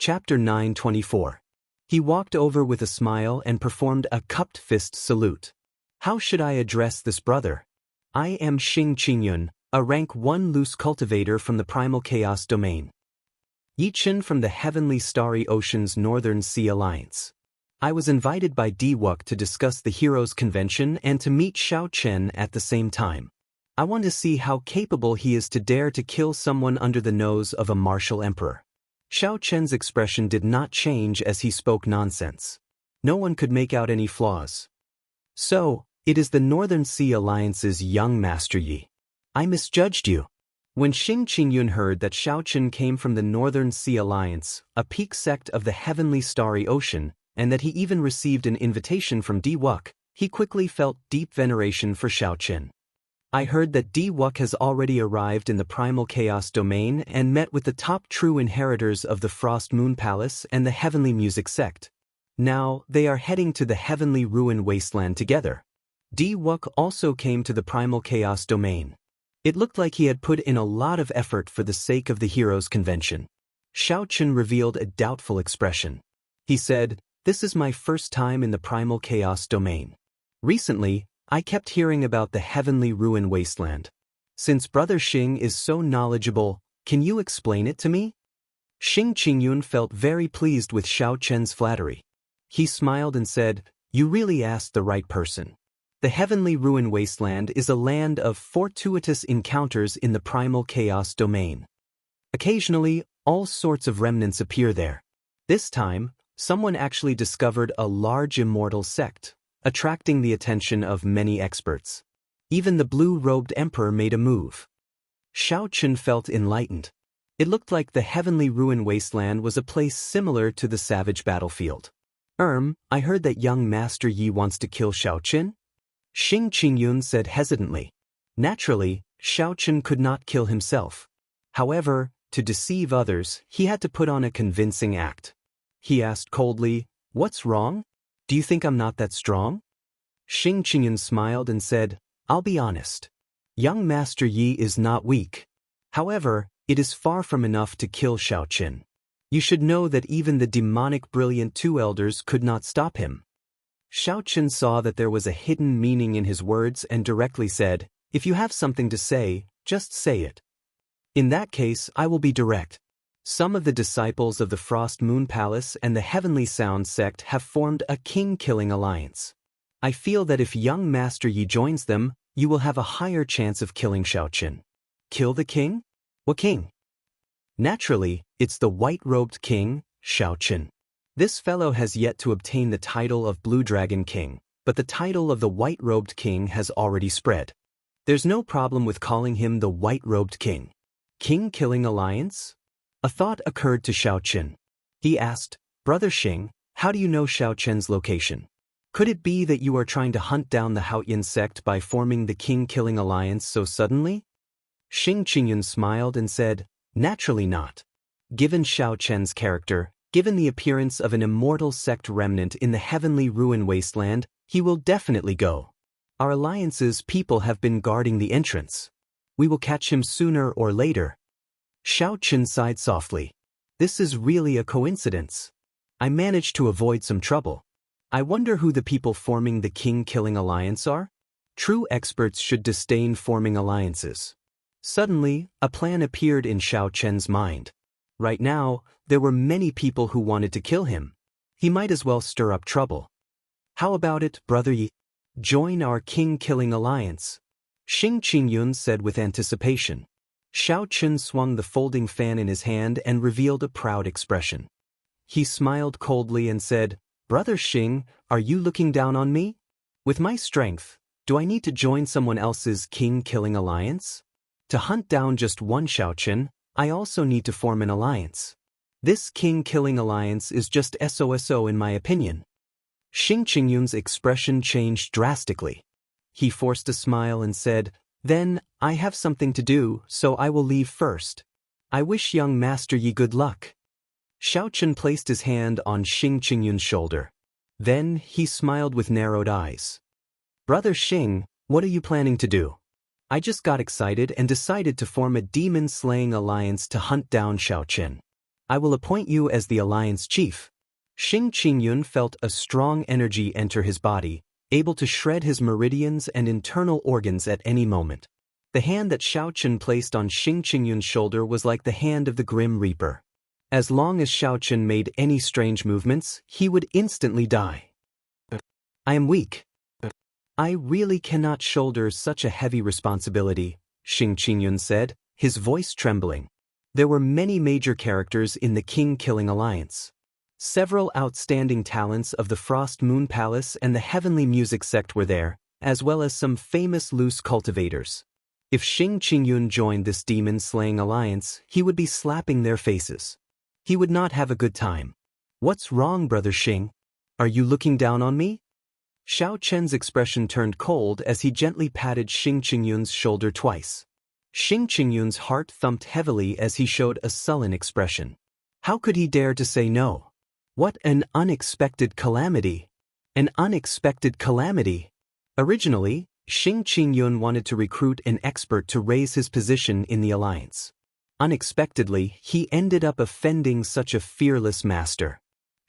Chapter 924. He walked over with a smile and performed a cupped fist salute. How should I address this brother? I am Xianxia, a rank 1 loose cultivator from the Primal Chaos domain. Yichen from the Heavenly Starry Ocean's Northern Sea Alliance. I was invited by Wuxia to discuss the Heroes Convention and to meet Xiaochen at the same time. I want to see how capable he is to dare to kill someone under the nose of a martial emperor. Xiaochen's expression did not change as he spoke nonsense. No one could make out any flaws. So, it is the Northern Sea Alliance's young Master Yi. I misjudged you. When Xianxia heard that Xiaochen came from the Northern Sea Alliance, a peak sect of the Heavenly Starry Ocean, and that he even received an invitation from Wuxia, he quickly felt deep veneration for Xiaochen. I heard that Wuxia has already arrived in the Primal Chaos domain and met with the top true inheritors of the Frost Moon Palace and the Heavenly Music sect. Now, they are heading to the Heavenly Ruin Wasteland together. Wuxia also came to the Primal Chaos domain. It looked like he had put in a lot of effort for the sake of the Heroes Convention. Xiaochen revealed a doubtful expression. He said, "This is my first time in the Primal Chaos domain. Recently, I kept hearing about the Heavenly Ruin Wasteland. Since Brother Xing is so knowledgeable, can you explain it to me?" Xianxia felt very pleased with Xiaochen's flattery. He smiled and said, "You really asked the right person. The Heavenly Ruin Wasteland is a land of fortuitous encounters in the Primal Chaos domain. Occasionally, all sorts of remnants appear there. This time, someone actually discovered a large immortal sect, attracting the attention of many experts. Even the blue-robed emperor made a move." Xiaochen felt enlightened. It looked like the Heavenly Ruin Wasteland was a place similar to the Savage Battlefield. I heard that young Master Yi wants to kill Xiaochen?" Xianxia said hesitantly. Naturally, Xiaochen could not kill himself. However, to deceive others, he had to put on a convincing act. He asked coldly, "What's wrong? Do you think I'm not that strong?" Xianxia smiled and said, "I'll be honest. Young Master Yi is not weak. However, it is far from enough to kill Xiaochen. You should know that even the demonic brilliant two elders could not stop him." Xiaochen saw that there was a hidden meaning in his words and directly said, "If you have something to say, just say it." "In that case, I will be direct. Some of the disciples of the Frost Moon Palace and the Heavenly Sound sect have formed a king-killing alliance. I feel that if young Master Yi joins them, you will have a higher chance of killing Xiaochen." "Kill the king? What king?" "Naturally, it's the white-robed king, Xiaochen. This fellow has yet to obtain the title of Blue Dragon King, but the title of the white-robed king has already spread. There's no problem with calling him the white-robed king." "King-killing alliance?" A thought occurred to Xiaochen. He asked, "Brother Xing, how do you know Xiaochen's location? Could it be that you are trying to hunt down the Haoyan sect by forming the king-killing alliance so suddenly?" Xianxia smiled and said, "Naturally not. Given Xiaochen's character, given the appearance of an immortal sect remnant in the Heavenly Ruin Wasteland, he will definitely go. Our alliance's people have been guarding the entrance. We will catch him sooner or later." Xiaochen sighed softly. "This is really a coincidence. I managed to avoid some trouble. I wonder who the people forming the king-killing alliance are? True experts should disdain forming alliances." Suddenly, a plan appeared in Xiaochen's mind. Right now, there were many people who wanted to kill him. He might as well stir up trouble. "How about it, Brother Yi? Join our king-killing alliance," Xianxia said with anticipation. Xiaochen swung the folding fan in his hand and revealed a proud expression. He smiled coldly and said, "Brother Xing, are you looking down on me? With my strength, do I need to join someone else's king-killing alliance? To hunt down just one Xiaochen, I also need to form an alliance. This king-killing alliance is just SOSO in my opinion." Xianxia's expression changed drastically. He forced a smile and said, "Then, I have something to do, so I will leave first. I wish young Master Yi good luck." Xiaochen placed his hand on Xianxia's shoulder. Then, he smiled with narrowed eyes. "Brother Xing, what are you planning to do?" "I just got excited and decided to form a demon-slaying alliance to hunt down Xiaochen." I will appoint you as the alliance chief. Xing Qingyun felt a strong energy enter his body, able to shred his meridians and internal organs at any moment. The hand that Xiao Chen placed on Xing Qingyun's shoulder was like the hand of the Grim Reaper. As long as Xiao Chen made any strange movements, he would instantly die. I am weak. I really cannot shoulder such a heavy responsibility, Xing Qingyun said, his voice trembling. There were many major characters in the King-Killing Alliance. Several outstanding talents of the Frost Moon Palace and the Heavenly Music sect were there, as well as some famous loose cultivators. If Xing Qingyun joined this demon-slaying alliance, he would be slapping their faces. He would not have a good time. What's wrong, Brother Xing? Are you looking down on me? Xiao Chen's expression turned cold as he gently patted Xing Qingyun's shoulder twice. Xing Qingyun's heart thumped heavily as he showed a sullen expression. How could he dare to say no? What an unexpected calamity! An unexpected calamity! Originally, Xing Qingyun wanted to recruit an expert to raise his position in the alliance. Unexpectedly, he ended up offending such a fearless master.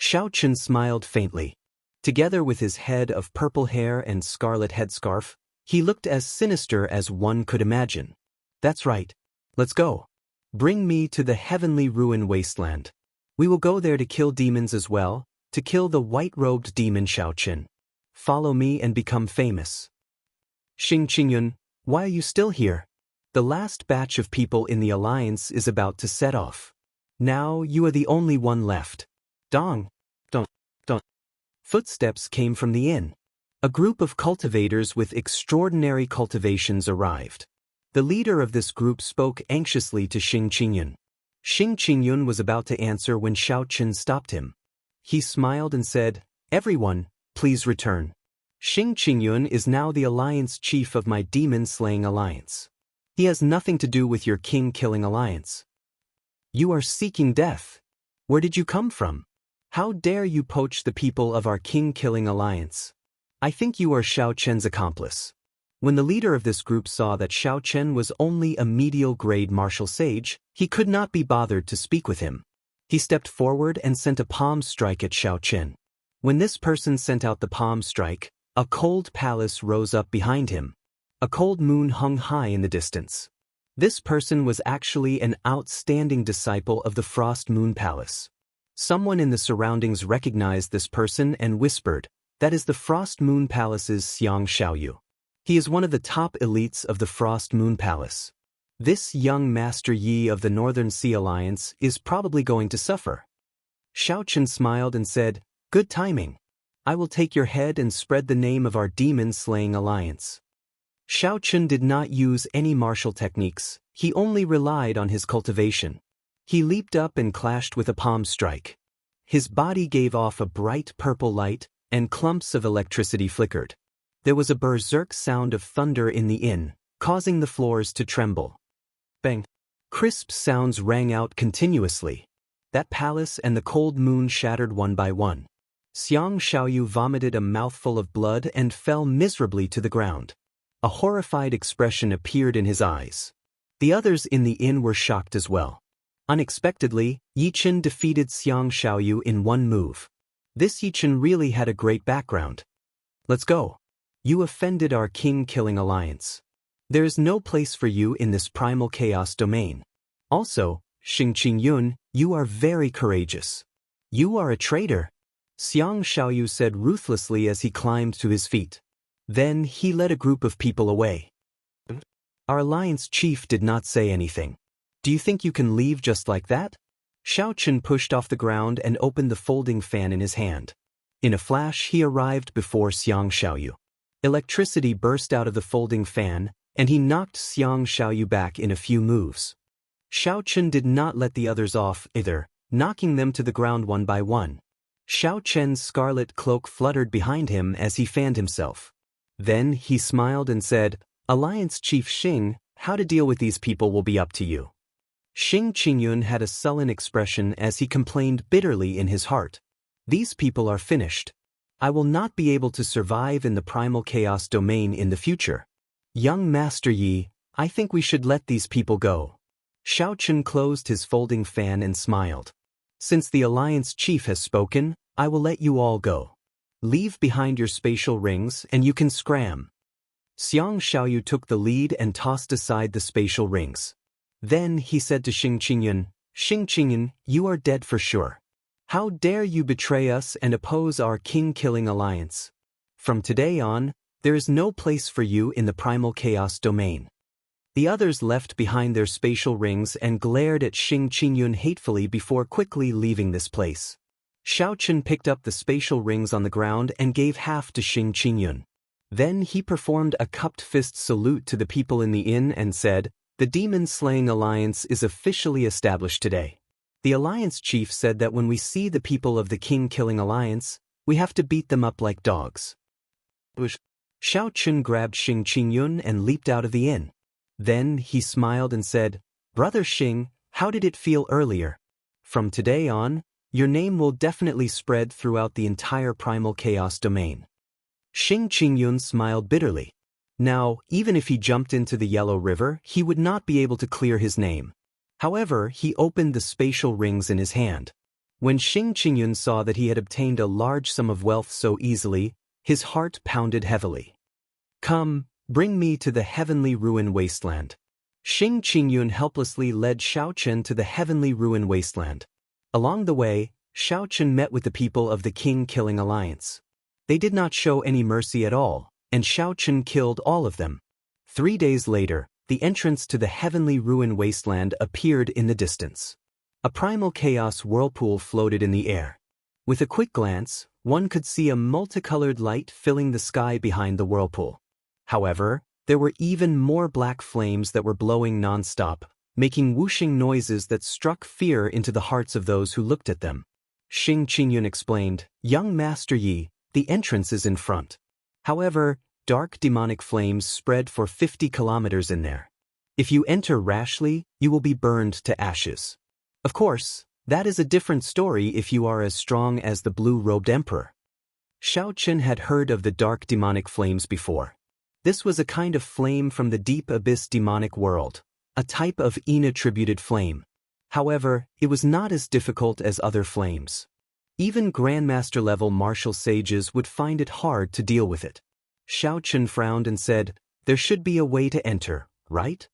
Xiao Chen smiled faintly. Together with his head of purple hair and scarlet headscarf, he looked as sinister as one could imagine. That's right. Let's go. Bring me to the heavenly ruin wasteland. We will go there to kill demons as well, to kill the white-robed demon Xiao Chen. Follow me and become famous. Xing Qingyun, why are you still here? The last batch of people in the alliance is about to set off. Now you are the only one left. Dong. Dong. Dong. Footsteps came from the inn. A group of cultivators with extraordinary cultivations arrived. The leader of this group spoke anxiously to Xing Qingyun. Xing Qingyun was about to answer when Xiao Chen stopped him. He smiled and said, "Everyone, please return. Xing Qingyun is now the alliance chief of my demon-slaying alliance. He has nothing to do with your king-killing alliance. You are seeking death. Where did you come from? How dare you poach the people of our king-killing alliance? I think you are Xiao Chen's accomplice." When the leader of this group saw that Xiao Chen was only a medial-grade martial sage, he could not be bothered to speak with him. He stepped forward and sent a palm strike at Xiao Chen. When this person sent out the palm strike, a cold palace rose up behind him. A cold moon hung high in the distance. This person was actually an outstanding disciple of the Frost Moon Palace. Someone in the surroundings recognized this person and whispered, "That is the Frost Moon Palace's Xianxia. He is one of the top elites of the Frost Moon Palace. This young Master Yi of the Northern Sea Alliance is probably going to suffer." Xiao Chen smiled and said, "Good timing. I will take your head and spread the name of our demon-slaying alliance." Xiao Chen did not use any martial techniques, he only relied on his cultivation. He leaped up and clashed with a palm strike. His body gave off a bright purple light, and clumps of electricity flickered. There was a berserk sound of thunder in the inn, causing the floors to tremble. Bang! Crisp sounds rang out continuously. That palace and the cold moon shattered one by one. Xianxia vomited a mouthful of blood and fell miserably to the ground. A horrified expression appeared in his eyes. The others in the inn were shocked as well. Unexpectedly, Yichen defeated Xianxia in one move. This Yichen really had a great background. "Let's go. You offended our king-killing alliance. There is no place for you in this primal chaos domain. Also, Xing Qingyun, you are very courageous. You are a traitor," Xianxia said ruthlessly as he climbed to his feet. Then he led a group of people away. Our alliance chief did not say anything. "Do you think you can leave just like that?" Xiao Chen pushed off the ground and opened the folding fan in his hand. In a flash he arrived before Xianxia. Electricity burst out of the folding fan, and he knocked Xianxia back in a few moves. Xiao Chen did not let the others off either, knocking them to the ground one by one. Xiao Chen's scarlet cloak fluttered behind him as he fanned himself. Then he smiled and said, "Alliance Chief Xing, how to deal with these people will be up to you." Xing Qingyun had a sullen expression as he complained bitterly in his heart. "These people are finished. I will not be able to survive in the primal chaos domain in the future. Young Master Yi, I think we should let these people go." Xiao Chen closed his folding fan and smiled. Since the Alliance chief has spoken, I will let you all go. Leave behind your spatial rings and you can scram. Xianxia took the lead and tossed aside the spatial rings. Then he said to Xing, you are dead for sure. How dare you betray us and oppose our king-killing alliance? From today on, there is no place for you in the primal chaos domain. The others left behind their spatial rings and glared at Xing hatefully before quickly leaving this place. Xiaochen picked up the spatial rings on the ground and gave half to Xing. Then he performed a cupped fist salute to the people in the inn and said, "The demon-slaying alliance is officially established today." The alliance chief said that when we see the people of the king-killing alliance, we have to beat them up like dogs. Xiaochen grabbed Xing and leaped out of the inn. Then he smiled and said, "Brother Xing, how did it feel earlier? From today on, your name will definitely spread throughout the entire primal chaos domain." Xing smiled bitterly. Now, even if he jumped into the Yellow River, he would not be able to clear his name. However, he opened the spatial rings in his hand. When Xing saw that he had obtained a large sum of wealth so easily, his heart pounded heavily. "Come, bring me to the heavenly ruin wasteland." Xing helplessly led Xiaochen to the heavenly ruin wasteland. Along the way, Xiaochen met with the people of the king-killing alliance. They did not show any mercy at all, and Xiaochen killed all of them. 3 days later, the entrance to the heavenly ruin wasteland appeared in the distance. A primal chaos whirlpool floated in the air. With a quick glance, one could see a multicolored light filling the sky behind the whirlpool. However, there were even more black flames that were blowing non-stop, making whooshing noises that struck fear into the hearts of those who looked at them. Xing explained, "Young Master Yi, the entrance is in front. However, dark demonic flames spread for 50 kilometers in there. If you enter rashly, you will be burned to ashes. Of course, that is a different story if you are as strong as the blue-robed emperor." Xiaochen had heard of the dark demonic flames before. This was a kind of flame from the deep abyss demonic world, a type of inattributed flame. However, it was not as difficult as other flames. Even Grandmaster-level martial sages would find it hard to deal with it. Xiaochen frowned and said, "There should be a way to enter, right?"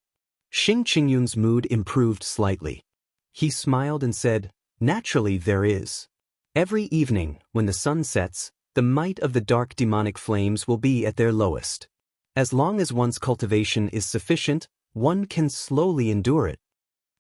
Xing mood improved slightly. He smiled and said, "Naturally there is. Every evening, when the sun sets, the might of the dark demonic flames will be at their lowest. As long as one's cultivation is sufficient, one can slowly endure it.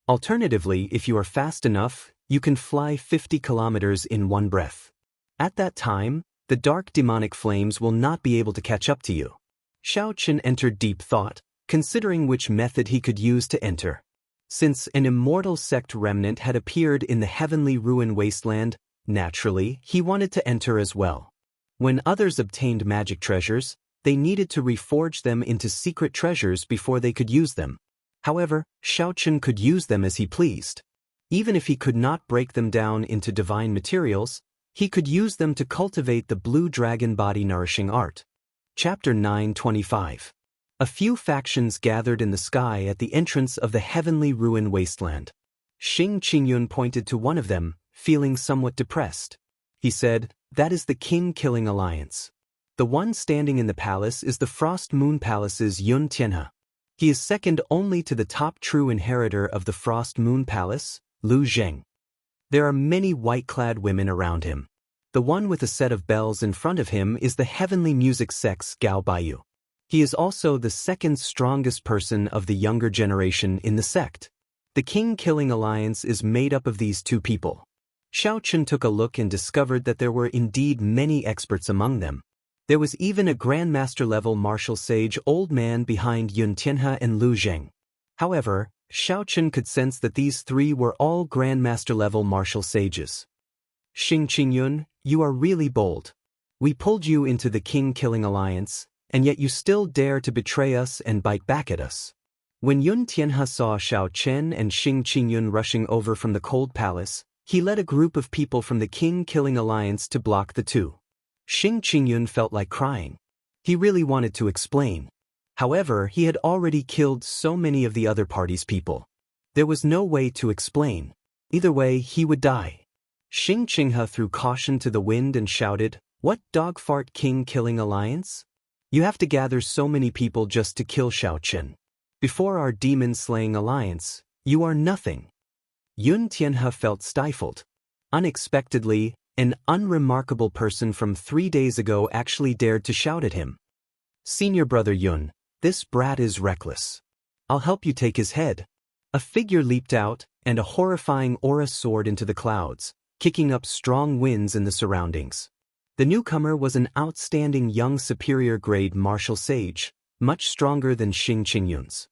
Alternatively, if you are fast enough, you can fly 50 kilometers in one breath. At that time, the dark demonic flames will not be able to catch up to you." Xiaochen entered deep thought, considering which method he could use to enter. Since an immortal sect remnant had appeared in the heavenly ruin wasteland, naturally, he wanted to enter as well. When others obtained magic treasures, they needed to reforge them into secret treasures before they could use them. However, Xiaochen could use them as he pleased. Even if he could not break them down into divine materials, he could use them to cultivate the blue dragon body nourishing art. Chapter 9:25. A few factions gathered in the sky at the entrance of the heavenly ruin wasteland. Xing pointed to one of them, feeling somewhat depressed. He said, "That is the king-killing alliance. The one standing in the palace is the Frost Moon Palace's Yun Tianhe. He is second only to the top true inheritor of the Frost Moon Palace, Lu Zheng. There are many white-clad women around him. The one with a set of bells in front of him is the heavenly music sect's Gao Baiyu. He is also the second strongest person of the younger generation in the sect. The king-killing alliance is made up of these two people." Xiaochen took a look and discovered that there were indeed many experts among them. There was even a Grandmaster-level martial sage old man behind Yun Tianhe and Lu Zheng. However, Xiaochen could sense that these three were all Grandmaster-level martial sages. "Xing, you are really bold. We pulled you into the king-killing alliance, and yet you still dare to betray us and bite back at us." When Yun Tianhe saw Xiaochen and Xing rushing over from the cold palace, he led a group of people from the king-killing alliance to block the two. Xing felt like crying. He really wanted to explain. However, he had already killed so many of the other party's people. There was no way to explain. Either way, he would die. Xianxia threw caution to the wind and shouted, "What dogfart king-killing alliance? You have to gather so many people just to kill Xiaochen. Before our demon-slaying alliance, you are nothing." Yun Tianhe felt stifled. Unexpectedly, an unremarkable person from 3 days ago actually dared to shout at him. "Senior brother Yun, this brat is reckless. I'll help you take his head." A figure leaped out, and a horrifying aura soared into the clouds, kicking up strong winds in the surroundings. The newcomer was an outstanding young superior-grade martial sage, much stronger than Xing Qingyun's.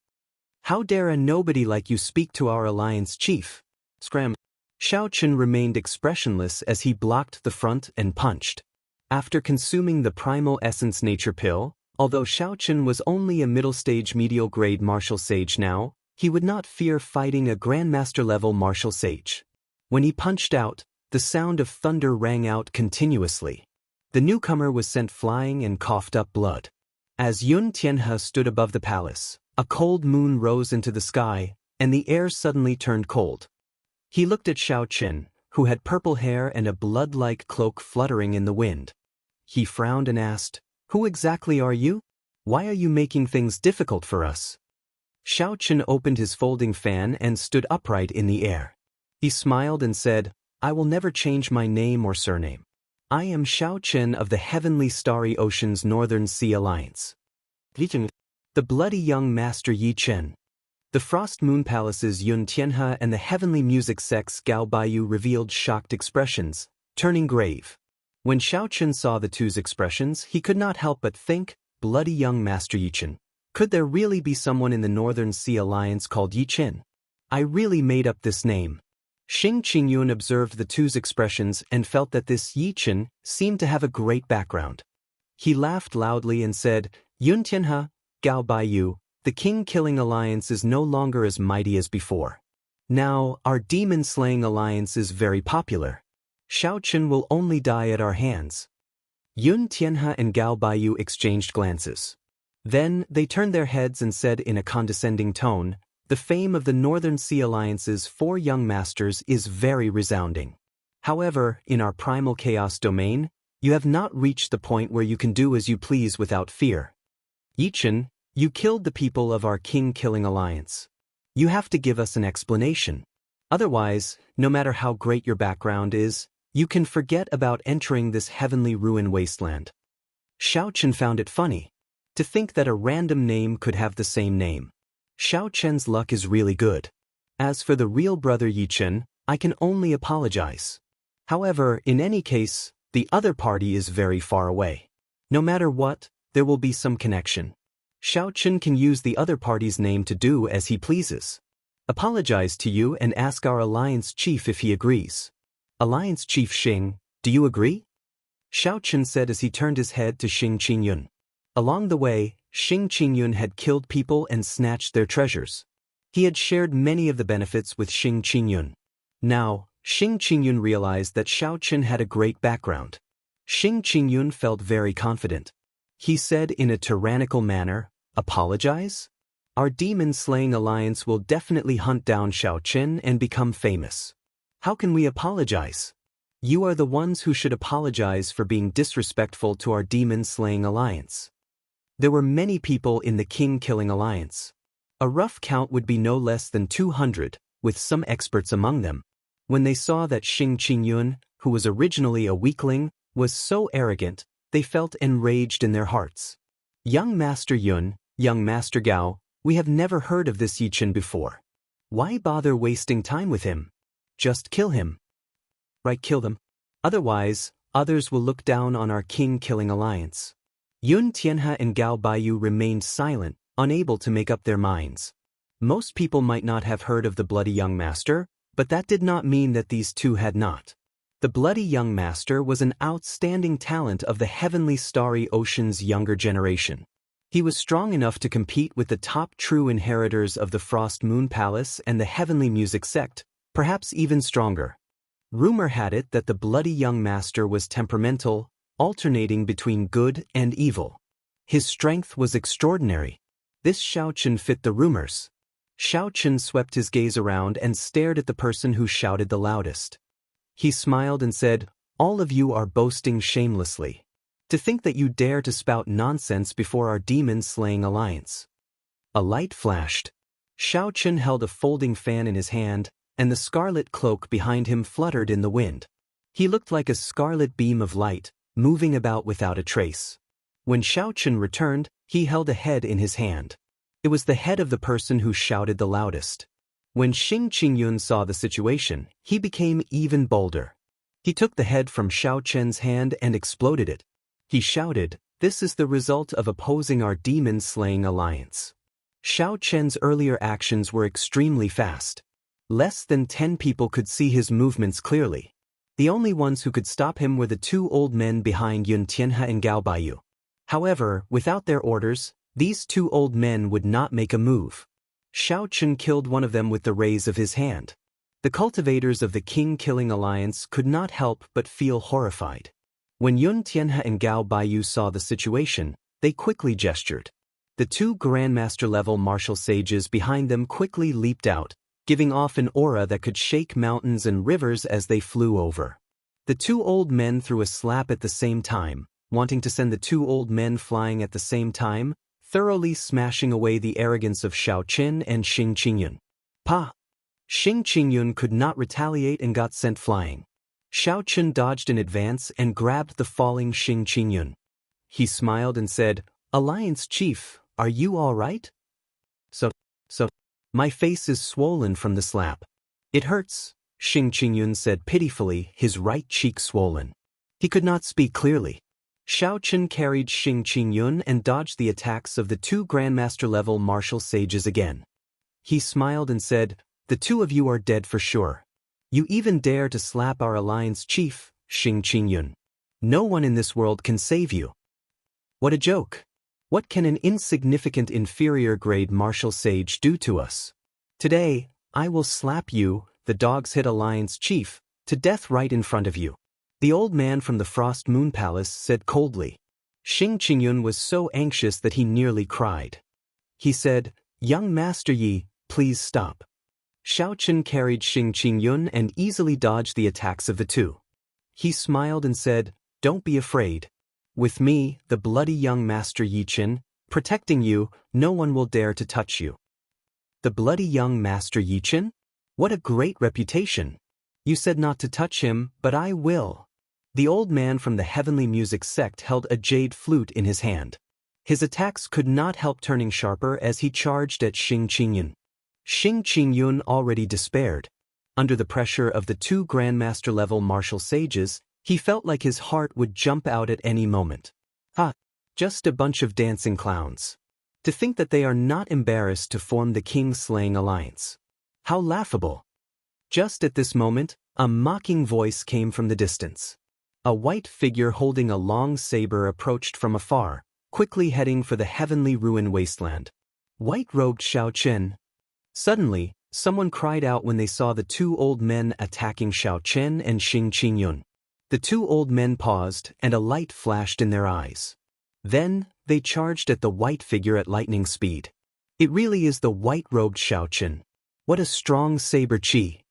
"How dare a nobody like you speak to our alliance chief?" Scram. Xiaochen remained expressionless as he blocked the front and punched. After consuming the primal essence nature pill, although Xiaochen was only a middle-stage medial-grade martial sage now, he would not fear fighting a grandmaster-level martial sage. When he punched out, the sound of thunder rang out continuously. The newcomer was sent flying and coughed up blood. As Yun Tianhe stood above the palace, a cold moon rose into the sky, and the air suddenly turned cold. He looked at Xiaochen, who had purple hair and a blood-like cloak fluttering in the wind. He frowned and asked, "Who exactly are you? Why are you making things difficult for us?" Xiaochen opened his folding fan and stood upright in the air. He smiled and said, "I will never change my name or surname. I am Xiaochen of the Heavenly Starry Ocean's Northern Sea Alliance." The bloody young master Yi Chen. The Frost Moon Palace's Yun Tianhe and the Heavenly Music sect's Gao Baiyu revealed shocked expressions, turning grave. When Xiaochen saw the two's expressions, he could not help but think, bloody young master Yi Chen. Could there really be someone in the Northern Sea Alliance called Yi Chen? I really made up this name. Xing Qingyun observed the two's expressions and felt that this Yi Chen seemed to have a great background. He laughed loudly and said, "Yun Tianhe, Gao Baiyu, the king-killing alliance is no longer as mighty as before. Now, our demon-slaying alliance is very popular. Xiaochen will only die at our hands." Yun Tianhe and Gao Baiyu exchanged glances. Then, they turned their heads and said in a condescending tone, "The fame of the Northern Sea Alliance's 4 young masters is very resounding. However, in our primal chaos domain, you have not reached the point where you can do as you please without fear. Yi Chen, you killed the people of our king-killing alliance. You have to give us an explanation. Otherwise, no matter how great your background is, you can forget about entering this heavenly ruin wasteland." Xiaochen found it funny. To think that a random name could have the same name. Xiaochen's luck is really good. As for the real brother Yi Chen, I can only apologize. However, in any case, the other party is very far away. No matter what, there will be some connection. Xiaochen can use the other party's name to do as he pleases. Apologize to you and ask our alliance chief if he agrees. Alliance Chief Xing, do you agree? Xiaochen said as he turned his head to Xing Qingyun. Along the way, Xing Qingyun had killed people and snatched their treasures. He had shared many of the benefits with Xing Qingyun. Now, Xing Qingyun realized that Xiaochen had a great background. Xing Qingyun felt very confident. He said in a tyrannical manner, "Apologize? Our demon-slaying alliance will definitely hunt down Xiaochen and become famous. How can we apologize? You are the ones who should apologize for being disrespectful to our demon-slaying alliance." There were many people in the king-killing alliance. A rough count would be no less than 200, with some experts among them. When they saw that Xing Qingyun, who was originally a weakling, was so arrogant, they felt enraged in their hearts. "Young Master Yun, young Master Gao, we have never heard of this Yi Chen before. Why bother wasting time with him? Just kill him. Right, kill them. Otherwise, others will look down on our king-killing alliance." Yun Tianhe and Gao Baiyu remained silent, unable to make up their minds. Most people might not have heard of the bloody young master, but that did not mean that these two had not. The bloody young master was an outstanding talent of the Heavenly Starry Ocean's younger generation. He was strong enough to compete with the top true inheritors of the Frost Moon Palace and the Heavenly Music sect, perhaps even stronger. Rumor had it that the bloody young master was temperamental, alternating between good and evil. His strength was extraordinary. This Xiaochen fit the rumors. Xiaochen swept his gaze around and stared at the person who shouted the loudest. He smiled and said, "All of you are boasting shamelessly. To think that you dare to spout nonsense before our demon-slaying alliance." A light flashed. Xiaochen held a folding fan in his hand, and the scarlet cloak behind him fluttered in the wind. He looked like a scarlet beam of light, moving about without a trace. When Xiaochen returned, he held a head in his hand. It was the head of the person who shouted the loudest. When Xing Qingyun saw the situation, he became even bolder. He took the head from Xiaochen's hand and exploded it. He shouted, "This is the result of opposing our demon-slaying alliance." Xiaochen's earlier actions were extremely fast. Less than 10 people could see his movements clearly. The only ones who could stop him were the two old men behind Yun Tianhe and Gao Baiyu. However, without their orders, these two old men would not make a move. Xiaochen killed one of them with the raise of his hand. The cultivators of the king-killing alliance could not help but feel horrified. When Yun Tianhe and Gao Baiyu saw the situation, they quickly gestured. The two Grandmaster-level martial sages behind them quickly leaped out, giving off an aura that could shake mountains and rivers as they flew over. The two old men threw a slap at the same time, wanting to send the two old men flying at the same time, thoroughly smashing away the arrogance of Xiaochen and Xing Qingyun. Pa! Xing Qingyun could not retaliate and got sent flying. Xiaochen dodged in advance and grabbed the falling Xing Qingyun. He smiled and said, "Alliance Chief, are you all right?" So, my face is swollen from the slap. "It hurts," Xing Qingyun said pitifully, his right cheek swollen. He could not speak clearly. Xiaochen carried Xing Qingyun and dodged the attacks of the two Grandmaster-level martial sages again. He smiled and said, "The two of you are dead for sure. You even dare to slap our alliance chief, Xing Qingyun. No one in this world can save you." What a joke! What can an insignificant inferior-grade martial sage do to us? Today, I will slap you, the Dog's Head Alliance chief, to death right in front of you. The old man from the Frost Moon Palace said coldly. Xing Qingyun was so anxious that he nearly cried. He said, "Young Master Yi, please stop." Xiaochen carried Xing Qingyun and easily dodged the attacks of the two. He smiled and said, "Don't be afraid. With me, the bloody young Master Yi Qin, protecting you, no one will dare to touch you." The bloody young Master Yi Qin? What a great reputation! You said not to touch him, but I will. The old man from the Heavenly Music sect held a jade flute in his hand. His attacks could not help turning sharper as he charged at Xing Qingyun. Xing Qingyun already despaired. Under the pressure of the two Grandmaster-level martial sages, he felt like his heart would jump out at any moment. Just a bunch of dancing clowns. To think that they are not embarrassed to form the king-slaying alliance. How laughable! Just at this moment, a mocking voice came from the distance. A white figure holding a long saber approached from afar, quickly heading for the heavenly ruin wasteland. White-robed Xiaochen. Suddenly, someone cried out when they saw the two old men attacking Xiaochen and Xing Qingyun. The two old men paused, and a light flashed in their eyes. Then, they charged at the white figure at lightning speed. It really is the white-robed Xiaochen. What a strong saber chi!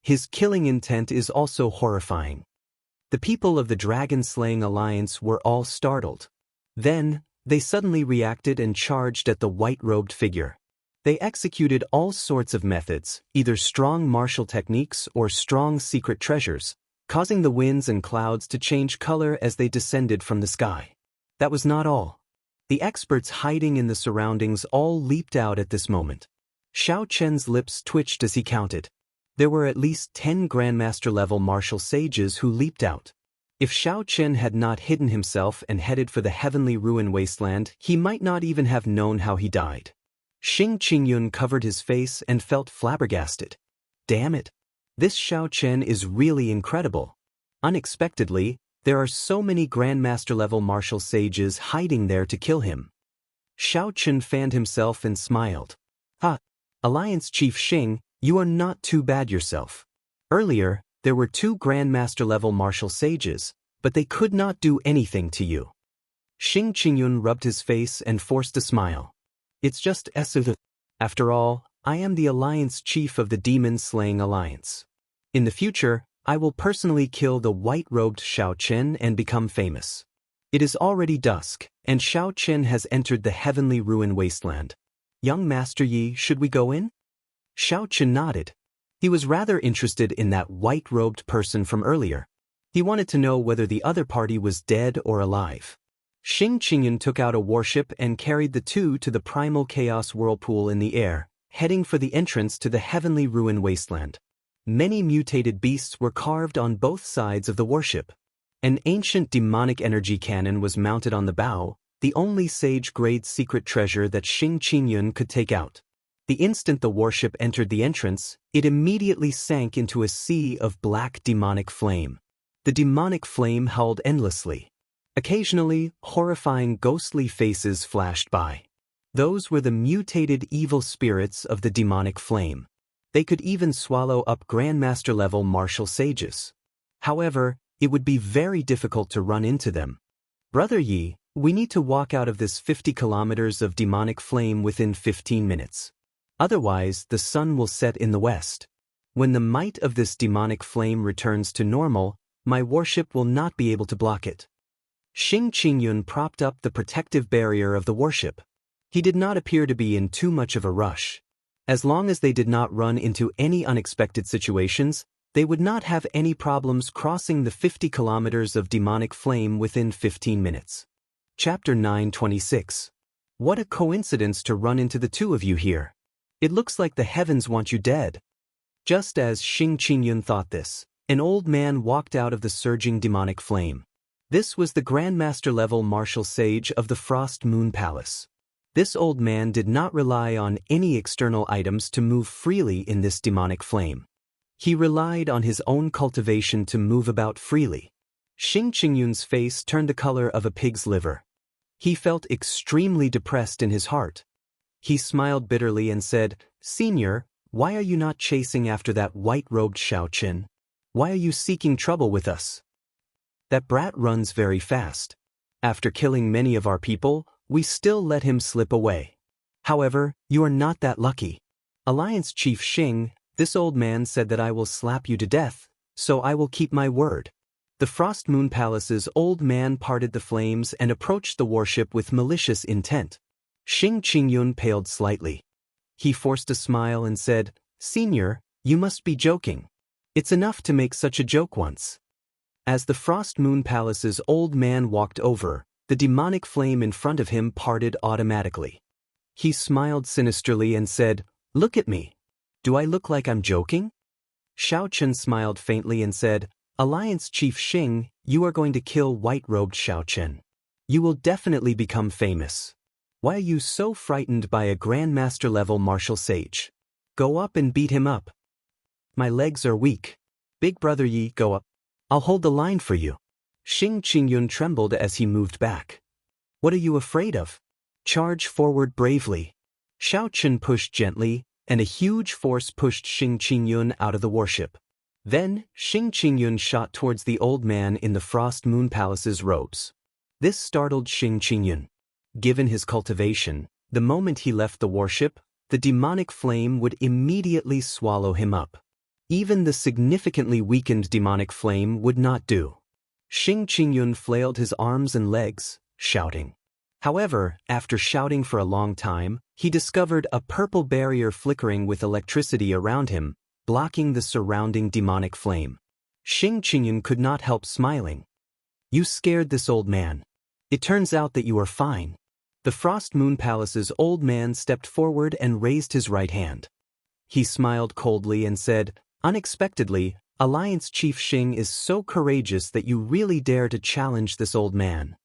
His killing intent is also horrifying. The people of the Dragon-Slaying Alliance were all startled. Then, they suddenly reacted and charged at the white-robed figure. They executed all sorts of methods, either strong martial techniques or strong secret treasures, causing the winds and clouds to change color as they descended from the sky. That was not all. The experts hiding in the surroundings all leaped out at this moment. Xiaochen's lips twitched as he counted. There were at least 10 Grandmaster-level martial sages who leaped out. If Xiaochen had not hidden himself and headed for the heavenly ruin wasteland, he might not even have known how he died. Xing Qingyun covered his face and felt flabbergasted. Damn it! This Xiaochen is really incredible. Unexpectedly, there are so many Grandmaster-level martial sages hiding there to kill him. Xiaochen fanned himself and smiled. Alliance Chief Xing, you are not too bad yourself. Earlier, there were 2 Grandmaster-level martial sages, but they could not do anything to you. Xing Qingyun rubbed his face and forced a smile. It's just After all, I am the Alliance Chief of the Demon-Slaying Alliance. In the future, I will personally kill the white-robed Xiao Chen and become famous. It is already dusk, and Xiao Chen has entered the heavenly ruin wasteland. Young Master Yi, should we go in? Xiao Chen nodded. He was rather interested in that white-robed person from earlier. He wanted to know whether the other party was dead or alive. Qingyun took out a warship and carried the two to the primal chaos whirlpool in the air, heading for the entrance to the heavenly ruin wasteland. Many mutated beasts were carved on both sides of the warship. An ancient demonic energy cannon was mounted on the bow, the only sage-grade secret treasure that Qingyun could take out. The instant the warship entered the entrance, it immediately sank into a sea of black demonic flame. The demonic flame howled endlessly. Occasionally, horrifying ghostly faces flashed by. Those were the mutated evil spirits of the demonic flame. They could even swallow up Grandmaster-level martial sages. However, it would be very difficult to run into them. Brother Yi, we need to walk out of this 50 kilometers of demonic flame within 15 minutes. Otherwise, the sun will set in the west. When the might of this demonic flame returns to normal, my warship will not be able to block it. Qingyun propped up the protective barrier of the warship. He did not appear to be in too much of a rush. As long as they did not run into any unexpected situations, they would not have any problems crossing the 50 kilometers of demonic flame within 15 minutes. Chapter 9:26. What a coincidence to run into the two of you here. It looks like the heavens want you dead. Just as Qingyun thought this, an old man walked out of the surging demonic flame. This was the Grandmaster-level martial sage of the Frost Moon Palace. This old man did not rely on any external items to move freely in this demonic flame. He relied on his own cultivation to move about freely. Qingyun's face turned the color of a pig's liver. He felt extremely depressed in his heart. He smiled bitterly and said, "Senior, why are you not chasing after that white-robed Xiao Chen? Why are you seeking trouble with us? That brat runs very fast. After killing many of our people, we still let him slip away. However, you are not that lucky. Alliance Chief Xing, this old man said that I will slap you to death, so I will keep my word." The Frost Moon Palace's old man parted the flames and approached the warship with malicious intent. Qingyun paled slightly. He forced a smile and said, "Senior, you must be joking. It's enough to make such a joke once." As the Frost Moon Palace's old man walked over, the demonic flame in front of him parted automatically. He smiled sinisterly and said, "Look at me. Do I look like I'm joking?" Xiao Chen smiled faintly and said, "Alliance Chief Xing, you are going to kill white-robed Xiao Chen. You will definitely become famous. Why are you so frightened by a Grandmaster-level martial sage? Go up and beat him up." "My legs are weak. Big Brother Yi, go up. I'll hold the line for you." Qingyun trembled as he moved back. "What are you afraid of? Charge forward bravely." Xiao Chen pushed gently, and a huge force pushed Qingyun out of the warship. Then, Qingyun shot towards the old man in the Frost Moon Palace's robes. This startled Qingyun. Given his cultivation, the moment he left the warship, the demonic flame would immediately swallow him up. Even the significantly weakened demonic flame would not do. Qingyun flailed his arms and legs, shouting. However, after shouting for a long time, he discovered a purple barrier flickering with electricity around him, blocking the surrounding demonic flame. Qingyun could not help smiling. "You scared this old man. It turns out that you are fine." The Frost Moon Palace's old man stepped forward and raised his right hand. He smiled coldly and said, "Unexpectedly, Alliance Chief Xing is so courageous that you really dare to challenge this old man."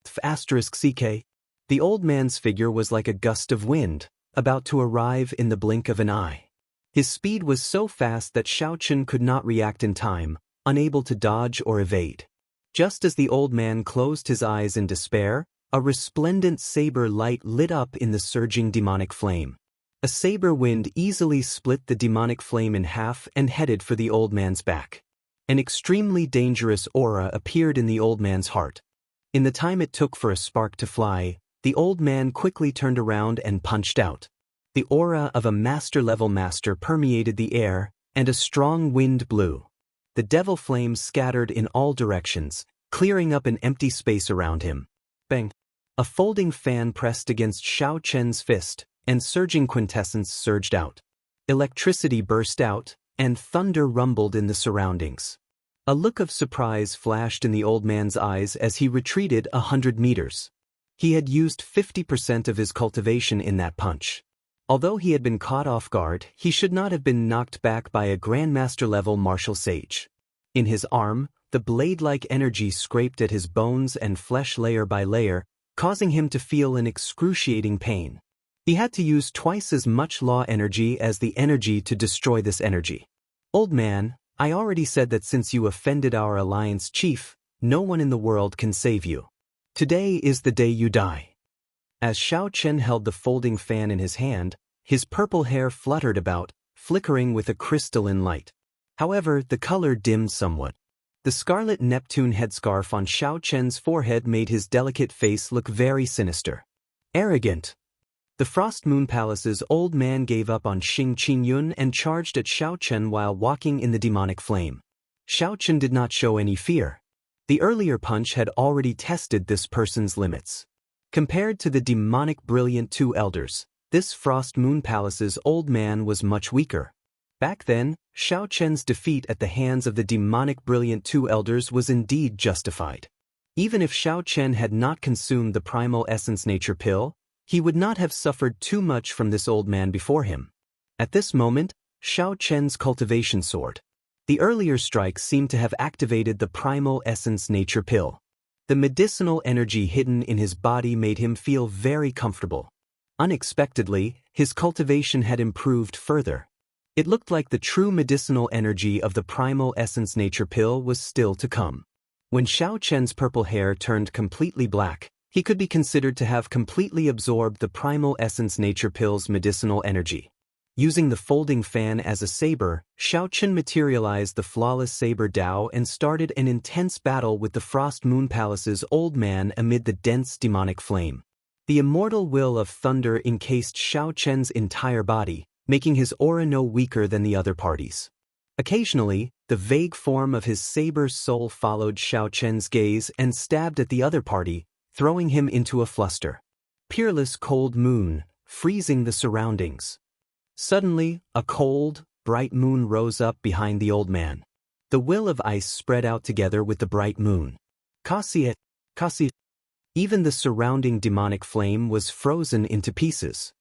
*CK. The old man's figure was like a gust of wind, about to arrive in the blink of an eye. His speed was so fast that Xiao Chen could not react in time, unable to dodge or evade. Just as the old man closed his eyes in despair, a resplendent saber light lit up in the surging demonic flame. A saber wind easily split the demonic flame in half and headed for the old man's back. An extremely dangerous aura appeared in the old man's heart. In the time it took for a spark to fly, the old man quickly turned around and punched out. The aura of a master-level master permeated the air, and a strong wind blew. the devil flames scattered in all directions, clearing up an empty space around him. Bang! A folding fan pressed against Xiao Chen's fist, and surging quintessence surged out. Electricity burst out, and thunder rumbled in the surroundings. A look of surprise flashed in the old man's eyes as he retreated 100 meters. He had used 50% of his cultivation in that punch. Although he had been caught off guard, he should not have been knocked back by a Grandmaster-level martial sage. In his arm, the blade-like energy scraped at his bones and flesh layer by layer, causing him to feel an excruciating pain. He had to use twice as much law energy as the energy to destroy this energy. Old man, I already said that since you offended our alliance chief, no one in the world can save you. Today is the day you die. As Xiao Chen held the folding fan in his hand, his purple hair fluttered about, flickering with a crystalline light. However, the color dimmed somewhat. The scarlet Neptune headscarf on Xiao Chen's forehead made his delicate face look very sinister. Arrogant. The Frost Moon Palace's old man gave up on Xing Qingyun and charged at Xiao Chen while walking in the demonic flame. Xiao Chen did not show any fear. The earlier punch had already tested this person's limits. Compared to the demonic brilliant two elders, this Frost Moon Palace's old man was much weaker. Back then, Xiao Chen's defeat at the hands of the demonic brilliant two elders was indeed justified. Even if Xiao Chen had not consumed the primal essence nature pill, he would not have suffered too much from this old man before him. At this moment, Xiao Chen's cultivation sword. The earlier strike seemed to have activated the primal essence nature pill. The medicinal energy hidden in his body made him feel very comfortable. Unexpectedly, his cultivation had improved further. It looked like the true medicinal energy of the primal essence nature pill was still to come. When Xiao Chen's purple hair turned completely black, he could be considered to have completely absorbed the primal essence nature pill's medicinal energy. Using the folding fan as a saber, Xiao Chen materialized the flawless saber Dao and started an intense battle with the Frost Moon Palace's old man amid the dense demonic flame. The immortal will of thunder encased Xiao Chen's entire body, making his aura no weaker than the other parties. Occasionally, the vague form of his saber's soul followed Xiao Chen's gaze and stabbed at the other party, throwing him into a fluster. Peerless cold moon, freezing the surroundings. Suddenly, a cold, bright moon rose up behind the old man. The will of ice spread out together with the bright moon. Kasi. Even the surrounding demonic flame was frozen into pieces.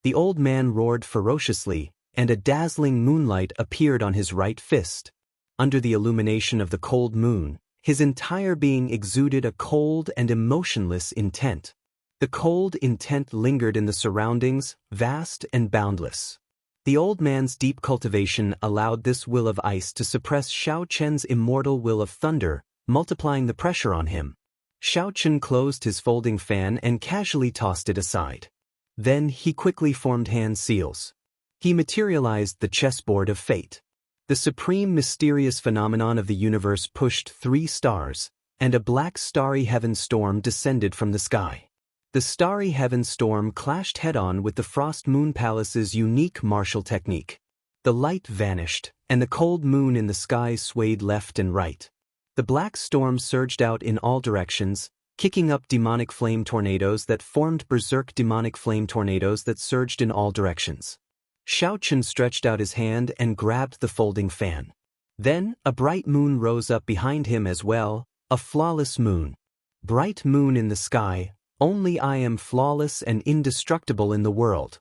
The old man roared ferociously, and a dazzling moonlight appeared on his right fist. Under the illumination of the cold moon, his entire being exuded a cold and emotionless intent. The cold intent lingered in the surroundings, vast and boundless. The old man's deep cultivation allowed this will of ice to suppress Xiao Chen's immortal will of thunder, multiplying the pressure on him. Xiao Chen closed his folding fan and casually tossed it aside. Then he quickly formed hand seals. He materialized the chessboard of fate. The supreme mysterious phenomenon of the universe pushed 3 stars, and a black starry heaven storm descended from the sky. The starry heaven storm clashed head-on with the Frost Moon Palace's unique martial technique. The light vanished, and the cold moon in the sky swayed left and right. The black storm surged out in all directions, kicking up demonic flame tornadoes that formed berserk demonic flame tornadoes that surged in all directions. Xiao Chen stretched out his hand and grabbed the folding fan. Then, a bright moon rose up behind him as well, a flawless moon. Bright moon in the sky, only I am flawless and indestructible in the world.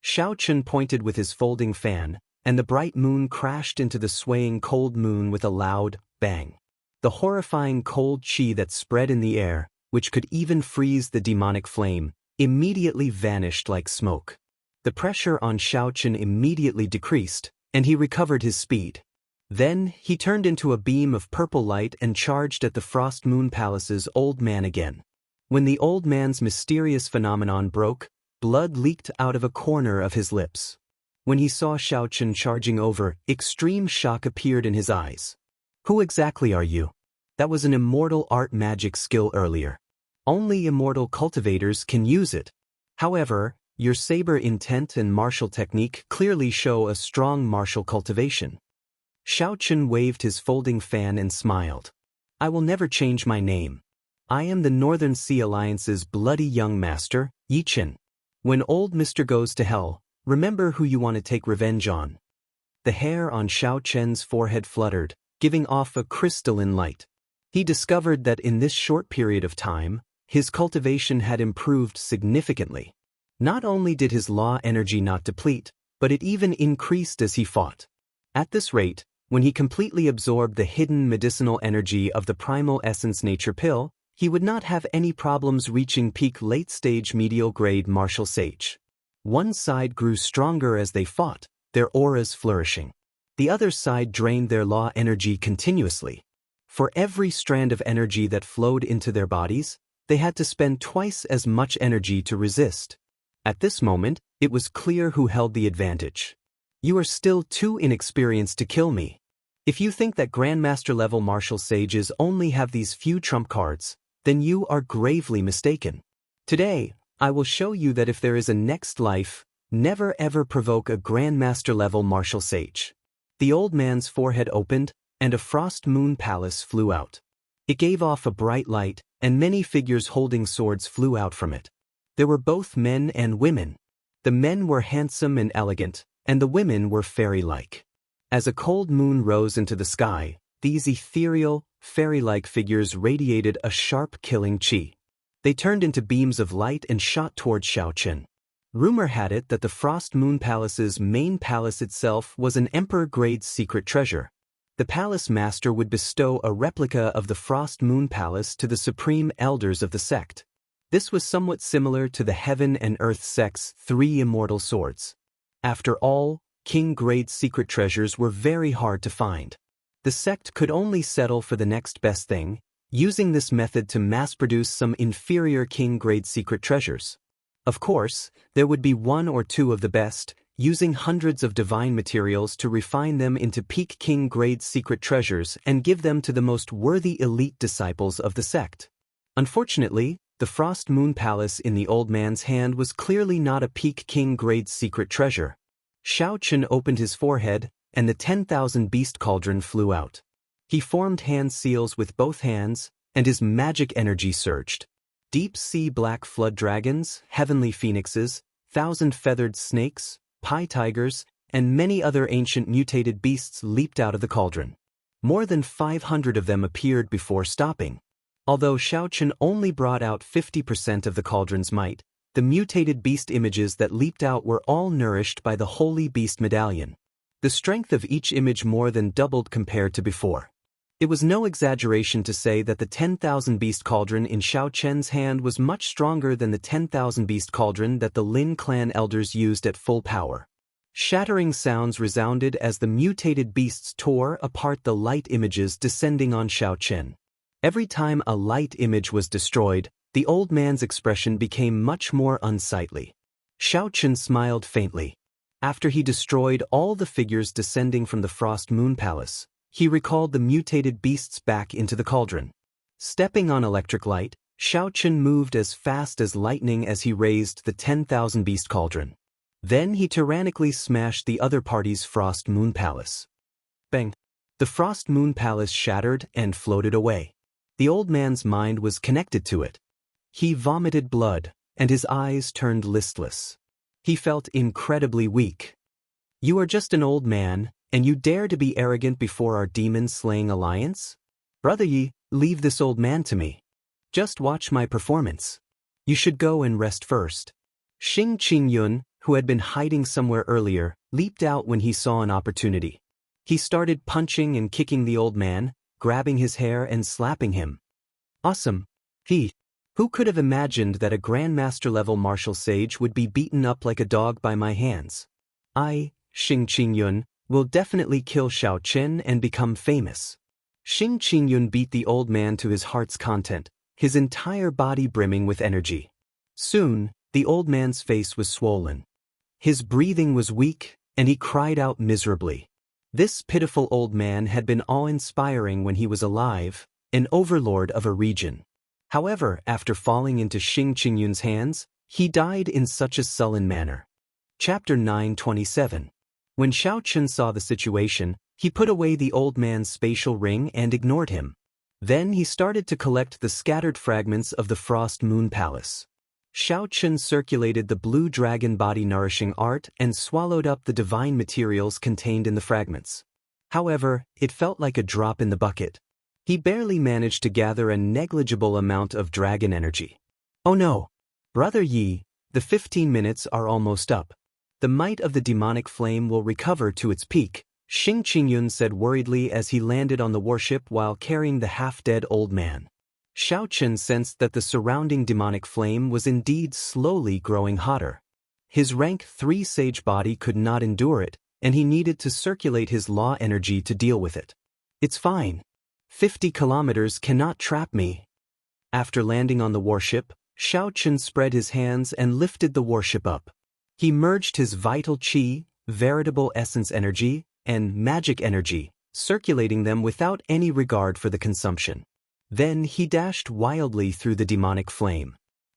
Xiao Chen pointed with his folding fan, and the bright moon crashed into the swaying cold moon with a loud bang. The horrifying cold chi that spread in the air, which could even freeze the demonic flame, immediately vanished like smoke. The pressure on Xiao Chen immediately decreased, and he recovered his speed. Then, he turned into a beam of purple light and charged at the Frost Moon Palace's old man again. When the old man's mysterious phenomenon broke, blood leaked out of a corner of his lips. When he saw Xiao Chen charging over, extreme shock appeared in his eyes. Who exactly are you? That was an immortal art magic skill earlier. Only immortal cultivators can use it. However, your saber intent and martial technique clearly show a strong martial cultivation. Xiaochen waved his folding fan and smiled. I will never change my name. I am the Northern Sea Alliance's bloody young master, Yichen. When old Mr. goes to hell, remember who you want to take revenge on. The hair on Xiaochen's forehead fluttered, giving off a crystalline light. He discovered that in this short period of time, his cultivation had improved significantly. Not only did his law energy not deplete, but it even increased as he fought. At this rate, when he completely absorbed the hidden medicinal energy of the primal essence nature pill, he would not have any problems reaching peak late-stage medial-grade martial sage. One side grew stronger as they fought, their auras flourishing. The other side drained their law energy continuously. For every strand of energy that flowed into their bodies, they had to spend twice as much energy to resist. At this moment, it was clear who held the advantage. You are still too inexperienced to kill me. If you think that Grandmaster-level martial sages only have these few trump cards, then you are gravely mistaken. Today, I will show you that if there is a next life, never ever provoke a Grandmaster-level martial sage. The old man's forehead opened, and a frost moon palace flew out. It gave off a bright light, and many figures holding swords flew out from it. There were both men and women. The men were handsome and elegant, and the women were fairy-like. As a cold moon rose into the sky, these ethereal, fairy-like figures radiated a sharp killing chi. They turned into beams of light and shot toward Xiaochen. Rumor had it that the Frost Moon Palace's main palace itself was an emperor-grade secret treasure. The palace master would bestow a replica of the Frost Moon Palace to the supreme elders of the sect. This was somewhat similar to the Heaven and Earth sect's 3 immortal swords. After all, king-grade secret treasures were very hard to find. The sect could only settle for the next best thing, using this method to mass-produce some inferior king-grade secret treasures. Of course, there would be 1 or 2 of the best, using hundreds of divine materials to refine them into peak king-grade secret treasures and give them to the most worthy elite disciples of the sect. Unfortunately, the Frost Moon Palace in the old man's hand was clearly not a peak king-grade secret treasure. Xiaochen opened his forehead, and the 10,000 beast cauldron flew out. He formed hand seals with both hands, and his magic energy surged. Deep-sea black flood dragons, heavenly phoenixes, 1,000-feathered snakes, pie tigers, and many other ancient mutated beasts leaped out of the cauldron. More than 500 of them appeared before stopping. Although Xiaochen only brought out 50% of the cauldron's might, the mutated beast images that leaped out were all nourished by the Holy Beast Medallion. The strength of each image more than doubled compared to before. It was no exaggeration to say that the 10,000 beast cauldron in Xiaochen's hand was much stronger than the 10,000 beast cauldron that the Lin clan elders used at full power. Shattering sounds resounded as the mutated beasts tore apart the light images descending on Xiaochen. Every time a light image was destroyed, the old man's expression became much more unsightly. Xiaochen smiled faintly. After he destroyed all the figures descending from the Frost Moon Palace, he recalled the mutated beasts back into the cauldron. Stepping on electric light, Xiaochen moved as fast as lightning as he raised the 10,000 beast cauldron. Then he tyrannically smashed the other party's Frost Moon Palace. Bang! The Frost Moon Palace shattered and floated away. The old man's mind was connected to it. He vomited blood, and his eyes turned listless. He felt incredibly weak. You are just an old man, and you dare to be arrogant before our demon-slaying alliance? Brother Yi, leave this old man to me. Just watch my performance. You should go and rest first. Xianxia, who had been hiding somewhere earlier, leaped out when he saw an opportunity. He started punching and kicking the old man, grabbing his hair and slapping him. Awesome. Who could have imagined that a Grandmaster-level martial sage would be beaten up like a dog by my hands? I, Xianxia, will definitely kill Xiaochen and become famous. Xianxia beat the old man to his heart's content, his entire body brimming with energy. Soon, the old man's face was swollen. His breathing was weak, and he cried out miserably. This pitiful old man had been awe-inspiring when he was alive, an overlord of a region. However, after falling into Xianxia's hands, he died in such a sullen manner. Chapter 927. When Xiaochen saw the situation, He put away the old man's spatial ring and ignored him. Then he started to collect the scattered fragments of the Frost Moon Palace. Xiaochen circulated the blue dragon body nourishing art and swallowed up the divine materials contained in the fragments. However, it felt like a drop in the bucket. He barely managed to gather a negligible amount of dragon energy. Oh no! Brother Yi, the 15 minutes are almost up. The might of the demonic flame will recover to its peak, Xing Qingyun said worriedly as he landed on the warship while carrying the half-dead old man. Xiaochen sensed that the surrounding demonic flame was indeed slowly growing hotter. His rank 3 sage body could not endure it, and he needed to circulate his law energy to deal with it. It's fine. 50 kilometers cannot trap me. After landing on the warship, Xiaochen spread his hands and lifted the warship up. He merged his vital qi, veritable essence energy, and magic energy, circulating them without any regard for the consumption. Then he dashed wildly through the demonic flame.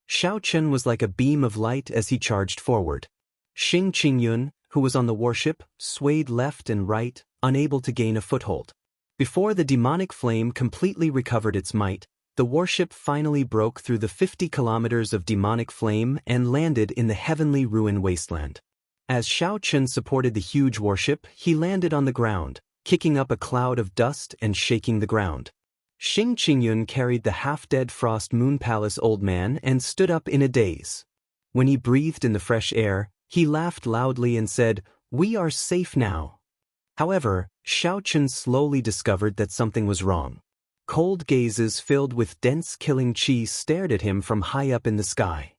Xiaochen was like a beam of light as he charged forward. Xing Qingyun, who was on the warship, swayed left and right, unable to gain a foothold. Before the demonic flame completely recovered its might, the warship finally broke through the 50 kilometers of demonic flame and landed in the heavenly ruin wasteland. As Xiaochen supported the huge warship, he landed on the ground, kicking up a cloud of dust and shaking the ground. Xing Qingyun carried the half-dead Frost Moon Palace old man and stood up in a daze. When he breathed in the fresh air, he laughed loudly and said, "We are safe now." However, Xiaochen slowly discovered that something was wrong. Cold gazes filled with dense killing qi stared at him from high up in the sky.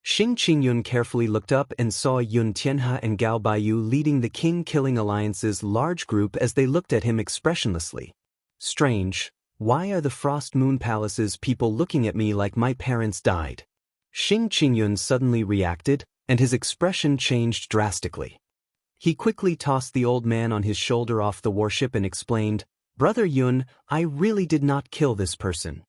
Xing Qingyun carefully looked up and saw Yun Tianhe and Gao Baiyu leading the King Killing Alliance's large group as they looked at him expressionlessly. Strange, why are the Frost Moon Palace's people looking at me like my parents died? Xing Qingyun suddenly reacted, and his expression changed drastically. He quickly tossed the old man on his shoulder off the warship and explained, "Brother Yun, I really did not kill this person."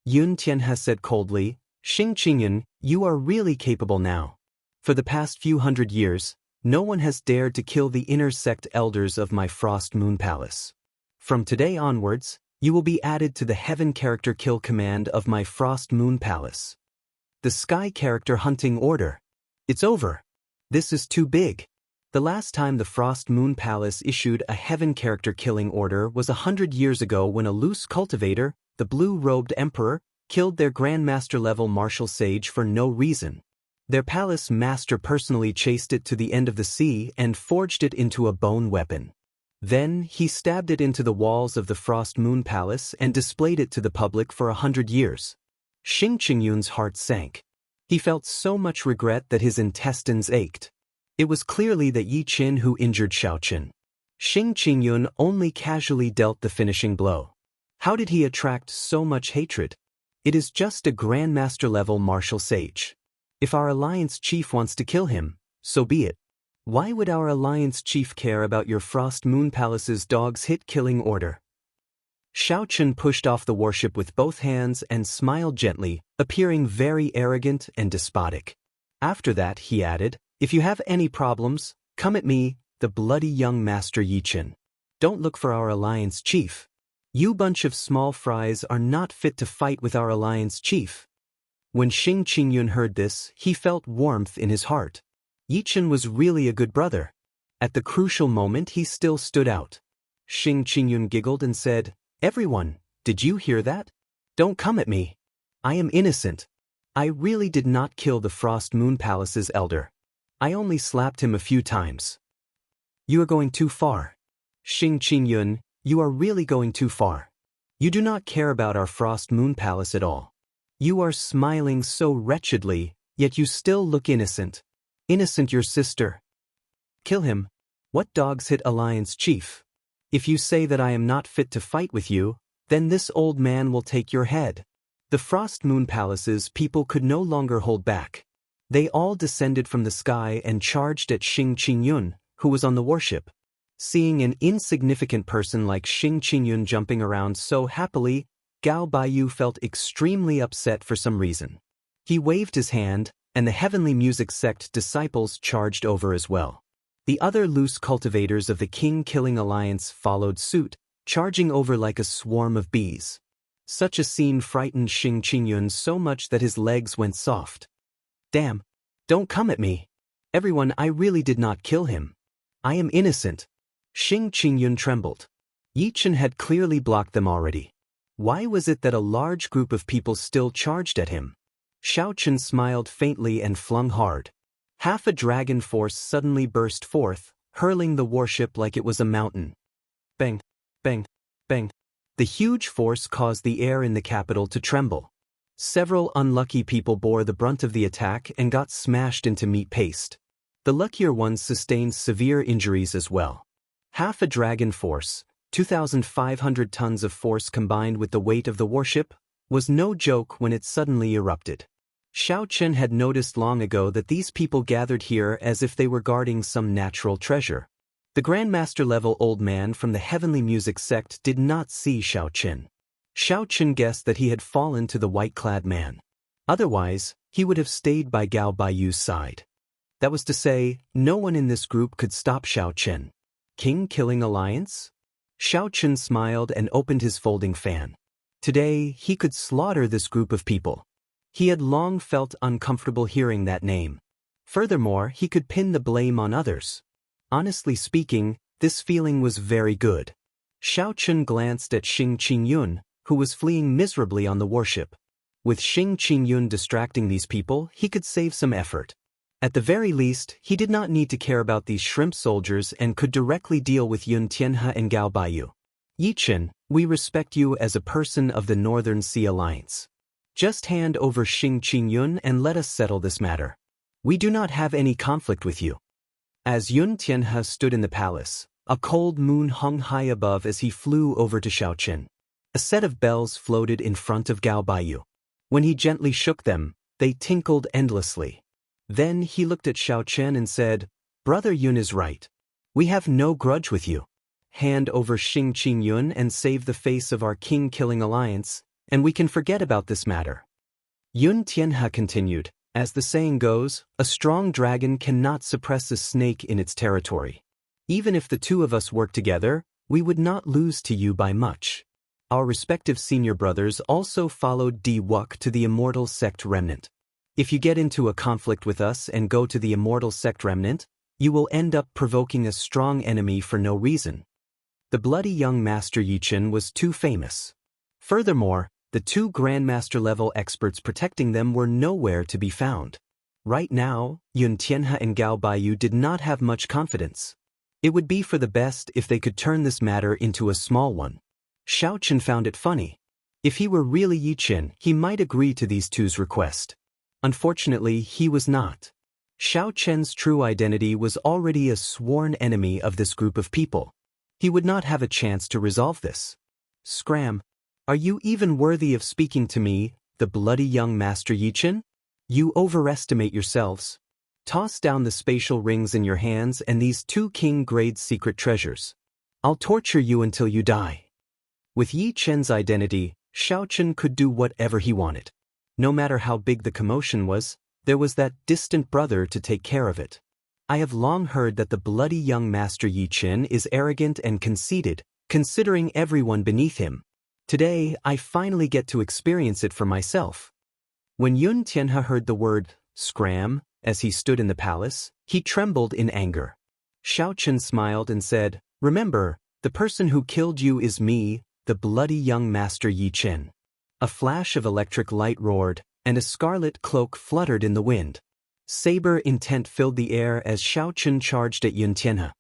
Yun Tianhe said coldly, "Xing Qingyun, you are really capable now. For the past few hundred years, no one has dared to kill the inner sect elders of my Frost Moon Palace. From today onwards, you will be added to the Heaven Character Kill Command of my Frost Moon Palace. The Sky Character Hunting Order. It's over. This is too big." The last time the Frost Moon Palace issued a Heaven Character Killing Order was 100 years ago when a loose cultivator, the blue-robed emperor, killed their Grandmaster-level martial sage for no reason. Their palace master personally chased it to the end of the sea and forged it into a bone weapon. Then he stabbed it into the walls of the Frost Moon Palace and displayed it to the public for 100 years. Xing Qingyun's heart sank. He felt so much regret that his intestines ached. It was clearly that Yi Qin who injured Xiaochen. Xing Qingyun only casually dealt the finishing blow. How did he attract so much hatred? It is just a Grandmaster-level martial sage. If our alliance chief wants to kill him, so be it. Why would our alliance chief care about your Frost Moon Palace's dog's hit-killing order? Xiaochen pushed off the warship with both hands and smiled gently, appearing very arrogant and despotic. After that, he added, "If you have any problems, come at me, the bloody young master Yi Qin. Don't look for our alliance chief. You bunch of small fries are not fit to fight with our alliance chief." When Xing Qingyun heard this, he felt warmth in his heart. Yi Qin was really a good brother. At the crucial moment he still stood out. Xing Qingyun giggled and said, "Everyone, did you hear that? Don't come at me. I am innocent. I really did not kill the Frost Moon Palace's elder. I only slapped him a few times." "You are going too far. Xing Qingyun, you are really going too far. You do not care about our Frost Moon Palace at all. You are smiling so wretchedly, yet you still look innocent. Innocent your sister. Kill him. What dogs hit alliance chief? If you say that I am not fit to fight with you, then this old man will take your head." The Frost Moon Palace's people could no longer hold back. They all descended from the sky and charged at Xing Qingyun, who was on the warship. Seeing an insignificant person like Xing Qingyun jumping around so happily, Gao Baiyu felt extremely upset for some reason. He waved his hand, and the Heavenly Music Sect disciples charged over as well. The other loose cultivators of the king-killing alliance followed suit, charging over like a swarm of bees. Such a scene frightened Xing Qingyun so much that his legs went soft. Damn! Don't come at me! Everyone, I really did not kill him. I am innocent. Xing Qingyun trembled. Yi Chen had clearly blocked them already. Why was it that a large group of people still charged at him? Xiao Chen smiled faintly and flung hard. Half a dragon force suddenly burst forth, hurling the warship like it was a mountain. Bang! Bang! Bang! The huge force caused the air in the capital to tremble. Several unlucky people bore the brunt of the attack and got smashed into meat paste. The luckier ones sustained severe injuries as well. Half a dragon force, 2,500 tons of force combined with the weight of the warship, was no joke when it suddenly erupted. Xiao Chen had noticed long ago that these people gathered here as if they were guarding some natural treasure. The Grandmaster-level old man from the Heavenly Music sect did not see Xiao Chen. Xiao Chen guessed that he had fallen to the white-clad man. Otherwise, he would have stayed by Gao Baiyu's side. That was to say, no one in this group could stop Xiao Chen. King-killing alliance? Xiao Chen smiled and opened his folding fan. Today, he could slaughter this group of people. He had long felt uncomfortable hearing that name. Furthermore, he could pin the blame on others. Honestly speaking, this feeling was very good. Xiao Chen glanced at Xing Qingyun, who was fleeing miserably on the warship. With Xing Qingyun distracting these people, he could save some effort. At the very least, he did not need to care about these shrimp soldiers and could directly deal with Yun Tianhe and Gao Baiyu. Yi Chen, we respect you as a person of the Northern Sea Alliance. Just hand over Xing Qingyun and let us settle this matter. We do not have any conflict with you. As Yun Tianhe stood in the palace, a cold moon hung high above as he flew over to Xiao Chen. A set of bells floated in front of Gao Baiyu. When he gently shook them, they tinkled endlessly. Then he looked at Xiao Chen and said, "Brother Yun is right. We have no grudge with you. Hand over Xing Qingyun and save the face of our king-killing alliance, and we can forget about this matter." Yun Tianhe continued, "As the saying goes, a strong dragon cannot suppress a snake in its territory. Even if the two of us work together, we would not lose to you by much." Our respective senior brothers also followed Di Wuk to the Immortal Sect Remnant. If you get into a conflict with us and go to the Immortal Sect Remnant, you will end up provoking a strong enemy for no reason. The bloody young Master Yi Chen was too famous. Furthermore, the two Grandmaster-level experts protecting them were nowhere to be found. Right now, Yun Tianhe and Gao Baiyu did not have much confidence. It would be for the best if they could turn this matter into a small one. Xiao Chen found it funny. If he were really Yi Chen, he might agree to these two's request. Unfortunately, he was not. Xiao Chen's true identity was already a sworn enemy of this group of people. He would not have a chance to resolve this. Scram! Are you even worthy of speaking to me, the bloody young Master Yi Chen? You overestimate yourselves. Toss down the spatial rings in your hands and these two king-grade secret treasures. I'll torture you until you die. With Yi Chen's identity, Xiao Chen could do whatever he wanted. No matter how big the commotion was, there was that distant brother to take care of it. I have long heard that the bloody young Master Yi Chen is arrogant and conceited, considering everyone beneath him. Today, I finally get to experience it for myself. When Yun Tianhe heard the word, scram, as he stood in the palace, he trembled in anger. Xiao Chen smiled and said, "Remember, the person who killed you is me, the bloody young Master Yi Chen." A flash of electric light roared, and a scarlet cloak fluttered in the wind. Saber intent filled the air as Xiao Chen charged at Yun Tianhe.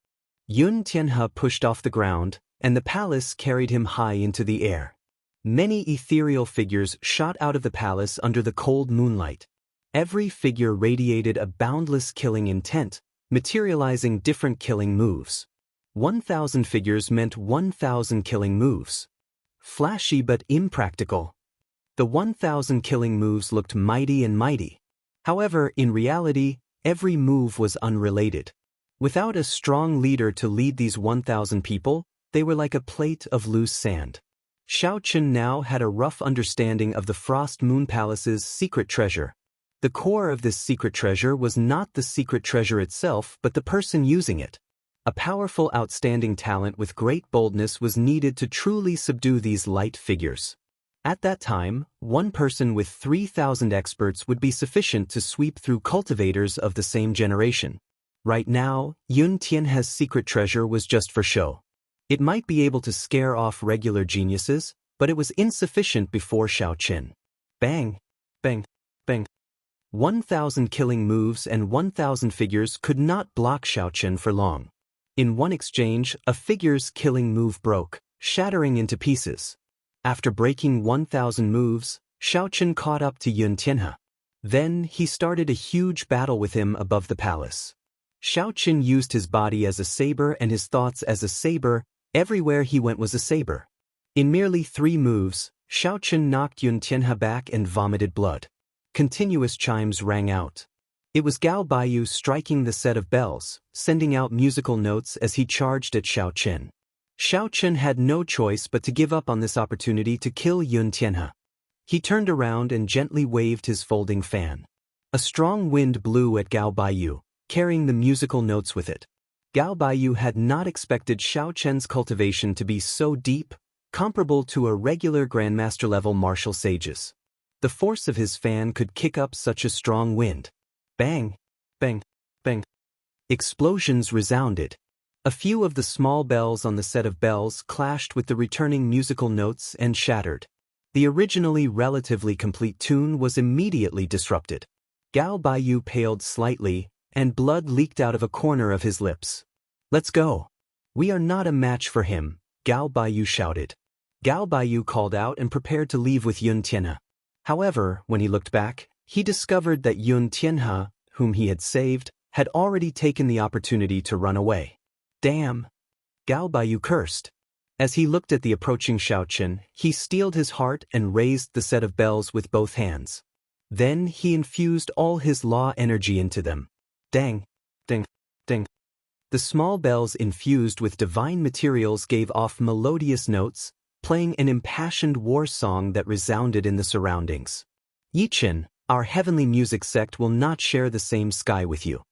Yun Tianhe pushed off the ground, and the palace carried him high into the air. Many ethereal figures shot out of the palace under the cold moonlight. Every figure radiated a boundless killing intent, materializing different killing moves. 1,000 figures meant 1,000 killing moves. Flashy but impractical. The 1,000 killing moves looked mighty and mighty. However, in reality, every move was unrelated. Without a strong leader to lead these 1,000 people, they were like a plate of loose sand. Xiao Chen now had a rough understanding of the Frost Moon Palace's secret treasure. The core of this secret treasure was not the secret treasure itself but the person using it. A powerful, outstanding talent with great boldness was needed to truly subdue these light figures. At that time, one person with 3,000 experts would be sufficient to sweep through cultivators of the same generation. Right now, Yun Tianhe's secret treasure was just for show. It might be able to scare off regular geniuses, but it was insufficient before Xiaoqin. Bang! Bang! Bang! 1,000 killing moves and 1,000 figures could not block Xiaoqin for long. In one exchange, a figure's killing move broke, shattering into pieces. After breaking 1,000 moves, Xiaoqin caught up to Yun Tianhe. Then he started a huge battle with him above the palace. Xiaoqin used his body as a saber and his thoughts as a saber. Everywhere he went was a saber. In merely 3 moves, Xiaoqin knocked Yun Tianhe back and vomited blood. Continuous chimes rang out. It was Gao Baiyu striking the set of bells, sending out musical notes as he charged at Xiaoqin. Xiaoqin had no choice but to give up on this opportunity to kill Yun Tianhe. He turned around and gently waved his folding fan. A strong wind blew at Gao Baiyu, carrying the musical notes with it. Gao Baiyu had not expected Xiaoqin's cultivation to be so deep, comparable to a regular grandmaster-level martial sage's. The force of his fan could kick up such a strong wind. Bang! Bang! Bang! Explosions resounded. A few of the small bells on the set of bells clashed with the returning musical notes and shattered. The originally relatively complete tune was immediately disrupted. Gao Baiyu paled slightly, and blood leaked out of a corner of his lips. "Let's go. We are not a match for him," Gao Baiyu shouted. Gao Baiyu called out and prepared to leave with Yun Tianhe. However, when he looked back, he discovered that Yun Tianhe, whom he had saved, had already taken the opportunity to run away. Damn! Gao Baiyu cursed. As he looked at the approaching Xiaoqin, he steeled his heart and raised the set of bells with both hands. Then he infused all his law energy into them. Dang! Ding! Ding! The small bells infused with divine materials gave off melodious notes, playing an impassioned war song that resounded in the surroundings. Yichen, our heavenly music sect will not share the same sky with you.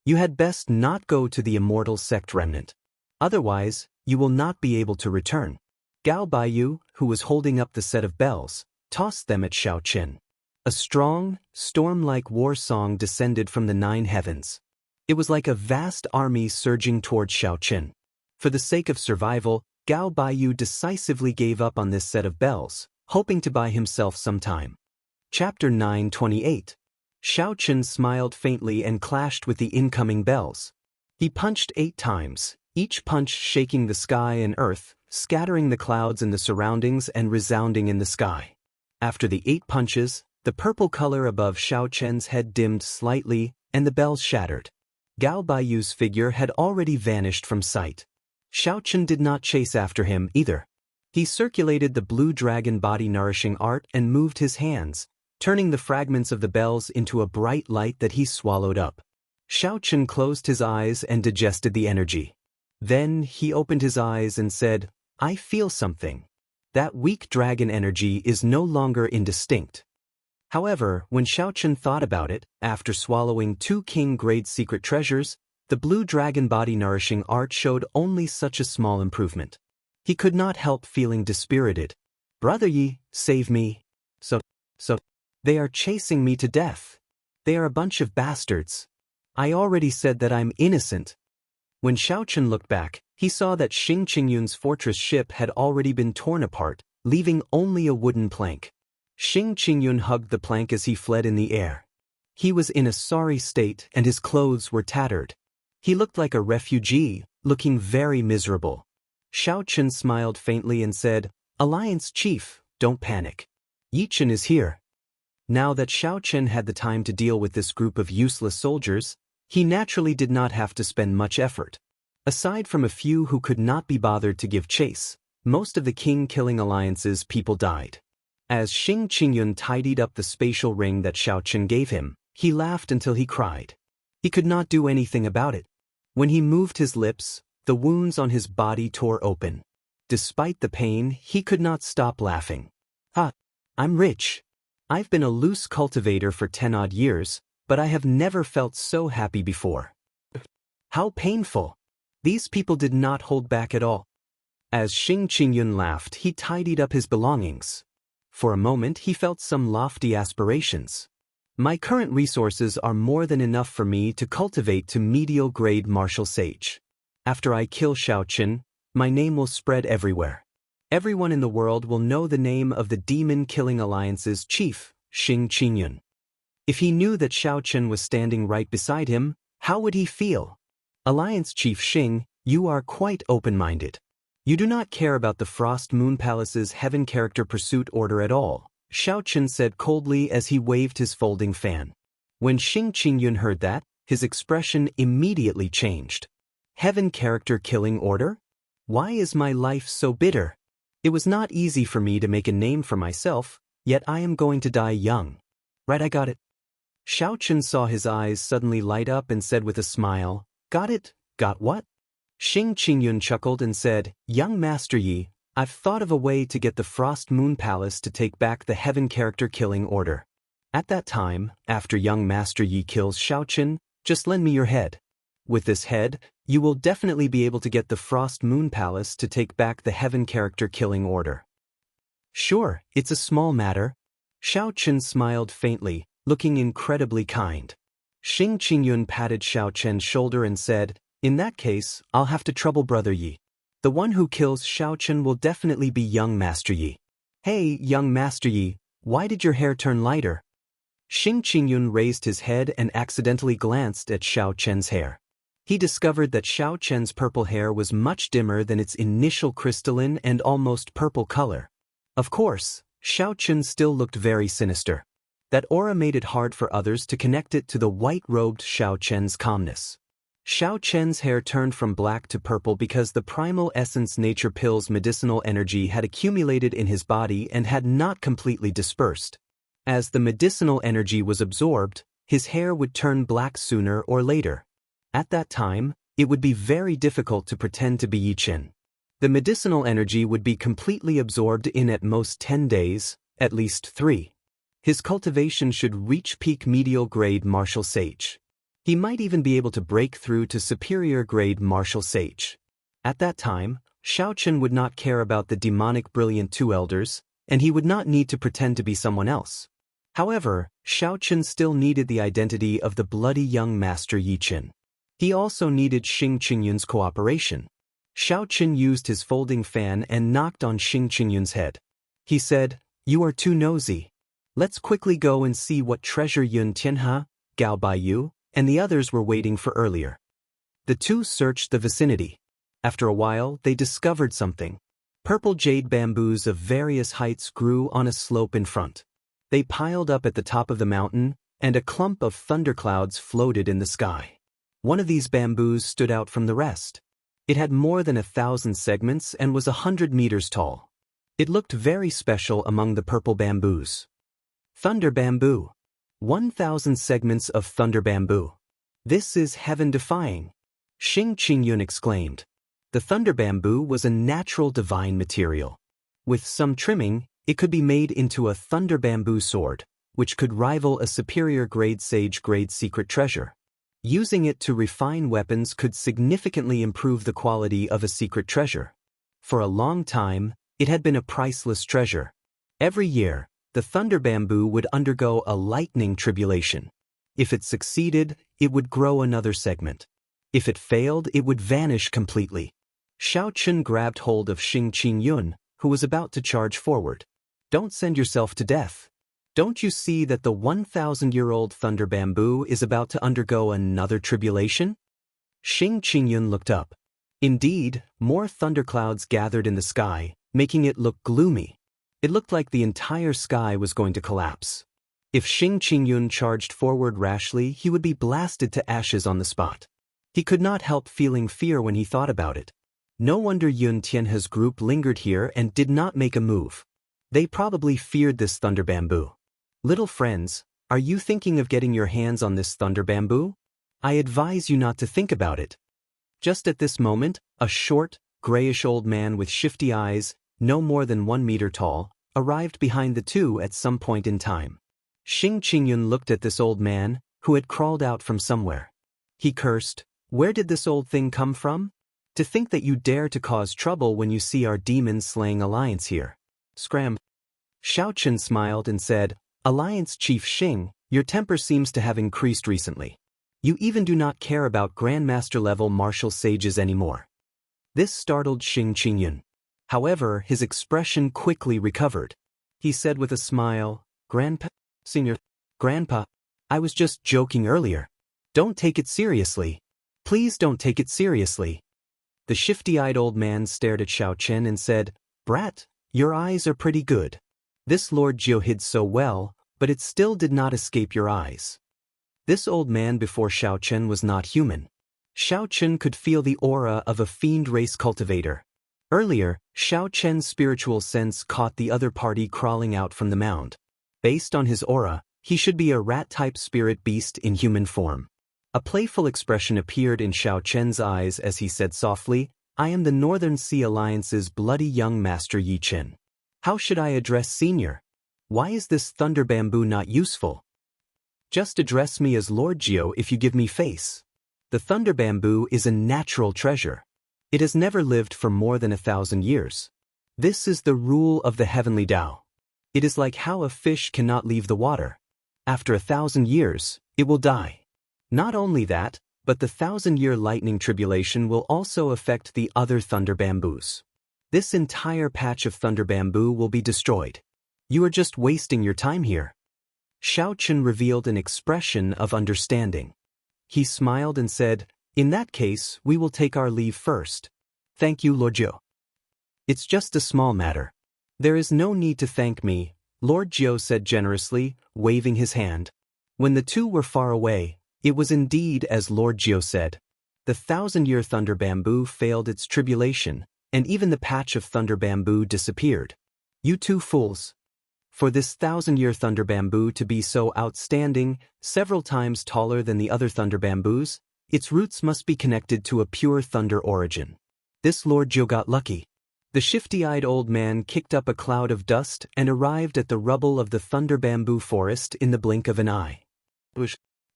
You had best not go to the immortal sect remnant. Otherwise, you will not be able to return. Gao Baiyu, who was holding up the set of bells, tossed them at Xiaoqin. A strong, storm-like war song descended from the 9 heavens. It was like a vast army surging towards Xiaoqin. For the sake of survival, Gao Baiyu decisively gave up on this set of bells, hoping to buy himself some time. Chapter 9:28. Xiaoqin smiled faintly and clashed with the incoming bells. He punched 8 times, each punch shaking the sky and earth, scattering the clouds in the surroundings and resounding in the sky. After the 8 punches, the purple color above Xiaoqin's head dimmed slightly, and the bells shattered. Gao Baiyu's figure had already vanished from sight. Xiaoqin did not chase after him either. He circulated the blue dragon body-nourishing art and moved his hands, turning the fragments of the bells into a bright light that he swallowed up. Xiaoqin closed his eyes and digested the energy. Then he opened his eyes and said, "I feel something. That weak dragon energy is no longer indistinct." However, when Xiaoqin thought about it, after swallowing 2 king-grade secret treasures, the blue dragon body-nourishing art showed only such a small improvement. He could not help feeling dispirited. "Brother Yi, save me. So, they are chasing me to death. They are a bunch of bastards. I already said that I'm innocent." When Xiaoqin looked back, he saw that Xing Qingyun's fortress ship had already been torn apart, leaving only a wooden plank. Xing Qingyun hugged the plank as he fled in the air. He was in a sorry state and his clothes were tattered. He looked like a refugee, looking very miserable. Xiaoqin smiled faintly and said, "Alliance Chief, don't panic. Yichen is here." Now that Xiaoqin had the time to deal with this group of useless soldiers, he naturally did not have to spend much effort. Aside from a few who could not be bothered to give chase, most of the king-killing alliance's people died. As Xing Qingyun tidied up the spatial ring that Xiaoqin gave him, he laughed until he cried. He could not do anything about it. When he moved his lips, the wounds on his body tore open. Despite the pain, he could not stop laughing. "Ha! I'm rich. I've been a loose cultivator for 10-odd years, but I have never felt so happy before. How painful! These people did not hold back at all. As Xing Qingyun laughed, he tidied up his belongings. For a moment he felt some lofty aspirations. My current resources are more than enough for me to cultivate to medial grade martial sage. After I kill Xiaoqin, my name will spread everywhere. Everyone in the world will know the name of the Demon-Killing Alliance's chief, Xing Qingyun. If he knew that Xiaoqin was standing right beside him, how would he feel? Alliance Chief Xing, you are quite open-minded. You do not care about the Frost Moon Palace's Heaven Character Pursuit Order at all, Xiaoqin said coldly as he waved his folding fan. When Xing Qingyun heard that, his expression immediately changed. Heaven Character Killing Order? Why is my life so bitter? It was not easy for me to make a name for myself, yet I am going to die young. Right, I got it. Xiaoqin saw his eyes suddenly light up and said with a smile, Got it? Got what? Xing Qingyun chuckled and said, Young Master Yi, I've thought of a way to get the Frost Moon Palace to take back the Heaven Character Killing Order. At that time, after young Master Yi kills Xiaoqin, just lend me your head. With this head, you will definitely be able to get the Frost Moon Palace to take back the Heaven Character Killing Order. Sure, it's a small matter. Xiaoqin smiled faintly, looking incredibly kind. Xing Qingyun patted Xiaoqin's shoulder and said, In that case, I'll have to trouble Brother Yi. The one who kills Xiaoqin will definitely be young Master Yi. Hey, young Master Yi, why did your hair turn lighter? Xing Qingyun raised his head and accidentally glanced at Xiaoqin's hair. He discovered that Xiaoqin's purple hair was much dimmer than its initial crystalline and almost purple color. Of course, Xiaoqin still looked very sinister. That aura made it hard for others to connect it to the white-robed Xiaoqin's calmness. Xiaoqin's hair turned from black to purple because the primal essence nature pill's medicinal energy had accumulated in his body and had not completely dispersed. As the medicinal energy was absorbed, his hair would turn black sooner or later. At that time, it would be very difficult to pretend to be Yi Qin. The medicinal energy would be completely absorbed in at most 10 days, at least 3. His cultivation should reach peak medial grade martial sage. He might even be able to break through to superior grade martial sage. At that time, Xiaoqin would not care about the demonic brilliant two elders, and he would not need to pretend to be someone else. However, Xiaoqin still needed the identity of the bloody young master Yi Qin. He also needed Xing Qingyun's cooperation. Xiaoqin used his folding fan and knocked on Xing Qingyun's head. He said, You are too nosy. Let's quickly go and see what treasure Yun Tianhe, Gao Baiyu, and the others were waiting for earlier. The two searched the vicinity. After a while, they discovered something. Purple jade bamboos of various heights grew on a slope in front. They piled up at the top of the mountain, and a clump of thunderclouds floated in the sky. One of these bamboos stood out from the rest. It had more than 1,000 segments and was 100 meters tall. It looked very special among the purple bamboos. Thunder bamboo. 1,000 segments of thunder bamboo. This is heaven-defying. Xing Qingyun exclaimed. The thunder bamboo was a natural divine material. With some trimming, it could be made into a thunder bamboo sword, which could rival a superior grade sage grade secret treasure. Using it to refine weapons could significantly improve the quality of a secret treasure. For a long time, it had been a priceless treasure. Every year, the thunder bamboo would undergo a lightning tribulation. If it succeeded, it would grow another segment. If it failed, it would vanish completely. Xiaoqin grabbed hold of Xing Qingyun, who was about to charge forward. Don't send yourself to death. Don't you see that the 1,000-year-old thunder bamboo is about to undergo another tribulation? Xing Qingyun looked up. Indeed, more thunderclouds gathered in the sky, making it look gloomy. It looked like the entire sky was going to collapse. If Xing Qingyun charged forward rashly, he would be blasted to ashes on the spot. He could not help feeling fear when he thought about it. No wonder Yun Tianhe's group lingered here and did not make a move. They probably feared this thunder bamboo. Little friends, are you thinking of getting your hands on this thunder bamboo? I advise you not to think about it. Just at this moment, a short, grayish old man with shifty eyes, no more than 1 meter tall, arrived behind the two at some point in time. Xianxia looked at this old man, who had crawled out from somewhere. He cursed, "Where did this old thing come from? To think that you dare to cause trouble when you see our demon-slaying alliance here." Scram. Xiaochen smiled and said, "Alliance Chief Xing, your temper seems to have increased recently. You even do not care about Grandmaster-level martial sages anymore." This startled Xianxia. However, his expression quickly recovered. He said with a smile, "Grandpa, Senior, Grandpa, I was just joking earlier. Don't take it seriously. Please don't take it seriously." The shifty-eyed old man stared at Xiaochen and said, "Brat, your eyes are pretty good. This Lord Jiu hid so well, but it still did not escape your eyes." This old man before Xiaochen was not human. Xiaochen could feel the aura of a fiend race cultivator. Earlier, Xiaochen's spiritual sense caught the other party crawling out from the mound. Based on his aura, he should be a rat-type spirit beast in human form. A playful expression appeared in Xiaochen's eyes as he said softly, "I am the Northern Sea Alliance's bloody young master Yi Chen. How should I address Senior? Why is this thunder bamboo not useful? Just address me as Lord Jiu if you give me face. The thunder bamboo is a natural treasure. It has never lived for more than 1,000 years. This is the rule of the heavenly Tao. It is like how a fish cannot leave the water. After 1,000 years, it will die. Not only that, but the 1,000-year lightning tribulation will also affect the other thunder bamboos. This entire patch of thunder bamboo will be destroyed. You are just wasting your time here." Xiaochen revealed an expression of understanding. He smiled and said, "In that case, we will take our leave first. Thank you, Lord Jiu." "It's just a small matter. There is no need to thank me," Lord Jiu said generously, waving his hand. When the two were far away, it was indeed as Lord Jiu said. The 1,000-year thunder bamboo failed its tribulation, and even the patch of thunder bamboo disappeared. "You two fools. For this 1,000-year thunder bamboo to be so outstanding, several times taller than the other thunder bamboos, its roots must be connected to a pure thunder origin. This Lord Jiu got lucky." The shifty-eyed old man kicked up a cloud of dust and arrived at the rubble of the thunder bamboo forest in the blink of an eye.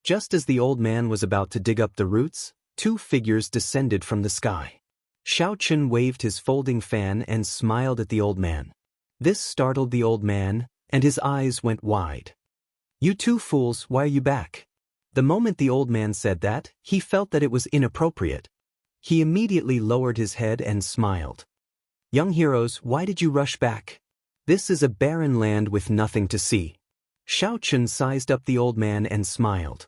Just as the old man was about to dig up the roots, two figures descended from the sky. Xiaochen waved his folding fan and smiled at the old man. This startled the old man, and his eyes went wide. "You two fools, why are you back?" The moment the old man said that, he felt that it was inappropriate. He immediately lowered his head and smiled. "Young heroes, why did you rush back? This is a barren land with nothing to see." Xiaochen sized up the old man and smiled.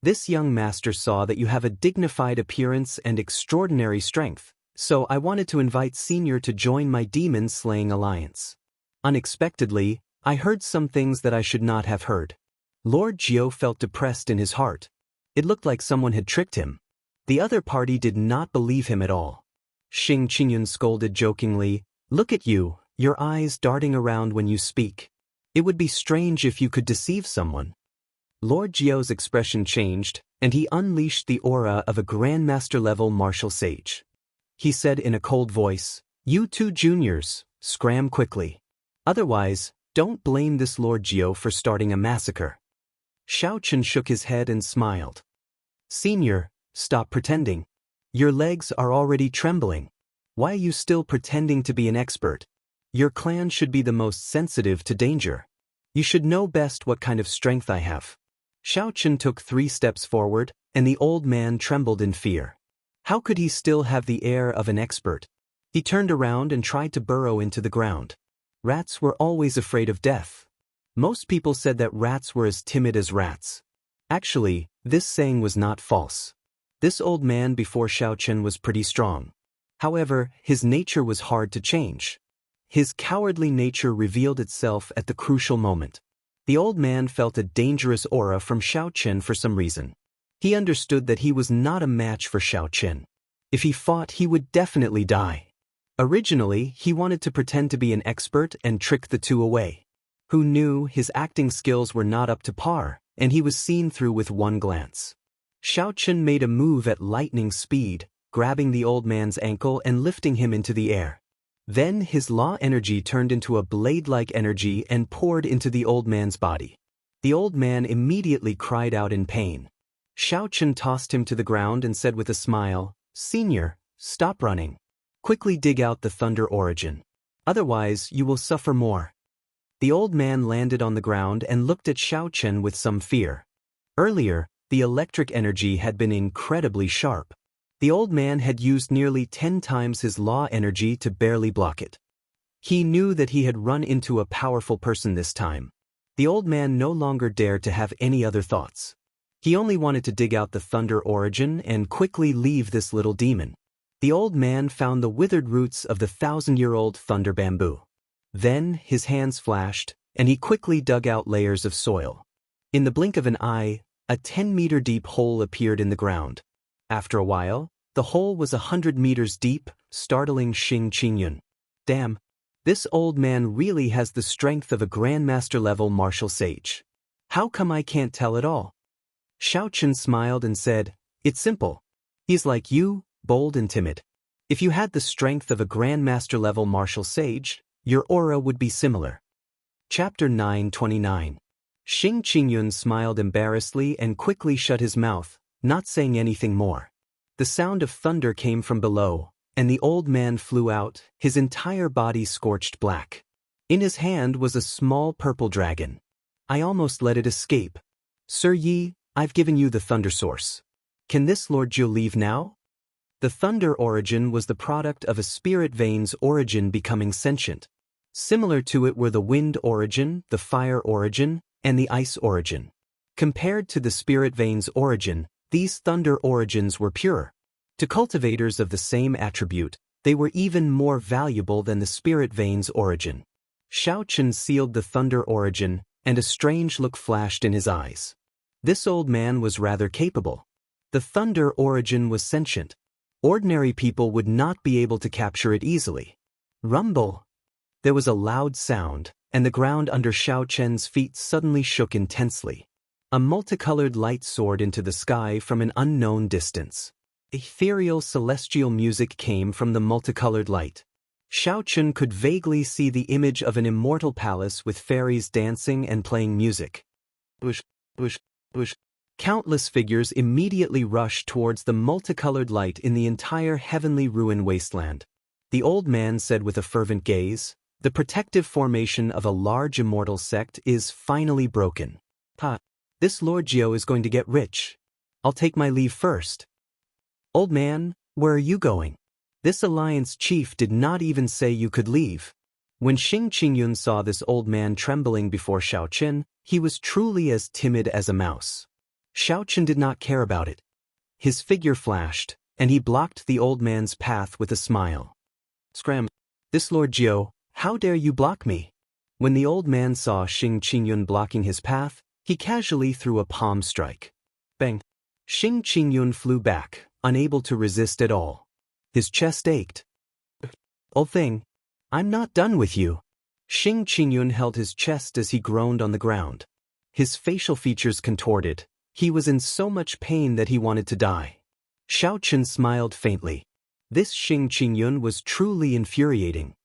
"This young master saw that you have a dignified appearance and extraordinary strength, so I wanted to invite Senior to join my demon-slaying alliance. Unexpectedly, I heard some things that I should not have heard." Lord Jiu felt depressed in his heart. It looked like someone had tricked him. The other party did not believe him at all. Xianxia scolded jokingly, "Look at you, your eyes darting around when you speak. It would be strange if you could deceive someone." Lord Jiu's expression changed, and he unleashed the aura of a Grandmaster-level martial sage. He said in a cold voice, "You two juniors, scram quickly. Otherwise, don't blame this Lord Jiu for starting a massacre." Xiaochen shook his head and smiled. "Senior, stop pretending. Your legs are already trembling. Why are you still pretending to be an expert? Your clan should be the most sensitive to danger. You should know best what kind of strength I have." Xiaochen took 3 steps forward, and the old man trembled in fear. How could he still have the air of an expert? He turned around and tried to burrow into the ground. Rats were always afraid of death. Most people said that rats were as timid as rats. Actually, this saying was not false. This old man before Xiaochen was pretty strong. However, his nature was hard to change. His cowardly nature revealed itself at the crucial moment. The old man felt a dangerous aura from Xiaochen for some reason. He understood that he was not a match for Xiaochen. If he fought, he would definitely die. Originally, he wanted to pretend to be an expert and trick the two away. Who knew his acting skills were not up to par, and he was seen through with one glance. Xiaochen made a move at lightning speed, grabbing the old man's ankle and lifting him into the air. Then his law energy turned into a blade-like energy and poured into the old man's body. The old man immediately cried out in pain. Xiaochen tossed him to the ground and said with a smile, "Senior, stop running. Quickly dig out the thunder origin. Otherwise, you will suffer more." The old man landed on the ground and looked at Xiaochen with some fear. Earlier, the electric energy had been incredibly sharp. The old man had used nearly 10 times his law energy to barely block it. He knew that he had run into a powerful person this time. The old man no longer dared to have any other thoughts. He only wanted to dig out the thunder origin and quickly leave this little demon. The old man found the withered roots of the 1,000-year-old thunder bamboo. Then his hands flashed, and he quickly dug out layers of soil. In the blink of an eye, a 10-meter-deep hole appeared in the ground. After a while, the hole was 100 meters deep, startling Xing Qingyun. Damn, this old man really has the strength of a Grandmaster-level martial sage. How come I can't tell at all? Xiaochen smiled and said, "It's simple. He's like you, bold and timid. If you had the strength of a Grandmaster-level martial sage, your aura would be similar." Chapter 929. Xing Qingyun smiled embarrassedly and quickly shut his mouth, not saying anything more. The sound of thunder came from below, and the old man flew out, his entire body scorched black. In his hand was a small purple dragon. I almost let it escape. "Sir Yi, I've given you the thunder source. Can this Lord Jiu leave now?" The thunder origin was the product of a spirit vein's origin becoming sentient. Similar to it were the wind origin, the fire origin, and the ice origin. Compared to the spirit vein's origin, these thunder origins were pure. To cultivators of the same attribute, they were even more valuable than the spirit vein's origin. Xiaochen sealed the thunder origin, and a strange look flashed in his eyes. This old man was rather capable. The thunder origin was sentient. Ordinary people would not be able to capture it easily. Rumble! There was a loud sound, and the ground under Xiaochen's feet suddenly shook intensely. A multicolored light soared into the sky from an unknown distance. Ethereal celestial music came from the multicolored light. Xiaochen could vaguely see the image of an immortal palace with fairies dancing and playing music. Bush, bush, bush. Countless figures immediately rushed towards the multicolored light in the entire heavenly ruin wasteland. The old man said with a fervent gaze, "The protective formation of a large immortal sect is finally broken. Ha! This Lord Jiu is going to get rich. I'll take my leave first." "Old man, where are you going?" This alliance chief did not even say you could leave. When Xing Qingyun saw this old man trembling before Xiaochen, he was truly as timid as a mouse. Xiaochen did not care about it. His figure flashed, and he blocked the old man's path with a smile. "Scram! This Lord Jiu, how dare you block me?" When the old man saw Xing Qingyun blocking his path, he casually threw a palm strike. Bang! Xing Qingyun flew back, unable to resist at all. His chest ached. "Old thing, I'm not done with you." Xing Qingyun held his chest as he groaned on the ground. His facial features contorted. He was in so much pain that he wanted to die. Xiaochen smiled faintly. This Xing Qingyun was truly infuriating.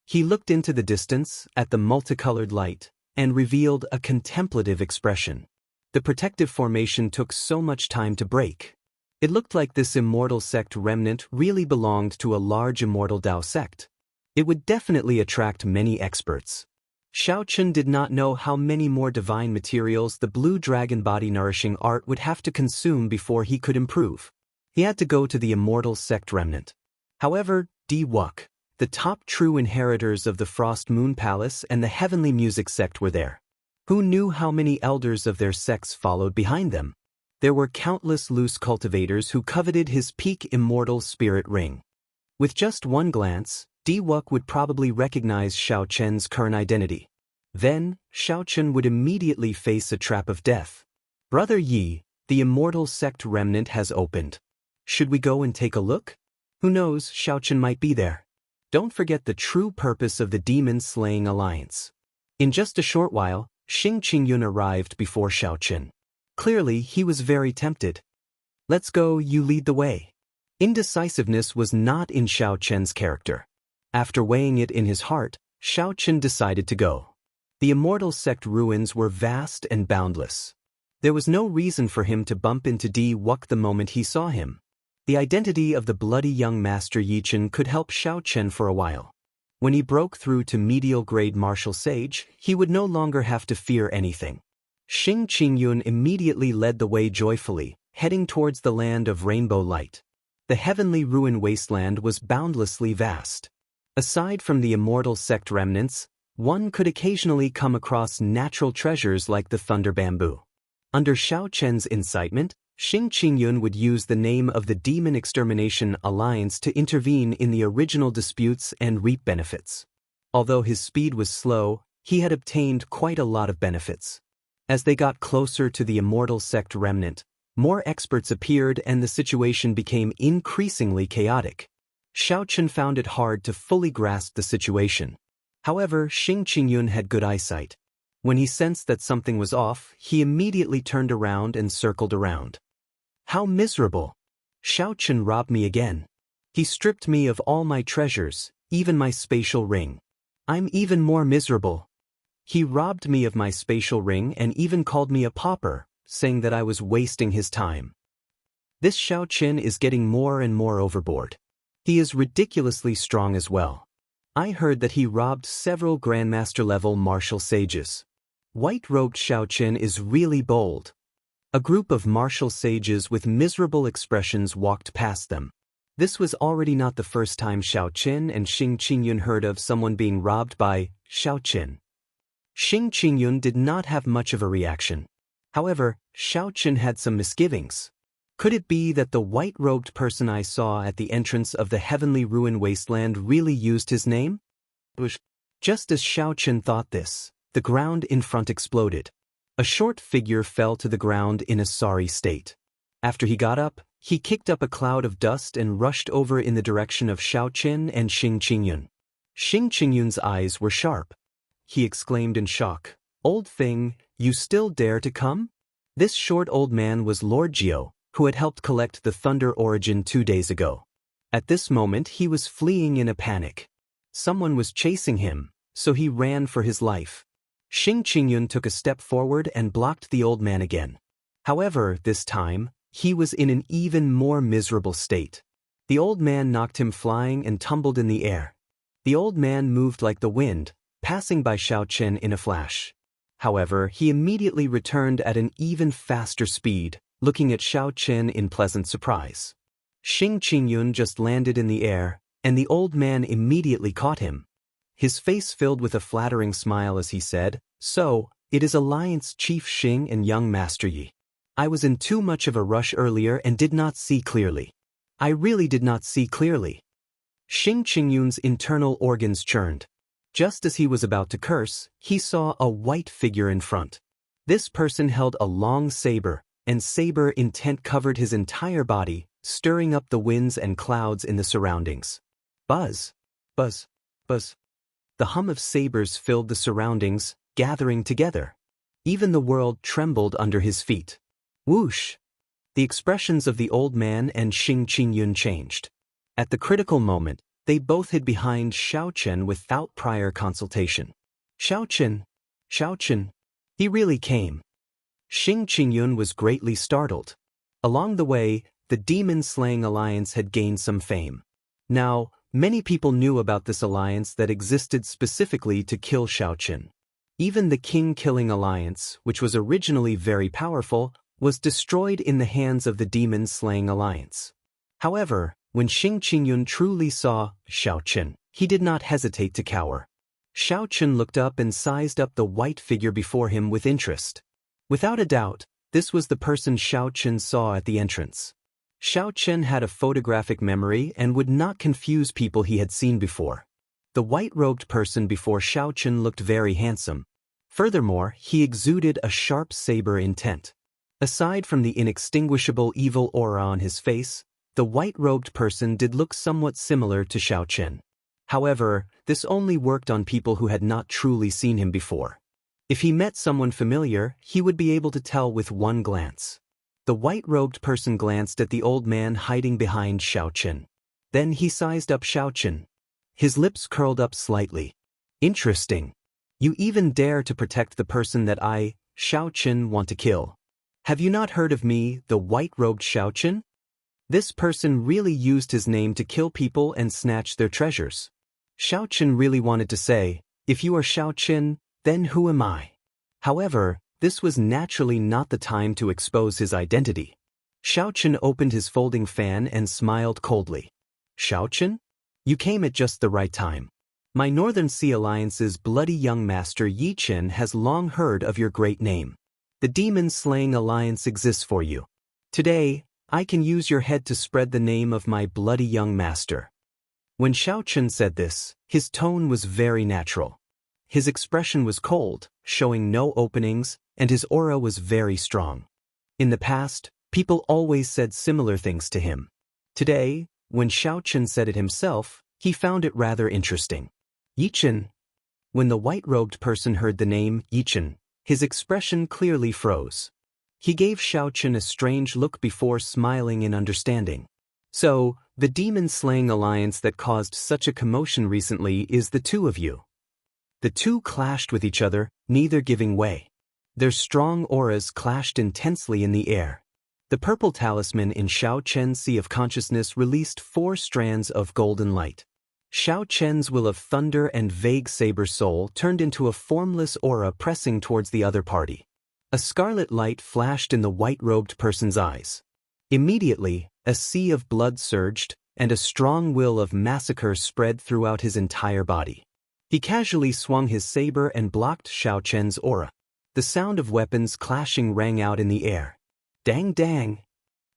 He looked into the distance, at the multicolored light, and revealed a contemplative expression. The protective formation took so much time to break. It looked like this immortal sect remnant really belonged to a large immortal Dao sect. It would definitely attract many experts. Xiaochen did not know how many more divine materials the blue dragon body nourishing art would have to consume before he could improve. He had to go to the immortal sect remnant. However, Di Wuk, the top true inheritors of the Frost Moon Palace and the Heavenly Music sect were there. Who knew how many elders of their sects followed behind them? There were countless loose cultivators who coveted his peak immortal spirit ring. With just one glance, Di Wuk would probably recognize Xiaochen's current identity. Then, Xiaochen would immediately face a trap of death. "Brother Yi, the immortal sect remnant has opened. Should we go and take a look? Who knows, Xiaochen might be there." Don't forget the true purpose of the demon-slaying alliance. In just a short while, Xing Qingyun arrived before Xiaochen. Clearly, he was very tempted. "Let's go, you lead the way." Indecisiveness was not in Xiaochen's character. After weighing it in his heart, Xiaoqin decided to go. The immortal sect ruins were vast and boundless. There was no reason for him to bump into Wuxia the moment he saw him. The identity of the bloody young master Yichen could help Xiaoqin for a while. When he broke through to medial-grade martial sage, he would no longer have to fear anything. Xing Qingyun immediately led the way joyfully, heading towards the land of rainbow light. The heavenly ruin wasteland was boundlessly vast. Aside from the immortal sect remnants, one could occasionally come across natural treasures like the thunder bamboo. Under Xiaoqin's incitement, Xing Qingyun would use the name of the Demon Extermination Alliance to intervene in the original disputes and reap benefits. Although his speed was slow, he had obtained quite a lot of benefits. As they got closer to the immortal sect remnant, more experts appeared and the situation became increasingly chaotic. Xiaoqin found it hard to fully grasp the situation. However, Xing Qingyun had good eyesight. When he sensed that something was off, he immediately turned around and circled around. How miserable! Xiaoqin robbed me again. He stripped me of all my treasures, even my spatial ring. I'm even more miserable. He robbed me of my spatial ring and even called me a pauper, saying that I was wasting his time. This Xiaoqin is getting more and more overboard. He is ridiculously strong as well. I heard that he robbed several Grandmaster-level martial sages. White-robed Xiaoqin is really bold. A group of martial sages with miserable expressions walked past them. This was already not the first time Xiaoqin and Xing Qingyun heard of someone being robbed by Xiaoqin. Xing Qingyun did not have much of a reaction. However, Xiaoqin had some misgivings. Could it be that the white-robed person I saw at the entrance of the heavenly ruin wasteland really used his name? Just as Xiaoqin thought this, the ground in front exploded. A short figure fell to the ground in a sorry state. After he got up, he kicked up a cloud of dust and rushed over in the direction of Xiaoqin and Xing Qingyun. Xing Qingyun's eyes were sharp. He exclaimed in shock, "Old thing, you still dare to come?" This short old man was Lord Jiao, who had helped collect the Thunder Origin 2 days ago. At this moment he was fleeing in a panic. Someone was chasing him, so he ran for his life. Xing Qingyun took a step forward and blocked the old man again. However, this time, he was in an even more miserable state. The old man knocked him flying and tumbled in the air. The old man moved like the wind, passing by Xiaoqin in a flash. However, he immediately returned at an even faster speed, looking at Xiaoqin in pleasant surprise. Xing Qingyun just landed in the air, and the old man immediately caught him. His face filled with a flattering smile as he said, "So, it is Alliance Chief Xing and young Master Yi. I was in too much of a rush earlier and did not see clearly. I really did not see clearly." Xing Qingyun's internal organs churned. Just as he was about to curse, he saw a white figure in front. This person held a long saber, and saber intent covered his entire body, stirring up the winds and clouds in the surroundings. Buzz! Buzz! Buzz! The hum of sabers filled the surroundings, gathering together. Even the world trembled under his feet. Whoosh! The expressions of the old man and Xing Qingyun changed. At the critical moment, they both hid behind Xiaoqin without prior consultation. Xiaoqin! Xiaoqin! He really came. Xing Qingyun was greatly startled. Along the way, the demon-slaying alliance had gained some fame. Now, many people knew about this alliance that existed specifically to kill Xiaoqin. Even the king-killing alliance, which was originally very powerful, was destroyed in the hands of the demon-slaying alliance. However, when Xing Qingyun truly saw Xiaoqin, he did not hesitate to cower. Xiaoqin looked up and sized up the white figure before him with interest. Without a doubt, this was the person Xiaoqin saw at the entrance. Xiaoqin had a photographic memory and would not confuse people he had seen before. The white-robed person before Xiaoqin looked very handsome. Furthermore, he exuded a sharp saber intent. Aside from the inextinguishable evil aura on his face, the white-robed person did look somewhat similar to Xiaoqin. However, this only worked on people who had not truly seen him before. If he met someone familiar, he would be able to tell with one glance. The white-robed person glanced at the old man hiding behind Xiaoqin. Then he sized up Xiaoqin. His lips curled up slightly. Interesting. You even dare to protect the person that I, Xiaoqin, want to kill. Have you not heard of me, the white-robed Xiaoqin? This person really used his name to kill people and snatch their treasures. Xiaoqin really wanted to say, if you are Xiaoqin, then who am I? However, this was naturally not the time to expose his identity. Xiaoqin opened his folding fan and smiled coldly. Xiaoqin? You came at just the right time. My Northern Sea Alliance's bloody young master Yi Chen has long heard of your great name. The demon-slaying alliance exists for you. Today, I can use your head to spread the name of my bloody young master. When Xiaoqin said this, his tone was very natural. His expression was cold, showing no openings, and his aura was very strong. In the past, people always said similar things to him. Today, when Xiaoqin said it himself, he found it rather interesting. Yichen. When the white-robed person heard the name Yichen, his expression clearly froze. He gave Xiaoqin a strange look before smiling in understanding. So, the demon-slaying alliance that caused such a commotion recently is the two of you. The two clashed with each other, neither giving way. Their strong auras clashed intensely in the air. The purple talisman in Xiaoqian's Sea of Consciousness released 4 strands of golden light. Xiaoqian's will of thunder and vague saber soul turned into a formless aura pressing towards the other party. A scarlet light flashed in the white-robed person's eyes. Immediately, a sea of blood surged, and a strong will of massacre spread throughout his entire body. He casually swung his saber and blocked Xiaoqian's aura. The sound of weapons clashing rang out in the air. Dang dang!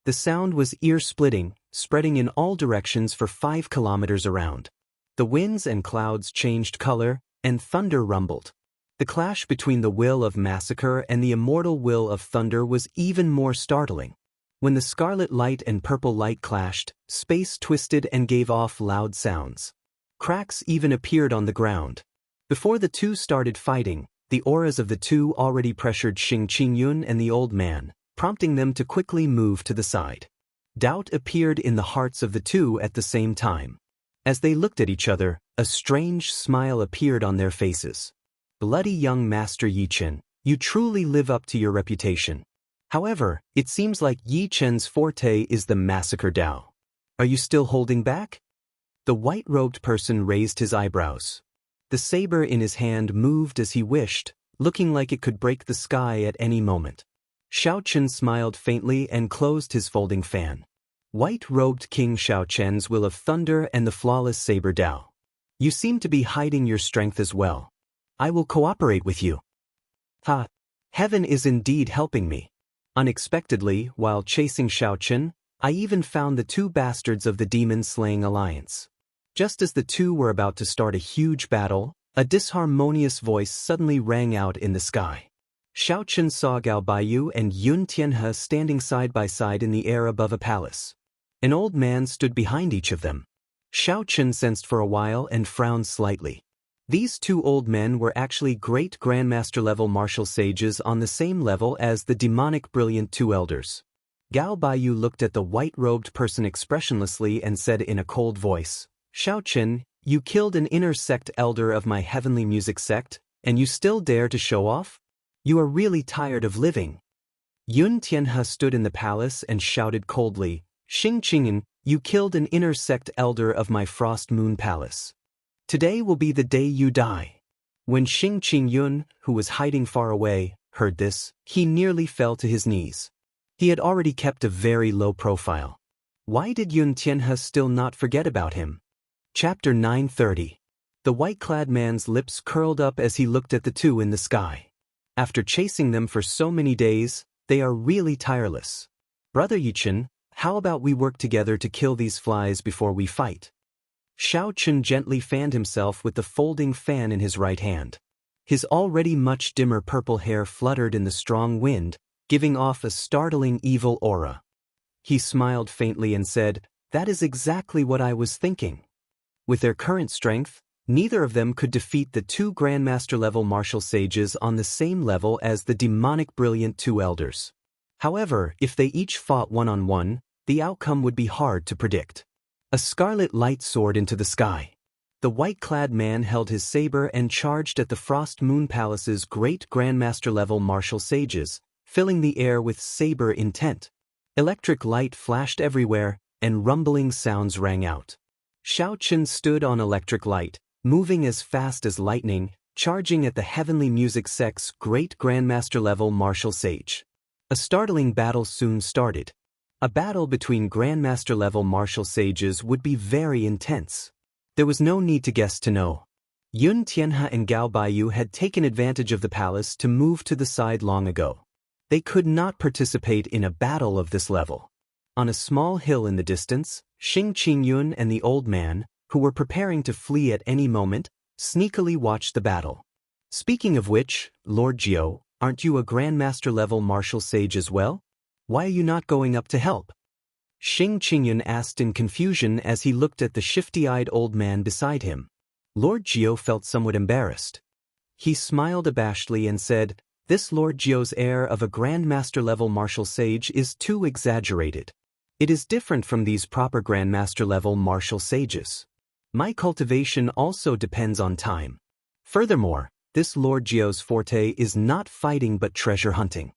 The sound was ear-splitting, spreading in all directions for 5 kilometers around. The winds and clouds changed color, and thunder rumbled. The clash between the will of massacre and the immortal will of thunder was even more startling. When the scarlet light and purple light clashed, space twisted and gave off loud sounds. Cracks even appeared on the ground. Before the two started fighting, the auras of the two already pressured Xing Qingyun and the old man, prompting them to quickly move to the side. Doubt appeared in the hearts of the two at the same time. As they looked at each other, a strange smile appeared on their faces. Bloody young Master Yi Chen, you truly live up to your reputation. However, it seems like Yi Chen's forte is the massacre Dao. Are you still holding back? The white-robed person raised his eyebrows. The saber in his hand moved as he wished, looking like it could break the sky at any moment. Xiaoqin smiled faintly and closed his folding fan. White-robed King Xiaoqian's will of thunder and the flawless saber Dao. You seem to be hiding your strength as well. I will cooperate with you. Ha! Heaven is indeed helping me. Unexpectedly, while chasing Xiaoqin, I even found the 2 bastards of the demon-slaying alliance. Just as the two were about to start a huge battle, a disharmonious voice suddenly rang out in the sky. Xiaoqin saw Gao Baiyu and Yun Tianhe standing side by side in the air above a palace. An old man stood behind each of them. Xiaoqin sensed for a while and frowned slightly. These 2 old men were actually great grandmaster-level martial sages on the same level as the demonic brilliant 2 elders. Gao Baiyu looked at the white-robed person expressionlessly and said in a cold voice, Xiaoqin, you killed an inner sect elder of my heavenly music sect, and you still dare to show off? You are really tired of living. Yun Tianhe stood in the palace and shouted coldly, Xing Qingyun, you killed an inner sect elder of my Frost Moon Palace. Today will be the day you die. When Xing Qingyun, who was hiding far away, heard this, he nearly fell to his knees. He had already kept a very low profile. Why did Yun Tianhe still not forget about him? Chapter 930. The white-clad man's lips curled up as he looked at the two in the sky. After chasing them for so many days, they are really tireless. Brother Yichen, how about we work together to kill these flies before we fight? Xiaoqin gently fanned himself with the folding fan in his right hand. His already much dimmer purple hair fluttered in the strong wind, giving off a startling evil aura. He smiled faintly and said, That is exactly what I was thinking. With their current strength, neither of them could defeat the 2 Grandmaster-level martial sages on the same level as the demonic brilliant 2 elders. However, if they each fought one-on-one, the outcome would be hard to predict. A scarlet light soared into the sky. The white-clad man held his saber and charged at the Frost Moon Palace's great Grandmaster-level martial sages, filling the air with saber intent. Electric light flashed everywhere, and rumbling sounds rang out. Xianxia stood on electric light, moving as fast as lightning, charging at the Heavenly Music Sect's great Grandmaster-level martial sage. A startling battle soon started. A battle between Grandmaster-level martial sages would be very intense. There was no need to guess to know. Yun Tianhe and Gao Baiyu had taken advantage of the palace to move to the side long ago. They could not participate in a battle of this level. On a small hill in the distance, Xing Qingyun and the old man, who were preparing to flee at any moment, sneakily watched the battle. Speaking of which, Lord Jiu, aren't you a Grandmaster-level martial sage as well? Why are you not going up to help? Xing Qingyun asked in confusion as he looked at the shifty-eyed old man beside him. Lord Jiu felt somewhat embarrassed. He smiled abashedly and said, "This Lord Jiu's air of a Grandmaster-level martial sage is too exaggerated. It is different from these proper Grandmaster-level martial sages. My cultivation also depends on time. Furthermore, this Lord Jiu's forte is not fighting but treasure hunting."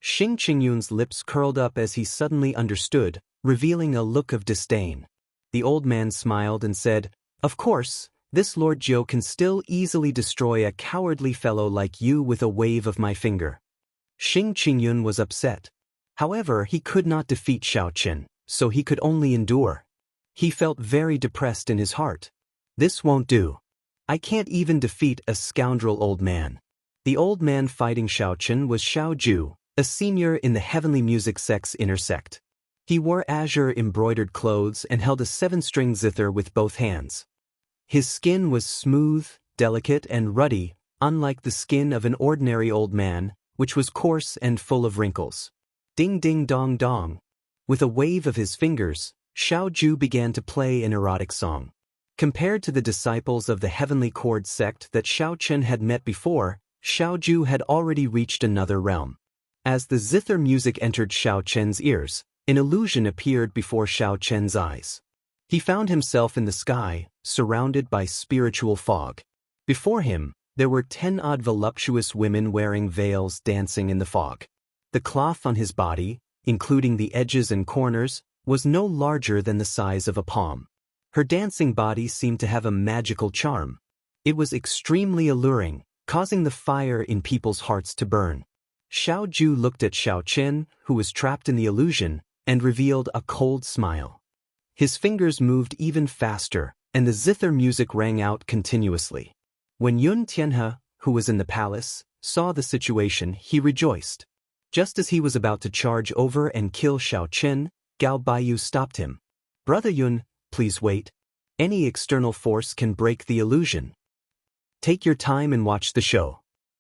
Xing Qingyun's lips curled up as he suddenly understood, revealing a look of disdain. The old man smiled and said, "Of course, this Lord Jiu can still easily destroy a cowardly fellow like you with a wave of my finger." Xing Qingyun was upset. However, he could not defeat Xianxia, so he could only endure. He felt very depressed in his heart. This won't do. I can't even defeat a scoundrel old man. The old man fighting Xianxia was Xiaoju, a senior in the Heavenly Music Sect's inner sect. He wore azure embroidered clothes and held a 7-string zither with both hands. His skin was smooth, delicate, and ruddy, unlike the skin of an ordinary old man, which was coarse and full of wrinkles. Ding ding dong dong. With a wave of his fingers, Xiaoju began to play an erotic song. Compared to the disciples of the Heavenly Chord sect that Xiaoxia had met before, Xiaoju had already reached another realm. As the zither music entered Xiaoqian's ears, an illusion appeared before Xiaoqian's eyes. He found himself in the sky, surrounded by spiritual fog. Before him, there were 10-odd voluptuous women wearing veils dancing in the fog. The cloth on his body, including the edges and corners, was no larger than the size of a palm. Her dancing body seemed to have a magical charm. It was extremely alluring, causing the fire in people's hearts to burn. Xiaoju looked at Xiaoqia, who was trapped in the illusion, and revealed a cold smile. His fingers moved even faster, and the zither music rang out continuously. When Yun Tianhe, who was in the palace, saw the situation, he rejoiced. Just as he was about to charge over and kill Xiaoqia, Gao Baiyu stopped him. "Brother Yun, please wait. Any external force can break the illusion. Take your time and watch the show."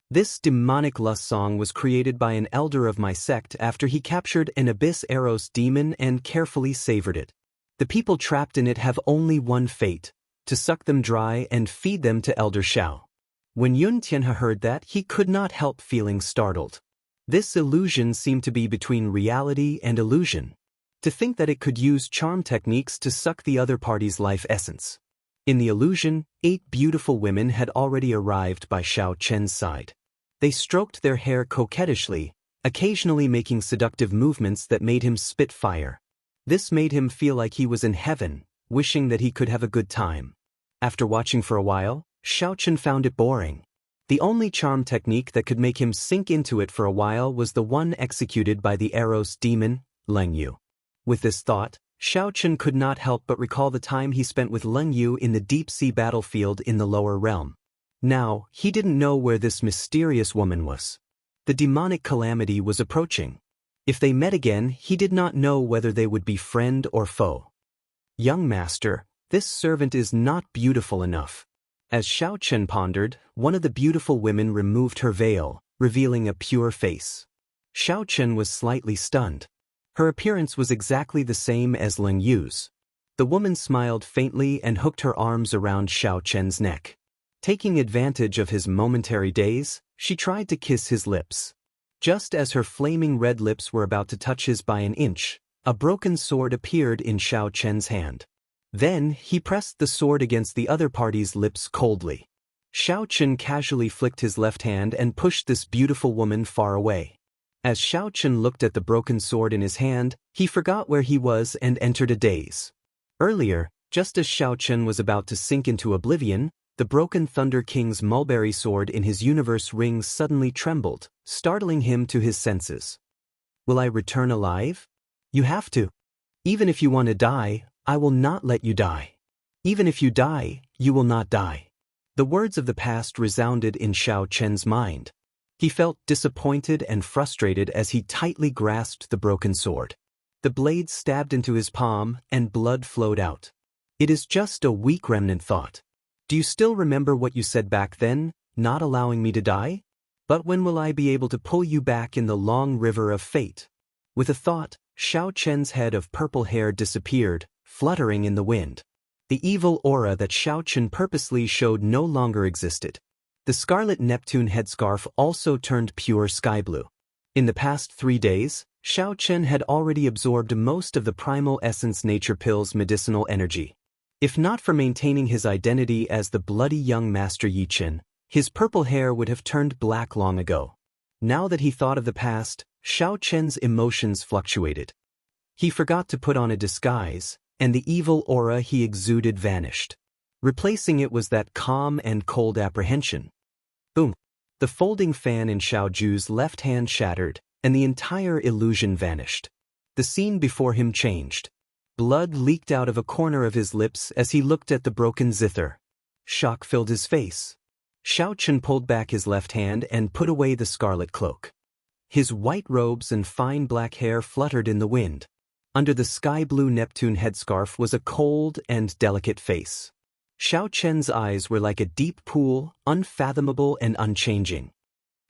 This demonic lust song was created by an elder of my sect after he captured an Abyss Eros demon and carefully savored it. The people trapped in it have only one fate: to suck them dry and feed them to Elder Xiao. When Yun Tianhe heard that, he could not help feeling startled. This illusion seemed to be between reality and illusion. To think that it could use charm techniques to suck the other party's life essence. In the illusion, 8 beautiful women had already arrived by Xiaoqian's side. They stroked their hair coquettishly, occasionally making seductive movements that made him spit fire. This made him feel like he was in heaven, wishing that he could have a good time. After watching for a while, Xiaoqian found it boring. The only charm technique that could make him sink into it for a while was the one executed by the Eros demon, Leng Yu. With this thought, Xiaoqian could not help but recall the time he spent with Leng Yu in the deep-sea battlefield in the lower realm. Now, he didn't know where this mysterious woman was. The demonic calamity was approaching. If they met again, he did not know whether they would be friend or foe. "Young master, this servant is not beautiful enough." As Xiaoqian pondered, one of the beautiful women removed her veil, revealing a pure face. Xiaoqian was slightly stunned. Her appearance was exactly the same as Leng Yu's. The woman smiled faintly and hooked her arms around Xiaoqian's neck. Taking advantage of his momentary daze, she tried to kiss his lips. Just as her flaming red lips were about to touch his by an inch, a broken sword appeared in Xiaoqian's hand. Then, he pressed the sword against the other party's lips coldly. Xiaochen casually flicked his left hand and pushed this beautiful woman far away. As Xiaochen looked at the broken sword in his hand, he forgot where he was and entered a daze. Earlier, just as Xiaochen was about to sink into oblivion, the broken Thunder King's mulberry sword in his universe ring suddenly trembled, startling him to his senses. Will I return alive? You have to. Even if you want to die, I will not let you die. Even if you die, you will not die. The words of the past resounded in Xiaochen's mind. He felt disappointed and frustrated as he tightly grasped the broken sword. The blade stabbed into his palm, and blood flowed out. It is just a weak remnant thought. Do you still remember what you said back then, not allowing me to die? But when will I be able to pull you back in the long river of fate? With a thought, Xiaochen's head of purple hair disappeared, fluttering in the wind. The evil aura that Xiaochen purposely showed no longer existed. The scarlet Neptune headscarf also turned pure sky blue. In the past 3 days, Xiaochen had already absorbed most of the primal essence nature pill's medicinal energy. If not for maintaining his identity as the bloody young master Yichen, his purple hair would have turned black long ago. Now that he thought of the past, Xiaochen's emotions fluctuated. He forgot to put on a disguise, and the evil aura he exuded vanished. Replacing it was that calm and cold apprehension. Boom! The folding fan in Xiaoju's left hand shattered, and the entire illusion vanished. The scene before him changed. Blood leaked out of a corner of his lips as he looked at the broken zither. Shock filled his face. Xiaochen pulled back his left hand and put away the scarlet cloak. His white robes and fine black hair fluttered in the wind. Under the sky-blue Neptune headscarf was a cold and delicate face. Xiaochen's eyes were like a deep pool, unfathomable and unchanging.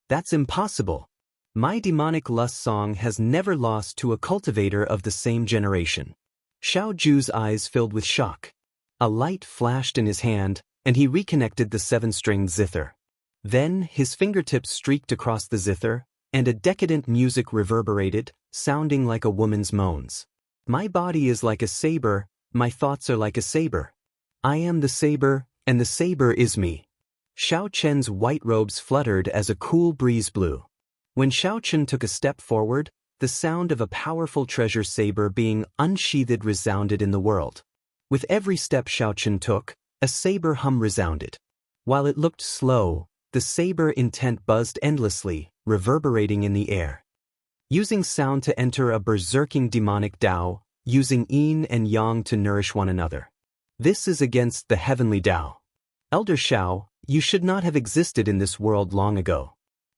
That's impossible. My demonic lust song has never lost to a cultivator of the same generation. Xiaoju's eyes filled with shock. A light flashed in his hand, and he reconnected the 7-stringed zither. Then, his fingertips streaked across the zither, and a decadent music reverberated, sounding like a woman's moans. My body is like a saber, my thoughts are like a saber. I am the saber, and the saber is me. Xiaochen's white robes fluttered as a cool breeze blew. When Xiaochen took a step forward, the sound of a powerful treasure saber being unsheathed resounded in the world. With every step Xiaochen took, a saber hum resounded. While it looked slow, the saber intent buzzed endlessly, reverberating in the air. Using sound to enter a berserking demonic Tao, using yin and yang to nourish one another. This is against the heavenly Tao. Elder Xiao, you should not have existed in this world long ago.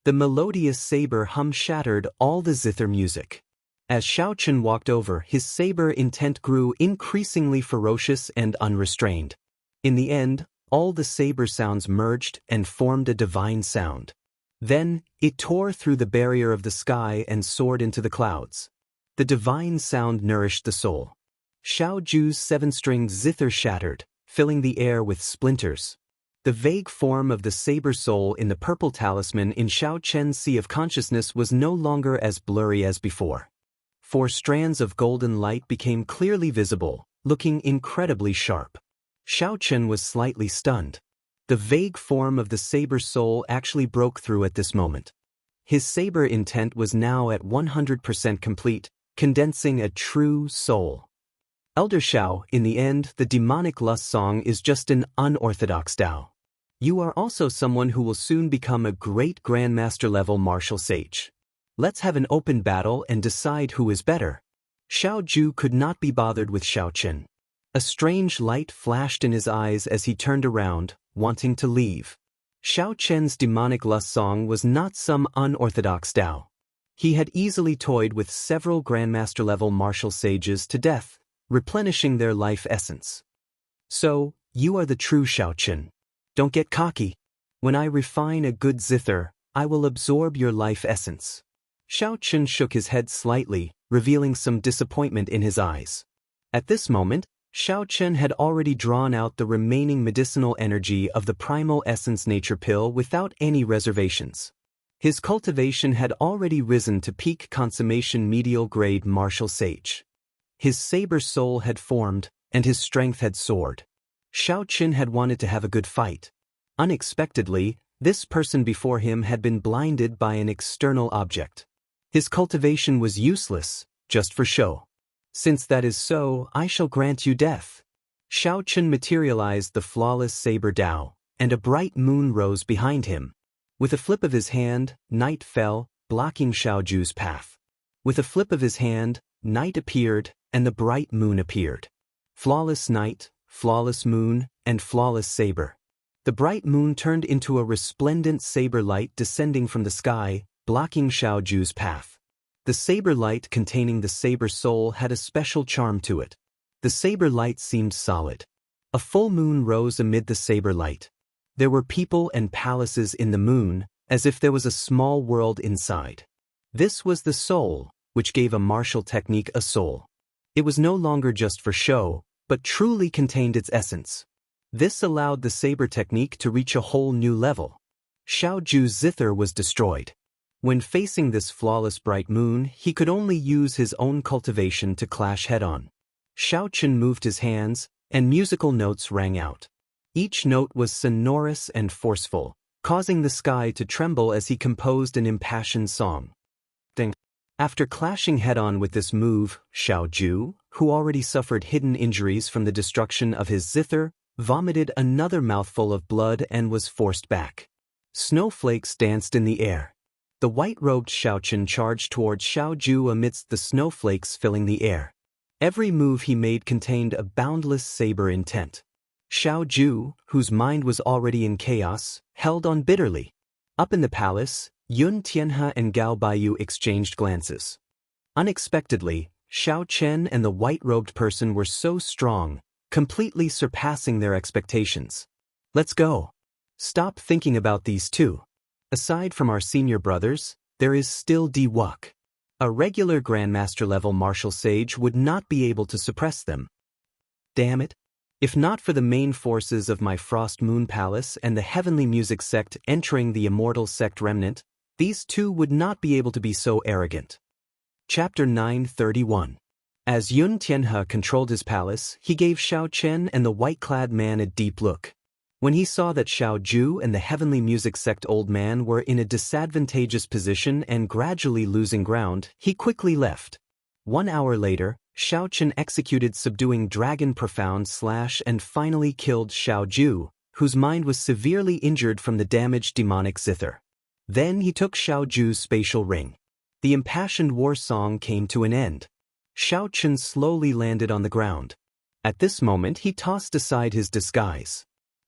The melodious saber hum shattered all the zither music. As Xiaochen walked over, his saber intent grew increasingly ferocious and unrestrained. In the end, all the saber sounds merged and formed a divine sound. Then, it tore through the barrier of the sky and soared into the clouds. The divine sound nourished the soul. Xiaoju's 7-stringed zither shattered, filling the air with splinters. The vague form of the saber soul in the purple talisman in Xiaochen's sea of consciousness was no longer as blurry as before. 4 strands of golden light became clearly visible, looking incredibly sharp. Xiaochen was slightly stunned. The vague form of the saber soul actually broke through at this moment. His saber intent was now at 100% complete, condensing a true soul. Elder Xiao, in the end, the demonic lust song is just an unorthodox Tao. You are also someone who will soon become a great grandmaster-level martial sage. Let's have an open battle and decide who is better. Xiaoju could not be bothered with Xiaochen. A strange light flashed in his eyes as he turned around, wanting to leave. Xiaochen's demonic lust song was not some unorthodox Tao. He had easily toyed with several grandmaster-level martial sages to death, replenishing their life essence. So, you are the true Xiaochen. Don't get cocky. When I refine a good zither, I will absorb your life essence. Xiaochen shook his head slightly, revealing some disappointment in his eyes. At this moment, Xiaochen had already drawn out the remaining medicinal energy of the primal essence nature pill without any reservations. His cultivation had already risen to peak consummation medial grade martial sage. His saber soul had formed, and his strength had soared. Xiao Qin had wanted to have a good fight. Unexpectedly, this person before him had been blinded by an external object. His cultivation was useless, just for show. Since that is so, I shall grant you death. Xiao Qin materialized the flawless saber Dao, and a bright moon rose behind him. With a flip of his hand, night fell, blocking Xiao Ju's path. With a flip of his hand, night appeared, and the bright moon appeared. Flawless night, flawless moon, and flawless saber. The bright moon turned into a resplendent saber light descending from the sky, blocking Xiao Ju's path. The saber light containing the saber soul had a special charm to it. The saber light seemed solid. A full moon rose amid the saber light. There were people and palaces in the moon, as if there was a small world inside. This was the soul, which gave a martial technique a soul. It was no longer just for show, but truly contained its essence. This allowed the saber technique to reach a whole new level. Xiao Ju's zither was destroyed. When facing this flawless bright moon, he could only use his own cultivation to clash head-on. Xiao Qin moved his hands, and musical notes rang out. Each note was sonorous and forceful, causing the sky to tremble as he composed an impassioned song. Ding. After clashing head-on with this move, Xiao Ju, who already suffered hidden injuries from the destruction of his zither, vomited another mouthful of blood and was forced back. Snowflakes danced in the air. The white-robed Xiao Qin charged towards Xiao Ju amidst the snowflakes filling the air. Every move he made contained a boundless saber intent. Xiao Ju, whose mind was already in chaos, held on bitterly. Up in the palace, Yun Tianhe and Gao Baiyu exchanged glances. Unexpectedly, Xiao Chen and the white-robed person were so strong, completely surpassing their expectations. Let's go. Stop thinking about these two. Aside from our senior brothers, there is still Di Wuk. A regular Grandmaster-level martial sage would not be able to suppress them. Damn it. If not for the main forces of my Frost Moon Palace and the Heavenly Music Sect entering the Immortal Sect Remnant, these two would not be able to be so arrogant. Chapter 931. As Yun Tianhe controlled his palace, he gave Xiao Chen and the white-clad man a deep look. When he saw that Xiao Ju and the Heavenly Music Sect old man were in a disadvantageous position and gradually losing ground, he quickly left. 1 hour later, Xiao Chen executed subduing dragon profound slash and finally killed Xiao Ju, whose mind was severely injured from the damaged demonic zither. Then he took Xiao Ju's spatial ring. The impassioned war song came to an end. Xiao Chen slowly landed on the ground. At this moment he tossed aside his disguise.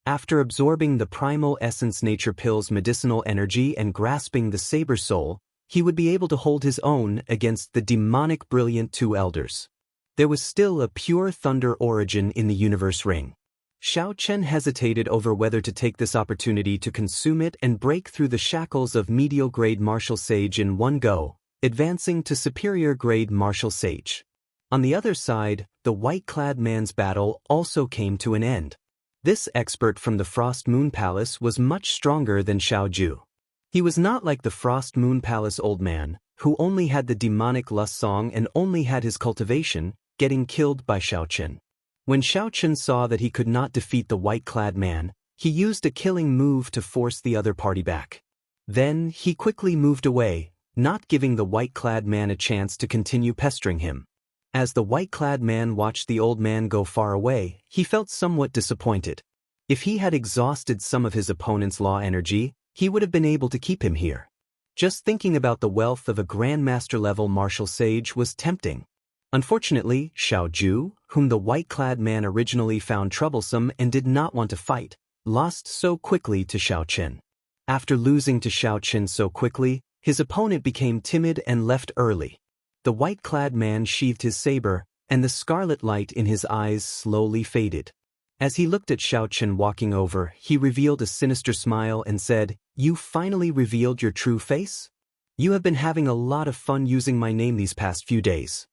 After absorbing the primal essence nature pill's medicinal energy and grasping the saber soul, he would be able to hold his own against the demonic brilliant two elders. There was still a pure thunder origin in the universe ring. Xiao Chen hesitated over whether to take this opportunity to consume it and break through the shackles of medial-grade martial sage in one go, advancing to superior-grade martial sage. On the other side, the white-clad man's battle also came to an end. This expert from the Frost Moon Palace was much stronger than Xiao Ju. He was not like the Frost Moon Palace old man, who only had the demonic lust song and only had his cultivation, getting killed by Xiao Chen. When Xiao Chen saw that he could not defeat the white-clad man, he used a killing move to force the other party back. Then, he quickly moved away, not giving the white-clad man a chance to continue pestering him. As the white-clad man watched the old man go far away, he felt somewhat disappointed. If he had exhausted some of his opponent's law energy, he would have been able to keep him here. Just thinking about the wealth of a Grandmaster-level martial sage was tempting. Unfortunately, Xiao Ju, whom the white-clad man originally found troublesome and did not want to fight, lost so quickly to Xiao Chen. After losing to Xiao Chen so quickly, his opponent became timid and left early. The white-clad man sheathed his saber, and the scarlet light in his eyes slowly faded. As he looked at Xiao Chen walking over, he revealed a sinister smile and said, "You finally revealed your true face? You have been having a lot of fun using my name these past few days."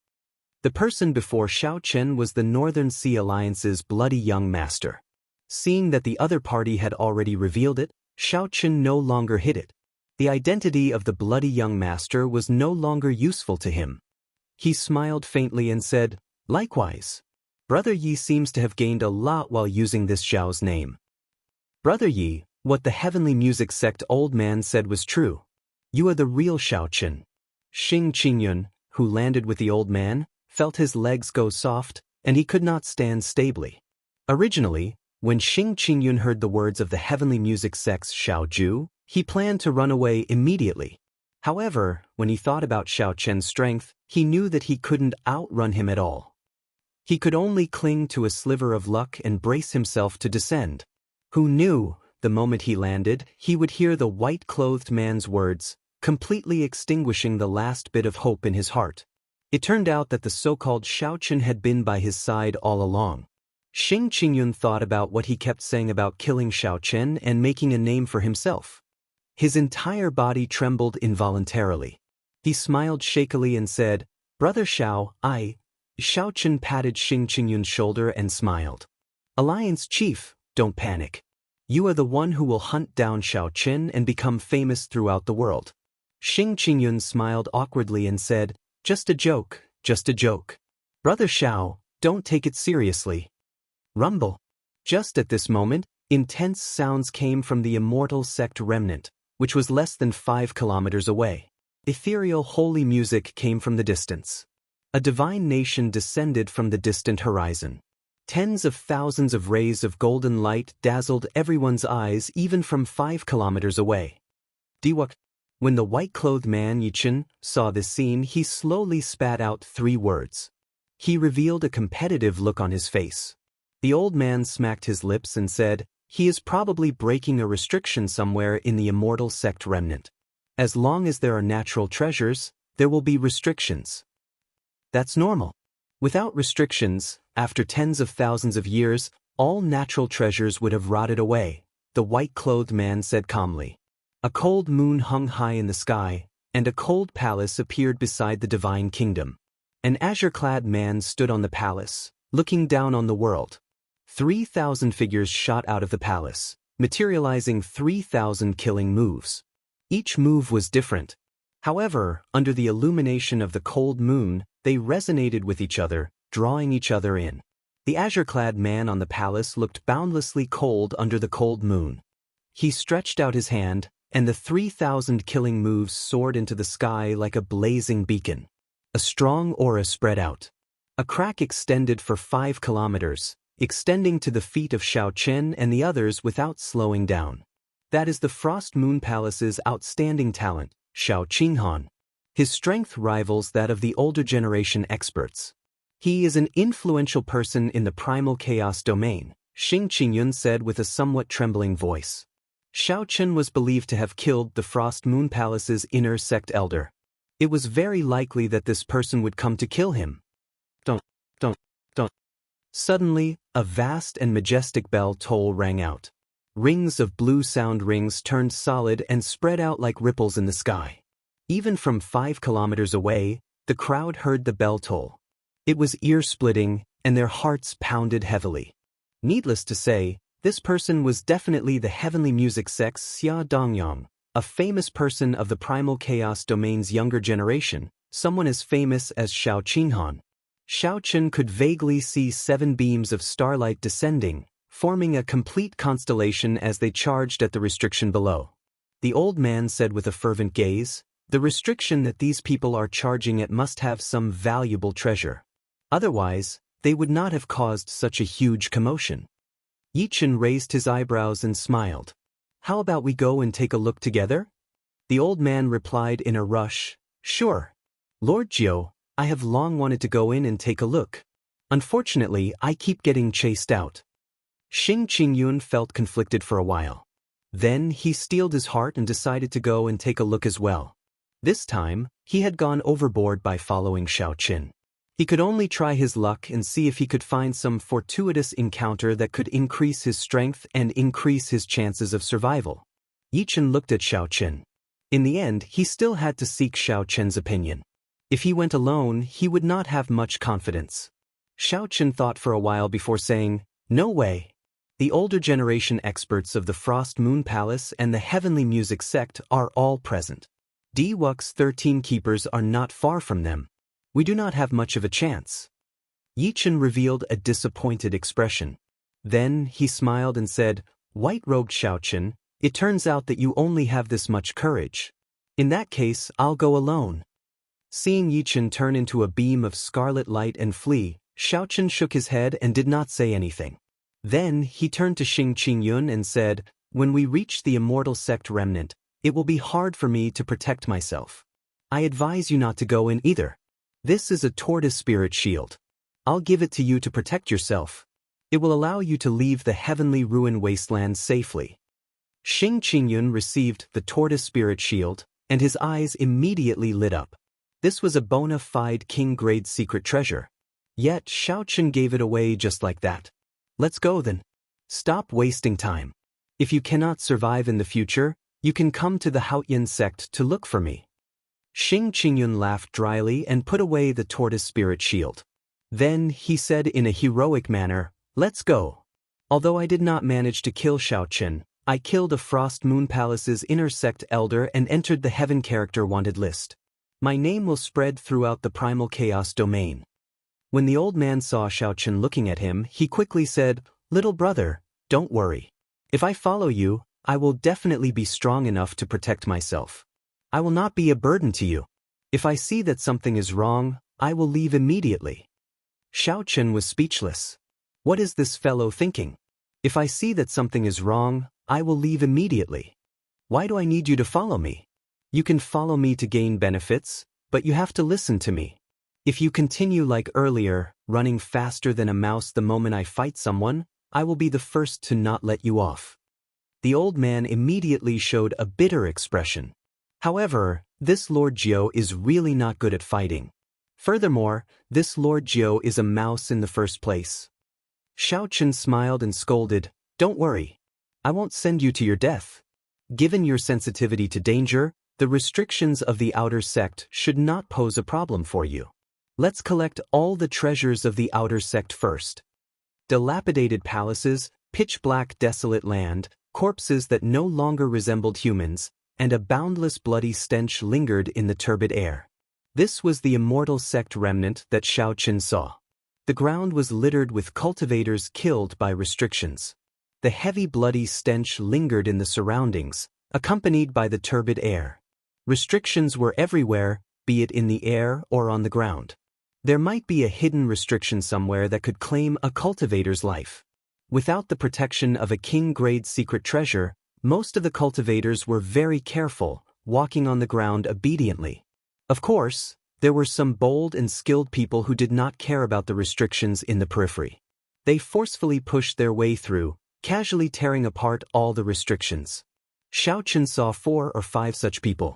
The person before Xiao Chen was the Northern Sea Alliance's bloody young master. Seeing that the other party had already revealed it, Xiao Chen no longer hid it. The identity of the bloody young master was no longer useful to him. He smiled faintly and said, "Likewise." Brother Yi seems to have gained a lot while using this Xiao's name. Brother Yi, what the heavenly music sect old man said was true. You are the real Xiaochen. Xing Qingyun, who landed with the old man, felt his legs go soft, and he could not stand stably. Originally, when Xing Qingyun heard the words of the heavenly music sect's Xiaoju, he planned to run away immediately. However, when he thought about Xiaochen's strength, he knew that he couldn't outrun him at all. He could only cling to a sliver of luck and brace himself to descend. Who knew, the moment he landed, he would hear the white-clothed man's words, completely extinguishing the last bit of hope in his heart. It turned out that the so-called Xiaochen had been by his side all along. Xing Qingyun thought about what he kept saying about killing Xiaochen and making a name for himself. His entire body trembled involuntarily. He smiled shakily and said, "Brother Xiao, Xiaochen patted Xing Qingyun's shoulder and smiled. "Alliance Chief, don't panic. You are the one who will hunt down Xiaochen and become famous throughout the world." Xing Qingyun smiled awkwardly and said, "Just a joke, just a joke. Brother Xiao, don't take it seriously." Rumble. Just at this moment, intense sounds came from the immortal sect remnant, which was less than 5 kilometers away. Ethereal holy music came from the distance. A divine nation descended from the distant horizon. Tens of thousands of rays of golden light dazzled everyone's eyes even from 5 kilometers away. Diwuk. When the white-clothed man Yichen saw this scene, he slowly spat out 3 words. He revealed a competitive look on his face. The old man smacked his lips and said, "He is probably breaking a restriction somewhere in the immortal sect remnant. As long as there are natural treasures, there will be restrictions. That's normal. Without restrictions, after tens of thousands of years, all natural treasures would have rotted away," the white-clothed man said calmly. A cold moon hung high in the sky, and a cold palace appeared beside the divine kingdom. An azure-clad man stood on the palace, looking down on the world. 3,000 figures shot out of the palace, materializing 3,000 killing moves. Each move was different. However, under the illumination of the cold moon, they resonated with each other, drawing each other in. The azure-clad man on the palace looked boundlessly cold under the cold moon. He stretched out his hand, and the 3,000 killing moves soared into the sky like a blazing beacon. A strong aura spread out. A crack extended for 5 kilometers, extending to the feet of Xiaochen and the others without slowing down. That is the Frost Moon Palace's outstanding talent, Xiao Qinghan. His strength rivals that of the older generation experts. He is an influential person in the primal chaos domain, Xing Qingyun said with a somewhat trembling voice. Xiaochen was believed to have killed the Frost Moon Palace's inner sect elder. It was very likely that this person would come to kill him. Don't. Suddenly, a vast and majestic bell toll rang out. Rings of blue sound rings turned solid and spread out like ripples in the sky. Even from 5 kilometers away, the crowd heard the bell toll. It was ear-splitting, and their hearts pounded heavily. Needless to say, this person was definitely the heavenly music sect's Xia Dongyang, a famous person of the primal chaos domain's younger generation, someone as famous as Xiao Qinghan. Xiaochen could vaguely see 7 beams of starlight descending, forming a complete constellation as they charged at the restriction below. The old man said with a fervent gaze, "The restriction that these people are charging at must have some valuable treasure. Otherwise, they would not have caused such a huge commotion." Yichen raised his eyebrows and smiled. "How about we go and take a look together?" The old man replied in a rush, "Sure. Lord Jiu, I have long wanted to go in and take a look. Unfortunately, I keep getting chased out." Xing Qingyun felt conflicted for a while. Then he steeled his heart and decided to go and take a look as well. This time, he had gone overboard by following Xiaochen. He could only try his luck and see if he could find some fortuitous encounter that could increase his strength and increase his chances of survival. Yichen looked at Xiaochen. In the end, he still had to seek Xiaochen's opinion. If he went alone, he would not have much confidence. Xiaochen thought for a while before saying, "No way. The older generation experts of the Frost Moon Palace and the Heavenly Music Sect are all present. Diwuk's 13 keepers are not far from them. We do not have much of a chance." Yichen revealed a disappointed expression. Then he smiled and said, "White-robed Xiaochen, it turns out that you only have this much courage. In that case, I'll go alone." Seeing Yichen turn into a beam of scarlet light and flee, Xiaochen shook his head and did not say anything. Then he turned to Xing Qingyun and said, "When we reach the immortal sect remnant, it will be hard for me to protect myself. I advise you not to go in either. This is a tortoise spirit shield. I'll give it to you to protect yourself. It will allow you to leave the heavenly ruin wasteland safely." Xing Qingyun received the tortoise spirit shield, and his eyes immediately lit up. This was a bona fide king-grade secret treasure. Yet Xiaochen gave it away just like that. "Let's go then. Stop wasting time. If you cannot survive in the future, you can come to the Haotian sect to look for me." Xing Qingyun laughed dryly and put away the tortoise spirit shield. Then he said in a heroic manner, "Let's go." Although I did not manage to kill Xiaochen, I killed a Frost Moon Palace's inner sect elder and entered the Heaven Character Wanted list. My name will spread throughout the Primal Chaos domain. When the old man saw Xiaochen looking at him, he quickly said, "Little brother, don't worry. If I follow you, I will definitely be strong enough to protect myself. I will not be a burden to you. If I see that something is wrong, I will leave immediately." Xiaochen was speechless. What is this fellow thinking? If I see that something is wrong, I will leave immediately. Why do I need you to follow me? You can follow me to gain benefits, but you have to listen to me. If you continue like earlier, running faster than a mouse the moment I fight someone, I will be the first to not let you off. The old man immediately showed a bitter expression. However, this Lord Jiu is really not good at fighting. Furthermore, this Lord Jiu is a mouse in the first place. Xiaochen smiled and scolded, "Don't worry. I won't send you to your death. Given your sensitivity to danger, the restrictions of the outer sect should not pose a problem for you. Let's collect all the treasures of the outer sect first." Dilapidated palaces, pitch-black desolate land, corpses that no longer resembled humans, and a boundless bloody stench lingered in the turbid air. This was the immortal sect remnant that Xiaochen saw. The ground was littered with cultivators killed by restrictions. The heavy bloody stench lingered in the surroundings, accompanied by the turbid air. Restrictions were everywhere, be it in the air or on the ground. There might be a hidden restriction somewhere that could claim a cultivator's life. Without the protection of a king-grade secret treasure, most of the cultivators were very careful, walking on the ground obediently. Of course, there were some bold and skilled people who did not care about the restrictions in the periphery. They forcefully pushed their way through, casually tearing apart all the restrictions. Xiaochen saw 4 or 5 such people.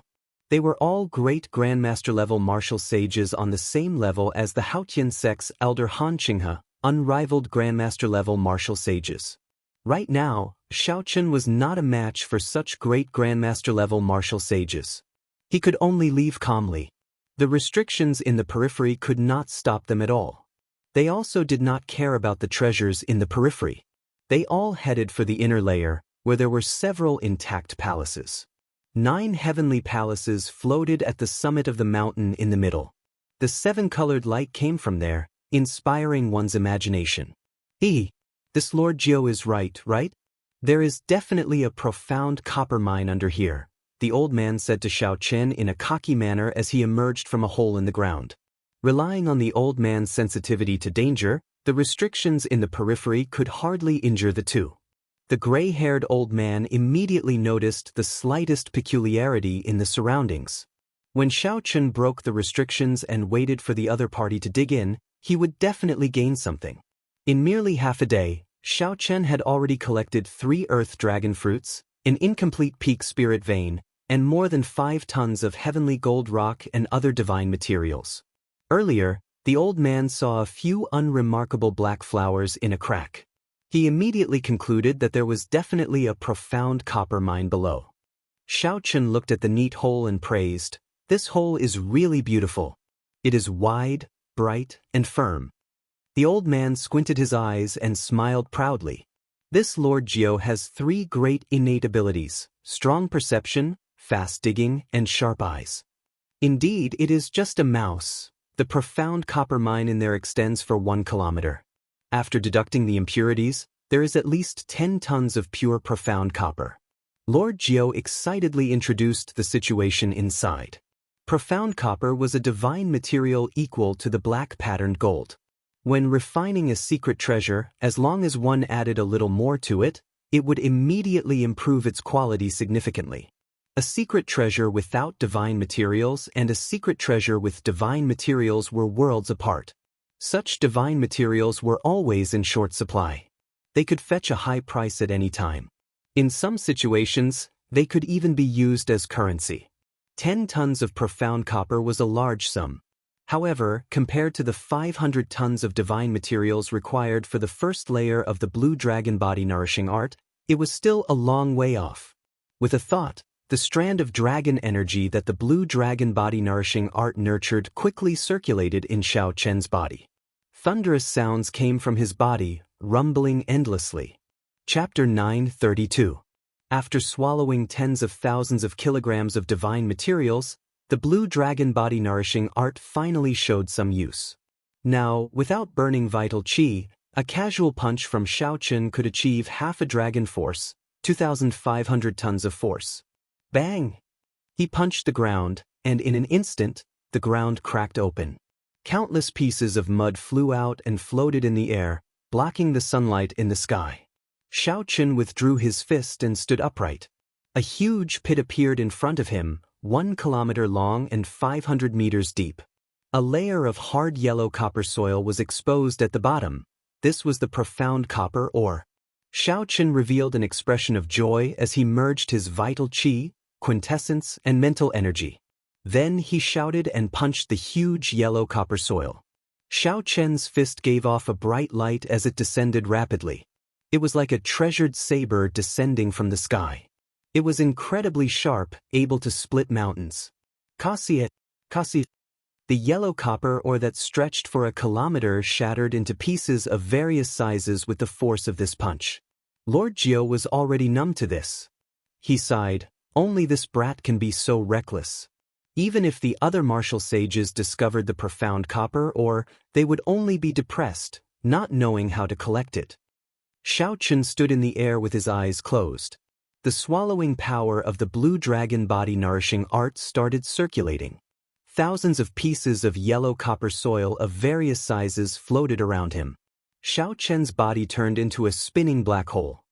They were all great Grandmaster-level martial sages on the same level as the Haotian sect's elder Han Qinghe, unrivaled Grandmaster-level martial sages. Right now, Xiaochen was not a match for such great Grandmaster-level martial sages. He could only leave calmly. The restrictions in the periphery could not stop them at all. They also did not care about the treasures in the periphery. They all headed for the inner layer, where there were several intact palaces. 9 heavenly palaces floated at the summit of the mountain in the middle. The 7-colored light came from there, inspiring one's imagination. This Lord Jiu is right? There is definitely a profound copper mine under here, the old man said to Xiaochen in a cocky manner as he emerged from a hole in the ground. Relying on the old man's sensitivity to danger, the restrictions in the periphery could hardly injure the two. The gray-haired old man immediately noticed the slightest peculiarity in the surroundings. When Xiaochen broke the restrictions and waited for the other party to dig in, he would definitely gain something. In merely half a day, Xiaochen had already collected 3 earth dragon fruits, an incomplete peak spirit vein, and more than 5 tons of heavenly gold rock and other divine materials. Earlier, the old man saw a few unremarkable black flowers in a crack. He immediately concluded that there was definitely a profound copper mine below. Xiaochen looked at the neat hole and praised, "This hole is really beautiful. It is wide, bright, and firm." The old man squinted his eyes and smiled proudly. This Lord Jiu has 3 great innate abilities: strong perception, fast digging, and sharp eyes. Indeed, it is just a mouse, The profound copper mine in there extends for 1 kilometer. After deducting the impurities, there is at least 10 tons of pure profound copper. Lord Jiao excitedly introduced the situation inside. Profound copper was a divine material equal to the black patterned gold. When refining a secret treasure, as long as one added a little more to it, it would immediately improve its quality significantly. A secret treasure without divine materials and a secret treasure with divine materials were worlds apart. Such divine materials were always in short supply. They could fetch a high price at any time. In some situations, they could even be used as currency. 10 tons of profound copper was a large sum. However, compared to the 500 tons of divine materials required for the first layer of the blue dragon body nourishing art, it was still a long way off. With a thought, the strand of dragon energy that the blue dragon body nourishing art nurtured quickly circulated in Xiao Chen's body. Thunderous sounds came from his body, rumbling endlessly. Chapter 932. After swallowing tens of thousands of kilograms of divine materials, the blue dragon body nourishing art finally showed some use. Now, without burning vital qi, a casual punch from Xiao Chen could achieve half a dragon force, 2,500 tons of force. Bang! He punched the ground, and in an instant, the ground cracked open. Countless pieces of mud flew out and floated in the air, blocking the sunlight in the sky. Xiao Chen withdrew his fist and stood upright. A huge pit appeared in front of him, 1 kilometer long and 500 meters deep. A layer of hard yellow copper soil was exposed at the bottom. This was the profound copper ore. Xiao Chen revealed an expression of joy as he merged his vital qi, quintessence, and mental energy. Then he shouted and punched the huge yellow copper soil. Xiao Chen's fist gave off a bright light as it descended rapidly. It was like a treasured saber descending from the sky. It was incredibly sharp, able to split mountains. Kasi. The yellow copper ore that stretched for a kilometer shattered into pieces of various sizes with the force of this punch. Lord Jiao was already numb to this. He sighed, only this brat can be so reckless. Even if the other martial sages discovered the profound copper ore, they would only be depressed, not knowing how to collect it. Xiao Chen stood in the air with his eyes closed. The swallowing power of the blue dragon body nourishing art started circulating. Thousands of pieces of yellow copper soil of various sizes floated around him. Xiao Chen's body turned into a spinning black hole.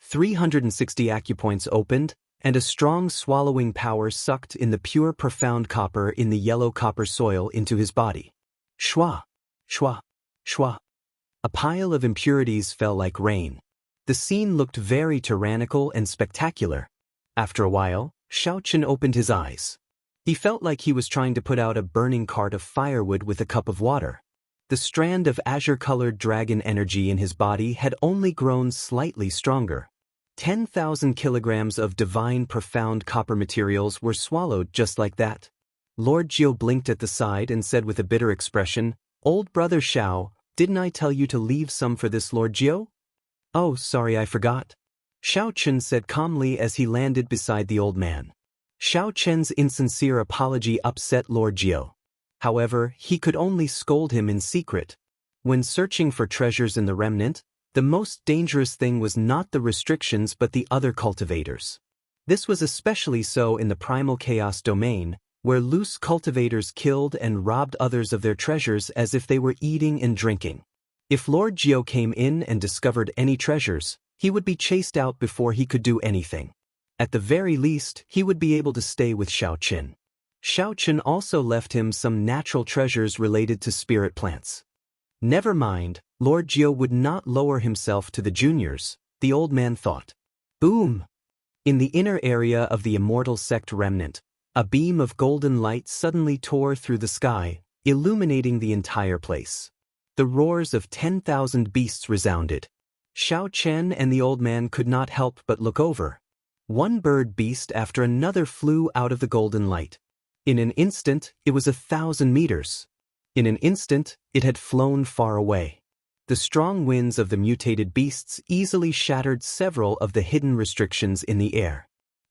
360 acupoints opened, and a strong swallowing power sucked in the pure profound copper in the yellow copper soil into his body. Shwa! Shwa! Shwa! A pile of impurities fell like rain. The scene looked very tyrannical and spectacular. After a while, Xiao Chen opened his eyes. He felt like he was trying to put out a burning cart of firewood with a cup of water. The strand of azure-colored dragon energy in his body had only grown slightly stronger. 10,000 kilograms of divine profound copper materials were swallowed just like that. Lord Jiao blinked at the side and said with a bitter expression, "Old brother Xiao, didn't I tell you to leave some for this Lord Jiao?" "Oh, sorry, I forgot," Xiao Chen said calmly as he landed beside the old man. Xiao Chen's insincere apology upset Lord Jiao. However, he could only scold him in secret. When searching for treasures in the remnant, the most dangerous thing was not the restrictions but the other cultivators. This was especially so in the primal chaos domain, where loose cultivators killed and robbed others of their treasures as if they were eating and drinking. If Lord Jiao came in and discovered any treasures, he would be chased out before he could do anything. At the very least, he would be able to stay with Xiao Chen. Xiao Chen also left him some natural treasures related to spirit plants. Never mind, Lord Jiao would not lower himself to the juniors, the old man thought. Boom! In the inner area of the immortal sect remnant, a beam of golden light suddenly tore through the sky, illuminating the entire place. The roars of 10,000 beasts resounded. Xiao Chen and the old man could not help but look over. One bird beast after another flew out of the golden light. In an instant, it was 1,000 meters. In an instant, it had flown far away. The strong winds of the mutated beasts easily shattered several of the hidden restrictions in the air.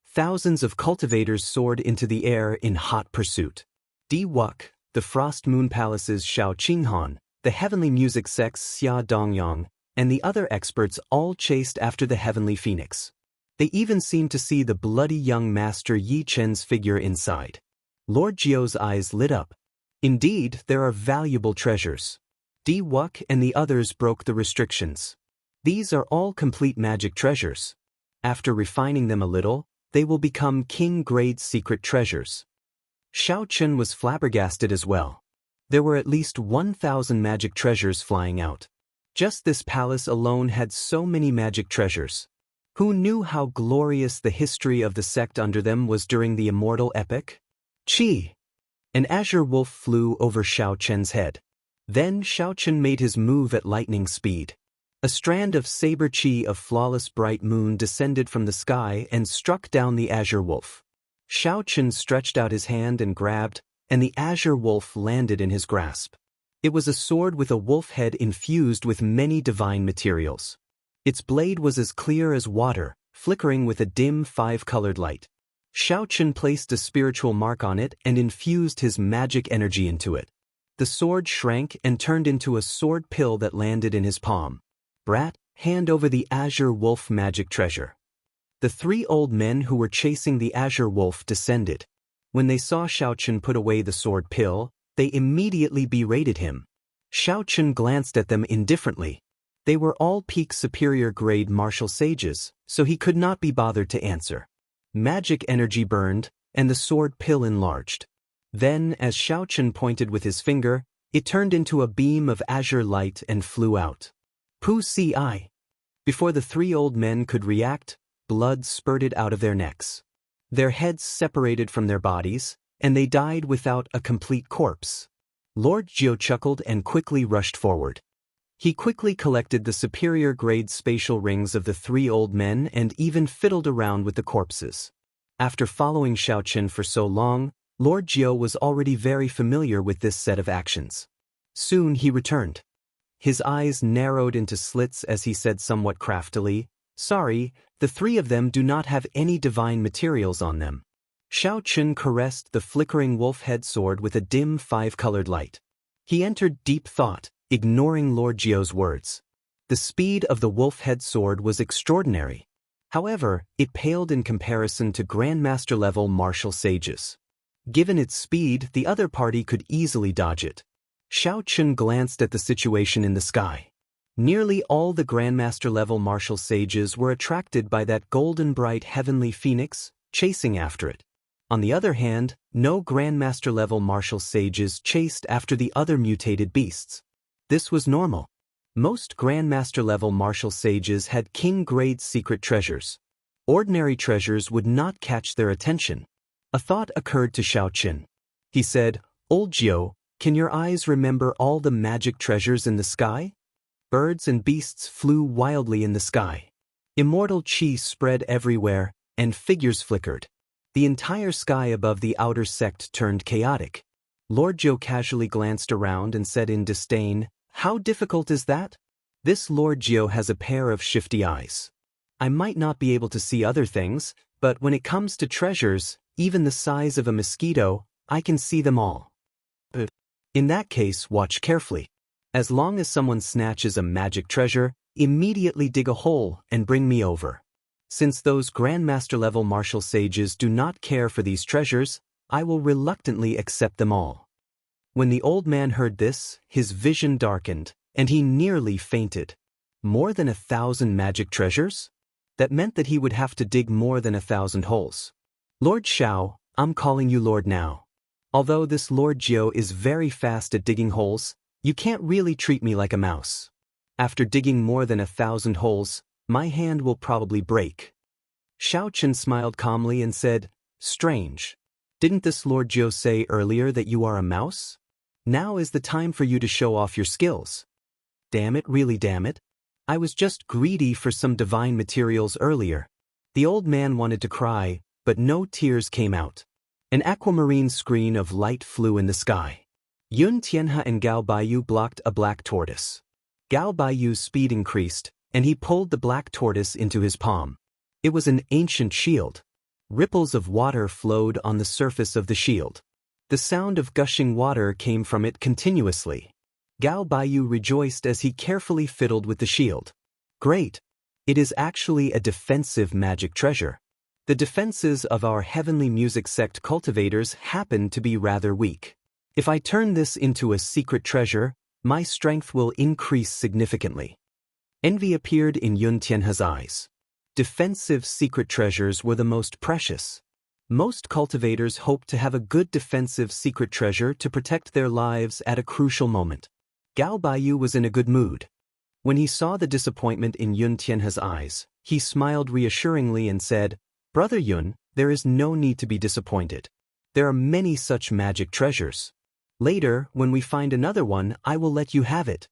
Thousands of cultivators soared into the air in hot pursuit. Di Wuk, the Frost Moon Palace's Xiao Qinghan, the heavenly music sects Xia Dongyang, and the other experts all chased after the heavenly phoenix. They even seemed to see the bloody young master Yi Chen's figure inside. Lord Jiu's eyes lit up. Indeed, there are valuable treasures. Di Wuk and the others broke the restrictions. These are all complete magic treasures. After refining them a little, they will become king-grade secret treasures. Xiao Chen was flabbergasted as well. There were at least 1,000 magic treasures flying out. Just this palace alone had so many magic treasures. Who knew how glorious the history of the sect under them was during the immortal epic? Chi! An azure wolf flew over Xiao Chen's head. Then Xiao Chen made his move at lightning speed. A strand of saber chi of flawless bright moon descended from the sky and struck down the azure wolf. Xiao Chen stretched out his hand and grabbed, and the azure wolf landed in his grasp. It was a sword with a wolf head infused with many divine materials. Its blade was as clear as water, flickering with a dim 5-colored light. Xiao Chen placed a spiritual mark on it and infused his magic energy into it. The sword shrank and turned into a sword pill that landed in his palm. Brat, hand over the azure wolf magic treasure. The 3 old men who were chasing the azure wolf descended. When they saw Xiao Chen put away the sword pill, they immediately berated him. Xiao Chen glanced at them indifferently. They were all peak superior grade martial sages, so he could not be bothered to answer. Magic energy burned, and the sword pill enlarged. Then, as Xiao Chen pointed with his finger, it turned into a beam of azure light and flew out. Pu Si. Before the 3 old men could react, blood spurted out of their necks. Their heads separated from their bodies, and they died without a complete corpse. Lord Jiu chuckled and quickly rushed forward. He quickly collected the superior grade spatial rings of the 3 old men and even fiddled around with the corpses. After following Xiao Chen for so long, Lord Jiu was already very familiar with this set of actions. Soon he returned. His eyes narrowed into slits as he said somewhat craftily, "Sorry, the 3 of them do not have any divine materials on them." Xiao Chen caressed the flickering wolf head sword with a dim 5-colored light. He entered deep thought, ignoring Lord Jiu's words. The speed of the wolf head sword was extraordinary. However, it paled in comparison to Grandmaster-level martial sages. Given its speed, the other party could easily dodge it. Xiao Chen glanced at the situation in the sky. Nearly all the Grandmaster-level martial sages were attracted by that golden bright heavenly phoenix, chasing after it. On the other hand, no Grandmaster-level martial sages chased after the other mutated beasts. This was normal. Most Grandmaster-level martial sages had king-grade secret treasures. Ordinary treasures would not catch their attention. A thought occurred to Xiao Chen. He said, "Old Jiu, can your eyes remember all the magic treasures in the sky?" Birds and beasts flew wildly in the sky. Immortal chi spread everywhere, and figures flickered. The entire sky above the outer sect turned chaotic. Lord Jiu casually glanced around and said in disdain, "How difficult is that? This Lord Jiu has a pair of shifty eyes. I might not be able to see other things, but when it comes to treasures, even the size of a mosquito, I can see them all." In that case, watch carefully. As long as someone snatches a magic treasure, immediately dig a hole and bring me over. Since those Grandmaster-level martial sages do not care for these treasures, I will reluctantly accept them all. When the old man heard this, his vision darkened, and he nearly fainted. More than 1,000 magic treasures? That meant that he would have to dig more than 1,000 holes. "Lord Xiao, I'm calling you Lord now. Although this Lord Jiu is very fast at digging holes, you can't really treat me like a mouse. After digging more than 1,000 holes, my hand will probably break." Xiao Chen smiled calmly and said, "Strange. Didn't this Lord Jiu say earlier that you are a mouse? Now is the time for you to show off your skills." "Damn it, really damn it. I was just greedy for some divine materials earlier." The old man wanted to cry, but no tears came out. An aquamarine screen of light flew in the sky. Yun Tianhe and Gao Baiyu blocked a black tortoise. Gao Baiyu's speed increased, and he pulled the black tortoise into his palm. It was an ancient shield. Ripples of water flowed on the surface of the shield. The sound of gushing water came from it continuously. Gao Baiyu rejoiced as he carefully fiddled with the shield. Great! It is actually a defensive magic treasure. The defenses of our heavenly music sect cultivators happen to be rather weak. If I turn this into a secret treasure, my strength will increase significantly. Envy appeared in Yun Tianhe's eyes. Defensive secret treasures were the most precious. Most cultivators hoped to have a good defensive secret treasure to protect their lives at a crucial moment. Gao Baiyu was in a good mood. When he saw the disappointment in Yun Tianhe's eyes, he smiled reassuringly and said, "Brother Yun, there is no need to be disappointed. There are many such magic treasures. Later, when we find another one, I will let you have it."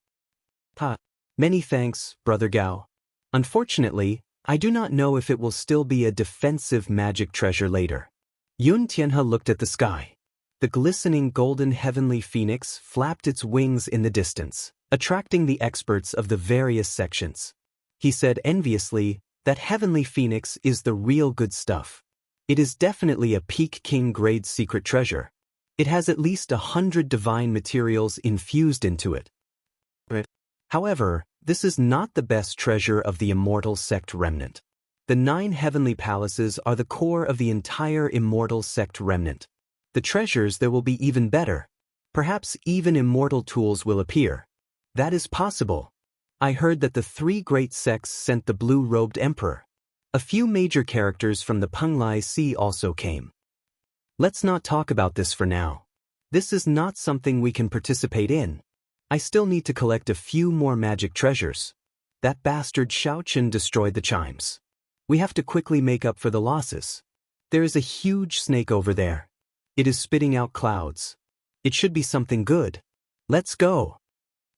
Many thanks, Brother Gao. Unfortunately, I do not know if it will still be a defensive magic treasure later. Yun Tianhe looked at the sky. The glistening golden heavenly phoenix flapped its wings in the distance, attracting the experts of the various sections. He said enviously, that heavenly phoenix is the real good stuff. It is definitely a peak king grade secret treasure. It has at least 100 divine materials infused into it. However, this is not the best treasure of the immortal sect remnant. The 9 heavenly palaces are the core of the entire immortal sect remnant. The treasures there will be even better. Perhaps even immortal tools will appear. That is possible. I heard that the 3 great sects sent the blue-robed emperor. A few major characters from the Penglai Sea also came. Let's not talk about this for now. This is not something we can participate in. I still need to collect a few more magic treasures. That bastard Xiaoqun destroyed the chimes. We have to quickly make up for the losses. There is a huge snake over there. It is spitting out clouds. It should be something good. Let's go.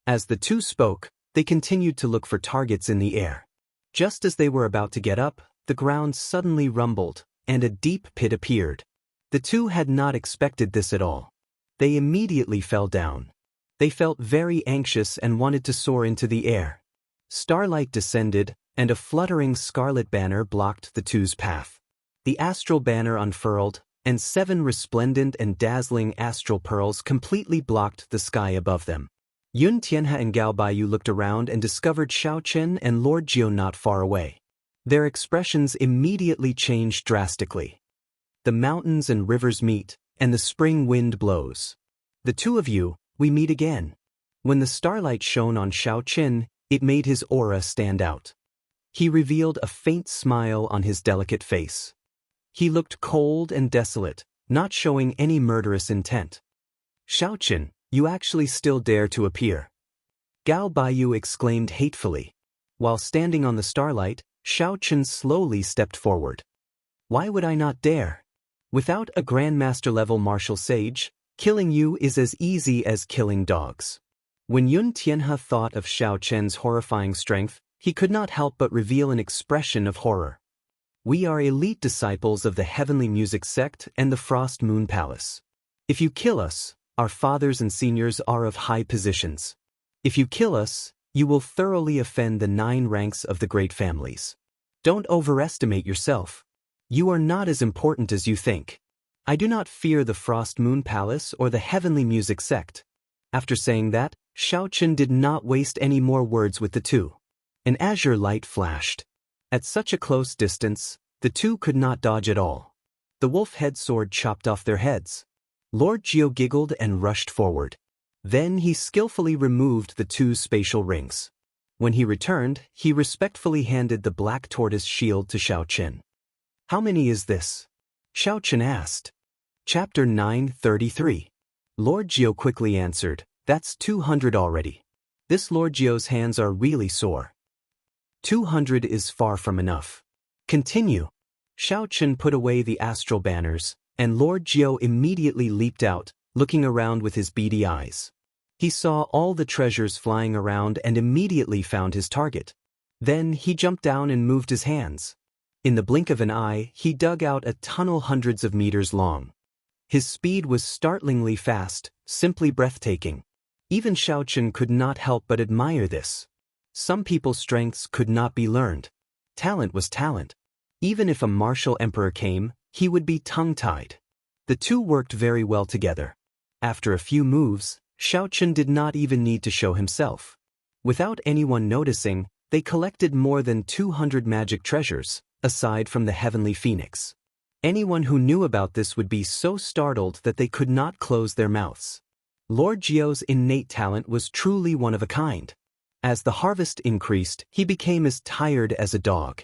As the two spoke, they continued to look for targets in the air. Just as they were about to get up, the ground suddenly rumbled, and a deep pit appeared. The two had not expected this at all. They immediately fell down. They felt very anxious and wanted to soar into the air. Starlight descended, and a fluttering scarlet banner blocked the two's path. The astral banner unfurled, and 7 resplendent and dazzling astral pearls completely blocked the sky above them. Yun Tianhe and Gao Baiyu looked around and discovered Xiaoqun and Lord Jiu not far away. Their expressions immediately changed drastically. The mountains and rivers meet, and the spring wind blows. The two of you, we meet again. When the starlight shone on Xiaoqun, it made his aura stand out. He revealed a faint smile on his delicate face. He looked cold and desolate, not showing any murderous intent. "Xiaoqun, you actually still dare to appear?" Gao Baiyu exclaimed hatefully. While standing on the starlight, Xiaoqun slowly stepped forward. "Why would I not dare? Without a Grandmaster-level martial sage, killing you is as easy as killing dogs." When Yun Tianhe thought of Xiaoqun's horrifying strength, he could not help but reveal an expression of horror. "We are elite disciples of the Heavenly Music Sect and the Frost Moon Palace. If you kill us, our fathers and seniors are of high positions. If you kill us, you will thoroughly offend the 9 ranks of the great families. Don't overestimate yourself. You are not as important as you think. I do not fear the Frost Moon Palace or the Heavenly Music Sect." After saying that, Xiaoqun did not waste any more words with the two. An azure light flashed. At such a close distance, the two could not dodge at all. The wolf-head sword chopped off their heads. Lord Jiu giggled and rushed forward. Then he skillfully removed the 2 spatial rings. When he returned, he respectfully handed the black tortoise shield to Xiaoqun. "How many is this?" Xiaoqun asked. Chapter 933. Lord Jiu quickly answered, "That's 200 already. This Lord Jiu's hands are really sore." 200 is far from enough. Continue. Xiaoqun put away the astral banners, and Lord Jiu immediately leaped out, looking around with his beady eyes. He saw all the treasures flying around and immediately found his target. Then he jumped down and moved his hands. In the blink of an eye, he dug out a tunnel hundreds of meters long. His speed was startlingly fast, simply breathtaking. Even Xiaoqun could not help but admire this. Some people's strengths could not be learned. Talent was talent. Even if a martial emperor came, he would be tongue-tied. The two worked very well together. After a few moves, Xiaochen did not even need to show himself. Without anyone noticing, they collected more than 200 magic treasures, aside from the heavenly phoenix. Anyone who knew about this would be so startled that they could not close their mouths. Lord Jiu's innate talent was truly one of a kind. As the harvest increased, he became as tired as a dog.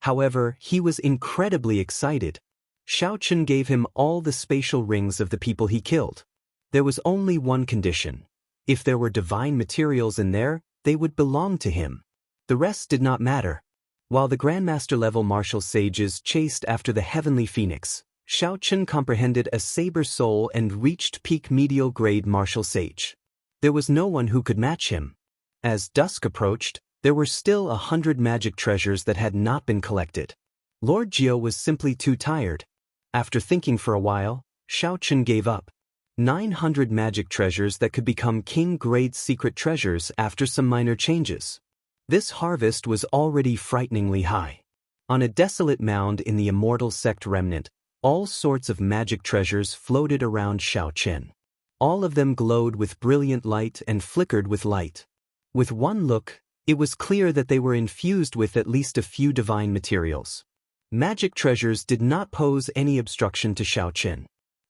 However, he was incredibly excited. Xiaochen gave him all the spatial rings of the people he killed. There was only one condition. If there were divine materials in there, they would belong to him. The rest did not matter. While the Grandmaster-level martial sages chased after the heavenly phoenix, Xiaochen comprehended a saber soul and reached peak medial grade martial sage. There was no one who could match him. As dusk approached, there were still 100 magic treasures that had not been collected. Lord Jiu was simply too tired. After thinking for a while, Xiaochen gave up. 900 magic treasures that could become king-grade secret treasures after some minor changes. This harvest was already frighteningly high. On a desolate mound in the immortal sect remnant, all sorts of magic treasures floated around Xiaochen. All of them glowed with brilliant light and flickered with light. With one look, it was clear that they were infused with at least a few divine materials. Magic treasures did not pose any obstruction to Xiaochen.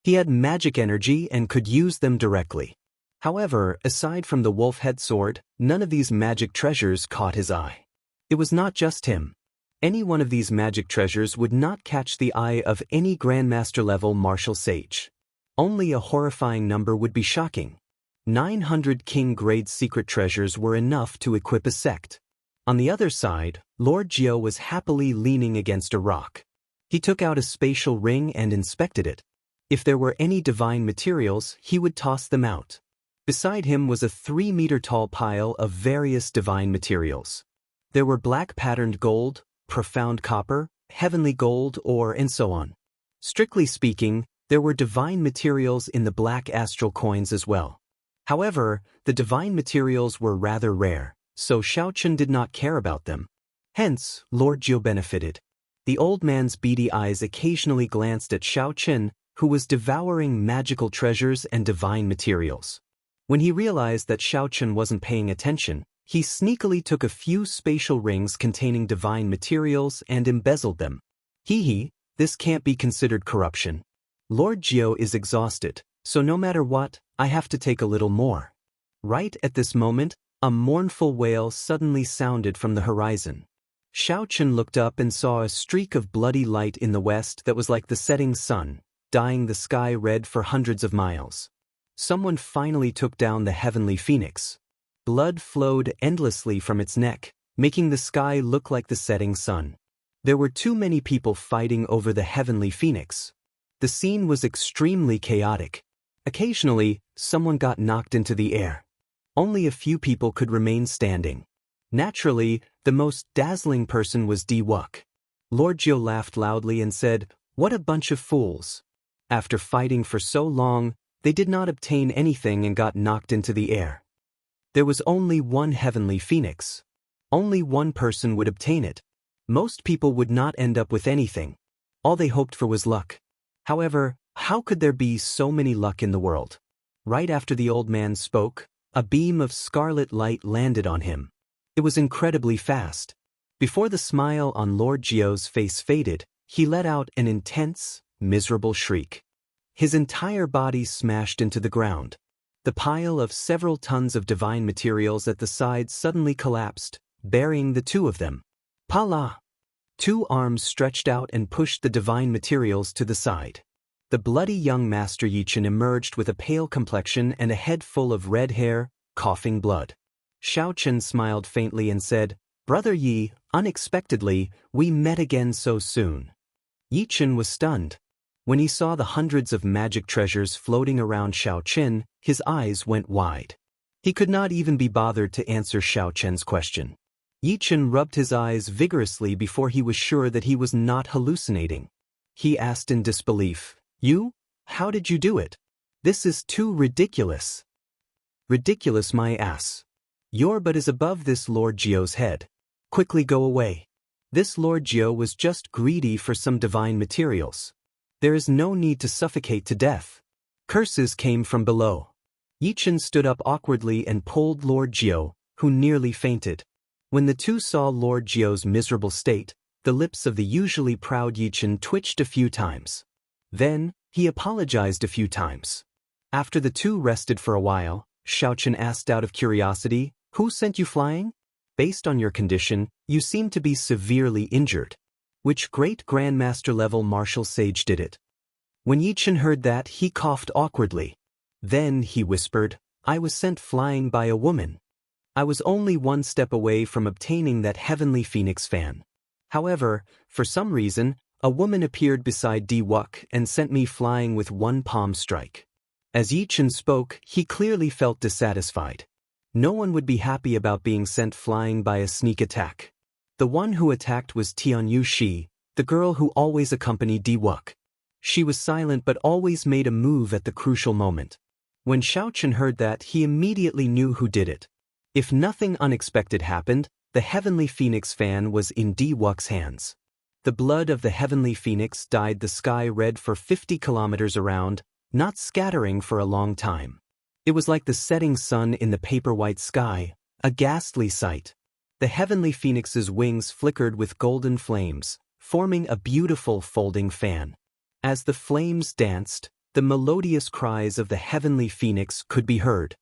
He had magic energy and could use them directly. However, aside from the wolf-head sword, none of these magic treasures caught his eye. It was not just him. Any one of these magic treasures would not catch the eye of any Grandmaster-level martial sage. Only a horrifying number would be shocking. 900 king-grade secret treasures were enough to equip a sect. On the other side, Lord Jiu was happily leaning against a rock. He took out a spatial ring and inspected it. If there were any divine materials, he would toss them out. Beside him was a 3-meter-tall pile of various divine materials. There were black-patterned gold, profound copper, heavenly gold, ore, and so on. Strictly speaking, there were divine materials in the black astral coins as well. However, the divine materials were rather rare, so Xiaochen did not care about them. Hence, Lord Jiu benefited. The old man's beady eyes occasionally glanced at Xiaochen, who was devouring magical treasures and divine materials. When he realized that Xiaochen wasn't paying attention, he sneakily took a few spatial rings containing divine materials and embezzled them. Hee, this can't be considered corruption. Lord Jiu is exhausted, so no matter what, I have to take a little more. Right at this moment, a mournful wail suddenly sounded from the horizon. Xiaochen looked up and saw a streak of bloody light in the west that was like the setting sun, dyeing the sky red for hundreds of miles. Someone finally took down the heavenly phoenix. Blood flowed endlessly from its neck, making the sky look like the setting sun. There were too many people fighting over the heavenly phoenix. The scene was extremely chaotic. Occasionally, someone got knocked into the air. Only a few people could remain standing. Naturally, the most dazzling person was Di Wuk. Lord Jiu laughed loudly and said, "What a bunch of fools." After fighting for so long, they did not obtain anything and got knocked into the air. There was only one heavenly phoenix. Only one person would obtain it. Most people would not end up with anything. All they hoped for was luck. However, how could there be so many luck in the world? Right after the old man spoke, a beam of scarlet light landed on him. It was incredibly fast. Before the smile on Lord Jiu's face faded, he let out an intense, miserable shriek. His entire body smashed into the ground. The pile of several tons of divine materials at the side suddenly collapsed, burying the two of them. Pala! 2 arms stretched out and pushed the divine materials to the side. The bloody young Master Yichen emerged with a pale complexion and a head full of red hair, coughing blood. Xiaochen smiled faintly and said, "Brother Yi, unexpectedly, we met again so soon." Yichen was stunned. When he saw the hundreds of magic treasures floating around Xiaochen, his eyes went wide. He could not even be bothered to answer Xiaochen's question. Yichen rubbed his eyes vigorously before he was sure that he was not hallucinating. He asked in disbelief, "You? How did you do it? This is too ridiculous." "Ridiculous, my ass. Your butt is above this Lord Jiu's head. Quickly go away." This Lord Jiu was just greedy for some divine materials. There is no need to suffocate to death. Curses came from below. Yichen stood up awkwardly and pulled Lord Jiao, who nearly fainted. When the two saw Lord Jiao's miserable state, the lips of the usually proud Yichen twitched a few times. Then, he apologized a few times. After the two rested for a while, Xiaochen asked out of curiosity, "Who sent you flying? Based on your condition, you seem to be severely injured. Which great grandmaster-level martial sage did it?" When Yichen heard that, he coughed awkwardly. Then, he whispered, "I was sent flying by a woman. I was only one step away from obtaining that heavenly phoenix fan. However, for some reason, a woman appeared beside Diwuk and sent me flying with one palm strike." As Yichen spoke, he clearly felt dissatisfied. No one would be happy about being sent flying by a sneak attack. The one who attacked was Tianyu Shi, the girl who always accompanied Diwuk. She was silent but always made a move at the crucial moment. When Xiaochen heard that, he immediately knew who did it. If nothing unexpected happened, the heavenly phoenix fan was in Diwuk's hands. The blood of the heavenly phoenix dyed the sky red for 50 kilometers around, not scattering for a long time. It was like the setting sun in the paper-white sky, a ghastly sight. The heavenly phoenix's wings flickered with golden flames, forming a beautiful folding fan. As the flames danced, the melodious cries of the heavenly phoenix could be heard.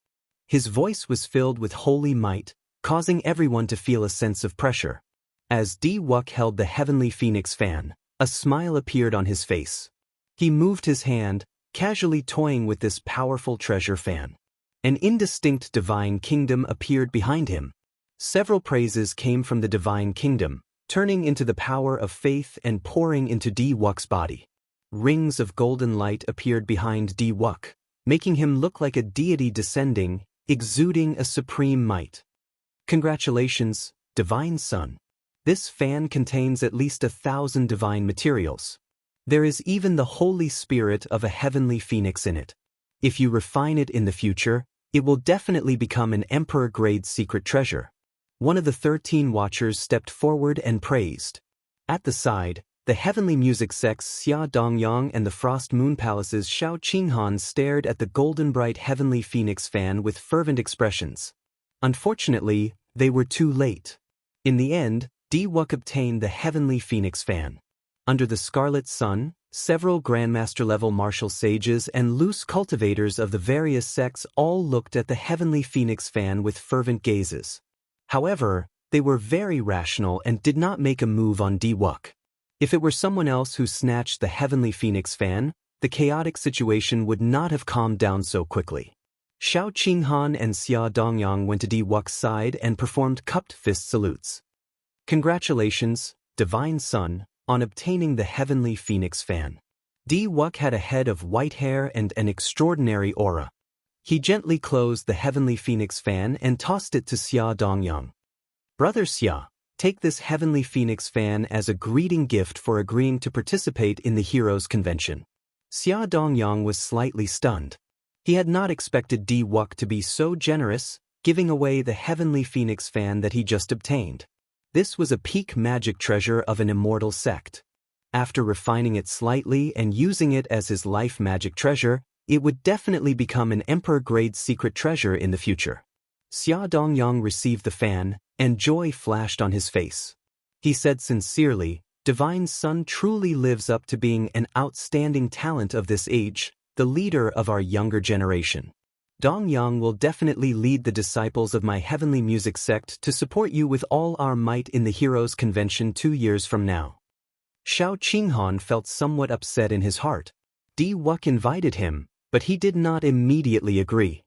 His voice was filled with holy might, causing everyone to feel a sense of pressure. As Diwuk held the heavenly phoenix fan, a smile appeared on his face. He moved his hand, casually toying with this powerful treasure fan. An indistinct divine kingdom appeared behind him. Several praises came from the divine kingdom, turning into the power of faith and pouring into Diwuk's body. Rings of golden light appeared behind Diwuk, making him look like a deity descending, exuding a supreme might. Congratulations, divine son. This fan contains at least 1,000 divine materials. There is even the Holy Spirit of a heavenly phoenix in it. If you refine it in the future, it will definitely become an emperor-grade secret treasure. One of the 13 watchers stepped forward and praised. At the side, the heavenly music sects Xia Dongyang and the Frost Moon Palace's Shao Qinghan stared at the golden bright heavenly phoenix fan with fervent expressions. Unfortunately, they were too late. In the end, Diwuk obtained the heavenly phoenix fan. Under the scarlet sun, several grandmaster-level martial sages and loose cultivators of the various sects all looked at the heavenly phoenix fan with fervent gazes. However, they were very rational and did not make a move on Diwuk. If it were someone else who snatched the heavenly phoenix fan, the chaotic situation would not have calmed down so quickly. Shao Qinghan and Xia Dongyang went to Diwuk's side and performed cupped fist salutes. Congratulations, divine son, on obtaining the heavenly phoenix fan. Diwuk had a head of white hair and an extraordinary aura. He gently closed the heavenly phoenix fan and tossed it to Xia Dongyang. Brother Xia, take this heavenly phoenix fan as a greeting gift for agreeing to participate in the Heroes Convention. Xia Dongyang was slightly stunned. He had not expected Diwuk to be so generous, giving away the heavenly phoenix fan that he just obtained. This was a peak magic treasure of an immortal sect. After refining it slightly and using it as his life magic treasure, it would definitely become an emperor-grade secret treasure in the future. Xia Dongyang received the fan, and joy flashed on his face. He said sincerely, "Divine Son truly lives up to being an outstanding talent of this age, the leader of our younger generation. Dongyang will definitely lead the disciples of my heavenly music sect to support you with all our might in the Heroes Convention 2 years from now." Shao Qinghan felt somewhat upset in his heart. Diwuk invited him, but he did not immediately agree.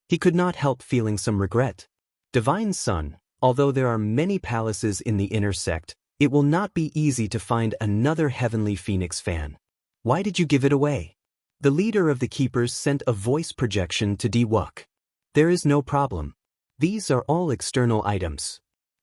He could not help feeling some regret. Divine Son, although there are many palaces in the inner sect, it will not be easy to find another heavenly phoenix fan. Why did you give it away? The leader of the keepers sent a voice projection to Diwuk. There is no problem. These are all external items.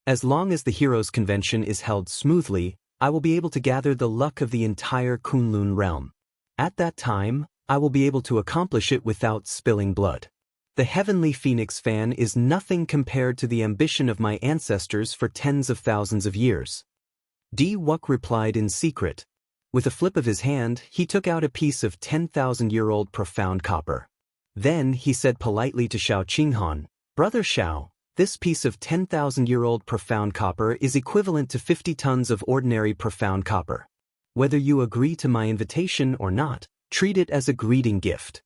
As long as the Heroes Convention is held smoothly, I will be able to gather the luck of the entire Kunlun realm. At that time, I will be able to accomplish it without spilling blood. The heavenly phoenix fan is nothing compared to the ambition of my ancestors for tens of thousands of years. Diwuk replied in secret. With a flip of his hand, he took out a piece of 10,000-year-old profound copper. Then he said politely to Xiao Qinghan, "Brother Xiao, this piece of 10,000-year-old profound copper is equivalent to 50 tons of ordinary profound copper. Whether you agree to my invitation or not, treat it as a greeting gift."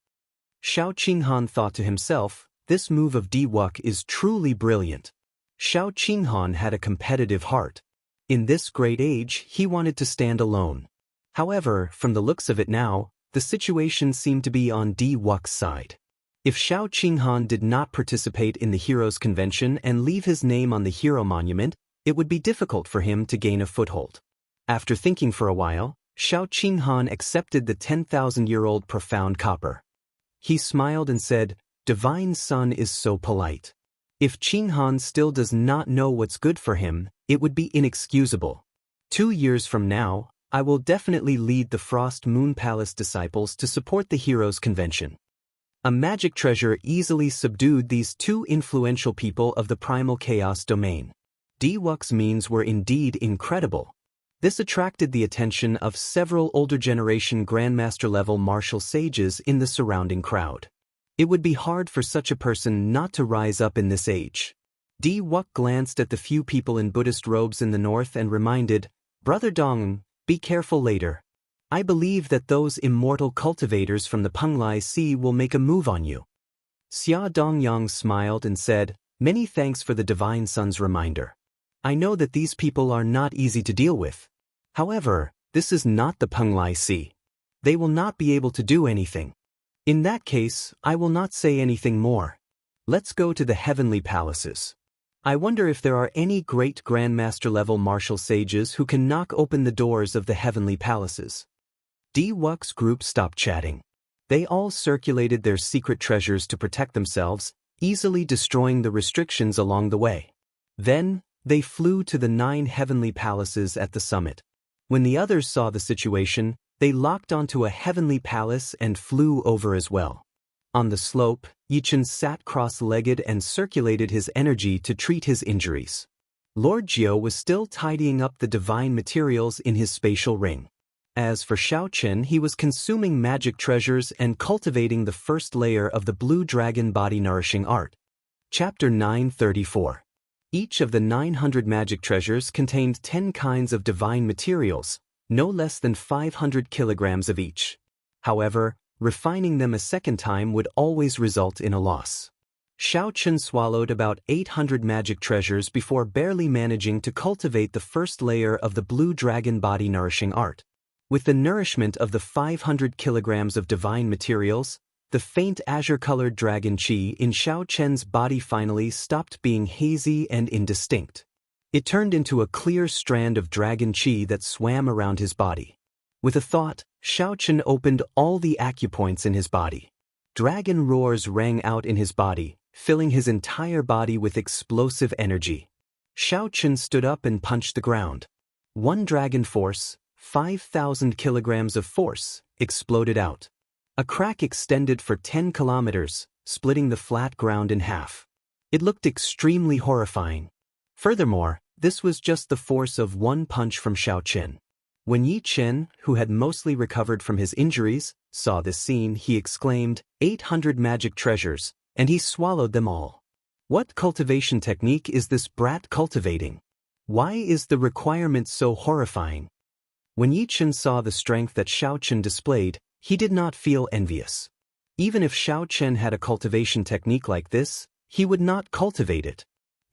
Xiao Qinghan thought to himself, this move of Diwuk is truly brilliant. Xiao Qinghan had a competitive heart. In this great age, he wanted to stand alone. However, from the looks of it now, the situation seemed to be on Diwuk's side. If Xiao Qinghan did not participate in the Heroes' Convention and leave his name on the Hero Monument, it would be difficult for him to gain a foothold. After thinking for a while, Xiao Qinghan accepted the 10,000-year-old profound copper. He smiled and said, "Divine Son is so polite. If Qinghan still does not know what's good for him, it would be inexcusable. 2 years from now, I will definitely lead the Frost Moon Palace disciples to support the Heroes' Convention." A magic treasure easily subdued these two influential people of the primal chaos domain. Diwuk's means were indeed incredible. This attracted the attention of several older generation Grandmaster-level martial sages in the surrounding crowd. It would be hard for such a person not to rise up in this age. Diwuk glanced at the few people in Buddhist robes in the north and reminded, "Brother Dong, be careful later. I believe that those immortal cultivators from the Penglai Sea will make a move on you." Xia Dongyang smiled and said, "Many thanks for the Divine Son's reminder. I know that these people are not easy to deal with. However, this is not the Penglai Sea. They will not be able to do anything. In that case, I will not say anything more. Let's go to the heavenly palaces. I wonder if there are any great Grandmaster-level martial sages who can knock open the doors of the heavenly palaces." Diwuk's group stopped chatting. They all circulated their secret treasures to protect themselves, easily destroying the restrictions along the way. Then, they flew to the 9 heavenly palaces at the summit. When the others saw the situation, they locked onto a heavenly palace and flew over as well. On the slope, Yichen sat cross-legged and circulated his energy to treat his injuries. Lord Jiao was still tidying up the divine materials in his spatial ring. As for Xiaochen, he was consuming magic treasures and cultivating the first layer of the Blue Dragon Body Nourishing Art. Chapter 934. Each of the 900 magic treasures contained 10 kinds of divine materials, no less than 500 kilograms of each. However, refining them a second time would always result in a loss. Xiaochen swallowed about 800 magic treasures before barely managing to cultivate the first layer of the Blue Dragon Body Nourishing Art. With the nourishment of the 500 kilograms of divine materials, the faint azure-colored dragon qi in Xiaochen's body finally stopped being hazy and indistinct. It turned into a clear strand of dragon qi that swam around his body. With a thought, Xiaochen opened all the acupoints in his body. Dragon roars rang out in his body, filling his entire body with explosive energy. Xiaochen stood up and punched the ground. One dragon force, 5,000 kilograms of force, exploded out. A crack extended for 10 kilometers, splitting the flat ground in half. It looked extremely horrifying. Furthermore, this was just the force of one punch from Xiaochen. When Yi Chen, who had mostly recovered from his injuries, saw this scene, he exclaimed, 800 magic treasures, and he swallowed them all. What cultivation technique is this brat cultivating? Why is the requirement so horrifying? When Yi Chen saw the strength that Xiaochen displayed, he did not feel envious. Even if Xiaochen had a cultivation technique like this, he would not cultivate it.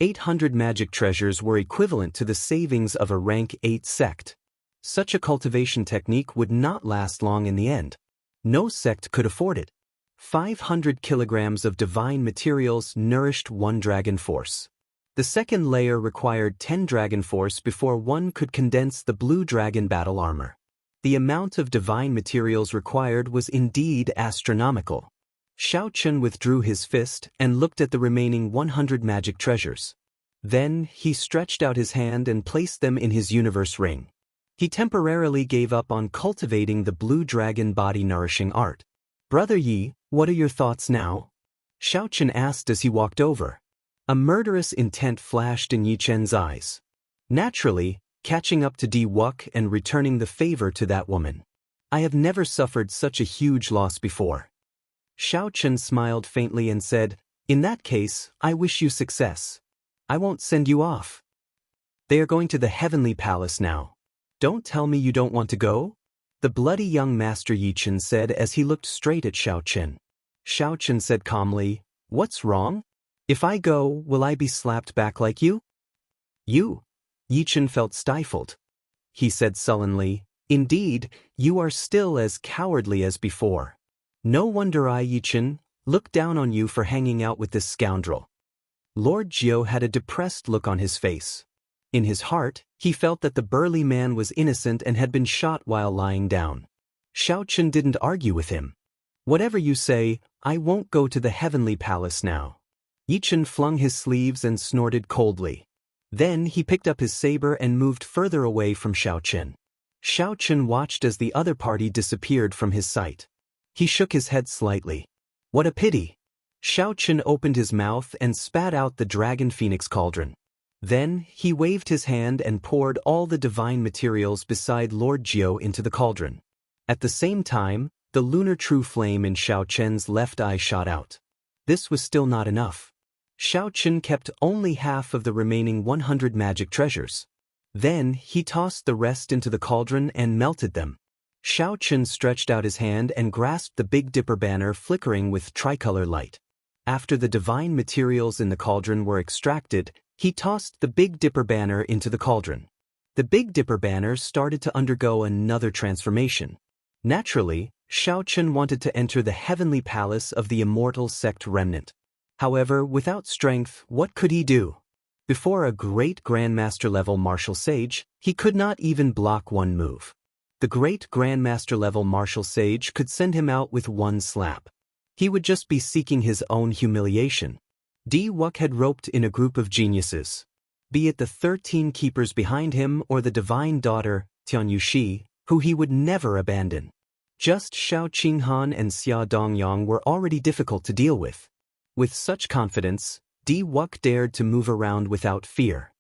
800 magic treasures were equivalent to the savings of a rank 8 sect. Such a cultivation technique would not last long in the end. No sect could afford it. 500 kilograms of divine materials nourished one dragon force. The second layer required 10 dragon force before one could condense the blue dragon battle armor. The amount of divine materials required was indeed astronomical. Xiaochen withdrew his fist and looked at the remaining 100 magic treasures. Then, he stretched out his hand and placed them in his universe ring. He temporarily gave up on cultivating the Blue Dragon Body Nourishing Art. "Brother Yi, what are your thoughts now?" Xiaochen asked as he walked over. A murderous intent flashed in Yi Chen's eyes. Naturally, catching up to Wuxia and returning the favor to that woman. I have never suffered such a huge loss before. Xianxia smiled faintly and said, in that case, I wish you success. I won't send you off. They are going to the heavenly palace now. Don't tell me you don't want to go? The bloody young master Yichen said as he looked straight at Xianxia. Xianxia said calmly, what's wrong? If I go, will I be slapped back like you? You? Yichen felt stifled. He said sullenly, indeed, you are still as cowardly as before. No wonder I, Yichen, look down on you for hanging out with this scoundrel. Lord Jiu had a depressed look on his face. In his heart, he felt that the burly man was innocent and had been shot while lying down. Xianxia didn't argue with him. Whatever you say, I won't go to the heavenly palace now. Yichen flung his sleeves and snorted coldly. Then he picked up his saber and moved further away from Xianxia. Xianxia watched as the other party disappeared from his sight. He shook his head slightly. What a pity. Xianxia opened his mouth and spat out the dragon phoenix cauldron. Then he waved his hand and poured all the divine materials beside Lord Jiu into the cauldron. At the same time, the lunar true flame in Xianxia's left eye shot out. This was still not enough. Xianxia kept only half of the remaining 100 magic treasures. Then he tossed the rest into the cauldron and melted them. Xianxia stretched out his hand and grasped the Big Dipper banner flickering with tricolor light. After the divine materials in the cauldron were extracted, he tossed the Big Dipper banner into the cauldron. The Big Dipper banner started to undergo another transformation. Naturally, Xianxia wanted to enter the heavenly palace of the immortal sect remnant. However, without strength, what could he do? Before a great Grandmaster-level martial sage, he could not even block one move. The great Grandmaster-level martial sage could send him out with one slap. He would just be seeking his own humiliation. Wuxia had roped in a group of geniuses. Be it the 13 keepers behind him or the divine daughter, Tianyushi, who he would never abandon. Just Xiao Qinghan and Xia Dongyang were already difficult to deal with. With such confidence, Wuxia dared to move around without fear.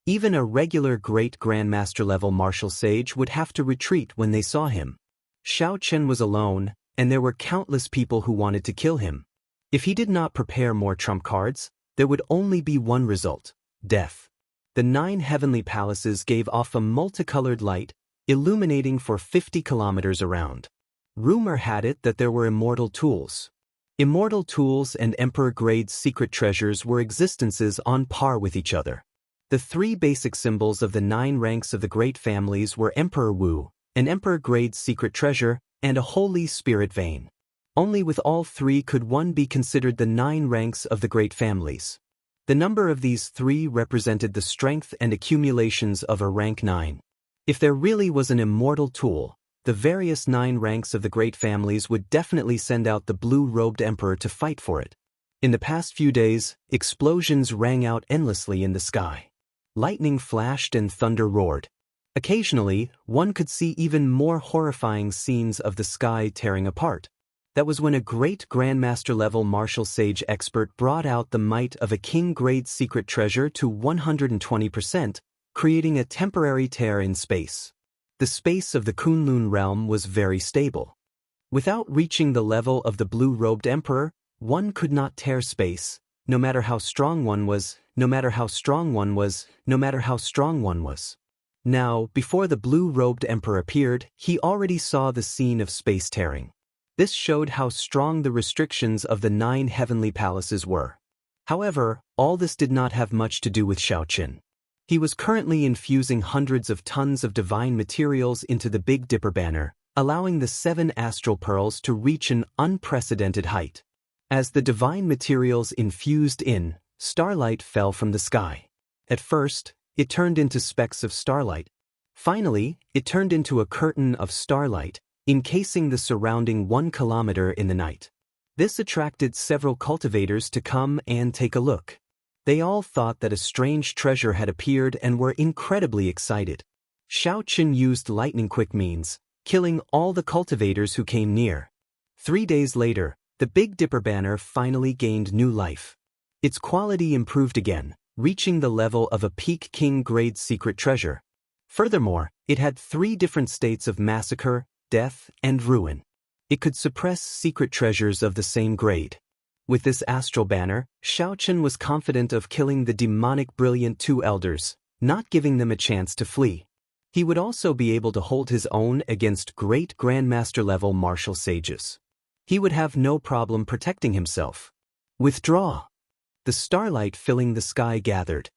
Even a regular great Grandmaster-level martial sage would have to retreat when they saw him. Xianxia was alone, and there were countless people who wanted to kill him. If he did not prepare more trump cards, there would only be one result: death. The 9 heavenly palaces gave off a multicolored light, illuminating for 50 kilometers around. Rumor had it that there were immortal tools. Immortal tools and emperor-grade secret treasures were existences on par with each other. The 3 basic symbols of the 9 ranks of the great families were Emperor Wu, an emperor-grade secret treasure, and a Holy Spirit vein. Only with all 3 could one be considered the 9 ranks of the great families. The number of these 3 represented the strength and accumulations of a rank 9. If there really was an immortal tool, the various 9 ranks of the great families would definitely send out the blue-robed emperor to fight for it. In the past few days, explosions rang out endlessly in the sky. Lightning flashed and thunder roared. Occasionally, one could see even more horrifying scenes of the sky tearing apart. That was when a great Grandmaster-level martial sage expert brought out the might of a king-grade secret treasure to 120%, creating a temporary tear in space. The space of the Kunlun realm was very stable. Without reaching the level of the blue-robed emperor, one could not tear space, no matter how strong one was, no matter how strong one was, no matter how strong one was. Now, before the blue-robed emperor appeared, he already saw the scene of space tearing. This showed how strong the restrictions of the 9 heavenly palaces were. However, all this did not have much to do with Xianxia. He was currently infusing hundreds of tons of divine materials into the Big Dipper banner, allowing the 7 astral pearls to reach an unprecedented height. As the divine materials infused in, starlight fell from the sky. At first, it turned into specks of starlight. Finally, it turned into a curtain of starlight, encasing the surrounding 1 kilometer in the night. This attracted several cultivators to come and take a look. They all thought that a strange treasure had appeared and were incredibly excited. Xianxia used lightning-quick means, killing all the cultivators who came near. 3 days later, the Big Dipper banner finally gained new life. Its quality improved again, reaching the level of a peak king-grade secret treasure. Furthermore, it had 3 different states of massacre, death, and ruin. It could suppress secret treasures of the same grade. With this astral banner, Xiaochen was confident of killing the demonic brilliant 2 elders, not giving them a chance to flee. He would also be able to hold his own against great grandmaster-level martial sages. He would have no problem protecting himself. Withdraw. The starlight filling the sky gathered.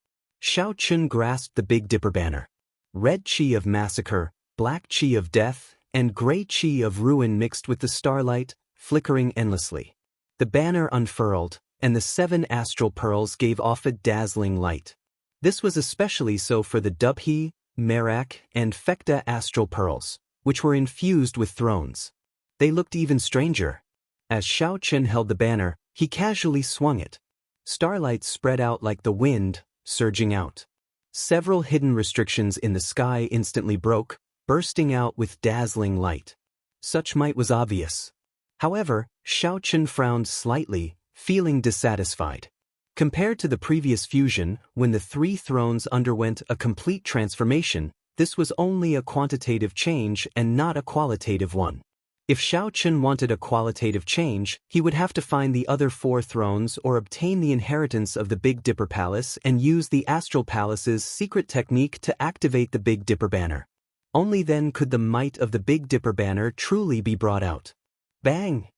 Xiaochen grasped the Big Dipper banner. Red qi of massacre, black qi of death, and gray qi of ruin mixed with the starlight, flickering endlessly. The banner unfurled, and the 7 astral pearls gave off a dazzling light. This was especially so for the Dubhe, Merak, and Fekta astral pearls, which were infused with thrones. They looked even stranger. As Xiaochen held the banner, he casually swung it. Starlight spread out like the wind, surging out. Several hidden restrictions in the sky instantly broke, bursting out with dazzling light. Such might was obvious. However, Xiaochen frowned slightly, feeling dissatisfied. Compared to the previous fusion, when the 3 thrones underwent a complete transformation, this was only a quantitative change and not a qualitative one. If Xiaochen wanted a qualitative change, he would have to find the other 4 thrones or obtain the inheritance of the Big Dipper Palace and use the Astral Palace's secret technique to activate the Big Dipper banner. Only then could the might of the Big Dipper banner truly be brought out. Bang!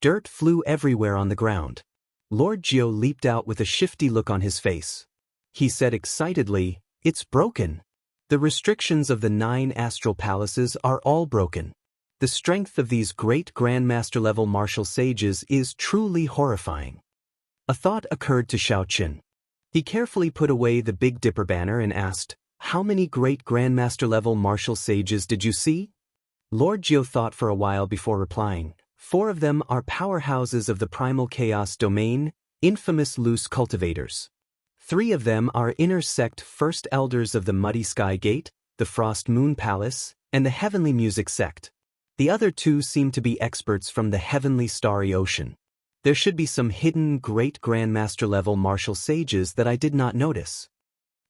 Dirt flew everywhere on the ground. Lord Jiao leaped out with a shifty look on his face. He said excitedly, "It's broken. The restrictions of the 9 astral palaces are all broken. The strength of these great grandmaster-level martial sages is truly horrifying." A thought occurred to Xiaochen. He carefully put away the Big Dipper banner and asked, "How many great grandmaster-level martial sages did you see?" Lord Jiao thought for a while before replying. 4 of them are powerhouses of the primal chaos domain, infamous loose cultivators. 3 of them are inner sect first elders of the Muddy Sky Gate, the Frost Moon Palace, and the Heavenly Music sect. The other 2 seem to be experts from the Heavenly Starry Ocean. There should be some hidden great grandmaster-level martial sages that I did not notice.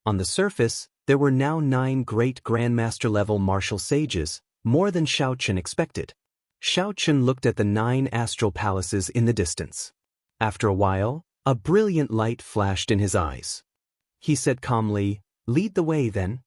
On the surface, there were now 9 great grandmaster-level martial sages, more than Xiaochen expected. Xiaochen looked at the 9 astral palaces in the distance. After a while, a brilliant light flashed in his eyes. He said calmly, "Lead the way then."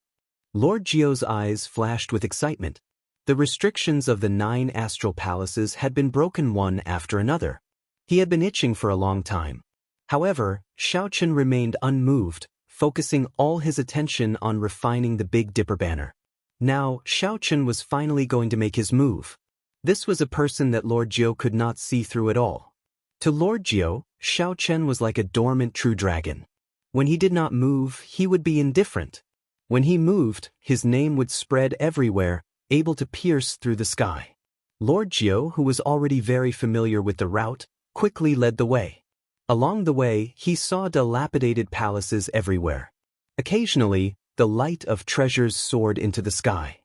Lord Jiao's eyes flashed with excitement. The restrictions of the 9 astral palaces had been broken one after another. He had been itching for a long time. However, Xiaochen remained unmoved, focusing all his attention on refining the Big Dipper banner. Now, Xiaochen was finally going to make his move. This was a person that Lord Jiao could not see through at all. To Lord Jiao, Xiaochen was like a dormant true dragon. When he did not move, he would be indifferent. When he moved, his name would spread everywhere, able to pierce through the sky. Lord Jiao, who was already very familiar with the route, quickly led the way. Along the way, he saw dilapidated palaces everywhere. Occasionally, the light of treasures soared into the sky.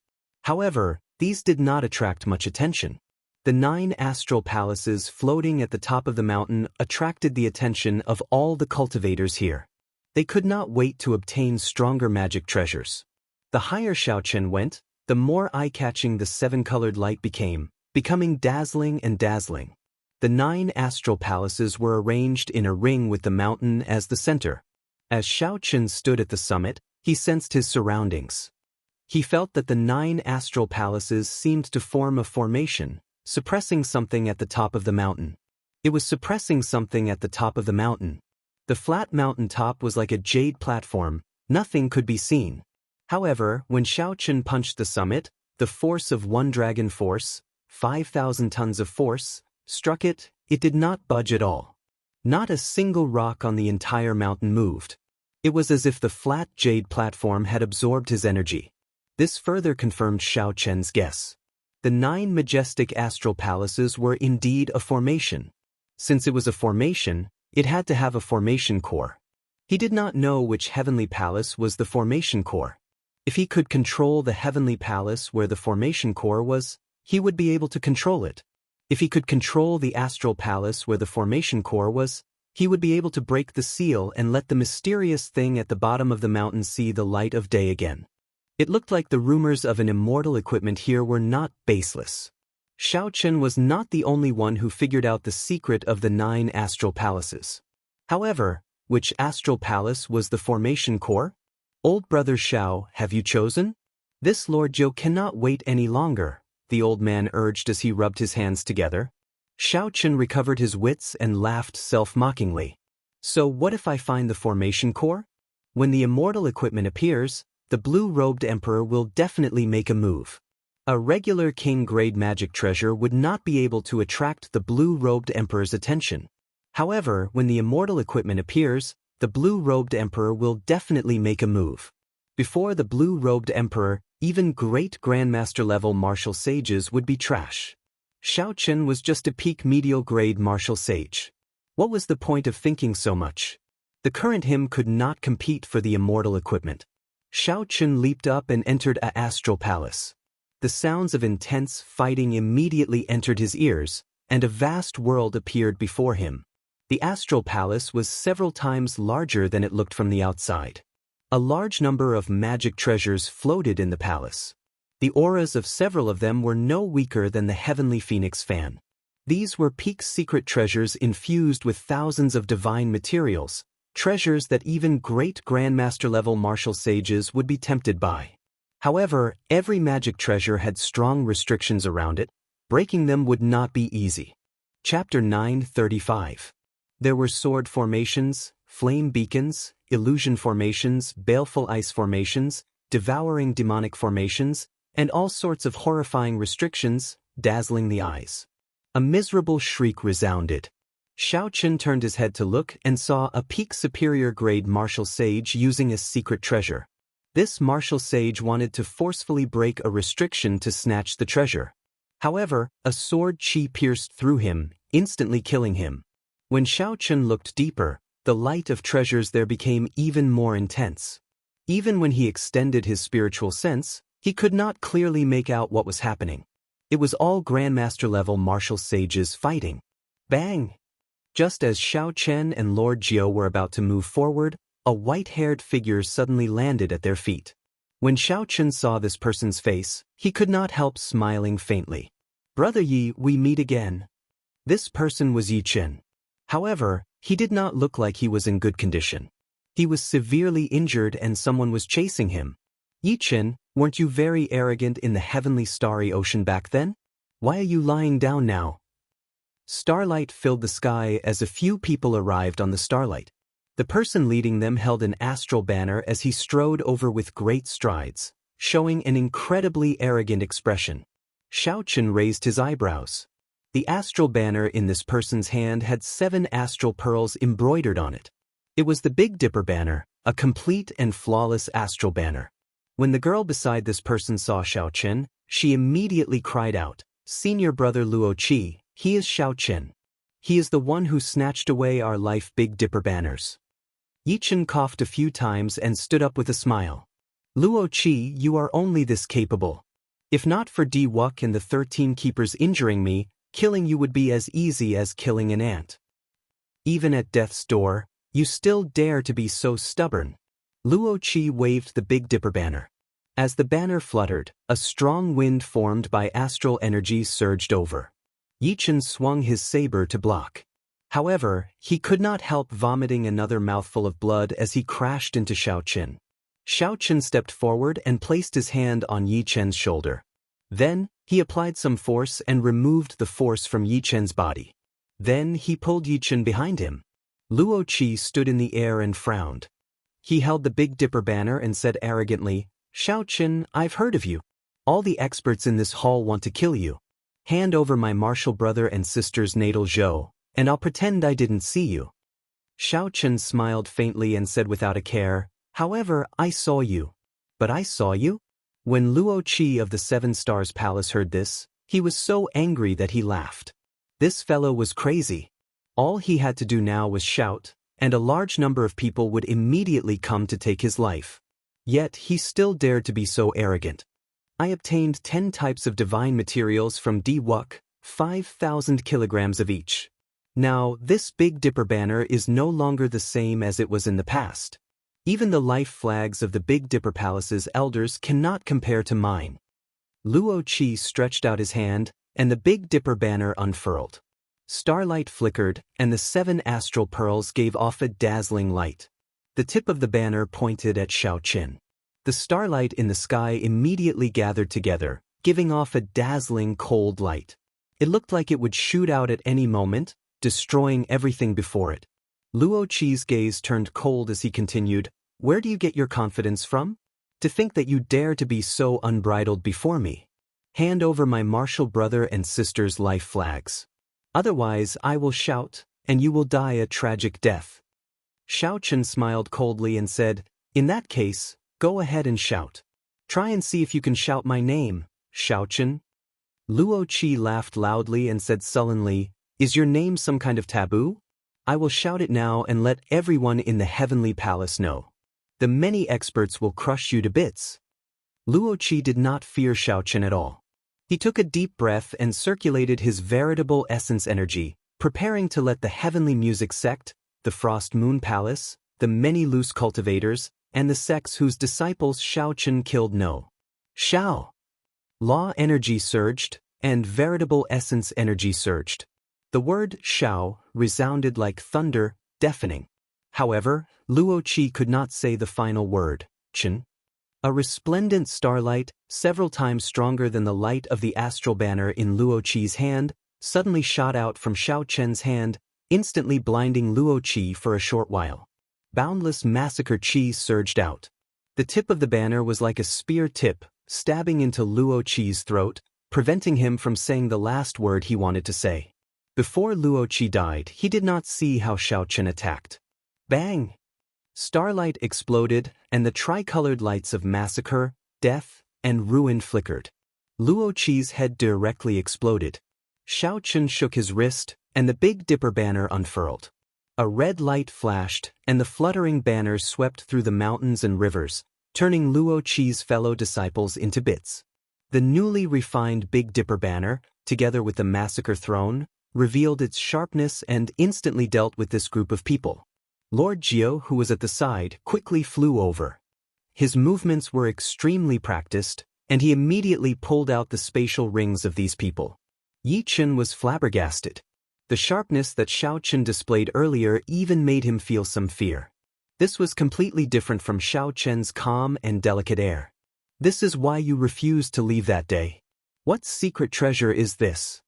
However, these did not attract much attention. The 9 astral palaces floating at the top of the mountain attracted the attention of all the cultivators here. They could not wait to obtain stronger magic treasures. The higher Xiaochen went, the more eye-catching the 7-colored light becoming dazzling and dazzling. The 9 astral palaces were arranged in a ring with the mountain as the center. As Xiaochen stood at the summit, he sensed his surroundings. He felt that the 9 astral palaces seemed to form a formation, suppressing something at the top of the mountain. It was suppressing something at the top of the mountain. The flat mountain top was like a jade platform, nothing could be seen. However, when Xiaochen punched the summit, the force of 1 dragon force, 5,000 tons of force, struck it. It did not budge at all. Not a single rock on the entire mountain moved. It was as if the flat jade platform had absorbed his energy. This further confirmed Xiaochen's guess. The 9 majestic astral palaces were indeed a formation. Since it was a formation, it had to have a formation core. He did not know which heavenly palace was the formation core. If he could control the heavenly palace where the formation core was, he would be able to control it. If he could control the astral palace where the formation core was, he would be able to break the seal and let the mysterious thing at the bottom of the mountain see the light of day again. It looked like the rumors of an immortal equipment here were not baseless. Xianxia was not the only one who figured out the secret of the 9 astral palaces. However, which astral palace was the formation core? Old brother Xiao, have you chosen? This Lord Zhou cannot wait any longer, the old man urged as he rubbed his hands together. Xianxia recovered his wits and laughed self-mockingly. So what if I find the formation core? When the immortal equipment appears, the blue-robed emperor will definitely make a move. A regular king-grade magic treasure would not be able to attract the blue-robed emperor's attention. However, when the immortal equipment appears, the blue-robed emperor will definitely make a move. Before the blue-robed emperor, even great grandmaster-level martial sages would be trash. Xianxia was just a peak medial-grade martial sage. What was the point of thinking so much? The current him could not compete for the immortal equipment. Xianxia leaped up and entered a astral palace. The sounds of intense fighting immediately entered his ears, and a vast world appeared before him. The astral palace was several times larger than it looked from the outside. A large number of magic treasures floated in the palace. The auras of several of them were no weaker than the heavenly phoenix fan. These were peak secret treasures infused with thousands of divine materials, treasures that even great grandmaster-level martial sages would be tempted by. However, every magic treasure had strong restrictions around it. Breaking them would not be easy. Chapter 9:35. There were sword formations, flame beacons, illusion formations, baleful ice formations, devouring demonic formations, and all sorts of horrifying restrictions, dazzling the eyes. A miserable shriek resounded. Xianxia turned his head to look and saw a peak superior grade martial sage using a secret treasure. This martial sage wanted to forcefully break a restriction to snatch the treasure. However, a sword chi pierced through him, instantly killing him. When Xianxia looked deeper, the light of treasures there became even more intense. Even when he extended his spiritual sense, he could not clearly make out what was happening. It was all grandmaster-level martial sages fighting. Bang! Just as Xianxia and Lord Zhou were about to move forward, a white-haired figure suddenly landed at their feet. When Xianxia saw this person's face, he could not help smiling faintly. "Brother Yi, we meet again." This person was Yi Chen. However, he did not look like he was in good condition. He was severely injured and someone was chasing him. "Yi Chen, weren't you very arrogant in the heavenly starry ocean back then? Why are you lying down now?" Starlight filled the sky as a few people arrived on the starlight. The person leading them held an astral banner as he strode over with great strides, showing an incredibly arrogant expression. Xianxia raised his eyebrows. The astral banner in this person's hand had 7 astral pearls embroidered on it. It was the Big Dipper banner, a complete and flawless astral banner. When the girl beside this person saw Xianxia, she immediately cried out, "Senior brother Luo Qi, he is Xianxia. He is the one who snatched away our life Big Dipper banners." Yi Chen coughed a few times and stood up with a smile. "Luo Qi, you are only this capable. If not for Di Wuk and the 13 keepers injuring me, killing you would be as easy as killing an ant. Even at death's door, you still dare to be so stubborn." Luo Qi waved the Big Dipper banner. As the banner fluttered, a strong wind formed by astral energy surged over. Yi Chen swung his saber to block. However, he could not help vomiting another mouthful of blood as he crashed into Xianxia. Xianxia stepped forward and placed his hand on Yi Chen's shoulder. Then, he applied some force and removed the force from Yi Chen's body. Then he pulled Yi Chen behind him. Luo Qi stood in the air and frowned. He held the Big Dipper banner and said arrogantly, "Xianxia, I've heard of you. All the experts in this hall want to kill you. Hand over my martial brother and sister's natal Zhou, and I'll pretend I didn't see you." Xianxia smiled faintly and said without a care, "However, I saw you." "But I saw you?" When Luo Qi of the 7 Stars Palace heard this, he was so angry that he laughed. This fellow was crazy. All he had to do now was shout, and a large number of people would immediately come to take his life. Yet he still dared to be so arrogant. "I obtained 10 types of divine materials from Di Wuk, 5,000 kilograms of each. Now, this Big Dipper banner is no longer the same as it was in the past. Even the life flags of the Big Dipper Palace's elders cannot compare to mine. Luo Qi stretched out his hand, and the Big Dipper banner unfurled. Starlight flickered, and the 7 astral pearls gave off a dazzling light. The tip of the banner pointed at Xiaoqin. The starlight in the sky immediately gathered together, giving off a dazzling cold light. It looked like it would shoot out at any moment, destroying everything before it. Luo Qi's gaze turned cold as he continued, "Where do you get your confidence from? To think that you dare to be so unbridled before me. Hand over my martial brother and sister's life flags. Otherwise I will shout, and you will die a tragic death." Xiaoqin smiled coldly and said, "In that case, go ahead and shout. Try and see if you can shout my name, Xiaoqin." Luo Qi laughed loudly and said sullenly, "Is your name some kind of taboo? I will shout it now and let everyone in the heavenly palace know. The many experts will crush you to bits." Luo Qi did not fear Xiaoqin at all. He took a deep breath and circulated his veritable essence energy, preparing to let the heavenly music sect, the Frost Moon Palace, the many loose cultivators, and the sects whose disciples Xiaoqin killed know. Xiao! Law energy surged, and veritable essence energy surged. The word Xiao resounded like thunder, deafening. However, Luo Qi could not say the final word, Chen. A resplendent starlight, several times stronger than the light of the astral banner in Luo Qi's hand, suddenly shot out from Xiaoqin's hand, instantly blinding Luo Qi for a short while. Boundless massacre Qi surged out. The tip of the banner was like a spear tip, stabbing into Luo Qi's throat, preventing him from saying the last word he wanted to say. Before Luo Qi died, he did not see how Xiaoqin attacked. Bang! Starlight exploded, and the tricolored lights of massacre, death, and ruin flickered. Luo Qi's head directly exploded. Xiaoqin shook his wrist, and the Big Dipper banner unfurled. A red light flashed, and the fluttering banner swept through the mountains and rivers, turning Luo Qi's fellow disciples into bits. The newly refined Big Dipper banner, together with the massacre throne, revealed its sharpness and instantly dealt with this group of people. Lord Jiao, who was at the side, quickly flew over. His movements were extremely practiced, and he immediately pulled out the spatial rings of these people. Yi Chen was flabbergasted. The sharpness that Xiaoqin displayed earlier even made him feel some fear. This was completely different from Xiaoqin's calm and delicate air. "This is why you refused to leave that day. What secret treasure is this?"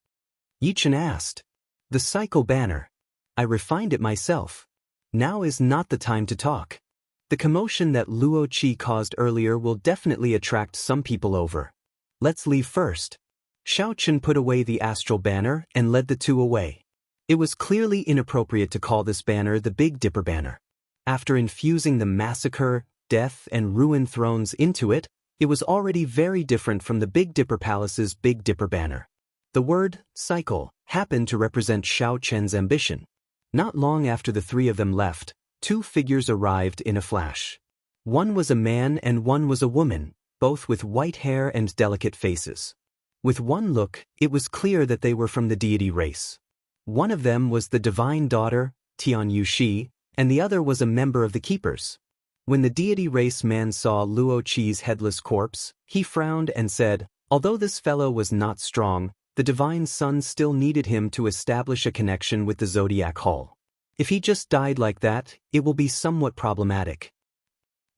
Yi Chen asked. "The cycle banner. I refined it myself. Now is not the time to talk. The commotion that Luo Qi caused earlier will definitely attract some people over. Let's leave first." Xiaoqin put away the astral banner and led the two away. It was clearly inappropriate to call this banner the Big Dipper banner. After infusing the massacre, death, and ruin thrones into it, it was already very different from the Big Dipper Palace's Big Dipper banner. The word cycle happened to represent Xiaoqin's ambition. Not long after the three of them left, 2 figures arrived in a flash. One was a man and one was a woman, both with white hair and delicate faces. With one look, it was clear that they were from the deity race. One of them was the divine daughter, Tianyu Shi, and the other was a member of the Keepers. When the deity race man saw Luo Qi's headless corpse, he frowned and said, although this fellow was not strong, the divine sun still needed him to establish a connection with the zodiac hall. If he just died like that, it will be somewhat problematic.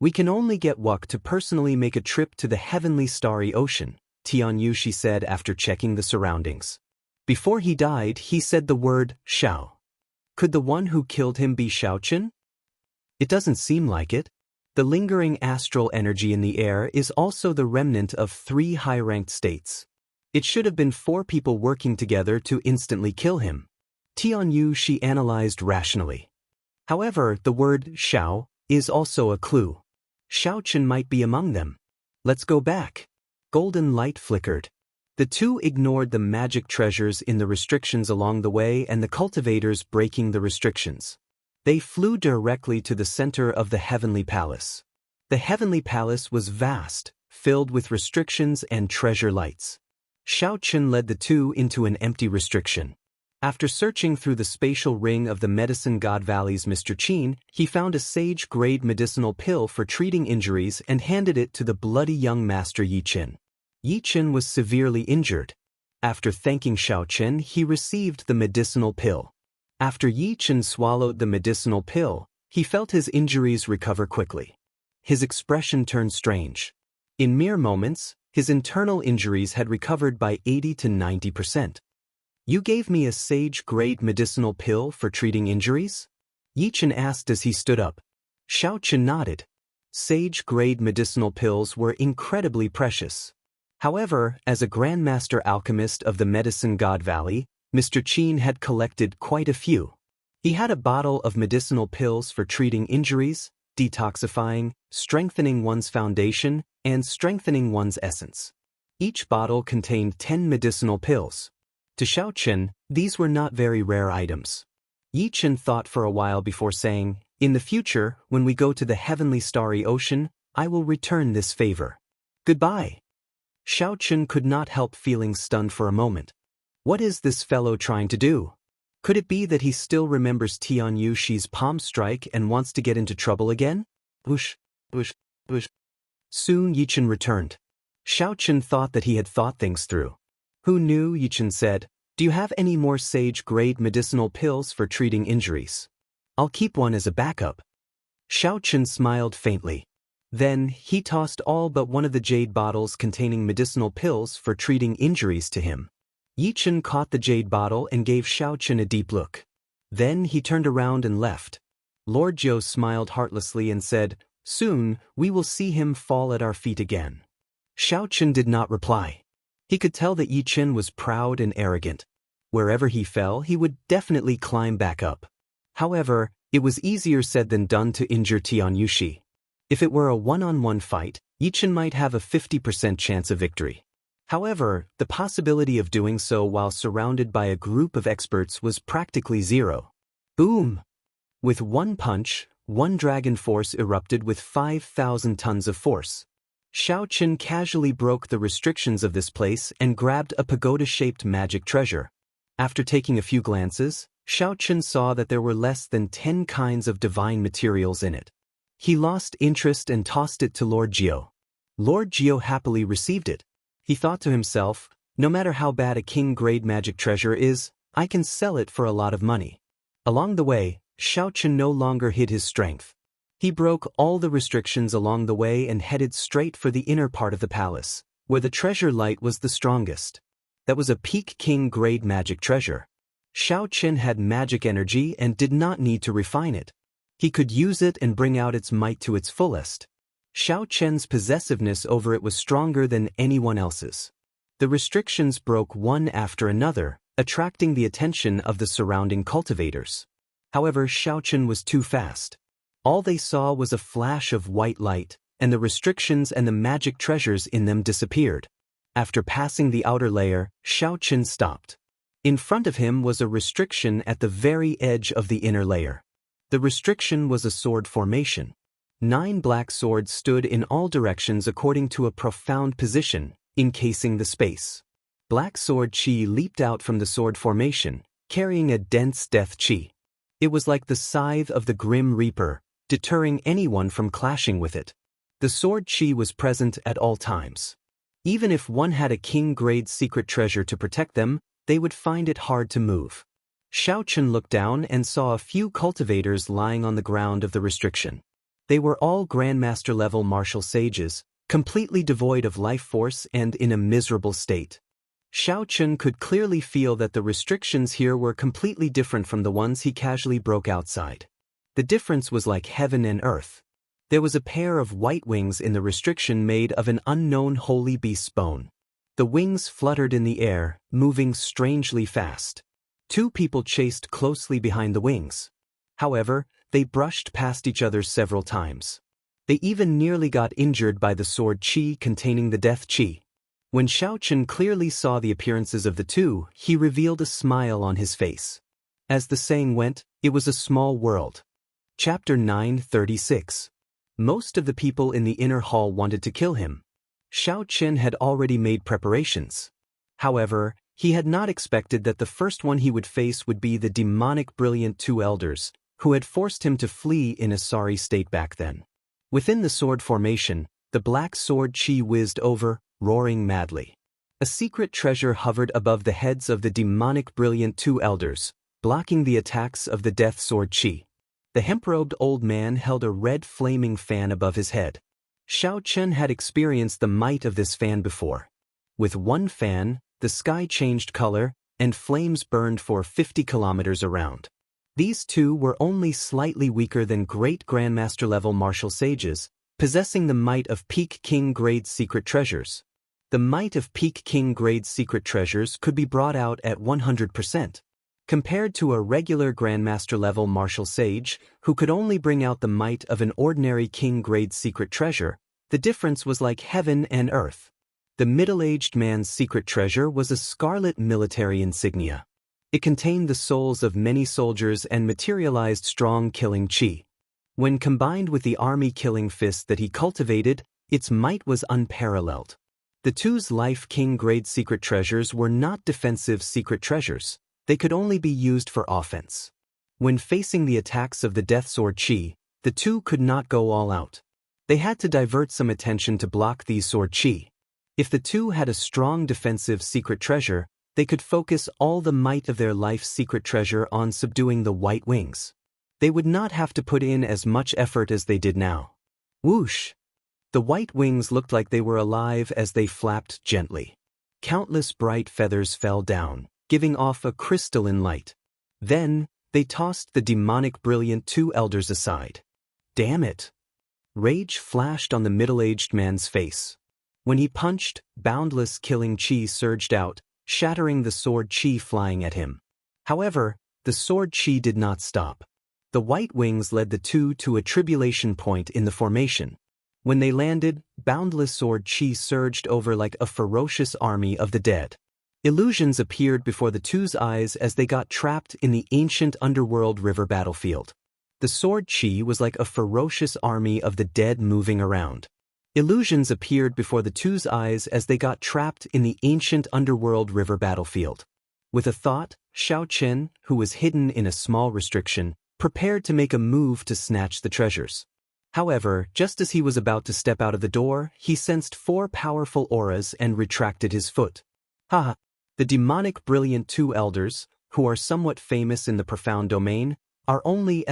We can only get Wuk to personally make a trip to the heavenly starry ocean, Tianyu Shi said after checking the surroundings. Before he died, he said the word, Xiao. Could the one who killed him be Xiaoqin? It doesn't seem like it. The lingering astral energy in the air is also the remnant of 3 high-ranked states. It should have been 4 people working together to instantly kill him. Tianyu Shi analyzed rationally. However, the word Xiao is also a clue. Xiaoqin might be among them. Let's go back. Golden light flickered. The two ignored the magic treasures in the restrictions along the way and the cultivators breaking the restrictions. They flew directly to the center of the heavenly palace. The heavenly palace was vast, filled with restrictions and treasure lights. Xiaoqin led the two into an empty restriction. After searching through the spatial ring of the Medicine God Valley's Mr. Qin, he found a sage-grade medicinal pill for treating injuries and handed it to the bloody young master Yi Qin. Yi Qin was severely injured. After thanking Xiao Qin, he received the medicinal pill. After Yi Qin swallowed the medicinal pill, he felt his injuries recover quickly. His expression turned strange. In mere moments, his internal injuries had recovered by 80 to 90%. You gave me a sage-grade medicinal pill for treating injuries? Yi Qin asked as he stood up. Xiao Qin nodded. Sage-grade medicinal pills were incredibly precious. However, as a Grandmaster Alchemist of the Medicine God Valley, Mr. Qin had collected quite a few. He had a bottle of medicinal pills for treating injuries, detoxifying, strengthening one's foundation, and strengthening one's essence. Each bottle contained 10 medicinal pills. To Xiao Qin, these were not very rare items. Yi Qin thought for a while before saying, "In the future, when we go to the heavenly starry ocean, I will return this favor. Goodbye." Xiao Qin could not help feeling stunned for a moment. What is this fellow trying to do? Could it be that he still remembers Tian Yushi's palm strike and wants to get into trouble again? Whoosh, whoosh, whoosh. Soon Yi Qin returned. Xiao Qin thought that he had thought things through. Who knew? Yi Qin said. Do you have any more sage-grade medicinal pills for treating injuries? I'll keep one as a backup. Xiao Qin smiled faintly. Then, he tossed all but one of the jade bottles containing medicinal pills for treating injuries to him. Yi Qin caught the jade bottle and gave Xiao Qin a deep look. Then he turned around and left. Lord Zhou smiled heartlessly and said, "Soon, we will see him fall at our feet again." Xiao Qin did not reply. He could tell that Yi Qin was proud and arrogant. Wherever he fell, he would definitely climb back up. However, it was easier said than done to injure Tian Yushi. If it were a one-on-one fight, Yi Qin might have a 50% chance of victory. However, the possibility of doing so while surrounded by a group of experts was practically zero. Boom! With one punch, one dragon force erupted with 5,000 tons of force. Xiao Qin casually broke the restrictions of this place and grabbed a pagoda-shaped magic treasure. After taking a few glances, Xiao Qin saw that there were less than 10 kinds of divine materials in it. He lost interest and tossed it to Lord Zhou. Lord Zhou happily received it. He thought to himself, no matter how bad a king-grade magic treasure is, I can sell it for a lot of money. Along the way, Xiao Qin no longer hid his strength. He broke all the restrictions along the way and headed straight for the inner part of the palace, where the treasure light was the strongest. That was a peak king-grade magic treasure. Xiao Qin had magic energy and did not need to refine it. He could use it and bring out its might to its fullest. Xiao Qin's possessiveness over it was stronger than anyone else's. The restrictions broke one after another, attracting the attention of the surrounding cultivators. However, Xiao Qin was too fast. All they saw was a flash of white light, and the restrictions and the magic treasures in them disappeared. After passing the outer layer, Xiao Qin stopped. In front of him was a restriction at the very edge of the inner layer. The restriction was a sword formation. 9 black swords stood in all directions according to a profound position, encasing the space. Black sword chi leaped out from the sword formation, carrying a dense death chi. It was like the scythe of the Grim Reaper, deterring anyone from clashing with it. The sword chi was present at all times. Even if one had a king-grade secret treasure to protect them, they would find it hard to move. Xiao Qin looked down and saw a few cultivators lying on the ground of the restriction. They were all Grandmaster-level martial sages, completely devoid of life force and in a miserable state. Xiao Qin could clearly feel that the restrictions here were completely different from the ones he casually broke outside. The difference was like heaven and earth. There was a pair of white wings in the restriction made of an unknown holy beast's bone. The wings fluttered in the air, moving strangely fast. 2 people chased closely behind the wings. However, they brushed past each other several times. They even nearly got injured by the sword chi containing the death chi. When Xiao Qin clearly saw the appearances of the two, he revealed a smile on his face. As the saying went, it was a small world. Chapter 936. Most of the people in the inner hall wanted to kill him. Xiao Qin had already made preparations. However, He had not expected that the first one he would face would be the demonic brilliant two elders, who had forced him to flee in a sorry state back then. Within the sword formation, the black sword chi whizzed over, roaring madly. A secret treasure hovered above the heads of the demonic brilliant two elders, blocking the attacks of the death sword chi. The hemp-robed old man held a red flaming fan above his head. Xianxia had experienced the might of this fan before. With one fan, the sky changed color, and flames burned for 50 kilometers around. These two were only slightly weaker than great Grandmaster-level martial sages, possessing the might of Peak King-grade secret treasures. The might of Peak King-grade secret treasures could be brought out at 100%. Compared to a regular Grandmaster-level martial sage, who could only bring out the might of an ordinary King-grade secret treasure, the difference was like heaven and earth. The middle-aged man's secret treasure was a scarlet military insignia. It contained the souls of many soldiers and materialized strong killing chi. When combined with the army killing fist that he cultivated, its might was unparalleled. The two's life king-grade secret treasures were not defensive secret treasures. They could only be used for offense. When facing the attacks of the death sword chi, the two could not go all out. They had to divert some attention to block these sword chi. If the two had a strong defensive secret treasure, they could focus all the might of their life's secret treasure on subduing the white wings. They would not have to put in as much effort as they did now. Whoosh! The white wings looked like they were alive as they flapped gently. Countless bright feathers fell down, giving off a crystalline light. Then, they tossed the demonic brilliant two elders aside. Damn it! Rage flashed on the middle-aged man's face. When he punched, boundless killing chi surged out, shattering the sword chi flying at him. However, the sword chi did not stop. The white wings led the two to a tribulation point in the formation. When they landed, boundless sword chi surged over like a ferocious army of the dead. Illusions appeared before the two's eyes as they got trapped in the ancient underworld river battlefield. The sword chi was like a ferocious army of the dead moving around. Illusions appeared before the two's eyes as they got trapped in the ancient underworld river battlefield. With a thought, Xianxia, who was hidden in a small restriction, prepared to make a move to snatch the treasures. However, just as he was about to step out of the door, he sensed 4 powerful auras and retracted his foot. Ha! The demonic brilliant two elders, who are somewhat famous in the profound domain, are only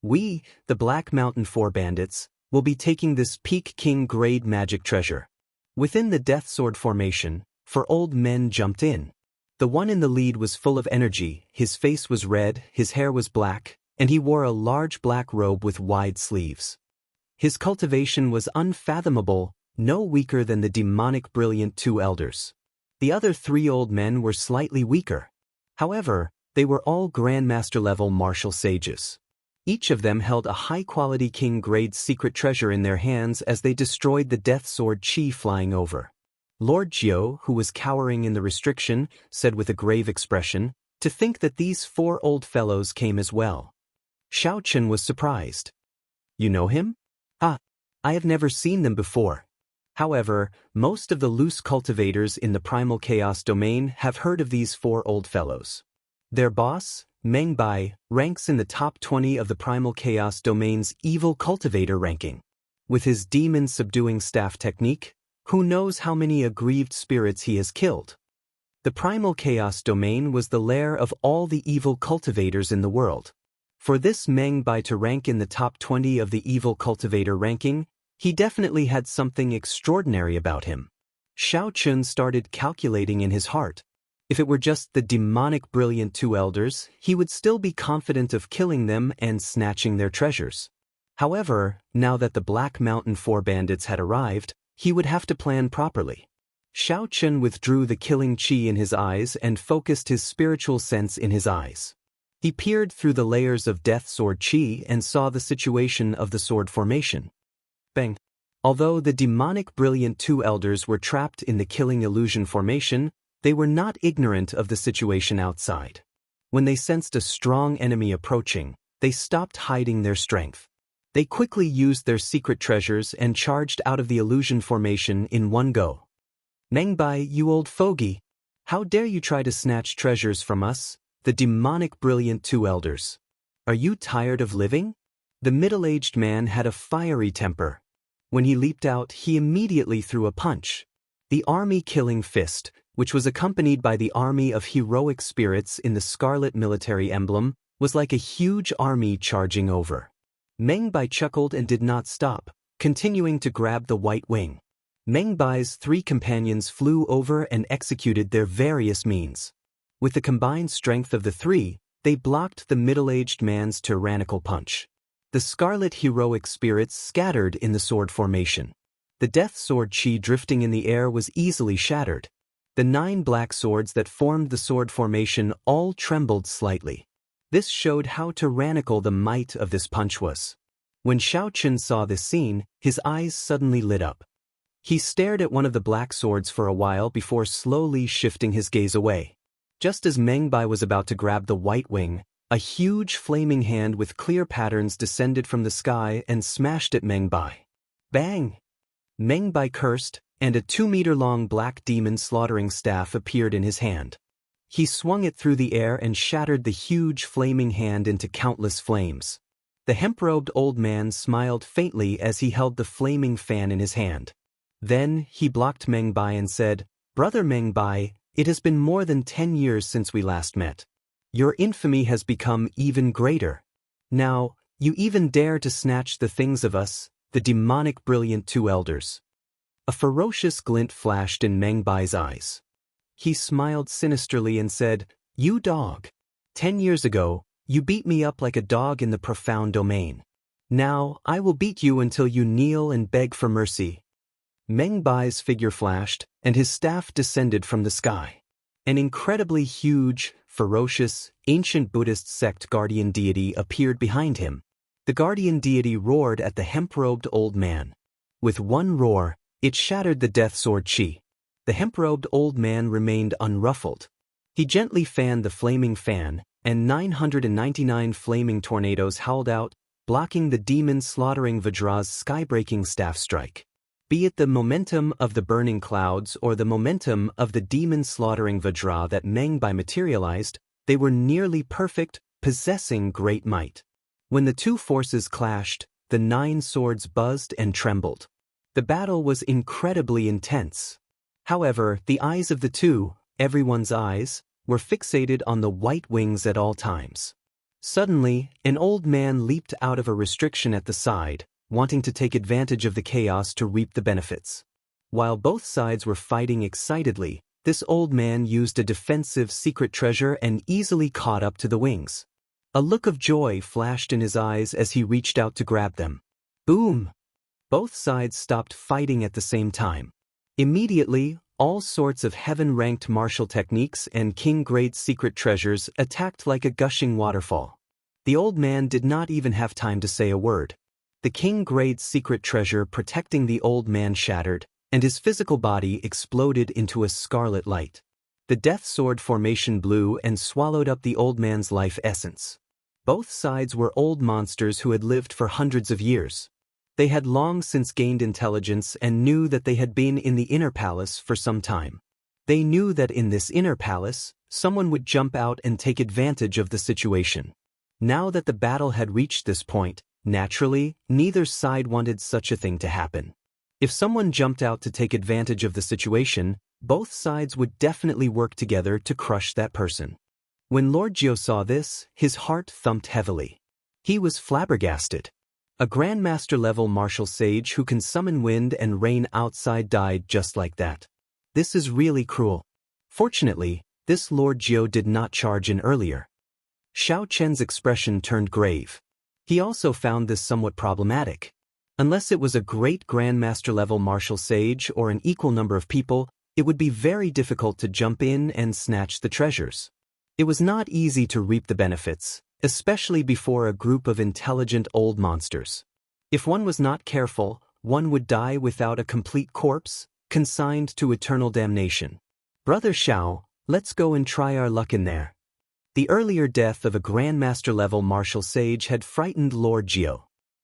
we, the Black Mountain 4 bandits, will be taking this Peak King grade magic treasure. Within the Death Sword formation, 4 old men jumped in. The one in the lead was full of energy, his face was red, his hair was black, and he wore a large black robe with wide sleeves. His cultivation was unfathomable, no weaker than the demonic brilliant two elders. The other 3 old men were slightly weaker. However, they were all Grandmaster-level martial sages. Each of them held a high-quality king-grade secret treasure in their hands as they destroyed the death sword chi flying over. Lord Jiu, who was cowering in the restriction, said with a grave expression, "To think that these 4 old fellows came as well." Xianxia was surprised. "You know him?" "Ah, I have never seen them before." However, most of the loose cultivators in the primal chaos domain have heard of these 4 old fellows. Their boss, Meng Bai, ranks in the top 20 of the primal chaos domain's evil cultivator ranking. With his demon-subduing staff technique, who knows how many aggrieved spirits he has killed. The primal chaos domain was the lair of all the evil cultivators in the world. For this Meng Bai to rank in the top 20 of the evil cultivator ranking, he definitely had something extraordinary about him. Xianxia started calculating in his heart. If it were just the demonic brilliant two elders, he would still be confident of killing them and snatching their treasures. However, now that the Black Mountain 4 bandits had arrived, he would have to plan properly. Xianxia withdrew the killing chi in his eyes and focused his spiritual sense in his eyes. He peered through the layers of death sword chi and saw the situation of the sword formation. Bang! Although the demonic brilliant two elders were trapped in the killing illusion formation, they were not ignorant of the situation outside. When they sensed a strong enemy approaching, they stopped hiding their strength. They quickly used their secret treasures and charged out of the illusion formation in one go. "Meng Bai, you old fogey! How dare you try to snatch treasures from us, the demonic brilliant two elders? Are you tired of living? The middle-aged man had a fiery temper. When he leaped out, he immediately threw a punch. The army-killing fist, which was accompanied by the army of heroic spirits in the scarlet military emblem, was like a huge army charging over. Meng Bai chuckled and did not stop, continuing to grab the white wing. Meng Bai's three companions flew over and executed their various means. With the combined strength of the three, they blocked the middle-aged man's tyrannical punch. The scarlet heroic spirits scattered in the sword formation. The death sword chi drifting in the air was easily shattered. The 9 black swords that formed the sword formation all trembled slightly. This showed how tyrannical the might of this punch was. When Xiaochen saw this scene, his eyes suddenly lit up. He stared at one of the black swords for a while before slowly shifting his gaze away. Just as Meng Bai was about to grab the white wing, a huge flaming hand with clear patterns descended from the sky and smashed at Meng Bai. Bang! Meng Bai cursed, and a 2-meter-long black demon slaughtering staff appeared in his hand. He swung it through the air and shattered the huge flaming hand into countless flames. The hemp-robed old man smiled faintly as he held the flaming fan in his hand. Then he blocked Meng Bai and said, "Brother Meng Bai, it has been more than 10 years since we last met. Your infamy has become even greater. Now, you even dare to snatch the things of us, the demonic brilliant two elders." A ferocious glint flashed in Meng Bai's eyes. He smiled sinisterly and said, "You dog. 10 years ago, you beat me up like a dog in the profound domain. Now, I will beat you until you kneel and beg for mercy." Meng Bai's figure flashed, and his staff descended from the sky. An incredibly huge, ferocious, ancient Buddhist sect guardian deity appeared behind him. The guardian deity roared at the hemp-robed old man. With one roar, it shattered the death sword chi. The hemp-robed old man remained unruffled. He gently fanned the flaming fan, and 999 flaming tornadoes howled out, blocking the demon-slaughtering Vajra's sky-breaking staff strike. Be it the momentum of the burning clouds or the momentum of the demon-slaughtering Vajra that Meng Bai materialized, they were nearly perfect, possessing great might. When the two forces clashed, the 9 swords buzzed and trembled. The battle was incredibly intense. However, the eyes of the two, everyone's eyes, were fixated on the white wings at all times. Suddenly, an old man leaped out of a restriction at the side, wanting to take advantage of the chaos to reap the benefits. While both sides were fighting excitedly, this old man used a defensive secret treasure and easily caught up to the wings. A look of joy flashed in his eyes as he reached out to grab them. Boom! Both sides stopped fighting at the same time. Immediately, all sorts of heaven-ranked martial techniques and king-grade secret treasures attacked like a gushing waterfall. The old man did not even have time to say a word. The king-grade secret treasure protecting the old man shattered, and his physical body exploded into a scarlet light. The death sword formation blew and swallowed up the old man's life essence. Both sides were old monsters who had lived for hundreds of years. They had long since gained intelligence and knew that they had been in the inner palace for some time. They knew that in this inner palace, someone would jump out and take advantage of the situation. Now that the battle had reached this point, naturally, neither side wanted such a thing to happen. If someone jumped out to take advantage of the situation, both sides would definitely work together to crush that person. When Lord Jiu saw this, his heart thumped heavily. He was flabbergasted. A Grandmaster-level martial sage who can summon wind and rain outside died just like that. This is really cruel. Fortunately, this Lord Jiu did not charge in earlier. Xiao Chen's expression turned grave. He also found this somewhat problematic. Unless it was a great Grandmaster-level martial sage or an equal number of people, it would be very difficult to jump in and snatch the treasures. It was not easy to reap the benefits, especially before a group of intelligent old monsters. If one was not careful, one would die without a complete corpse, consigned to eternal damnation. Brother Xiao, let's go and try our luck in there. The earlier death of a Grandmaster-level martial sage had frightened Lord Jiu.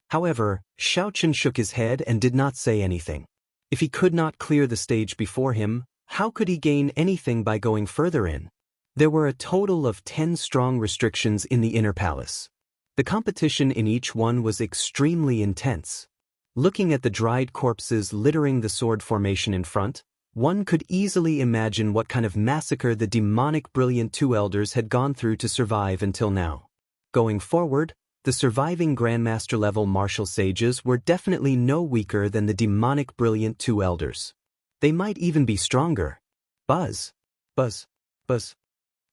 However, Xiaochen shook his head and did not say anything. If he could not clear the stage before him, How could he gain anything by going further in? There were a total of 10 strong restrictions in the inner palace. The competition in each one was extremely intense. Looking at the dried corpses littering the sword formation in front, one could easily imagine what kind of massacre the demonic brilliant two elders had gone through to survive until now. Going forward, the surviving Grandmaster-level martial sages were definitely no weaker than the demonic brilliant two elders. They might even be stronger. Buzz. Buzz. Buzz.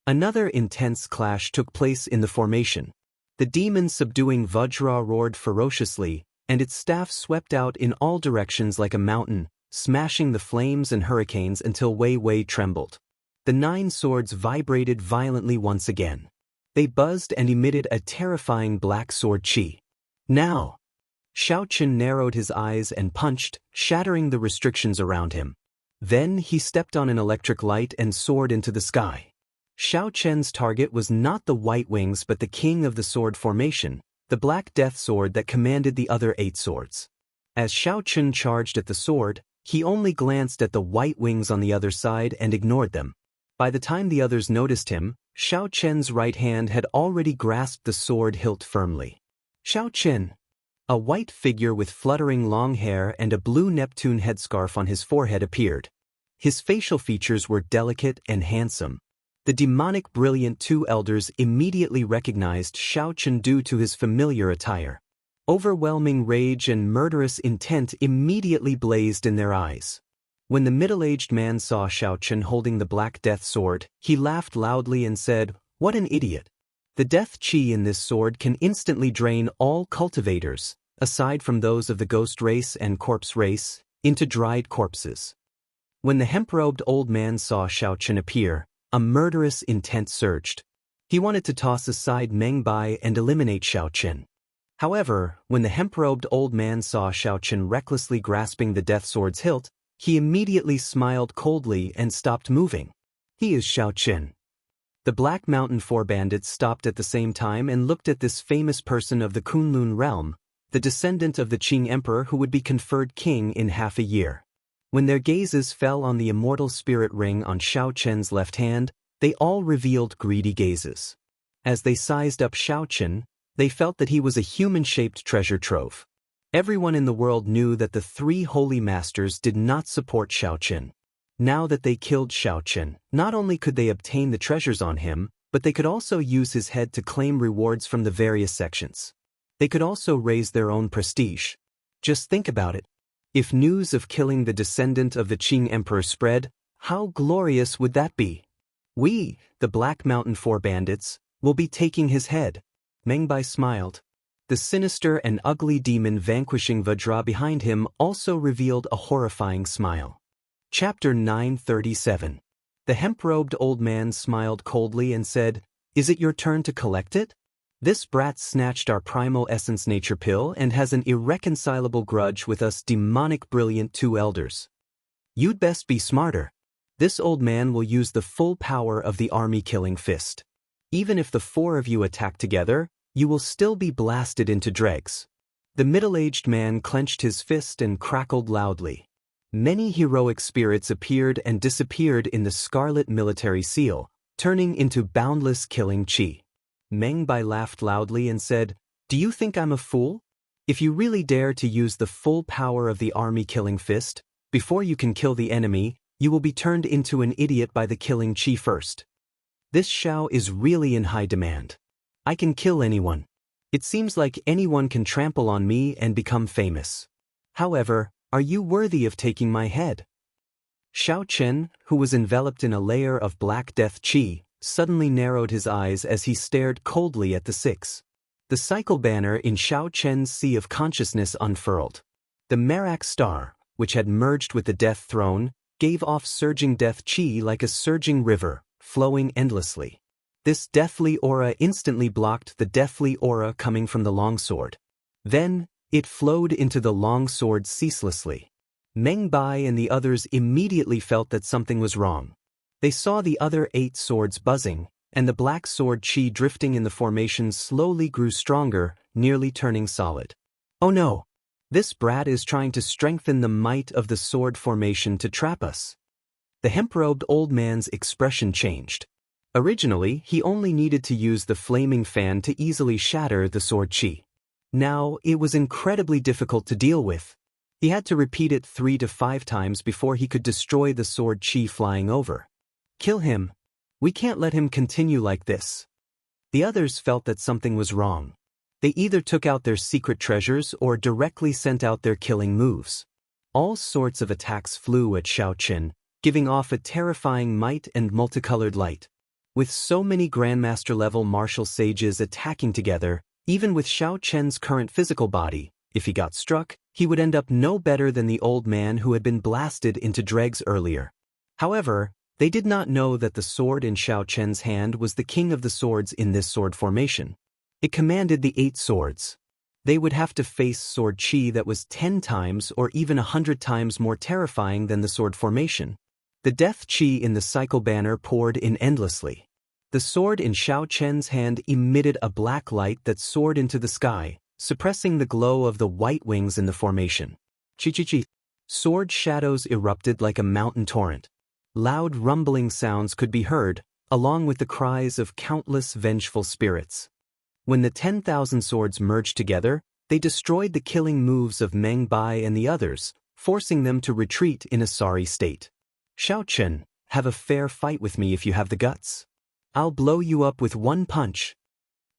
Another intense clash took place in the formation. The demon subduing Vajra roared ferociously, and its staff swept out in all directions like a mountain, smashing the flames and hurricanes until Wei Wei trembled. The 9 swords vibrated violently once again. They buzzed and emitted a terrifying black sword chi. Now! Xiaoqin narrowed his eyes and punched, shattering the restrictions around him. Then he stepped on an electric light and soared into the sky. Xiaoqian's target was not the White Wings but the king of the sword formation, the Black Death Sword that commanded the other 8 swords. As Xiaoqin charged at the sword, he only glanced at the White Wings on the other side and ignored them. By the time the others noticed him, Xiaoqian's right hand had already grasped the sword hilt firmly. Xiaoqin! A white figure with fluttering long hair and a blue Neptune headscarf on his forehead appeared. His facial features were delicate and handsome. The demonic brilliant two elders immediately recognized Xiaoqin due to his familiar attire. Overwhelming rage and murderous intent immediately blazed in their eyes. When the middle-aged man saw Xiaoqin holding the Black Death Sword, he laughed loudly and said, "What an idiot! The death chi in this sword can instantly drain all cultivators, aside from those of the ghost race and corpse race, into dried corpses." When the hemp-robed old man saw Xiaoqin appear, a murderous intent surged. He wanted to toss aside Meng Bai and eliminate Xiaoqin. However, when the hemp-robed old man saw Xiaoqin recklessly grasping the death sword's hilt, he immediately smiled coldly and stopped moving. He is Xiaoqin. The Black Mountain Four bandits stopped at the same time and looked at this famous person of the Kunlun realm, the descendant of the Qing emperor who would be conferred king in half a year. When their gazes fell on the immortal spirit ring on Xiaoqin's left hand, they all revealed greedy gazes. As they sized up Xiaoqin, they felt that he was a human-shaped treasure trove. Everyone in the world knew that the 3 holy masters did not support Xiaoqin. Now that they killed Xiaoqin, not only could they obtain the treasures on him, but they could also use his head to claim rewards from the various sections. They could also raise their own prestige. Just think about it. If news of killing the descendant of the Qing emperor spread, how glorious would that be? We, the Black Mountain Four bandits, will be taking his head. Meng Bai smiled. The sinister and ugly demon vanquishing Vajra behind him also revealed a horrifying smile. Chapter 937. The hemp-robed old man smiled coldly and said, "Is it your turn to collect it? This brat snatched our primal essence nature pill and has an irreconcilable grudge with us demonic brilliant two elders. You'd best be smarter. This old man will use the full power of the army-killing fist. Even if the 4 of you attack together, you will still be blasted into dregs." The middle-aged man clenched his fist and crackled loudly. Many heroic spirits appeared and disappeared in the scarlet military seal, turning into boundless killing chi. Meng Bai laughed loudly and said, "Do you think I'm a fool? If you really dare to use the full power of the army-killing fist, before you can kill the enemy, you will be turned into an idiot by the killing chi first. This Xiao is really in high demand. I can kill anyone. It seems like anyone can trample on me and become famous. However, are you worthy of taking my head?" Xiaoqin, who was enveloped in a layer of black death chi, suddenly narrowed his eyes as he stared coldly at the 6. The cycle banner in Xiaoqin's sea of consciousness unfurled. The Merak star, which had merged with the death throne, gave off surging death chi like a surging river, flowing endlessly. This deathly aura instantly blocked the deathly aura coming from the longsword. Then, it flowed into the longsword ceaselessly. Meng Bai and the others immediately felt that something was wrong. They saw the other 8 swords buzzing, and the black sword chi drifting in the formation slowly grew stronger, nearly turning solid. "Oh no! This brat is trying to strengthen the might of the sword formation to trap us." The hemp-robed old man's expression changed. Originally, he only needed to use the flaming fan to easily shatter the sword chi. Now, it was incredibly difficult to deal with. He had to repeat it 3 to 5 times before he could destroy the sword chi flying over. Kill him. We can't let him continue like this. The others felt that something was wrong. They either took out their secret treasures or directly sent out their killing moves. All sorts of attacks flew at Xianxia, giving off a terrifying might and multicolored light. With so many Grandmaster-level martial sages attacking together, even with Xianxia's current physical body, if he got struck, he would end up no better than the old man who had been blasted into dregs earlier. However, they did not know that the sword in Xianxia's hand was the king of the swords in this sword formation. It commanded the 8 swords. They would have to face sword chi that was 10 times or even 100 times more terrifying than the sword formation. The death chi in the cycle banner poured in endlessly. The sword in Xianxia's hand emitted a black light that soared into the sky, suppressing the glow of the white wings in the formation. Chi-chi-chi. Sword shadows erupted like a mountain torrent. Loud rumbling sounds could be heard, along with the cries of countless vengeful spirits. When the 10,000 swords merged together, they destroyed the killing moves of Meng Bai and the others, forcing them to retreat in a sorry state. Xianxia, have a fair fight with me if you have the guts. I'll blow you up with one punch.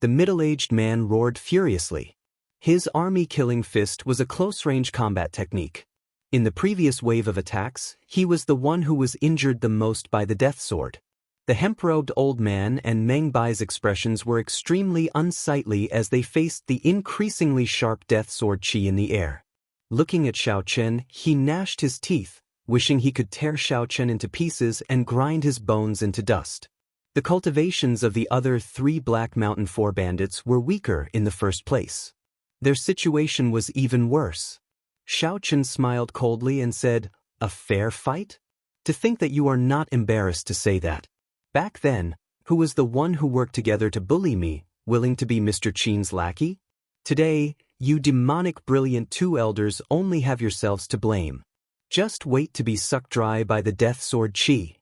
The middle-aged man roared furiously. His army-killing fist was a close-range combat technique. In the previous wave of attacks, he was the one who was injured the most by the death sword. The hemp-robed old man and Meng Bai's expressions were extremely unsightly as they faced the increasingly sharp death sword chi in the air. Looking at Xianxia, he gnashed his teeth, wishing he could tear Xianxia into pieces and grind his bones into dust. The cultivations of the other 3 Black Mountain 4 bandits were weaker in the first place. Their situation was even worse. Xianxia smiled coldly and said, "A fair fight? To think that you are not embarrassed to say that. Back then, who was the one who worked together to bully me, willing to be Mr. Qin's lackey? Today, you demonic brilliant 2 elders only have yourselves to blame. Just wait to be sucked dry by the death sword chi."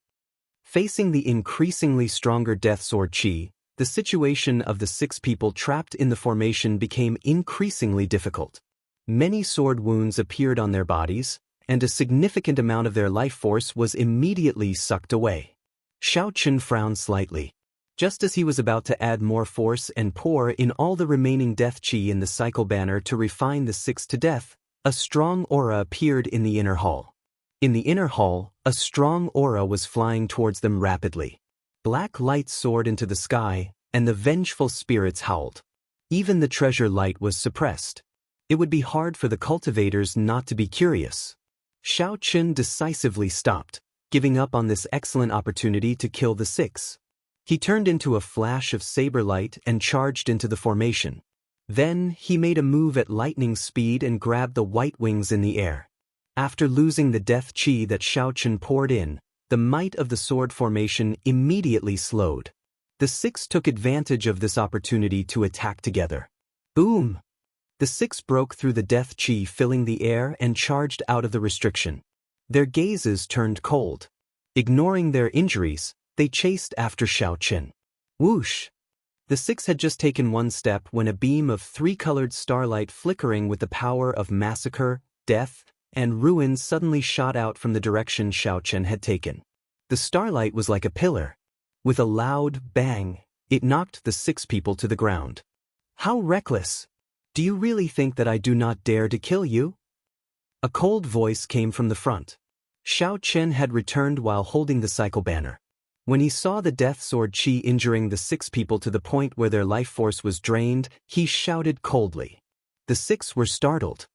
Facing the increasingly stronger death sword chi, the situation of the 6 people trapped in the formation became increasingly difficult. Many sword wounds appeared on their bodies, and a significant amount of their life force was immediately sucked away. Xianxia frowned slightly. Just as he was about to add more force and pour in all the remaining death chi in the cycle banner to refine the 6 to death, a strong aura appeared in the inner hall. In the inner hall, a strong aura was flying towards them rapidly. Black light soared into the sky, and the vengeful spirits howled. Even the treasure light was suppressed. It would be hard for the cultivators not to be curious. Xianxia decisively stopped, giving up on this excellent opportunity to kill the 6. He turned into a flash of saber light and charged into the formation. Then, he made a move at lightning speed and grabbed the white wings in the air. After losing the death chi that Xianxia poured in, the might of the sword formation immediately slowed. The 6 took advantage of this opportunity to attack together. Boom! The 6 broke through the death chi filling the air and charged out of the restriction. Their gazes turned cold. Ignoring their injuries, they chased after Xianxia. Whoosh! The 6 had just taken one step when a beam of 3-colored starlight flickering with the power of massacre, death, and ruin suddenly shot out from the direction Xianxia had taken. The starlight was like a pillar. With a loud bang, it knocked the 6 people to the ground. How reckless! Do you really think that I do not dare to kill you? A cold voice came from the front. Xianxia had returned while holding the cycle banner. When he saw the death sword chi injuring the 6 people to the point where their life force was drained, he shouted coldly. The 6 were startled.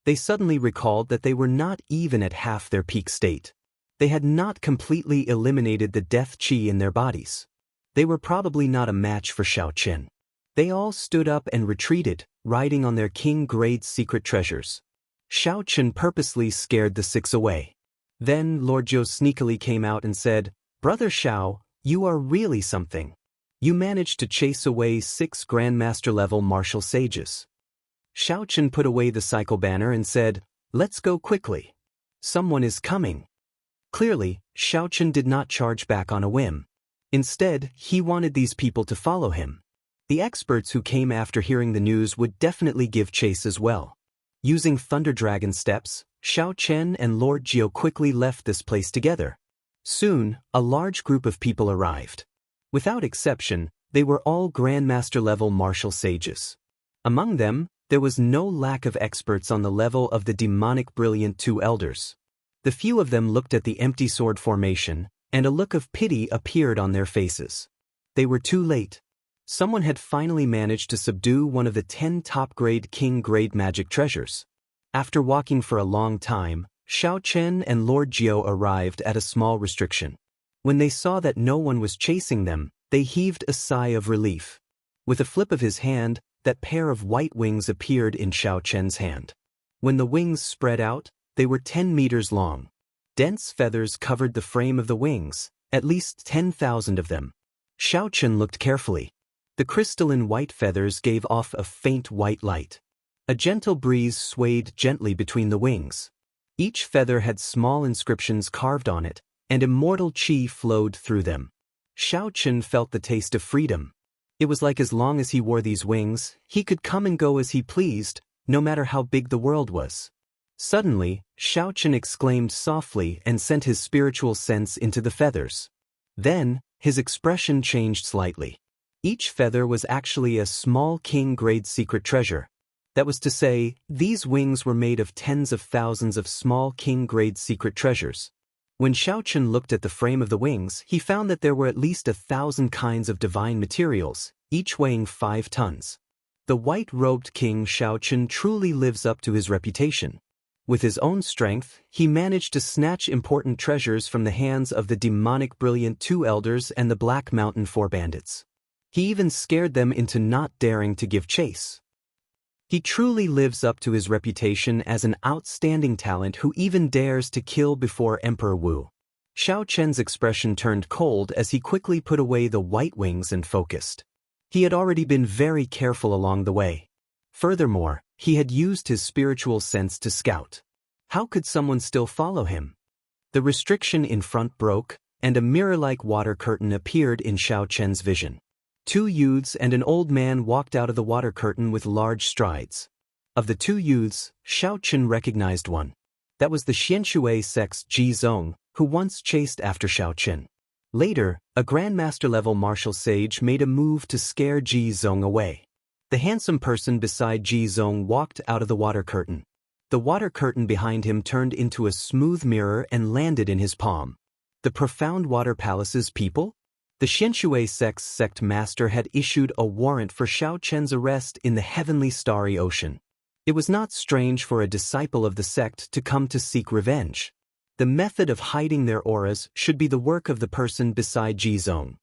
They suddenly recalled that they were not even at half their peak state. They had not completely eliminated the death chi in their bodies. They were probably not a match for Xianxia. They all stood up and retreated, riding on their king-grade secret treasures. Xianxia purposely scared the 6 away. Then Lord Zhou sneakily came out and said, "Brother Xiao, you are really something. You managed to chase away 6 Grandmaster-level martial sages." Xianxia put away the cycle banner and said, "Let's go quickly. Someone is coming." Clearly, Xiaochen did not charge back on a whim. Instead, he wanted these people to follow him. The experts who came after hearing the news would definitely give chase as well. Using Thunder Dragon steps, Xiaochen and Lord Jiao quickly left this place together. Soon, a large group of people arrived. Without exception, they were all Grandmaster-level martial sages. Among them, there was no lack of experts on the level of the demonic brilliant two elders. The few of them looked at the empty sword formation, and a look of pity appeared on their faces. They were too late. Someone had finally managed to subdue one of the 10 top-grade king-grade magic treasures. After walking for a long time, Xiaochen and Lord Jiao arrived at a small restriction. When they saw that no one was chasing them, they heaved a sigh of relief. With a flip of his hand, that pair of white wings appeared in Xiaochen's hand. When the wings spread out, they were 10 meters long. Dense feathers covered the frame of the wings, at least 10,000 of them. Xiaochen looked carefully. The crystalline white feathers gave off a faint white light. A gentle breeze swayed gently between the wings. Each feather had small inscriptions carved on it, and immortal qi flowed through them. Xiaochen felt the taste of freedom. It was like as long as he wore these wings, he could come and go as he pleased, no matter how big the world was. Suddenly, Xiaochen exclaimed softly and sent his spiritual sense into the feathers. Then, his expression changed slightly. Each feather was actually a small king-grade secret treasure. That was to say, these wings were made of tens of thousands of small king-grade secret treasures. When Xiaochen looked at the frame of the wings, he found that there were at least 1,000 kinds of divine materials, each weighing 5 tons. The white-robed king Xiaochen truly lives up to his reputation. With his own strength, he managed to snatch important treasures from the hands of the demonic brilliant two elders and the Black Mountain Four bandits. He even scared them into not daring to give chase. He truly lives up to his reputation as an outstanding talent who even dares to kill before Emperor Wu. Xiaochen's expression turned cold as he quickly put away the white wings and focused. He had already been very careful along the way. Furthermore, he had used his spiritual sense to scout. How could someone still follow him? The restriction in front broke, and a mirror-like water curtain appeared in Xiaochen's vision. 2 youths and an old man walked out of the water curtain with large strides. Of the 2 youths, Xiaochen recognized one. That was the Xianxia sect's Ji Zong, who once chased after Xiaochen. Later, a Grandmaster-level martial sage made a move to scare Ji Zong away. The handsome person beside Ji Zong walked out of the water curtain. The water curtain behind him turned into a smooth mirror and landed in his palm. The profound water palace's people? The Xianxia sect's sect master had issued a warrant for Xiaochen's arrest in the heavenly starry ocean. It was not strange for a disciple of the sect to come to seek revenge. The method of hiding their auras should be the work of the person beside Ji Zong.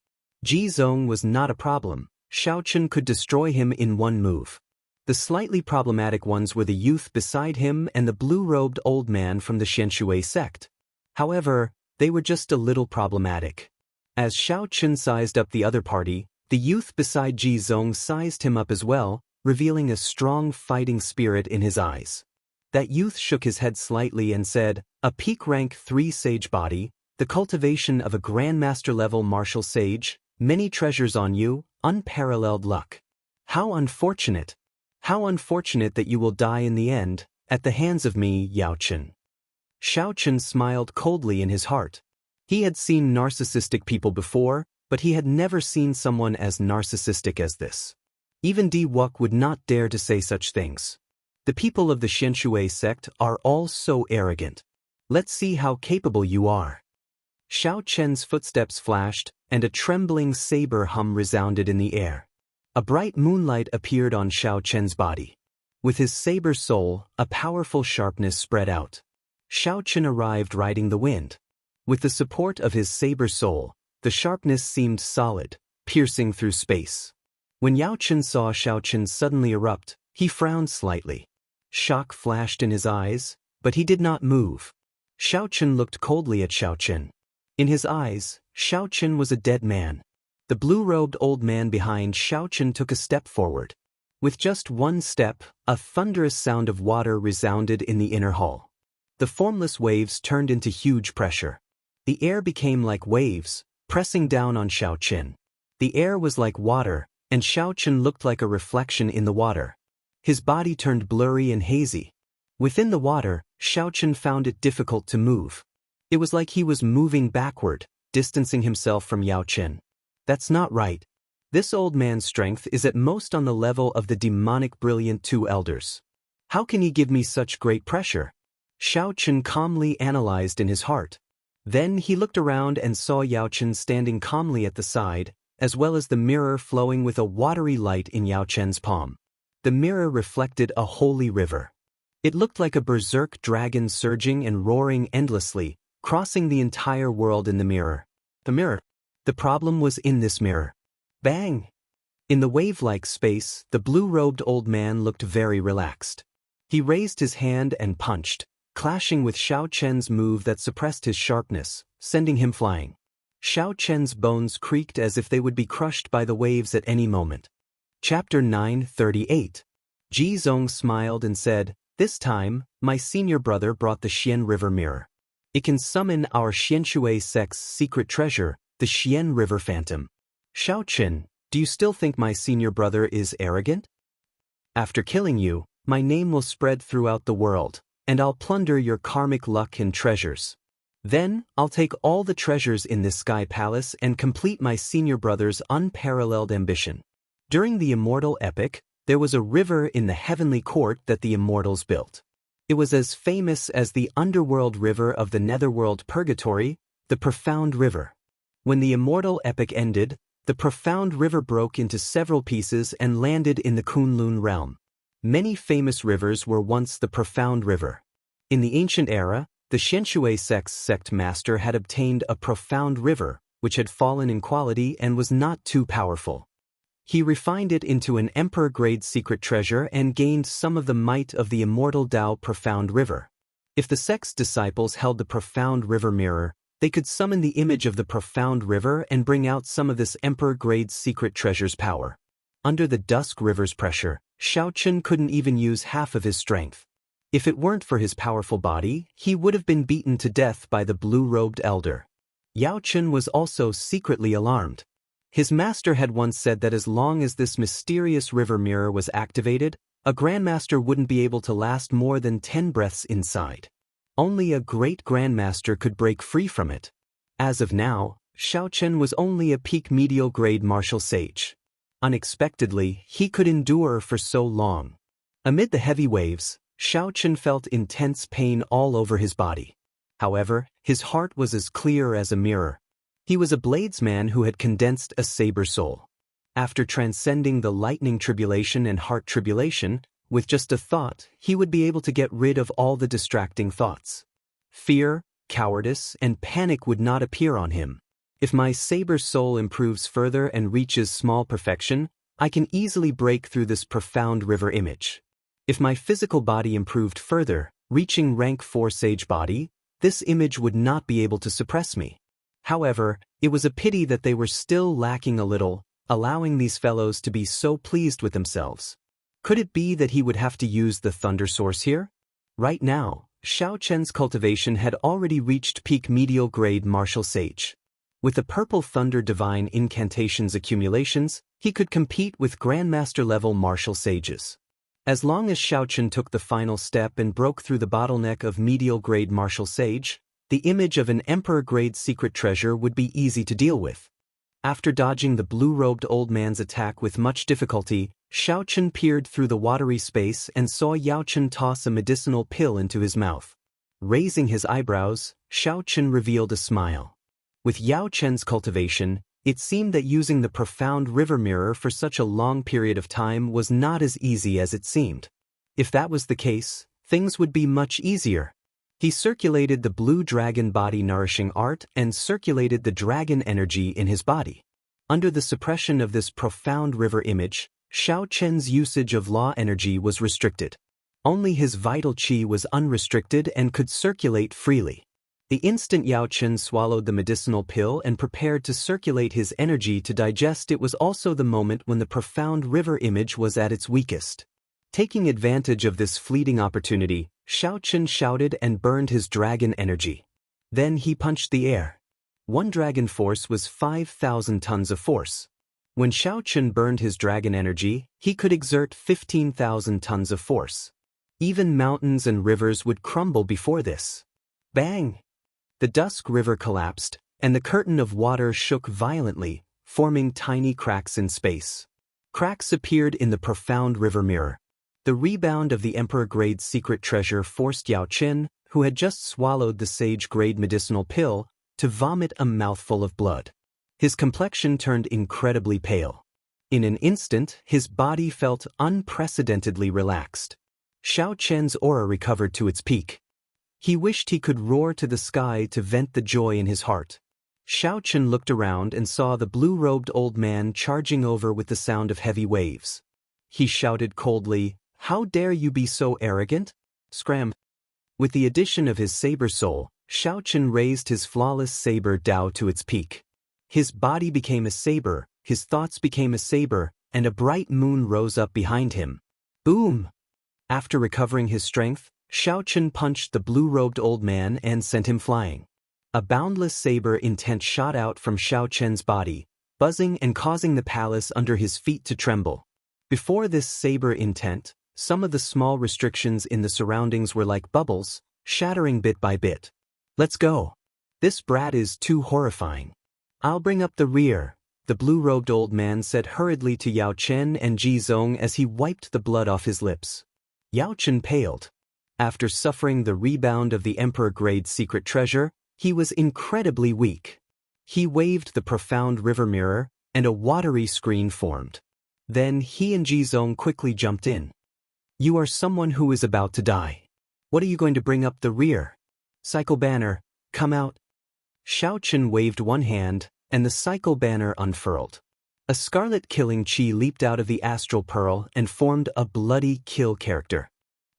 Ji Zong was not a problem. Xiaochen could destroy him in one move. The slightly problematic ones were the youth beside him and the blue-robed old man from the Xianxia sect. However, they were just a little problematic. As Xiaochen sized up the other party, the youth beside Ji Zong sized him up as well, revealing a strong fighting spirit in his eyes. That youth shook his head slightly and said, "A peak rank 3 sage body, the cultivation of a Grandmaster-level martial sage, many treasures on you, unparalleled luck. How unfortunate! How unfortunate that you will die in the end, at the hands of me, Yaochen." Xiaochen smiled coldly in his heart. He had seen narcissistic people before, but he had never seen someone as narcissistic as this. Even Di Wuk would not dare to say such things. The people of the Xianxia sect are all so arrogant. Let's see how capable you are. Xiaochen's footsteps flashed, and a trembling saber hum resounded in the air. A bright moonlight appeared on Xiaochen's body. With his saber soul, a powerful sharpness spread out. Xiaochen arrived riding the wind. With the support of his saber soul, the sharpness seemed solid, piercing through space. When Yaochen saw Xiaochen suddenly erupt, he frowned slightly. Shock flashed in his eyes, but he did not move. Xiaochen looked coldly at Xiaochen. In his eyes, Xiaochen was a dead man. The blue-robed old man behind Xiaochen took a step forward. With just one step, a thunderous sound of water resounded in the inner hall. The formless waves turned into huge pressure. The air became like waves, pressing down on Xiaoqin. The air was like water, and Xiaoqin looked like a reflection in the water. His body turned blurry and hazy. Within the water, Xiaoqin found it difficult to move. It was like he was moving backward, distancing himself from Yaoqin. That's not right. This old man's strength is at most on the level of the demonic brilliant two elders. How can he give me such great pressure? Xiaoqin calmly analyzed in his heart. Then he looked around and saw Yaoqin standing calmly at the side, as well as the mirror flowing with a watery light in Yaoqin's palm. The mirror reflected a holy river. It looked like a berserk dragon surging and roaring endlessly, crossing the entire world in the mirror. The problem was in this mirror. Bang! In the wave-like space, the blue-robed old man looked very relaxed. He raised his hand and punched, clashing with Xiaoqian's move that suppressed his sharpness, sending him flying. Xiaoqian's bones creaked as if they would be crushed by the waves at any moment. Chapter 9:38. Ji Zong smiled and said, "This time, my senior brother brought the Xian River mirror. It can summon our Xianxia sect's secret treasure, the Xian River Phantom. Xiaoqin, do you still think my senior brother is arrogant? After killing you, my name will spread throughout the world, and I'll plunder your karmic luck and treasures. Then, I'll take all the treasures in this sky palace and complete my senior brother's unparalleled ambition." During the immortal epic, there was a river in the heavenly court that the immortals built. It was as famous as the underworld river of the netherworld purgatory, the Profound River. When the immortal epic ended, the Profound River broke into several pieces and landed in the Kunlun realm. Many famous rivers were once the Profound River. In the ancient era, the Xianxia sect's sect master had obtained a profound river, which had fallen in quality and was not too powerful. He refined it into an emperor-grade secret treasure and gained some of the might of the immortal Dao Profound River. If the sect's disciples held the Profound River mirror, they could summon the image of the Profound River and bring out some of this emperor-grade secret treasure's power. Under the Dusk River's pressure, Xiaoqin couldn't even use half of his strength. If it weren't for his powerful body, he would have been beaten to death by the blue-robed elder. Yaoqin was also secretly alarmed. His master had once said that as long as this mysterious river mirror was activated, a grandmaster wouldn't be able to last more than 10 breaths inside. Only a great grandmaster could break free from it. As of now, Xiaoqin was only a peak medial grade martial sage. Unexpectedly, he could endure for so long. Amid the heavy waves, Xiaoqin felt intense pain all over his body. However, his heart was as clear as a mirror. He was a bladesman who had condensed a saber soul. After transcending the lightning tribulation and heart tribulation, with just a thought, he would be able to get rid of all the distracting thoughts. Fear, cowardice, and panic would not appear on him. If my saber soul improves further and reaches small perfection, I can easily break through this profound river image. If my physical body improved further, reaching rank 4 sage body, this image would not be able to suppress me. However, it was a pity that they were still lacking a little, allowing these fellows to be so pleased with themselves. Could it be that he would have to use the thunder source here? Right now, Xiaoqian's cultivation had already reached peak medial grade martial sage. With the purple thunder divine incantations accumulations, he could compete with grandmaster level martial sages. As long as Xiaoqian took the final step and broke through the bottleneck of medial grade martial sage, the image of an emperor-grade secret treasure would be easy to deal with. After dodging the blue-robed old man's attack with much difficulty, Xiaoqian peered through the watery space and saw Yaoqin toss a medicinal pill into his mouth. Raising his eyebrows, Xiaoqin revealed a smile. With Yaoqin's cultivation, it seemed that using the profound river mirror for such a long period of time was not as easy as it seemed. If that was the case, things would be much easier. He circulated the blue dragon body nourishing art and circulated the dragon energy in his body. Under the suppression of this profound river image, Xiaoqian's usage of law energy was restricted. Only his vital qi was unrestricted and could circulate freely. The instant Yaoqin swallowed the medicinal pill and prepared to circulate his energy to digest, it was also the moment when the profound river image was at its weakest. Taking advantage of this fleeting opportunity, Xiaoqin shouted and burned his dragon energy. Then he punched the air. One dragon force was 5,000 tons of force. When Xiaochen burned his dragon energy, he could exert 15,000 tons of force. Even mountains and rivers would crumble before this. Bang! The Dusk River collapsed, and the curtain of water shook violently, forming tiny cracks in space. Cracks appeared in the profound river mirror. The rebound of the Emperor-grade secret treasure forced Yao Qin, who had just swallowed the sage-grade medicinal pill, to vomit a mouthful of blood. His complexion turned incredibly pale. In an instant, his body felt unprecedentedly relaxed. Xiao Chen's aura recovered to its peak. He wished he could roar to the sky to vent the joy in his heart. Xiao Chen looked around and saw the blue-robed old man charging over with the sound of heavy waves. He shouted coldly, "How dare you be so arrogant? Scram!" With the addition of his saber soul, Xiao Chen raised his flawless saber Dao to its peak. His body became a saber, his thoughts became a saber, and a bright moon rose up behind him. Boom! After recovering his strength, Xiao Chen punched the blue-robed old man and sent him flying. A boundless saber intent shot out from Xiao Chen's body, buzzing and causing the palace under his feet to tremble. Before this saber intent, some of the small restrictions in the surroundings were like bubbles, shattering bit by bit. "Let's go. This brat is too horrifying. I'll bring up the rear," the blue-robed old man said hurriedly to Yao Chen and Ji Zong as he wiped the blood off his lips. Yao Chen paled. After suffering the rebound of the Emperor-grade secret treasure, he was incredibly weak. He waved the profound river mirror, and a watery screen formed. Then he and Ji Zong quickly jumped in. "You are someone who is about to die. What are you going to bring up the rear? Cycle banner, come out." Xiao Chen waved one hand, and the cycle banner unfurled. A scarlet killing chi leaped out of the astral pearl and formed a bloody kill character.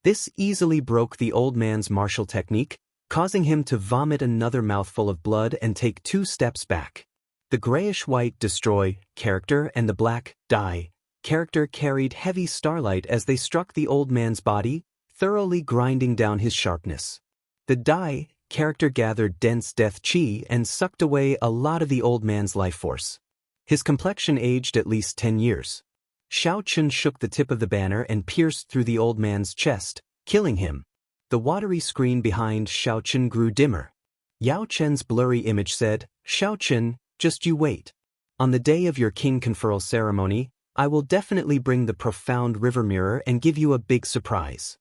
This easily broke the old man's martial technique, causing him to vomit another mouthful of blood and take 2 steps back. The grayish-white destroy character and the black die character carried heavy starlight as they struck the old man's body, thoroughly grinding down his sharpness. The die character gathered dense death chi and sucked away a lot of the old man's life force. His complexion aged at least 10 years. Xiao Chen shook the tip of the banner and pierced through the old man's chest, killing him. The watery screen behind Xiao Chen grew dimmer. Yao Chen's blurry image said, "Xiao Chen, just you wait. On the day of your king conferral ceremony, I will definitely bring the profound river mirror and give you a big surprise."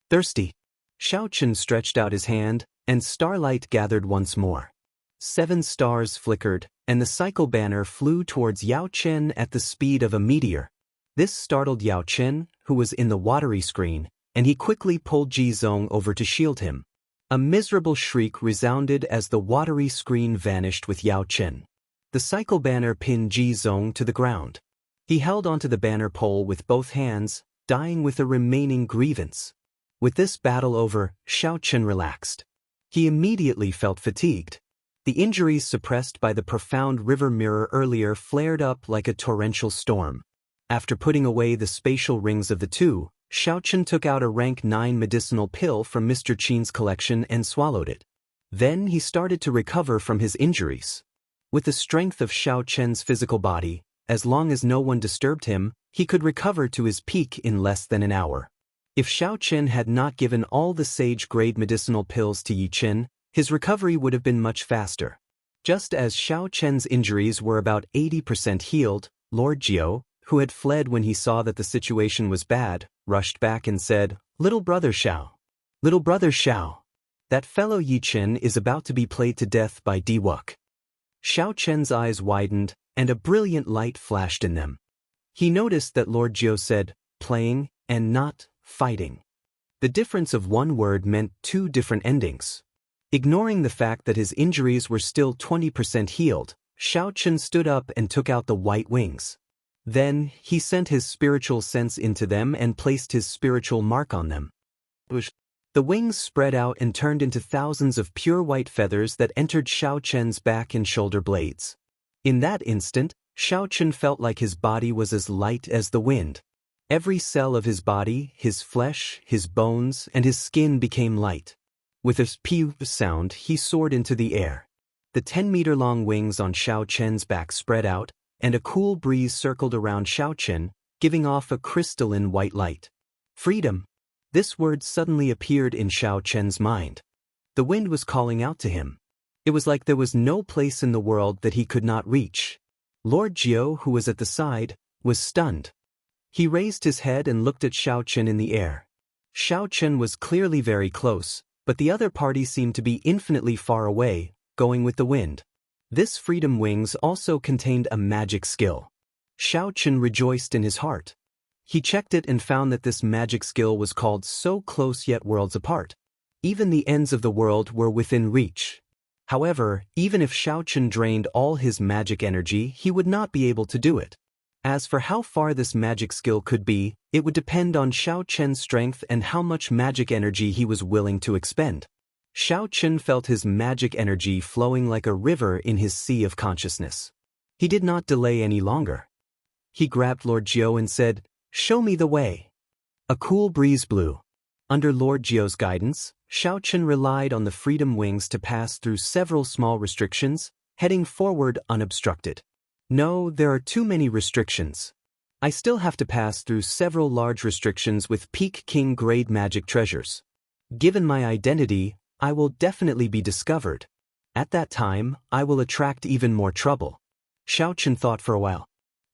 Thirsty. Xiao Chen stretched out his hand, and starlight gathered once more. 7 stars flickered, and the cycle banner flew towards Yao Chen at the speed of a meteor. This startled Yao Chen, who was in the watery screen, and he quickly pulled Ji Zong over to shield him. A miserable shriek resounded as the watery screen vanished with Yao Chen. The cycle banner pinned Ji Zong to the ground. He held onto the banner pole with both hands, dying with a remaining grievance. With this battle over, Xiao Chen relaxed. He immediately felt fatigued. The injuries suppressed by the profound river mirror earlier flared up like a torrential storm. After putting away the spatial rings of the two, Xiao Chen took out a rank 9 medicinal pill from Mr. Qin's collection and swallowed it. Then he started to recover from his injuries. With the strength of Xiao Chen's physical body, as long as no one disturbed him, he could recover to his peak in less than an hour. If Xiao Chen had not given all the sage-grade medicinal pills to Yi Qin, his recovery would have been much faster. Just as Xiao Chen's injuries were about 80% healed, Lord Jiao, who had fled when he saw that the situation was bad, rushed back and said, "Little brother Xiao. Little brother Xiao. That fellow Yi Qin is about to be played to death by Diwuk." Xiao Chen's eyes widened, and a brilliant light flashed in them. He noticed that Lord Jiao said, "playing," and not "fighting." The difference of one word meant 2 different endings. Ignoring the fact that his injuries were still 20% healed, Xiao Chen stood up and took out the white wings. Then, he sent his spiritual sense into them and placed his spiritual mark on them. The wings spread out and turned into thousands of pure white feathers that entered Xiao Chen's back and shoulder blades. In that instant, Xiao Chen felt like his body was as light as the wind. Every cell of his body, his flesh, his bones, and his skin became light. With a pew sound, he soared into the air. The 10-meter-long wings on Xiao Chen's back spread out, and a cool breeze circled around Xiao Chen, giving off a crystalline white light. Freedom! This word suddenly appeared in Xiao Chen's mind. The wind was calling out to him. It was like there was no place in the world that he could not reach. Lord Jiao, who was at the side, was stunned. He raised his head and looked at Xiao Chen in the air. Xiao Chen was clearly very close, but the other party seemed to be infinitely far away, going with the wind. This freedom wings also contained a magic skill. Xiao Chen rejoiced in his heart. He checked it and found that this magic skill was called so close yet worlds apart. Even the ends of the world were within reach. However, even if Xiao Chen drained all his magic energy, he would not be able to do it. As for how far this magic skill could be, it would depend on Xiao Chen's strength and how much magic energy he was willing to expend. Xiao Chen felt his magic energy flowing like a river in his sea of consciousness. He did not delay any longer. He grabbed Lord Jiao and said, "Show me the way." A cool breeze blew. Under Lord Jiao's guidance, Xiao Chen relied on the freedom wings to pass through several small restrictions, heading forward unobstructed. No, there are too many restrictions. I still have to pass through several large restrictions with peak king grade magic treasures. Given my identity, I will definitely be discovered. At that time, I will attract even more trouble. Xiao Chen thought for a while.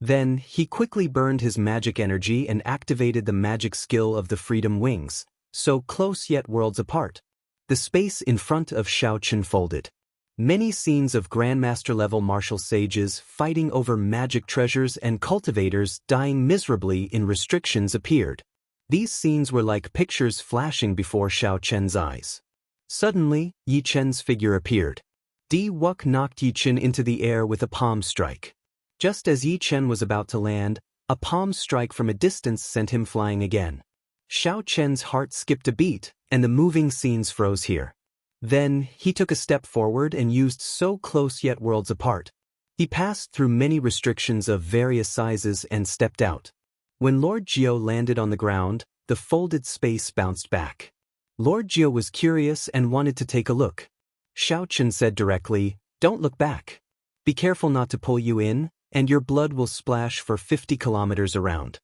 Then, he quickly burned his magic energy and activated the magic skill of the freedom wings, so close yet worlds apart. The space in front of Xiao Chen folded. Many scenes of Grandmaster-level martial sages fighting over magic treasures and cultivators dying miserably in restrictions appeared. These scenes were like pictures flashing before Xiao Chen's eyes. Suddenly, Yi Chen's figure appeared. Di Wuk knocked Yi Chen into the air with a palm strike. Just as Yi Chen was about to land, a palm strike from a distance sent him flying again. Xiao Chen's heart skipped a beat, and the moving scenes froze here. Then, he took a step forward and used so close yet worlds apart. He passed through many restrictions of various sizes and stepped out. When Lord Jiao landed on the ground, the folded space bounced back. Lord Jiao was curious and wanted to take a look. Xiao Chen said directly, "Don't look back. Be careful not to pull you in, and your blood will splash for 50 kilometers around."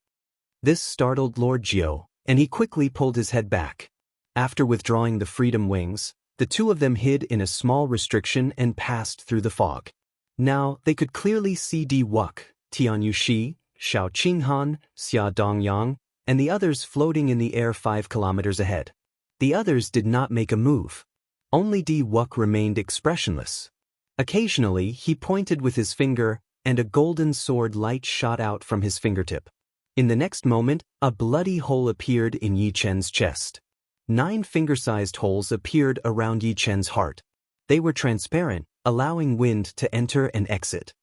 This startled Lord Jiao, and he quickly pulled his head back. After withdrawing the freedom wings, the two of them hid in a small restriction and passed through the fog. Now, they could clearly see Di Wuk, Tian Yuxi, Xiao Qinghan, Xia Dongyang, and the others floating in the air 5 kilometers ahead. The others did not make a move. Only Di Wuk remained expressionless. Occasionally, he pointed with his finger, and a golden sword light shot out from his fingertip. In the next moment, a bloody hole appeared in Yi Chen's chest. 9 finger-sized holes appeared around Yi Chen's heart. They were transparent, allowing wind to enter and exit.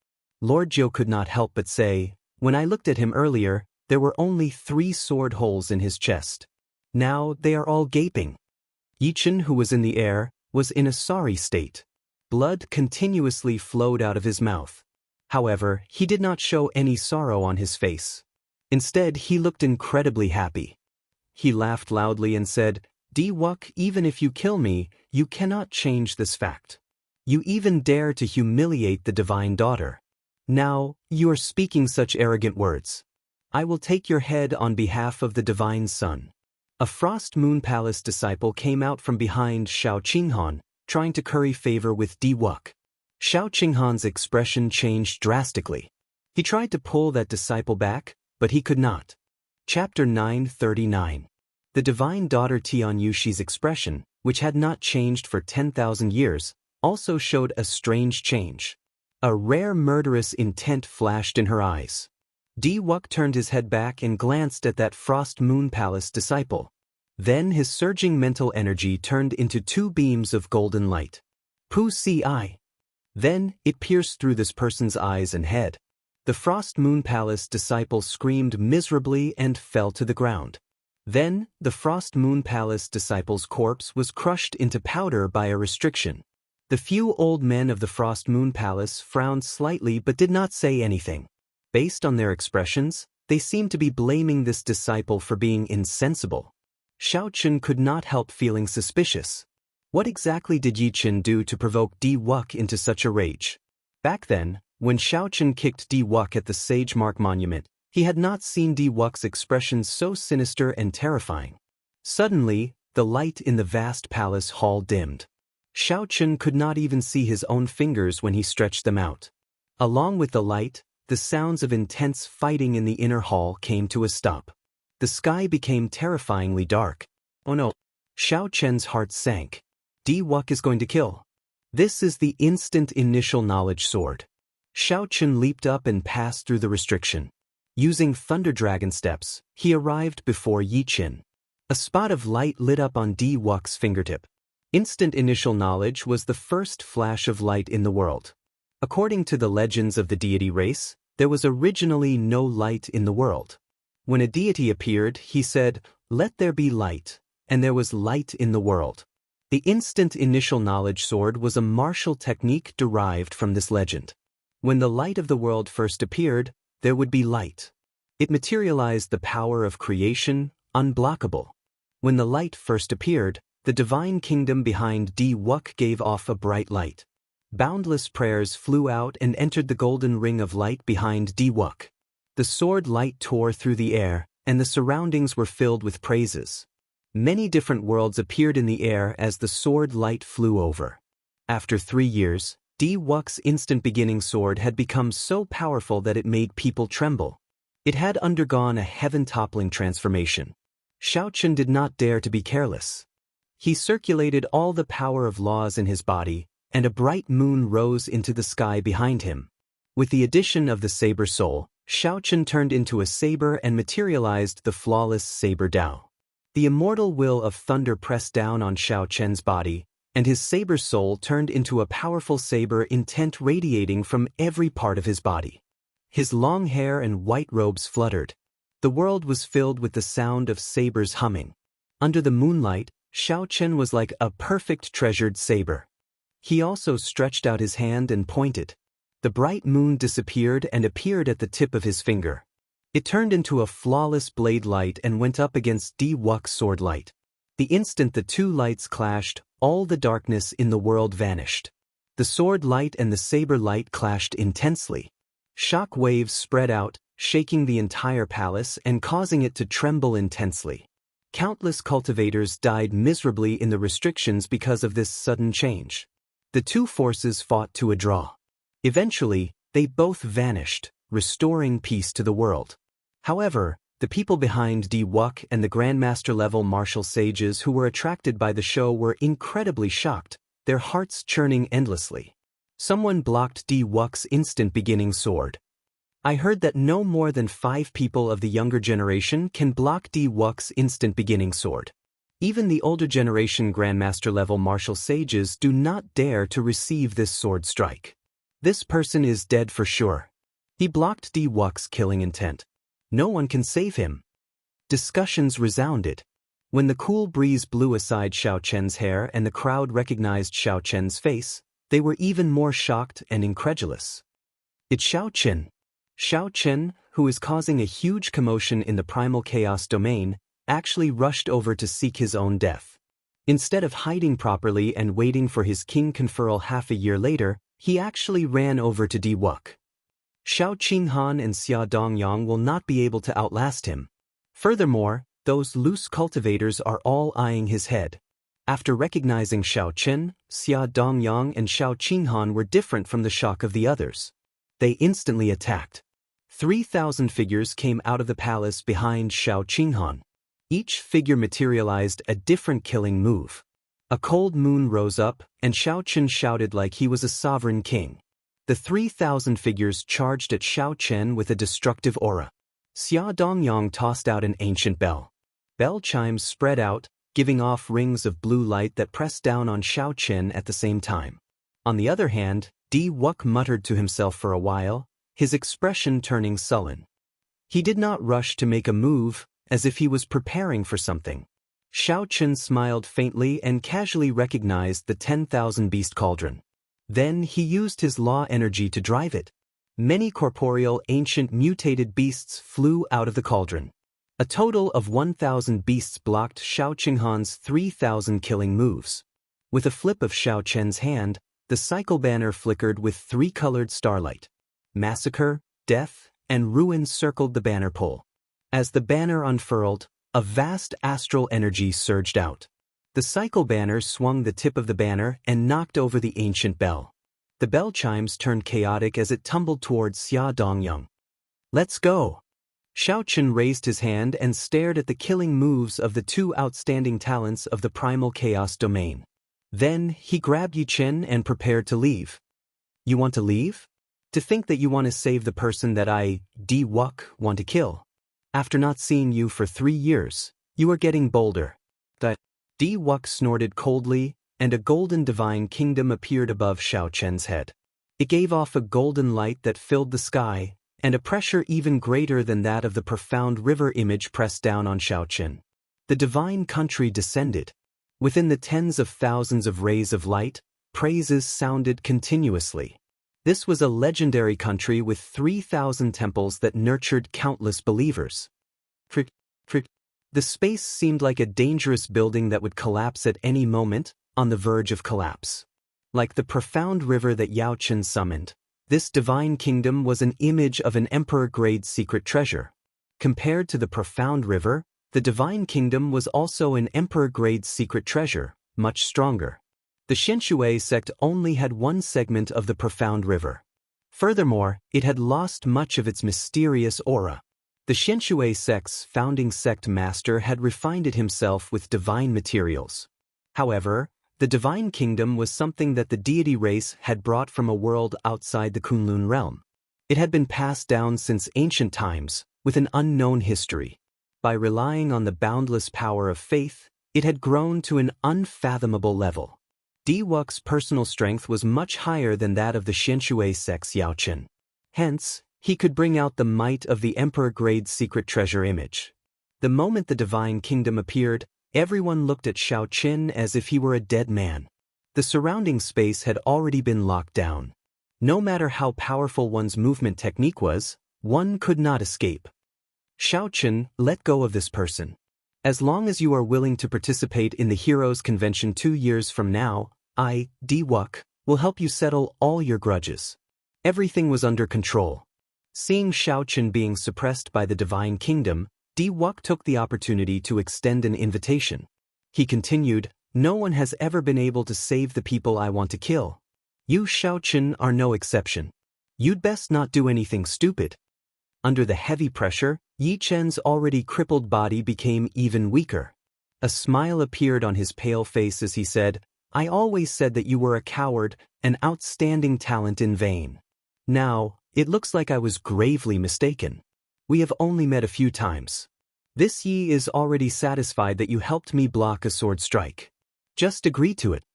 Lord Jiao could not help but say, "When I looked at him earlier, there were only 3 sword holes in his chest. Now they are all gaping." Yi Chen, who was in the air, was in a sorry state. Blood continuously flowed out of his mouth. However, he did not show any sorrow on his face. Instead, he looked incredibly happy. He laughed loudly and said, "Di Wuk, even if you kill me, you cannot change this fact. You even dare to humiliate the divine daughter. Now, you are speaking such arrogant words. I will take your head on behalf of the divine son." A Frost Moon Palace disciple came out from behind Xiao Qinghan, trying to curry favor with Di Wuk. Xiao Qinghan's expression changed drastically. He tried to pull that disciple back, but he could not. Chapter 939. The divine daughter Tian Yuxi's expression, which had not changed for 10,000 years, also showed a strange change. A rare murderous intent flashed in her eyes. Di Wuk turned his head back and glanced at that Frost Moon Palace disciple. Then his surging mental energy turned into 2 beams of golden light. Pu Si. Then, it pierced through this person's eyes and head. The Frost Moon Palace disciple screamed miserably and fell to the ground. Then, the Frost Moon Palace disciple's corpse was crushed into powder by a restriction. The few old men of the Frost Moon Palace frowned slightly but did not say anything. Based on their expressions, they seemed to be blaming this disciple for being insensible. Xiao Chen could not help feeling suspicious. What exactly did Yi Qin do to provoke Di Wuk into such a rage? Back then, when Xiaoqin kicked Di Wuk at the Sage Mark Monument, he had not seen Di Wuk's expression so sinister and terrifying. Suddenly, the light in the vast palace hall dimmed. Xiaoqin could not even see his own fingers when he stretched them out. Along with the light, the sounds of intense fighting in the inner hall came to a stop. The sky became terrifyingly dark. Oh no! Xiaoqin's heart sank. Di Wuk is going to kill. This is the instant initial knowledge sword. Xiaoqin leaped up and passed through the restriction. Using Thunder Dragon steps, he arrived before Yi Qin. A spot of light lit up on Di Wuk's fingertip. Instant initial knowledge was the first flash of light in the world. According to the legends of the deity race, there was originally no light in the world. When a deity appeared, he said, "Let there be light," and there was light in the world. The instant initial knowledge sword was a martial technique derived from this legend. When the light of the world first appeared, there would be light. It materialized the power of creation, unblockable. When the light first appeared, the divine kingdom behind Di Wuk gave off a bright light. Boundless prayers flew out and entered the golden ring of light behind Di Wuk. The sword light tore through the air, and the surroundings were filled with praises. Many different worlds appeared in the air as the sword light flew over. After 3 years, Di Wuk's instant beginning sword had become so powerful that it made people tremble. It had undergone a heaven-toppling transformation. Xiaoqin did not dare to be careless. He circulated all the power of laws in his body, and a bright moon rose into the sky behind him. With the addition of the saber soul, Xiaoqin turned into a saber and materialized the flawless saber Dao. The immortal will of thunder pressed down on Xiaoqin's body, and his saber soul turned into a powerful saber intent radiating from every part of his body. His long hair and white robes fluttered. The world was filled with the sound of sabers humming. Under the moonlight, Xiaoqin was like a perfect treasured saber. He also stretched out his hand and pointed. The bright moon disappeared and appeared at the tip of his finger. It turned into a flawless blade light and went up against Di Wuk's sword light. The instant the two lights clashed, all the darkness in the world vanished. The sword light and the saber light clashed intensely. Shock waves spread out, shaking the entire palace and causing it to tremble intensely. Countless cultivators died miserably in the restrictions because of this sudden change. The two forces fought to a draw. Eventually, they both vanished, restoring peace to the world. However, the people behind Di Wuk and the Grandmaster-level martial sages who were attracted by the show were incredibly shocked, their hearts churning endlessly. Someone blocked Di Wuk's instant beginning sword. I heard that no more than 5 people of the younger generation can block Di Wuk's instant beginning sword. Even the older generation Grandmaster-level martial sages do not dare to receive this sword strike. This person is dead for sure. He blocked Di Wuk's killing intent. No one can save him. Discussions resounded. When the cool breeze blew aside Xiaoqin's hair and the crowd recognized Xiaoqin's face, they were even more shocked and incredulous. It's Xiaoqin. Xiaoqin, who is causing a huge commotion in the primal chaos domain, actually rushed over to seek his own death. Instead of hiding properly and waiting for his king conferral half a year later, he actually ran over to Di Wuk. Xiao Qinghan and Xia Dongyang will not be able to outlast him. Furthermore, those loose cultivators are all eyeing his head. After recognizing Xiaoqin, Xia Dongyang and Xiao Qinghan were different from the shock of the others. They instantly attacked. 3,000 figures came out of the palace behind Xiao Qinghan. Each figure materialized a different killing move. A cold moon rose up, and Xiaoqin shouted like he was a sovereign king. The 3,000 figures charged at Xiaoqin with a destructive aura. Xia Dongyang tossed out an ancient bell. Bell chimes spread out, giving off rings of blue light that pressed down on Xiaoqin at the same time. On the other hand, Di Wuk muttered to himself for a while, his expression turning sullen. He did not rush to make a move, as if he was preparing for something. Xiaoqin smiled faintly and casually recognized the 10,000 beast cauldron. Then he used his law energy to drive it. Many corporeal ancient mutated beasts flew out of the cauldron. A total of 1,000 beasts blocked Xiao Qinghan's 3,000 killing moves. With a flip of Xiao Chen's hand, the cycle banner flickered with three-colored starlight. Massacre, death, and ruin circled the banner pole. As the banner unfurled, a vast astral energy surged out. The cycle banner swung the tip of the banner and knocked over the ancient bell. The bell chimes turned chaotic as it tumbled towards Xia Dongyang. "Let's go!" Xiao Chen raised his hand and stared at the killing moves of the two outstanding talents of the primal chaos domain. Then, he grabbed Yi Chen and prepared to leave. "You want to leave? To think that you want to save the person that I, Di Wuk, want to kill. After not seeing you for 3 years, you are getting bolder." That Di Wuk snorted coldly, and a golden divine kingdom appeared above Xiao Chen's head. It gave off a golden light that filled the sky, and a pressure even greater than that of the profound river image pressed down on Xiao Chen. The divine country descended. Within the tens of thousands of rays of light, praises sounded continuously. This was a legendary country with 3,000 temples that nurtured countless believers. The space seemed like a dangerous building that would collapse at any moment, on the verge of collapse. Like the profound river that Yao Chen summoned, this divine kingdom was an image of an emperor-grade secret treasure. Compared to the profound river, the divine kingdom was also an emperor-grade secret treasure, much stronger. The Xianxia sect only had one segment of the profound river. Furthermore, it had lost much of its mysterious aura. The Xianxia sect's founding sect master had refined it himself with divine materials. However, the divine kingdom was something that the deity race had brought from a world outside the Kunlun realm. It had been passed down since ancient times, with an unknown history. By relying on the boundless power of faith, it had grown to an unfathomable level. Di Wuk's personal strength was much higher than that of the Xianxia sect's Yao Chen. Hence, he could bring out the might of the emperor-grade secret treasure image. The moment the divine kingdom appeared, everyone looked at Xiao Chen as if he were a dead man. The surrounding space had already been locked down. No matter how powerful one's movement technique was, one could not escape. "Xiao Chen, let go of this person. As long as you are willing to participate in the Heroes' Convention 2 years from now, I, Di Wuk, will help you settle all your grudges." Everything was under control. Seeing Xiao Chen being suppressed by the divine kingdom, Di Wuk took the opportunity to extend an invitation. He continued, "No one has ever been able to save the people I want to kill. You, Xiao Chen, are no exception. You'd best not do anything stupid." Under the heavy pressure, Yi Chen's already crippled body became even weaker. A smile appeared on his pale face as he said, "I always said that you were a coward, an outstanding talent in vain. Now, it looks like I was gravely mistaken. We have only met a few times. This Yi is already satisfied that you helped me block a sword strike. Just agree to it."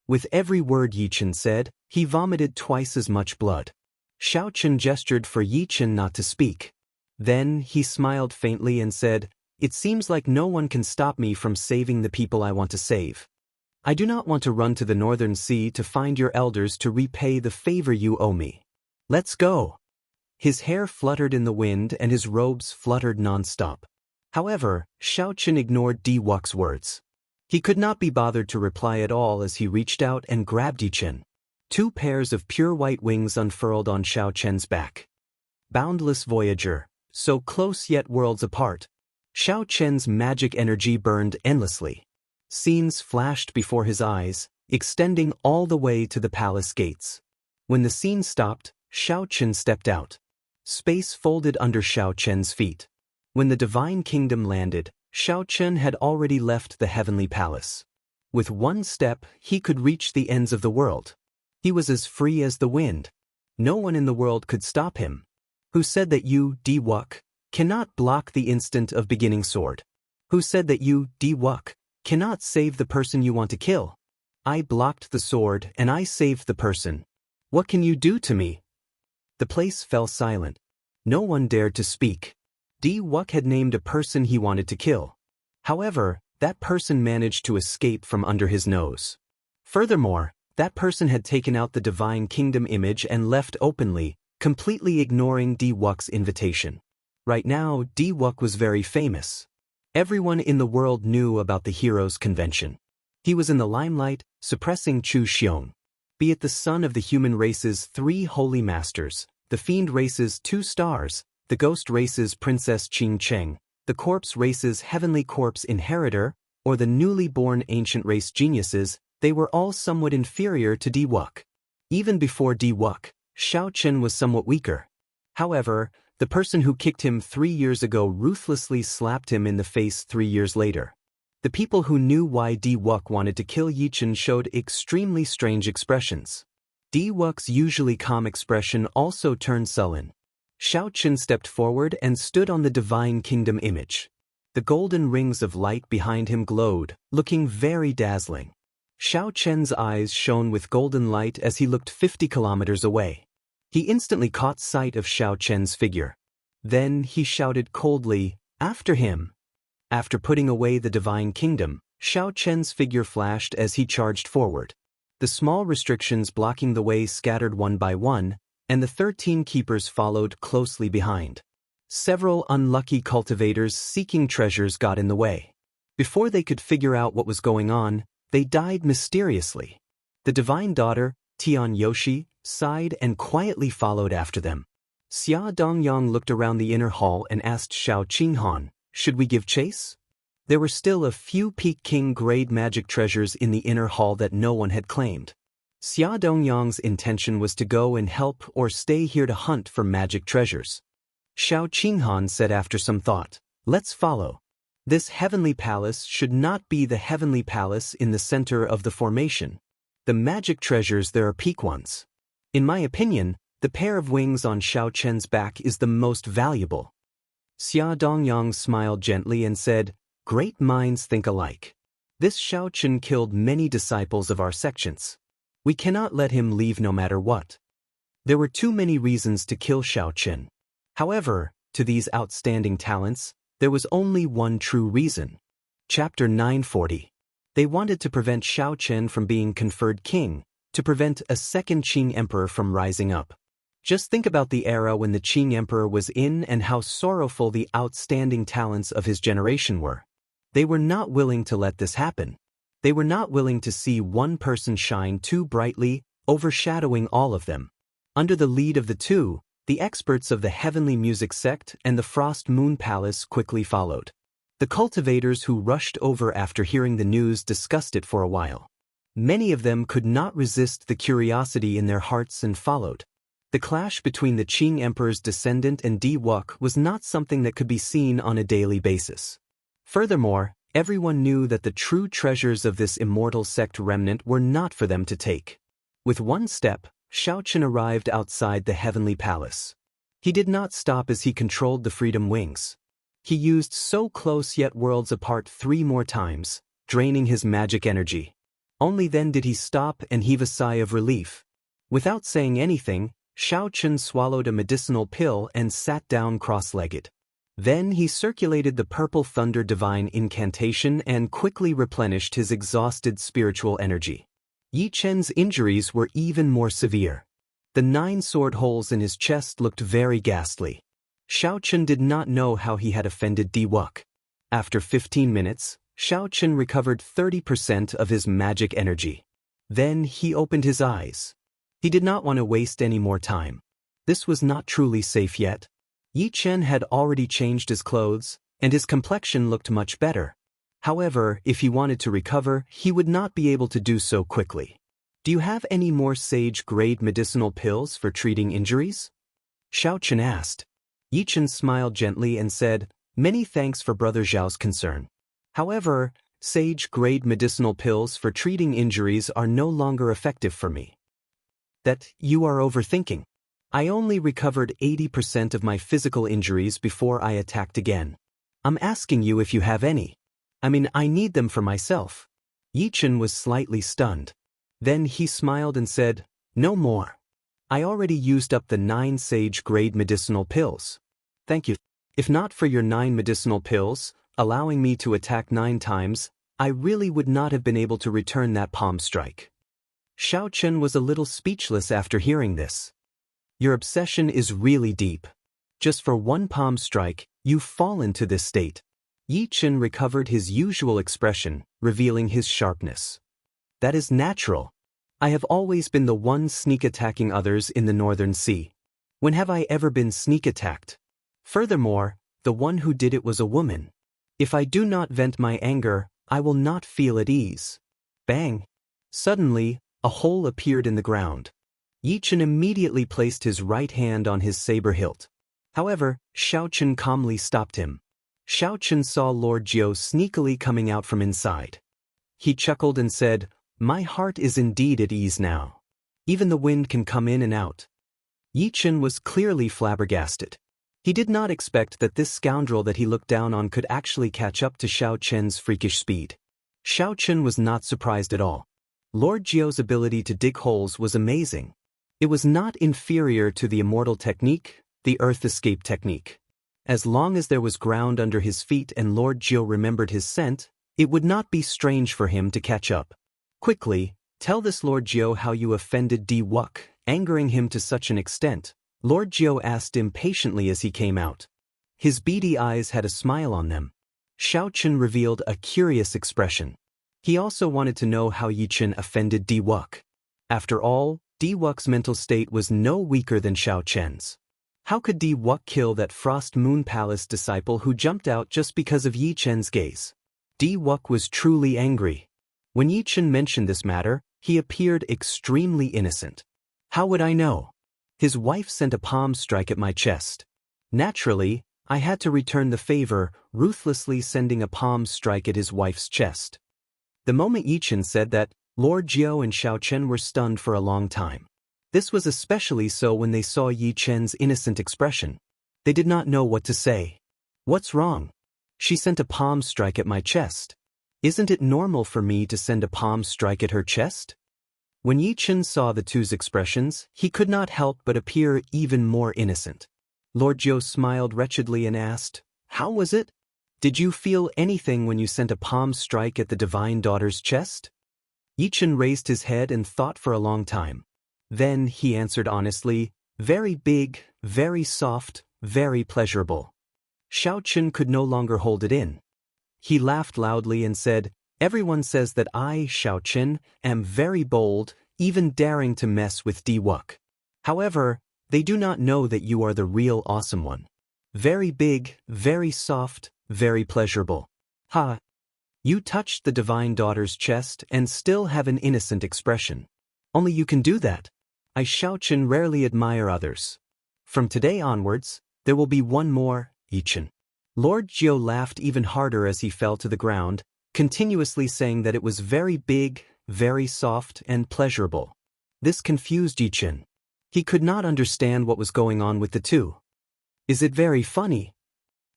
With every word Yi Chen said, he vomited twice as much blood. Xiao Chen gestured for Yi Chen not to speak. Then, he smiled faintly and said, "It seems like no one can stop me from saving the people I want to save. I do not want to run to the northern sea to find your elders to repay the favor you owe me. Let's go." His hair fluttered in the wind and his robes fluttered non-stop. However, Xiao Chen ignored Di Wuk's words. He could not be bothered to reply at all as he reached out and grabbed Yi Chen. 2 pairs of pure white wings unfurled on Xiao Chen's back. Boundless voyager, so close yet worlds apart. Xiao Chen's magic energy burned endlessly. Scenes flashed before his eyes, extending all the way to the palace gates. When the scene stopped, Xiao Chen stepped out. Space folded under Xiao Chen's feet. When the divine kingdom landed, Xiao Chen had already left the heavenly palace. With one step, he could reach the ends of the world. He was as free as the wind. No one in the world could stop him. Who said that you, Di Wuk, cannot block the instant of beginning sword? Who said that you, Di Wuk, cannot save the person you want to kill? I blocked the sword and I saved the person. What can you do to me? The place fell silent. No one dared to speak. Di Wuk had named a person he wanted to kill. However, that person managed to escape from under his nose. Furthermore, that person had taken out the divine kingdom image and left openly, completely ignoring Di Wuk's invitation. Right now, Di Wuk was very famous. Everyone in the world knew about the Heroes' Convention. He was in the limelight, suppressing Chu Xiong. Be it the son of the human race's 3 holy masters, the fiend race's 2 stars, the ghost race's Princess Qing Cheng, the corpse race's heavenly corpse inheritor, or the newly born ancient race geniuses, they were all somewhat inferior to Di Wuk. Even before Di Wuk, Xiao Chen was somewhat weaker. However, the person who kicked him 3 years ago ruthlessly slapped him in the face 3 years later. The people who knew why Di Wuk wanted to kill Yi Chen showed extremely strange expressions. Di Wuk's usually calm expression also turned sullen. Xiao Chen stepped forward and stood on the divine kingdom image. The golden rings of light behind him glowed, looking very dazzling. Xiao Chen's eyes shone with golden light as he looked 50 kilometers away. He instantly caught sight of Xiao Chen's figure. Then he shouted coldly, "After him!" After putting away the divine kingdom, Xiao Chen's figure flashed as he charged forward. The small restrictions blocking the way scattered one by one, and the 13 keepers followed closely behind. Several unlucky cultivators seeking treasures got in the way. Before they could figure out what was going on, they died mysteriously. The divine daughter, Tian Yoshi, sighed and quietly followed after them. Xia Dongyang looked around the inner hall and asked Xiao Qinghan, "Should we give chase?" There were still a few Peak King grade magic treasures in the inner hall that no one had claimed. Xia Dongyang's intention was to go and help or stay here to hunt for magic treasures. Xiao Qinghan said after some thought, "Let's follow. This heavenly palace should not be the heavenly palace in the center of the formation. The magic treasures there are peak ones. In my opinion, the pair of wings on Xiao Chen's back is the most valuable." Xia Dongyang smiled gently and said, "Great minds think alike. This Xiao Chen killed many disciples of our sections. We cannot let him leave no matter what." There were too many reasons to kill Xiao Chen. However, to these outstanding talents, there was only one true reason. Chapter 940. They wanted to prevent Xiao Chen from being conferred king, to prevent a second Qing emperor from rising up. Just think about the era when the Qing emperor was in and how sorrowful the outstanding talents of his generation were. They were not willing to let this happen. They were not willing to see one person shine too brightly, overshadowing all of them. Under the lead of the two, the experts of the Heavenly Music Sect and the Frost Moon Palace quickly followed. The cultivators who rushed over after hearing the news discussed it for a while. Many of them could not resist the curiosity in their hearts and followed. The clash between the Qing Emperor's descendant and Di Wuk was not something that could be seen on a daily basis. Furthermore, everyone knew that the true treasures of this immortal sect remnant were not for them to take. With one step, Xiao Chen arrived outside the Heavenly Palace. He did not stop as he controlled the Freedom Wings. He used so close yet worlds apart 3 more times, draining his magic energy. Only then did he stop and heave a sigh of relief. Without saying anything, Xiao Chen swallowed a medicinal pill and sat down cross-legged. Then he circulated the Purple Thunder Divine Incantation and quickly replenished his exhausted spiritual energy. Yi Chen's injuries were even more severe. The 9 sword holes in his chest looked very ghastly. Xiao Chen did not know how he had offended Di Wuk. After 15 minutes, Xiao Chen recovered 30% of his magic energy. Then he opened his eyes. He did not want to waste any more time. This was not truly safe yet. Yi Chen had already changed his clothes, and his complexion looked much better. However, if he wanted to recover, he would not be able to do so quickly. "Do you have any more sage-grade medicinal pills for treating injuries?" Xiao Chen asked. Yi Chen smiled gently and said, "Many thanks for Brother Zhao's concern. However, sage-grade medicinal pills for treating injuries are no longer effective for me." "That you are overthinking. I only recovered 80% of my physical injuries before I attacked again. I'm asking you if you have any. I need them for myself." Yi Chen was slightly stunned. Then he smiled and said, "No more. I already used up the 9 sage-grade medicinal pills. Thank you. If not for your 9 medicinal pills, allowing me to attack 9 times, I really would not have been able to return that palm strike." Xiao Chen was a little speechless after hearing this. "Your obsession is really deep. Just for 1 palm strike, you've fallen to this state." Yi Chen recovered his usual expression, revealing his sharpness. That is natural. I have always been the one sneak attacking others in the Northern Sea. When have I ever been sneak attacked? Furthermore, the one who did it was a woman. If I do not vent my anger, I will not feel at ease. Bang! Suddenly, a hole appeared in the ground. Yichen immediately placed his right hand on his saber hilt. However, Xiaochen calmly stopped him. Xiaochen saw Lord Jiu sneakily coming out from inside. He chuckled and said, "My heart is indeed at ease now. Even the wind can come in and out." Yichen was clearly flabbergasted. He did not expect that this scoundrel that he looked down on could actually catch up to Xiaochen's freakish speed. Xiaochen was not surprised at all. Lord Jiu's ability to dig holes was amazing. It was not inferior to the immortal technique, the earth escape technique. As long as there was ground under his feet and Lord Jiu remembered his scent, it would not be strange for him to catch up. Quickly, tell this Lord Jiu how you offended Di Wuk, angering him to such an extent, Lord Jiu asked impatiently as he came out. His beady eyes had a smile on them. Xiaochen revealed a curious expression. He also wanted to know how Yichen offended Di Wuk. After all, Di Wuk's mental state was no weaker than Xiaochen's. How could Di Wuk kill that Frost Moon Palace disciple who jumped out just because of Yichen's gaze? Di Wuk was truly angry. When Yichen mentioned this matter, he appeared extremely innocent. How would I know? His wife sent a palm strike at my chest. Naturally, I had to return the favor, ruthlessly sending a palm strike at his wife's chest. The moment Yichen said that, Lord Jiu and Xiaochen were stunned for a long time. This was especially so when they saw Yichen's innocent expression. They did not know what to say. What's wrong? She sent a palm strike at my chest. Isn't it normal for me to send a palm strike at her chest? When Yichen saw the two's expressions, he could not help but appear even more innocent. Lord Jiu smiled wretchedly and asked, "How was it? Did you feel anything when you sent a palm strike at the divine daughter's chest?" Yichen raised his head and thought for a long time. Then he answered honestly, "Very big, very soft, very pleasurable." Xiaochen could no longer hold it in. He laughed loudly and said, "Everyone says that I, Xiaochen, am very bold, even daring to mess with Di Wuk. However, they do not know that you are the real awesome one. Very big, very soft, very pleasurable. Ha! You touched the divine daughter's chest and still have an innocent expression. Only you can do that. I, Xiaochen, rarely admire others. From today onwards, there will be one more, Yichen." Lord Jiu laughed even harder as he fell to the ground, continuously saying that it was very big, very soft, and pleasurable. This confused Yichen. He could not understand what was going on with the two. Is it very funny?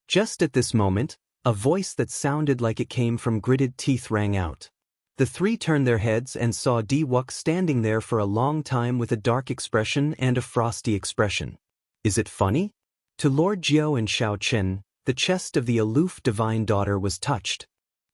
Just at this moment, a voice that sounded like it came from gritted teeth rang out. The three turned their heads and saw Di Wuk standing there for a long time with a dark expression and a frosty expression. Is it funny? To Lord Jiu and Xiaochen, the chest of the aloof divine daughter was touched.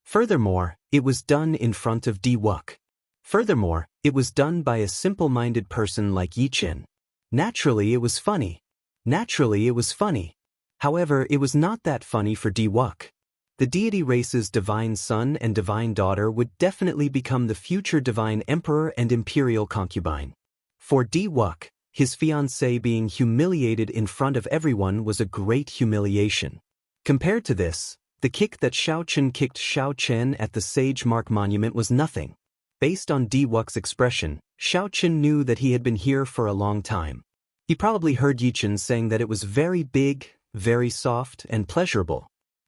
Furthermore, it was done in front of Di Wuk. Furthermore, it was done by a simple-minded person like Yichen. Naturally, it was funny. Naturally, it was funny. However, it was not that funny for Di Wuk. The deity race's divine son and divine daughter would definitely become the future divine emperor and imperial concubine. For Di Wuk, his fiancée being humiliated in front of everyone was a great humiliation. Compared to this, the kick that Xiaochen kicked Xiaochen at the Sage Mark Monument was nothing. Based on Di Wuk's expression, Xiaochen knew that he had been here for a long time. He probably heard Yichen saying that it was very big, very soft, and pleasurable.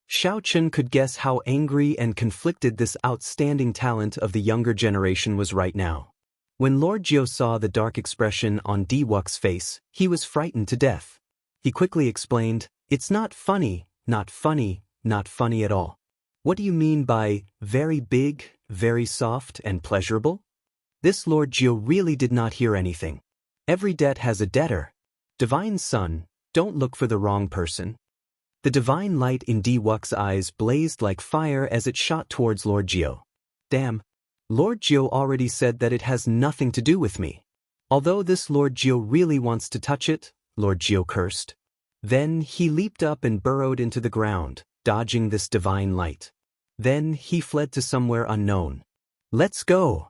Xiaochen could guess how angry and conflicted this outstanding talent of the younger generation was right now. When Lord Jiu saw the dark expression on Di Wuk's face, he was frightened to death. He quickly explained, "It's not funny, not funny, not funny at all." "What do you mean by very big, very soft, and pleasurable?" This Lord Jiu really did not hear anything. Every debt has a debtor. Divine Son, don't look for the wrong person. The divine light in Di Wuk's eyes blazed like fire as it shot towards Lord Jiu. Damn. Lord Jiu already said that it has nothing to do with me. Although this Lord Jiu really wants to touch it, Lord Jiu cursed. Then he leaped up and burrowed into the ground, dodging this divine light. Then he fled to somewhere unknown. "Let's go."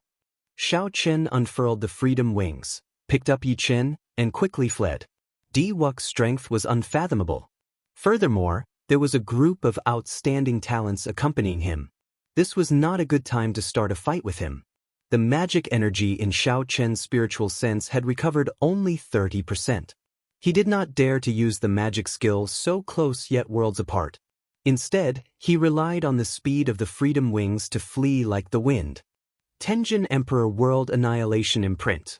Xiao Chen unfurled the freedom wings, picked up Yi Chen, and quickly fled. Di Wux's strength was unfathomable. Furthermore, there was a group of outstanding talents accompanying him. This was not a good time to start a fight with him. The magic energy in Xiao Chen's spiritual sense had recovered only 30%. He did not dare to use the magic skill so close yet worlds apart. Instead, he relied on the speed of the freedom wings to flee like the wind. Tenjin Emperor World Annihilation Imprint.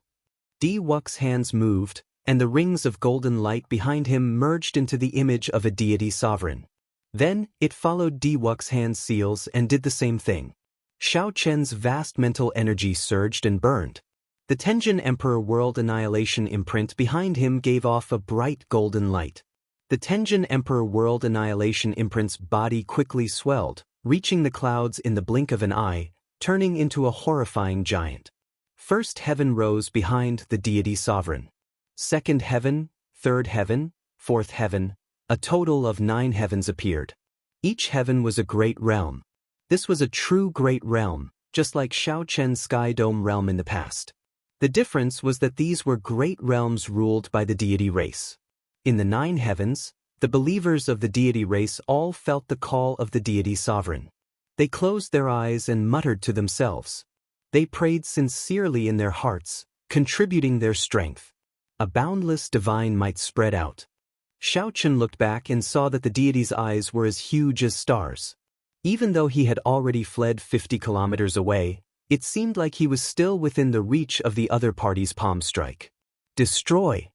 Di Wux's hands moved, and the rings of golden light behind him merged into the image of a deity sovereign. Then, it followed Di Wux's hand seals and did the same thing. Xiao Chen's vast mental energy surged and burned. The Tenjin Emperor World Annihilation Imprint behind him gave off a bright golden light. The Tenjin Emperor World Annihilation Imprint's body quickly swelled, reaching the clouds in the blink of an eye, turning into a horrifying giant. First heaven rose behind the deity sovereign. Second heaven, third heaven, fourth heaven, a total of 9 heavens appeared. Each heaven was a great realm. This was a true great realm, just like Xiao Chen's Sky Dome realm in the past. The difference was that these were great realms ruled by the deity race. In the 9 heavens, the believers of the deity race all felt the call of the deity sovereign. They closed their eyes and muttered to themselves. They prayed sincerely in their hearts, contributing their strength. A boundless divine might spread out. Xiao Chen looked back and saw that the deity's eyes were as huge as stars. Even though he had already fled 50 kilometers away, it seemed like he was still within the reach of the other party's palm strike. Destroy!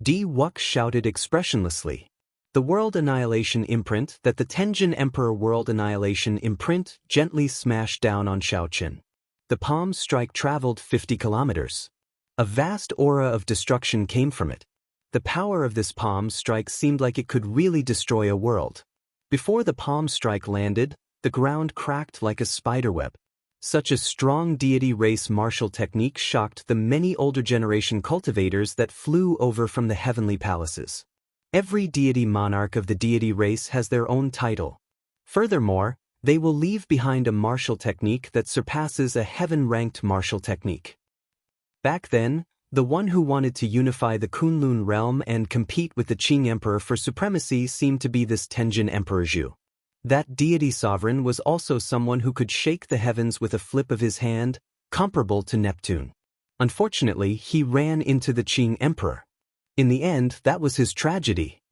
Di Wux shouted expressionlessly. The World Annihilation Imprint that the Tenjin Emperor World Annihilation Imprint gently smashed down on Xiao Chen. The palm strike traveled 50 kilometers. A vast aura of destruction came from it. The power of this palm strike seemed like it could really destroy a world. Before the palm strike landed, the ground cracked like a spiderweb. Such a strong deity race martial technique shocked the many older generation cultivators that flew over from the heavenly palaces. Every deity monarch of the deity race has their own title. Furthermore, they will leave behind a martial technique that surpasses a heaven-ranked martial technique. Back then, the one who wanted to unify the Kunlun realm and compete with the Qing Emperor for supremacy seemed to be this Tenjin Emperor Zhu. That deity sovereign was also someone who could shake the heavens with a flip of his hand, comparable to Neptune. Unfortunately, he ran into the Qing Emperor. In the end, that was his tragedy.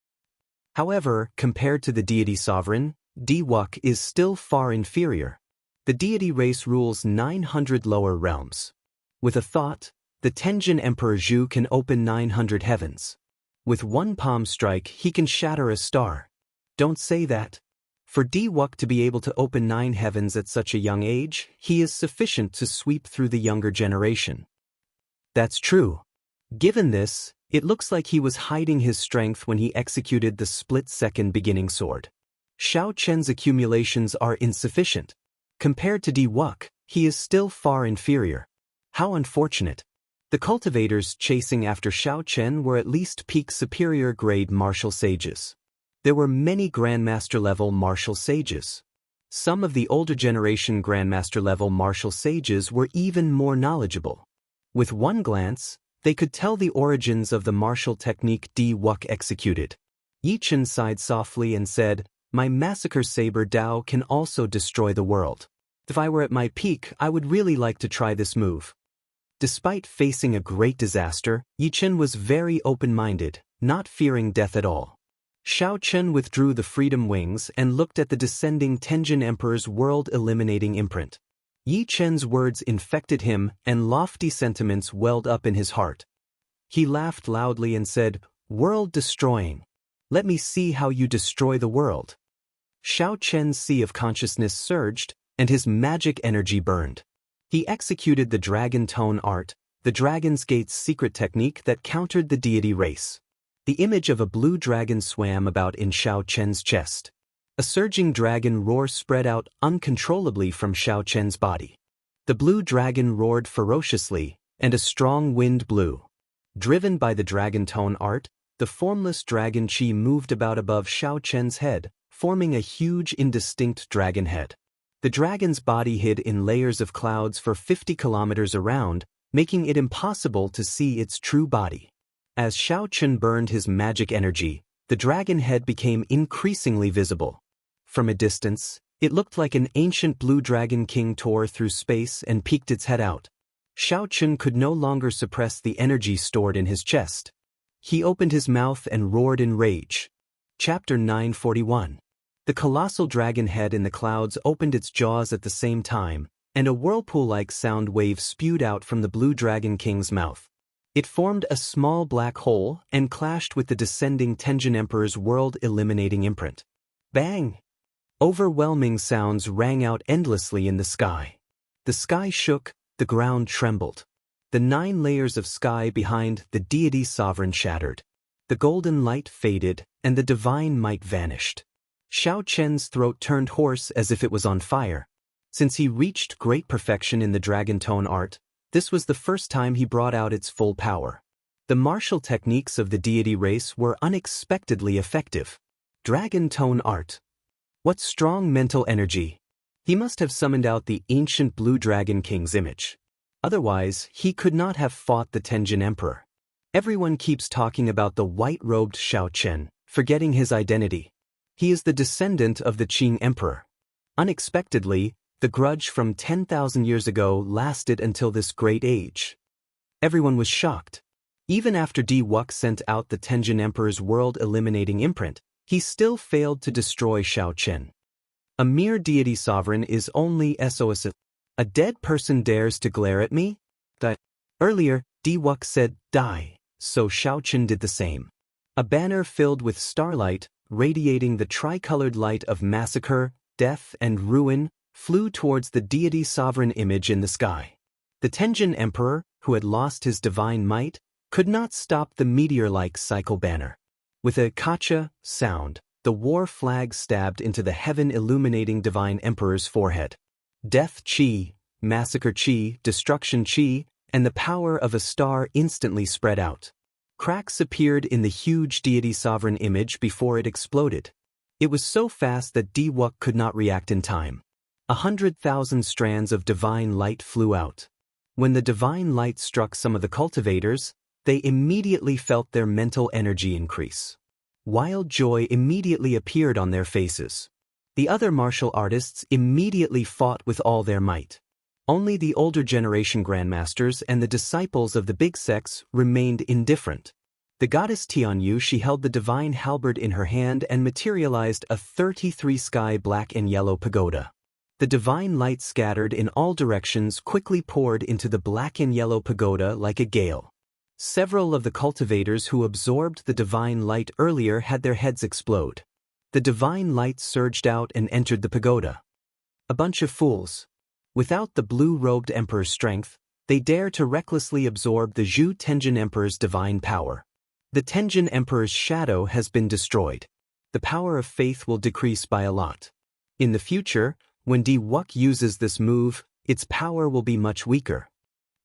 However, compared to the deity sovereign, Di Wux is still far inferior. The deity race rules 900 lower realms. With a thought, the Tenjin Emperor Zhu can open 900 heavens. With one palm strike, he can shatter a star. Don't say that. For Di Wux to be able to open 9 heavens at such a young age, he is sufficient to sweep through the younger generation. That's true. Given this, it looks like he was hiding his strength when he executed the split-second beginning sword. Xiao Chen's accumulations are insufficient. Compared to Di Wux, he is still far inferior. How unfortunate. The cultivators chasing after Xiao Chen were at least peak superior grade martial sages. There were many Grandmaster-level martial sages. Some of the older generation Grandmaster-level martial sages were even more knowledgeable. With one glance, they could tell the origins of the martial technique Di Wux executed. Yi Chen sighed softly and said, "My massacre saber Dao can also destroy the world. If I were at my peak, I would really like to try this move." Despite facing a great disaster, Yi Chen was very open-minded, not fearing death at all. Xiao Chen withdrew the freedom wings and looked at the descending Tenjin Emperor's world-eliminating imprint. Yi Chen's words infected him, and lofty sentiments welled up in his heart. He laughed loudly and said, "World-destroying. Let me see how you destroy the world." Xiao Chen's sea of consciousness surged, and his magic energy burned. He executed the Dragon Tone art, the Dragon's Gate's secret technique that countered the deity race. The image of a blue dragon swam about in Xiao Chen's chest. A surging dragon roar spread out uncontrollably from Xiao Chen's body. The blue dragon roared ferociously, and a strong wind blew. Driven by the Dragon Tone art, the formless dragon chi moved about above Xiao Chen's head, forming a huge indistinct dragon head. The dragon's body hid in layers of clouds for 50 kilometers around, making it impossible to see its true body. As Xiaochen burned his magic energy, the dragon head became increasingly visible. From a distance, it looked like an ancient blue dragon king tore through space and peeked its head out. Xiaochen could no longer suppress the energy stored in his chest. He opened his mouth and roared in rage. Chapter 941. The colossal dragon head in the clouds opened its jaws at the same time, and a whirlpool-like sound wave spewed out from the blue dragon king's mouth. It formed a small black hole and clashed with the descending Tenjin Emperor's world-eliminating imprint. Bang! Overwhelming sounds rang out endlessly in the sky. The sky shook, the ground trembled. The 9 layers of sky behind the deity sovereign shattered. The golden light faded, and the divine might vanished. Xiaochen's throat turned hoarse as if it was on fire. Since he reached great perfection in the dragon tone art, this was the first time he brought out its full power. The martial techniques of the deity race were unexpectedly effective. Dragon tone art. What strong mental energy! He must have summoned out the ancient blue dragon king's image. Otherwise, he could not have fought the Tenjin Emperor. Everyone keeps talking about the white-robed Xiaochen, forgetting his identity. He is the descendant of the Qing Emperor. Unexpectedly, the grudge from 10,000 years ago lasted until this great age. Everyone was shocked. Even after Di Wuk sent out the Tenjin Emperor's world-eliminating imprint, he still failed to destroy Xiaochen. A mere deity sovereign is only SOS. A dead person dares to glare at me? Earlier, Di Wuk said, die, so Xiaochen did the same. A banner filled with starlight, radiating the tricolored light of massacre, death, and ruin, flew towards the deity sovereign image in the sky. The Tenjin Emperor, who had lost his divine might, could not stop the meteor-like cycle banner. With a kacha sound, the war flag stabbed into the heaven-illuminating divine emperor's forehead. Death chi, massacre chi, destruction chi, and the power of a star instantly spread out. Cracks appeared in the huge deity sovereign image before it exploded. It was so fast that Di Wuk could not react in time. 100,000 strands of divine light flew out. When the divine light struck some of the cultivators, they immediately felt their mental energy increase. Wild joy immediately appeared on their faces. The other martial artists immediately fought with all their might. Only the older generation grandmasters and the disciples of the big sects remained indifferent. The goddess Tianyu, she held the divine halberd in her hand and materialized a 33 sky black and yellow pagoda. The divine light scattered in all directions quickly poured into the black and yellow pagoda like a gale. Several of the cultivators who absorbed the divine light earlier had their heads explode. The divine light surged out and entered the pagoda. A bunch of fools. Without the blue-robed emperor's strength, they dare to recklessly absorb the Zhu Tenjin Emperor's divine power. The Tenjin Emperor's shadow has been destroyed. The power of faith will decrease by a lot. In the future, when Di Wuk uses this move, its power will be much weaker.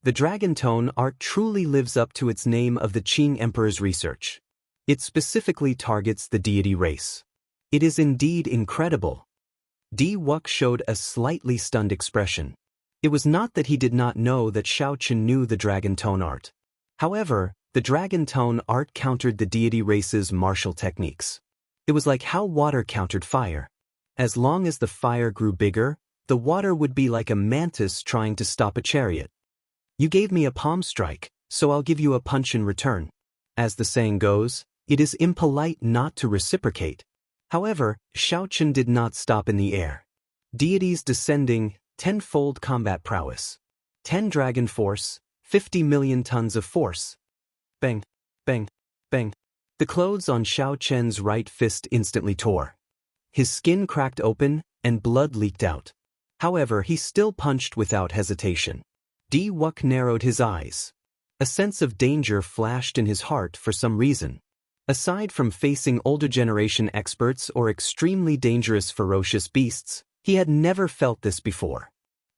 The dragon tone art truly lives up to its name of the Qing Emperor's research. It specifically targets the deity race. It is indeed incredible. Di Wuk showed a slightly stunned expression. It was not that he did not know that Xiaochen knew the dragon tone art. However, the dragon tone art countered the deity race's martial techniques. It was like how water countered fire. As long as the fire grew bigger, the water would be like a mantis trying to stop a chariot. You gave me a palm strike, so I'll give you a punch in return. As the saying goes, it is impolite not to reciprocate. However, Xiaochen did not stop in the air. Deities descending, 10-fold combat prowess. 10 dragon force, 50 million tons of force. Bang, bang, bang. The clothes on Xiaochen's right fist instantly tore. His skin cracked open, and blood leaked out. However, he still punched without hesitation. Di Wuk narrowed his eyes. A sense of danger flashed in his heart for some reason. Aside from facing older generation experts or extremely dangerous ferocious beasts, he had never felt this before.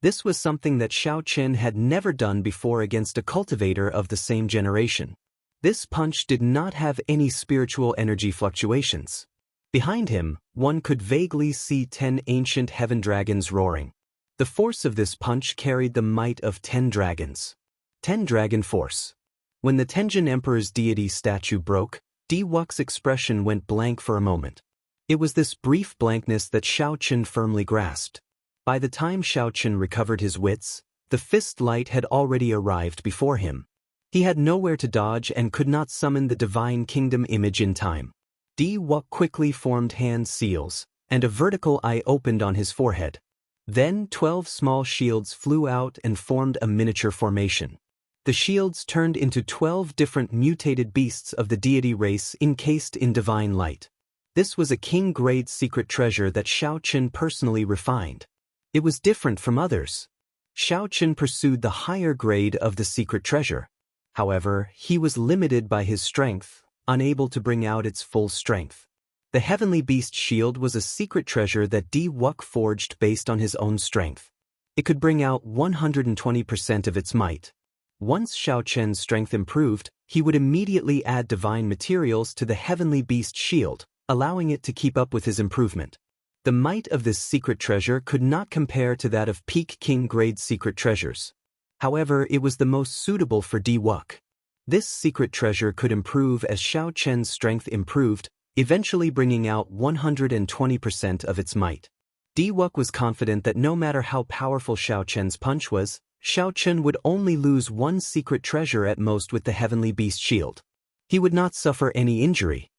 This was something that Xiaochen had never done before against a cultivator of the same generation. This punch did not have any spiritual energy fluctuations. Behind him, one could vaguely see 10 ancient heaven dragons roaring. The force of this punch carried the might of 10 dragons. 10 Dragon Force. When the Tenjin Emperor's deity statue broke, Di Wux's expression went blank for a moment. It was this brief blankness that Xiaoqin firmly grasped. By the time Xiaoqin recovered his wits, the fist light had already arrived before him. He had nowhere to dodge and could not summon the Divine Kingdom image in time. Di Wux quickly formed hand seals, and a vertical eye opened on his forehead. Then 12 small shields flew out and formed a miniature formation. The shields turned into 12 different mutated beasts of the deity race encased in divine light. This was a king-grade secret treasure that Xiaoqin personally refined. It was different from others. Xiaoqin pursued the higher grade of the secret treasure. However, he was limited by his strength, unable to bring out its full strength. The Heavenly Beast Shield was a secret treasure that Di Wux forged based on his own strength. It could bring out 120% of its might. Once Xiaoqin's strength improved, he would immediately add divine materials to the Heavenly Beast Shield, allowing it to keep up with his improvement. The might of this secret treasure could not compare to that of peak king-grade secret treasures. However, it was the most suitable for Di Wux. This secret treasure could improve as Xiaoqin's strength improved, eventually bringing out 120% of its might. Di Wux was confident that no matter how powerful Xiaoqin's punch was, Xiaoqin would only lose one secret treasure at most with the Heavenly Beast Shield. He would not suffer any injury.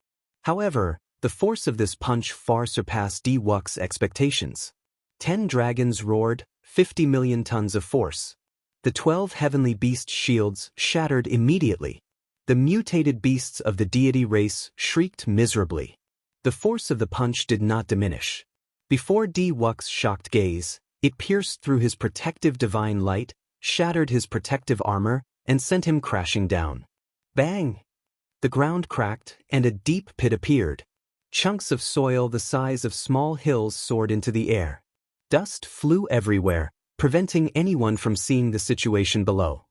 However, the force of this punch far surpassed Di Wux's expectations. 10 dragons roared, 50 million tons of force. The 12 Heavenly Beast Shields shattered immediately. The mutated beasts of the deity race shrieked miserably. The force of the punch did not diminish. Before Di Wux's shocked gaze, it pierced through his protective divine light, shattered his protective armor, and sent him crashing down. Bang! The ground cracked, and a deep pit appeared. Chunks of soil the size of small hills soared into the air. Dust flew everywhere, preventing anyone from seeing the situation below.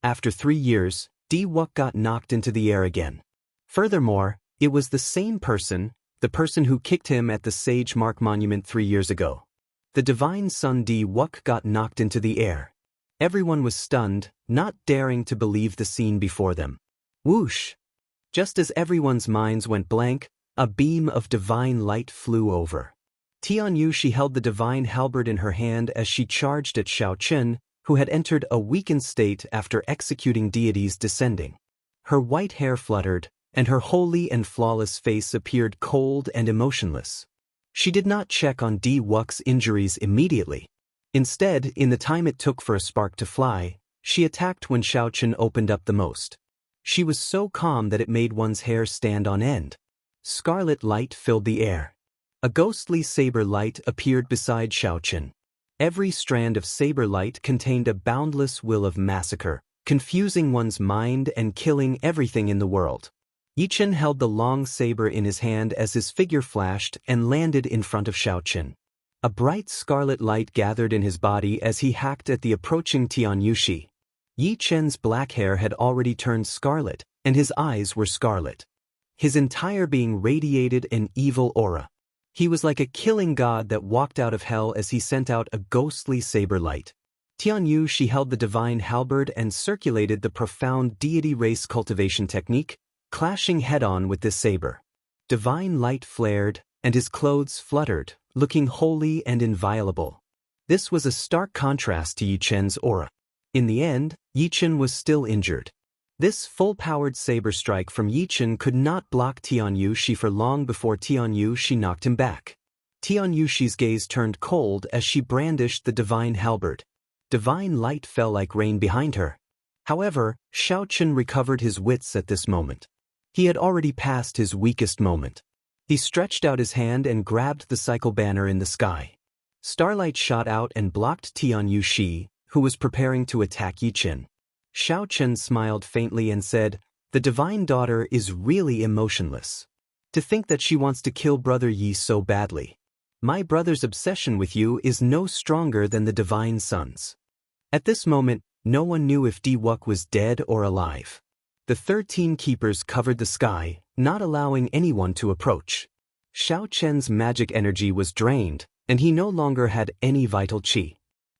After 3 years, Di Wux got knocked into the air again. Furthermore, it was the same person, the person who kicked him at the Sage Mark Monument 3 years ago. The divine son Di Wux got knocked into the air. Everyone was stunned, not daring to believe the scene before them. Whoosh! Just as everyone's minds went blank, a beam of divine light flew over. Tianyushi held the divine halberd in her hand as she charged at Xiaoqin, who had entered a weakened state after executing deities descending. Her white hair fluttered, and her holy and flawless face appeared cold and emotionless. She did not check on Di Wux's injuries immediately. Instead, in the time it took for a spark to fly, she attacked when Xiaoqin opened up the most. She was so calm that it made one's hair stand on end. Scarlet light filled the air. A ghostly saber light appeared beside Xiaoqin. Every strand of saber light contained a boundless will of massacre, confusing one's mind and killing everything in the world. Yichen held the long saber in his hand as his figure flashed and landed in front of Xiaoqin. A bright scarlet light gathered in his body as he hacked at the approaching Tianyushi. Yichen's black hair had already turned scarlet, and his eyes were scarlet. His entire being radiated an evil aura. He was like a killing god that walked out of hell as he sent out a ghostly saber light. Tianyushi held the divine halberd and circulated the profound deity race cultivation technique, clashing head-on with this saber. Divine light flared, and his clothes fluttered, looking holy and inviolable. This was a stark contrast to Yichen's aura. In the end, Yichen was still injured. This full-powered saber strike from Yichen could not block Tianyushi for long before Tianyushi knocked him back. Tianyushi's gaze turned cold as she brandished the divine halberd. Divine light fell like rain behind her. However, Xiaoqin recovered his wits at this moment. He had already passed his weakest moment. He stretched out his hand and grabbed the cycle banner in the sky. Starlight shot out and blocked Tianyushi, who was preparing to attack Yichen. Xiaoqin smiled faintly and said, "The divine daughter is really emotionless. To think that she wants to kill brother Yi so badly. My brother's obsession with you is no stronger than the divine son's." At this moment, no one knew if Di Wux was dead or alive. The 13 keepers covered the sky, not allowing anyone to approach. Xiao Chen's magic energy was drained, and he no longer had any vital qi.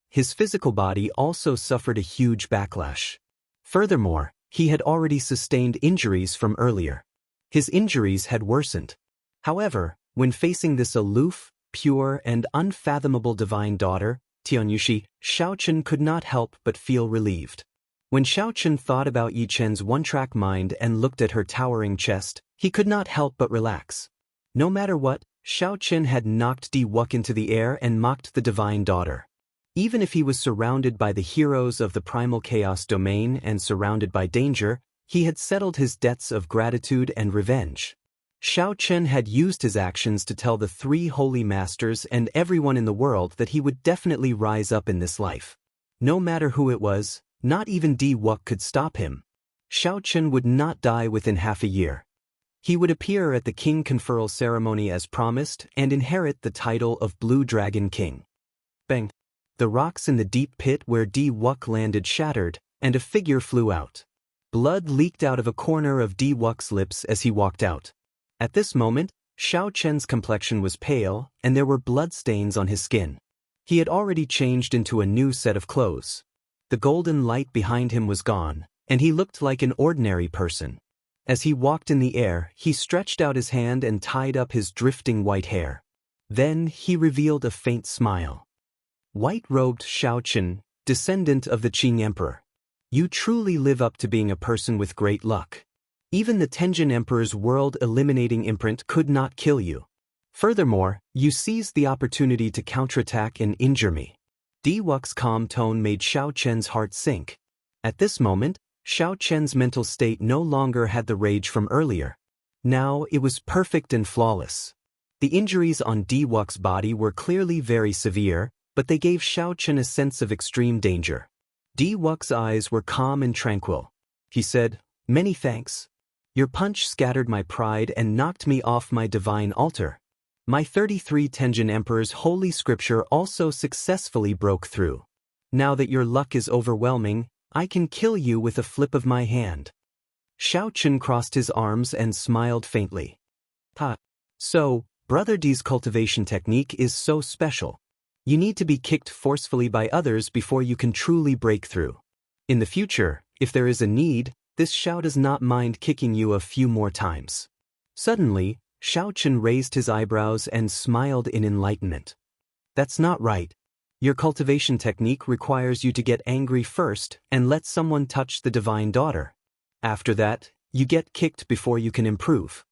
His physical body also suffered a huge backlash. Furthermore, he had already sustained injuries from earlier. His injuries had worsened. However, when facing this aloof, pure, and unfathomable divine daughter, Tianyushi, Xiao Chen could not help but feel relieved. When Xiao Chen thought about Yi Chen's one-track mind and looked at her towering chest, he could not help but relax. No matter what, Xiao Chen had knocked Di Wuk into the air and mocked the divine daughter. Even if he was surrounded by the heroes of the primal chaos domain and surrounded by danger, he had settled his debts of gratitude and revenge. Xiao Chen had used his actions to tell the three holy masters and everyone in the world that he would definitely rise up in this life. No matter who it was, not even Di Wuk could stop him. Xiao Chen would not die within half a year. He would appear at the king conferral ceremony as promised and inherit the title of Blue Dragon King. Bang! The rocks in the deep pit where Di Wuk landed shattered, and a figure flew out. Blood leaked out of a corner of Di Wuk's lips as he walked out. At this moment, Xiao Chen's complexion was pale, and there were blood stains on his skin. He had already changed into a new set of clothes. The golden light behind him was gone, and he looked like an ordinary person. As he walked in the air, he stretched out his hand and tied up his drifting white hair. Then he revealed a faint smile. White-robed Xiao Chen, descendant of the Qing Emperor. You truly live up to being a person with great luck. Even the Tenjin Emperor's world-eliminating imprint could not kill you. Furthermore, you seized the opportunity to counterattack and injure me. Di Wuk's calm tone made Xiao Chen's heart sink. At this moment, Xiao Chen's mental state no longer had the rage from earlier. Now it was perfect and flawless. The injuries on Di Wuk's body were clearly very severe, but they gave Xiao Chen a sense of extreme danger. Di Wuk's eyes were calm and tranquil. He said, "Many thanks. Your punch scattered my pride and knocked me off my divine altar. My 33 Tenjin Emperor's holy scripture also successfully broke through. Now that your luck is overwhelming, I can kill you with a flip of my hand." Xiao Chen crossed his arms and smiled faintly. So, Brother D's cultivation technique is so special. You need to be kicked forcefully by others before you can truly break through. In the future, if there is a need, this Xiao does not mind kicking you a few more times. Suddenly, Xiao Chen raised his eyebrows and smiled in enlightenment. That's not right. Your cultivation technique requires you to get angry first and let someone touch the divine daughter. After that, you get kicked before you can improve.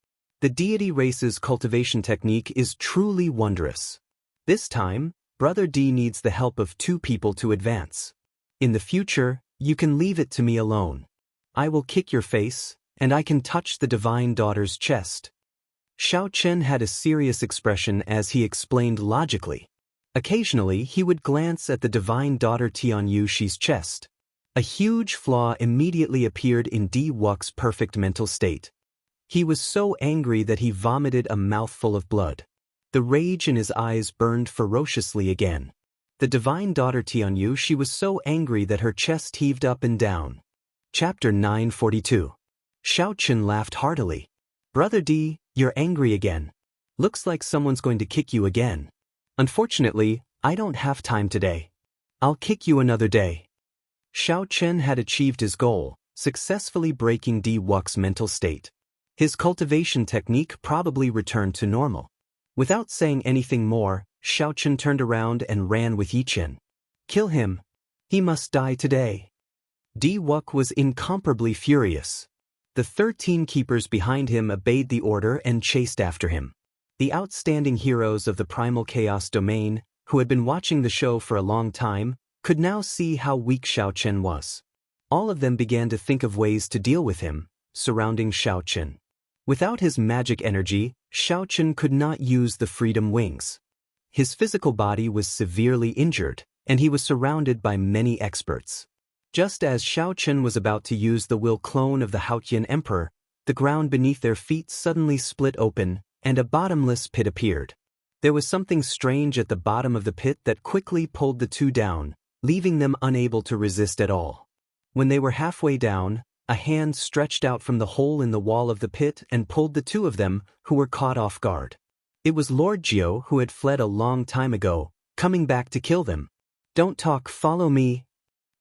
The deity race's cultivation technique is truly wondrous. This time, Brother D needs the help of two people to advance. In the future, you can leave it to me alone. I will kick your face, and I can touch the divine daughter's chest. Xiao Chen had a serious expression as he explained logically. Occasionally, he would glance at the divine daughter Tianyushi's chest. A huge flaw immediately appeared in Di Wuk's perfect mental state. He was so angry that he vomited a mouthful of blood. The rage in his eyes burned ferociously again. The divine daughter Tianyushi was so angry that her chest heaved up and down. Chapter 942. Xiao Chen laughed heartily. Brother D, you're angry again. Looks like someone's going to kick you again. Unfortunately, I don't have time today. I'll kick you another day. Xiao Chen had achieved his goal, successfully breaking Di Wuk's mental state. His cultivation technique probably returned to normal. Without saying anything more, Xiao Chen turned around and ran with Yi Chen. Kill him. He must die today. Di Wuk was incomparably furious. The 13 keepers behind him obeyed the order and chased after him. The outstanding heroes of the primal chaos domain, who had been watching the show for a long time, could now see how weak Xiao Chen was. All of them began to think of ways to deal with him, surrounding Xiao Chen. Without his magic energy, Xiao Chen could not use the freedom wings. His physical body was severely injured, and he was surrounded by many experts. Just as Xiao Chen was about to use the will clone of the Haotian Emperor, the ground beneath their feet suddenly split open, and a bottomless pit appeared. There was something strange at the bottom of the pit that quickly pulled the two down, leaving them unable to resist at all. When they were halfway down, a hand stretched out from the hole in the wall of the pit and pulled the two of them, who were caught off guard. It was Lord Jiu who had fled a long time ago, coming back to kill them. Don't talk, follow me.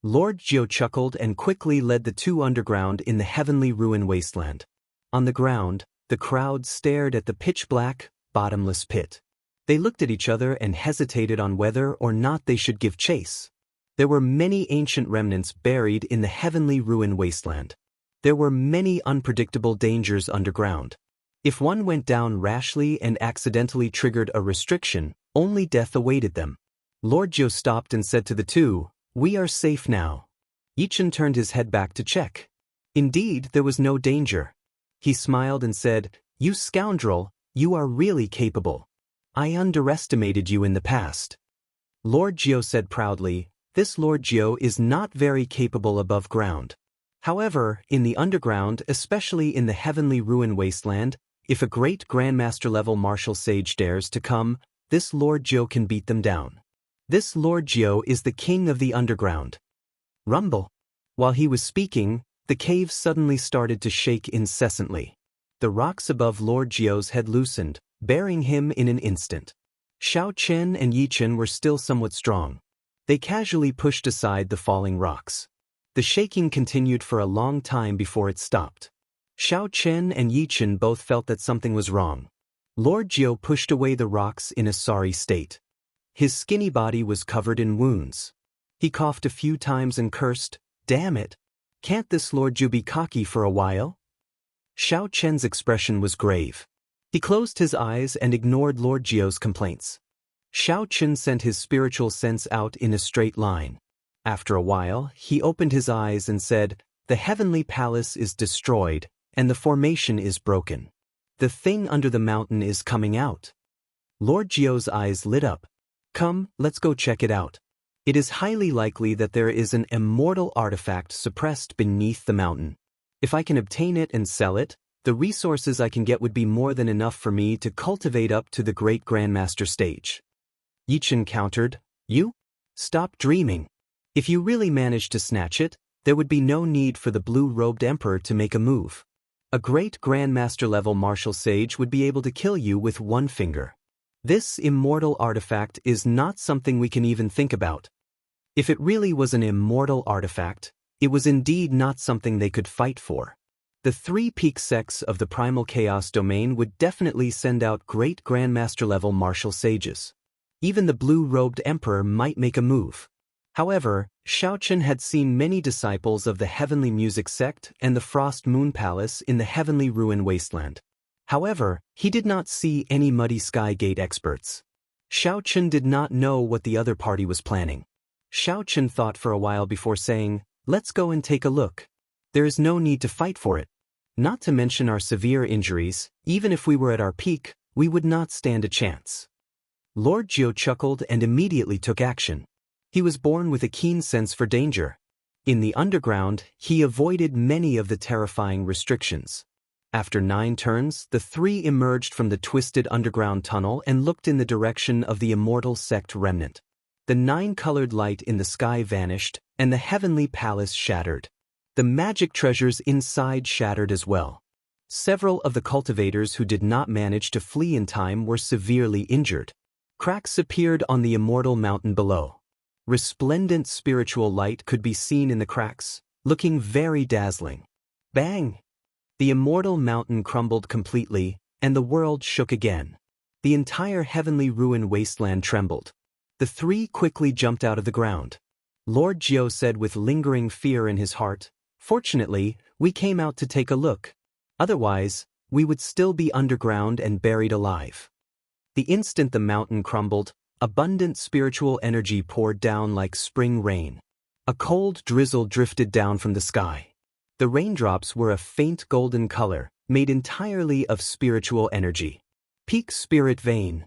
Lord Jiu chuckled and quickly led the two underground in the heavenly ruin wasteland. On the ground, the crowd stared at the pitch-black, bottomless pit. They looked at each other and hesitated on whether or not they should give chase. There were many ancient remnants buried in the heavenly ruin wasteland. There were many unpredictable dangers underground. If one went down rashly and accidentally triggered a restriction, only death awaited them. Lord Jiu stopped and said to the two, "We are safe now." Yichen turned his head back to check. Indeed, there was no danger. He smiled and said, "You scoundrel, you are really capable. I underestimated you in the past." Lord Jiu said proudly, "This Lord Jiu is not very capable above ground. However, in the underground, especially in the heavenly ruin wasteland, if a great Grandmaster-level martial sage dares to come, this Lord Jiu can beat them down. This Lord Jiu is the king of the underground." Rumble. While he was speaking, the cave suddenly started to shake incessantly. The rocks above Lord Jiu's head loosened, burying him in an instant. Xiao Chen and Yi Chen were still somewhat strong. They casually pushed aside the falling rocks. The shaking continued for a long time before it stopped. Xiao Chen and Yi Chen both felt that something was wrong. Lord Jiu pushed away the rocks in a sorry state. His skinny body was covered in wounds. He coughed a few times and cursed, "Damn it! Can't this Lord Jiu be cocky for a while?" Xiao Chen's expression was grave. He closed his eyes and ignored Lord Jiu's complaints. Xiao Chen sent his spiritual sense out in a straight line. After a while, he opened his eyes and said, "The heavenly palace is destroyed, and the formation is broken. The thing under the mountain is coming out." Lord Jiu's eyes lit up. "Come, let's go check it out. It is highly likely that there is an immortal artifact suppressed beneath the mountain. If I can obtain it and sell it, the resources I can get would be more than enough for me to cultivate up to the great Grandmaster stage." Yichen countered, "You? Stop dreaming. If you really managed to snatch it, there would be no need for the blue-robed emperor to make a move. A great Grandmaster-level martial sage would be able to kill you with one finger. This immortal artifact is not something we can even think about." If it really was an immortal artifact, it was indeed not something they could fight for. The three peak sects of the primal chaos domain would definitely send out great Grandmaster-level martial sages. Even the blue-robed emperor might make a move. However, Xiao Chen had seen many disciples of the Heavenly Music Sect and the Frost Moon Palace in the Heavenly Ruin Wasteland. However, he did not see any Muddy Sky Gate experts. Xiao Chen did not know what the other party was planning. Xiao Chen thought for a while before saying, "Let's go and take a look. There is no need to fight for it. Not to mention our severe injuries, even if we were at our peak, we would not stand a chance." Lord Jiu chuckled and immediately took action. He was born with a keen sense for danger. In the underground, he avoided many of the terrifying restrictions. After 9 turns, the three emerged from the twisted underground tunnel and looked in the direction of the immortal sect remnant. The 9-colored light in the sky vanished, and the heavenly palace shattered. The magic treasures inside shattered as well. Several of the cultivators who did not manage to flee in time were severely injured. Cracks appeared on the immortal mountain below. Resplendent spiritual light could be seen in the cracks, looking very dazzling. Bang! The immortal mountain crumbled completely, and the world shook again. The entire heavenly ruin wasteland trembled. The three quickly jumped out of the ground. Lord Jiu said with lingering fear in his heart, "Fortunately, we came out to take a look. Otherwise, we would still be underground and buried alive." The instant the mountain crumbled, abundant spiritual energy poured down like spring rain. A cold drizzle drifted down from the sky. The raindrops were a faint golden color, made entirely of spiritual energy. Peak spirit vein.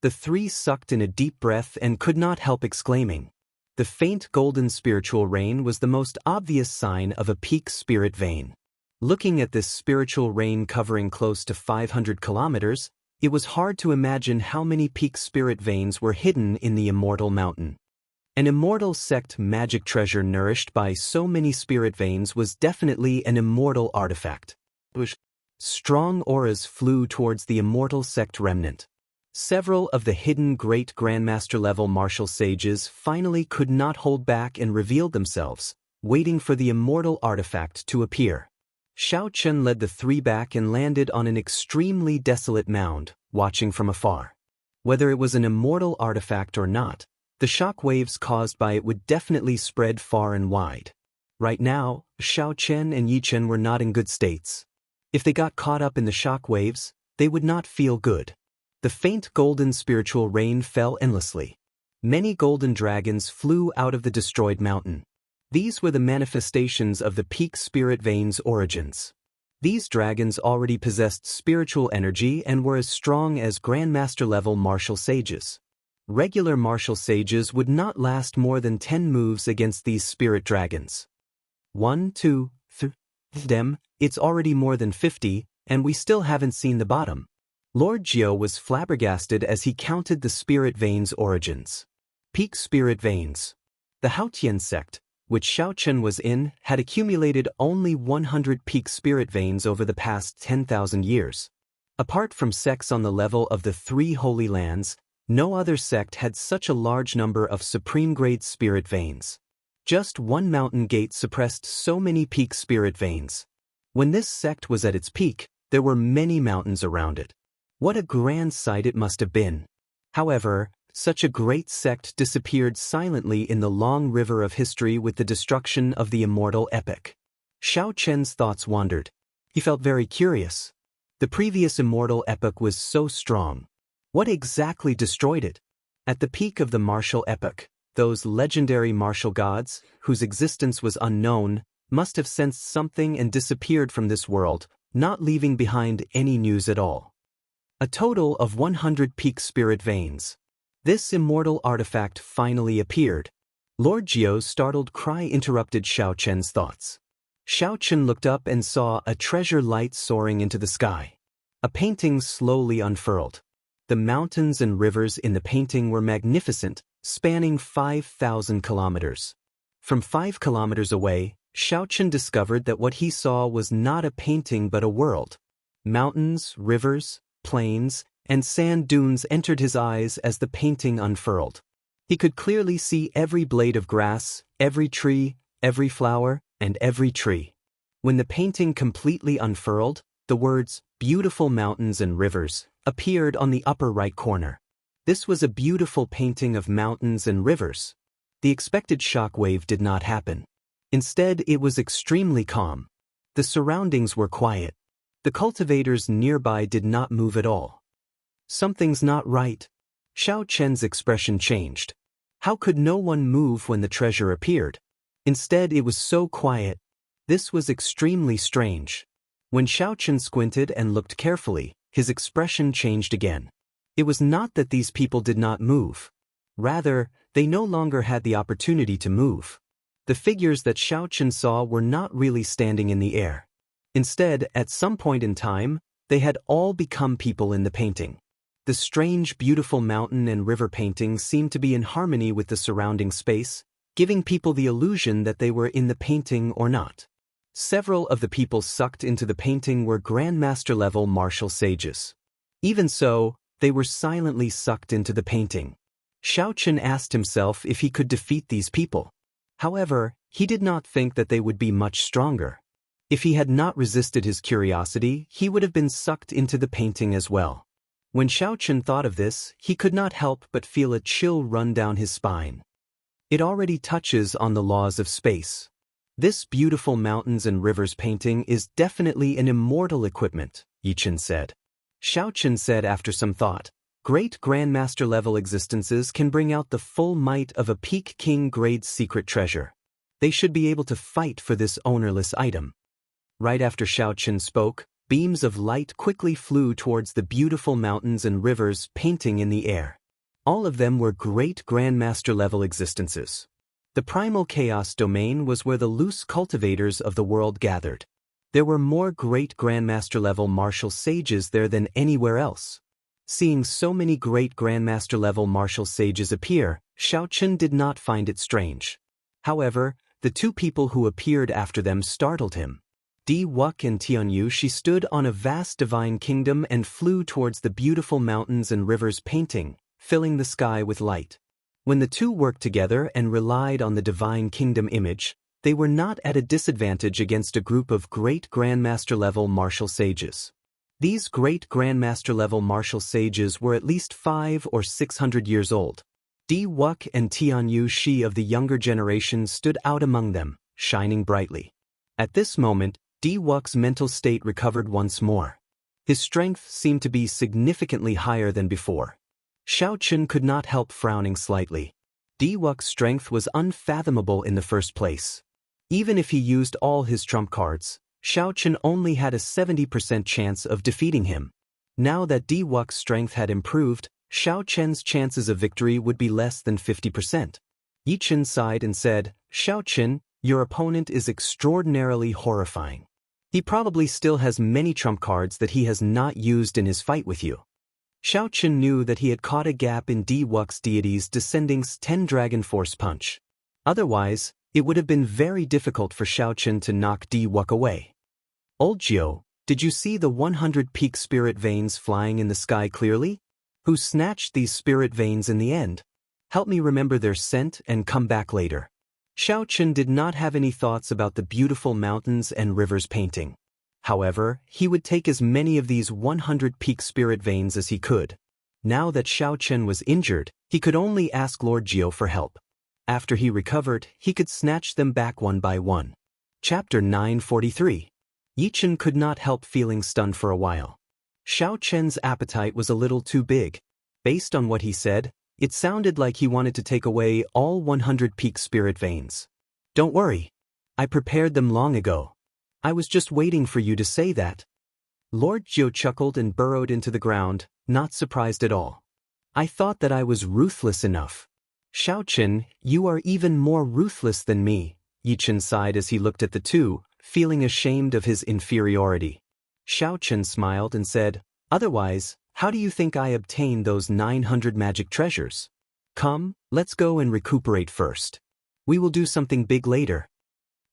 The three sucked in a deep breath and could not help exclaiming. The faint golden spiritual rain was the most obvious sign of a peak spirit vein. Looking at this spiritual rain covering close to 500 kilometers, it was hard to imagine how many peak spirit veins were hidden in the immortal mountain. An immortal sect magic treasure nourished by so many spirit veins was definitely an immortal artifact. Strong auras flew towards the immortal sect remnant. Several of the hidden great grandmaster-level martial sages finally could not hold back and revealed themselves, waiting for the immortal artifact to appear. Xianxia led the three back and landed on an extremely desolate mound, watching from afar. Whether it was an immortal artifact or not, the shock waves caused by it would definitely spread far and wide. Right now, Xianxia and Yichen were not in good states. If they got caught up in the shock waves, they would not feel good. The faint golden spiritual rain fell endlessly. Many golden dragons flew out of the destroyed mountain. These were the manifestations of the peak spirit vein's origins. These dragons already possessed spiritual energy and were as strong as grandmaster-level martial sages. Regular martial sages would not last more than 10 moves against these spirit dragons. 1, 2, 3, them, it's already more than 50, and we still haven't seen the bottom. Lord Jiao was flabbergasted as he counted the spirit vein's origins. Peak spirit veins. The Haotian sect, which Xianxia was in, had accumulated only 100 peak spirit veins over the past 10,000 years. Apart from sects on the level of the 3 Holy Lands, no other sect had such a large number of supreme-grade spirit veins. Just one mountain gate suppressed so many peak spirit veins. When this sect was at its peak, there were many mountains around it. What a grand sight it must have been. However, such a great sect disappeared silently in the long river of history with the destruction of the immortal epic. Xianxia's thoughts wandered. He felt very curious. The previous immortal epic was so strong. What exactly destroyed it? At the peak of the martial epic, those legendary martial gods, whose existence was unknown, must have sensed something and disappeared from this world, not leaving behind any news at all. A total of 100 peak spirit veins. This immortal artifact finally appeared. Lord Jiao's startled cry interrupted Xianxia's thoughts. Xianxia looked up and saw a treasure light soaring into the sky. A painting slowly unfurled. The mountains and rivers in the painting were magnificent, spanning 5,000 kilometers. From 5 kilometers away, Xianxia discovered that what he saw was not a painting but a world. Mountains, rivers, plains, and sand dunes entered his eyes as the painting unfurled. He could clearly see every blade of grass, every tree, every flower, and every tree. When the painting completely unfurled, the words, "Beautiful mountains and rivers," appeared on the upper right corner. This was a beautiful painting of mountains and rivers. The expected shock wave did not happen. Instead, it was extremely calm. The surroundings were quiet. The cultivators nearby did not move at all. Something's not right. Xianxia's expression changed. How could no one move when the treasure appeared? Instead, it was so quiet. This was extremely strange. When Xianxia squinted and looked carefully, his expression changed again. It was not that these people did not move. Rather, they no longer had the opportunity to move. The figures that Xianxia saw were not really standing in the air. Instead, at some point in time, they had all become people in the painting. The strange, beautiful mountain and river painting seemed to be in harmony with the surrounding space, giving people the illusion that they were in the painting or not. Several of the people sucked into the painting were grandmaster-level martial sages. Even so, they were silently sucked into the painting. Xianxia asked himself if he could defeat these people. However, he did not think that they would be much stronger. If he had not resisted his curiosity, he would have been sucked into the painting as well. When Xianxia thought of this, he could not help but feel a chill run down his spine. It already touches on the laws of space. This beautiful mountains and rivers painting is definitely an immortal equipment, Yichen said. Xianxia said after some thought, great grandmaster level existences can bring out the full might of a peak king grade secret treasure. They should be able to fight for this ownerless item. Right after Xianxia spoke, beams of light quickly flew towards the beautiful mountains and rivers painting in the air. All of them were great grandmaster-level existences. The primal chaos domain was where the loose cultivators of the world gathered. There were more great grandmaster-level martial sages there than anywhere else. Seeing so many great grandmaster-level martial sages appear, Xianxia did not find it strange. However, the two people who appeared after them startled him. Di Wuk and Tianyu she stood on a vast divine kingdom and flew towards the beautiful mountains and rivers painting, filling the sky with light. When the two worked together and relied on the divine kingdom image, they were not at a disadvantage against a group of great grandmaster-level martial sages. These great grandmaster-level martial sages were at least 500 or 600 years old. Di Wuk and Tianyu Shi of the younger generation stood out among them, shining brightly. At this moment, Di Wuk's mental state recovered once more. His strength seemed to be significantly higher than before. Xiao Qun could not help frowning slightly. Di Wuk's strength was unfathomable in the first place. Even if he used all his trump cards, Xiao Qun only had a 70% chance of defeating him. Now that Di Wuk's strength had improved, Xiao Qun's chances of victory would be less than 50%. Yi Chen sighed and said, "Xiao Qun, your opponent is extraordinarily horrifying. He probably still has many trump cards that he has not used in his fight with you." Xiao Qun knew that he had caught a gap in Di Wuk's deity's Descending's 10 Dragon Force Punch. Otherwise, it would have been very difficult for Xiao Qun to knock Di Wuk away. "Old Jiu, did you see the 100 peak spirit veins flying in the sky clearly? Who snatched these spirit veins in the end? Help me remember their scent and come back later." Xiao Qun did not have any thoughts about the beautiful mountains and rivers painting. However, he would take as many of these 100 peak spirit veins as he could. Now that Xiao Qun was injured, he could only ask Lord Jiu for help. After he recovered, he could snatch them back one by one. Chapter 943. Yi Chen could not help feeling stunned for a while. Xiao Qun's appetite was a little too big. Based on what he said, it sounded like he wanted to take away all 100 peak spirit veins. "Don't worry. I prepared them long ago. I was just waiting for you to say that." Lord Jiu chuckled and burrowed into the ground, not surprised at all. "I thought that I was ruthless enough." "Xiao Qun, you are even more ruthless than me," Yi Chen sighed as he looked at the two, feeling ashamed of his inferiority. Xiao Qun smiled and said, "Otherwise, how do you think I obtained those 900 magic treasures? Come, let's go and recuperate first. We will do something big later."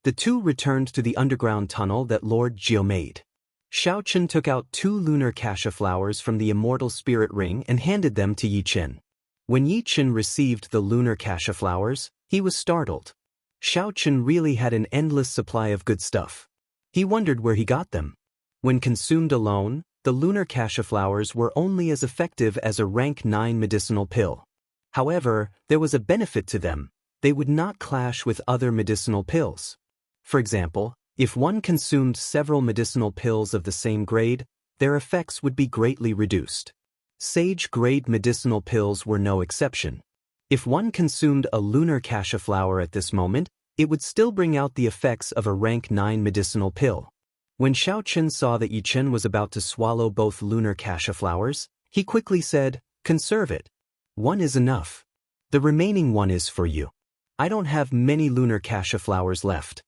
The two returned to the underground tunnel that Lord Jiu made. Xiao Qun took out 2 lunar cassia flowers from the immortal spirit ring and handed them to Yi Chen. When Yi Chen received the lunar cassia flowers, he was startled. Xiao Qun really had an endless supply of good stuff. He wondered where he got them. When consumed alone, the lunar cassia flowers were only as effective as a rank 9 medicinal pill. However, there was a benefit to them. They would not clash with other medicinal pills. For example, if one consumed several medicinal pills of the same grade, their effects would be greatly reduced. Sage-grade medicinal pills were no exception. If one consumed a lunar cassia flower at this moment, it would still bring out the effects of a rank 9 medicinal pill. When Xiao Qun saw that Yi Chen was about to swallow both lunar cassia flowers, he quickly said, "Conserve it. One is enough. The remaining one is for you. I don't have many lunar cassia flowers left."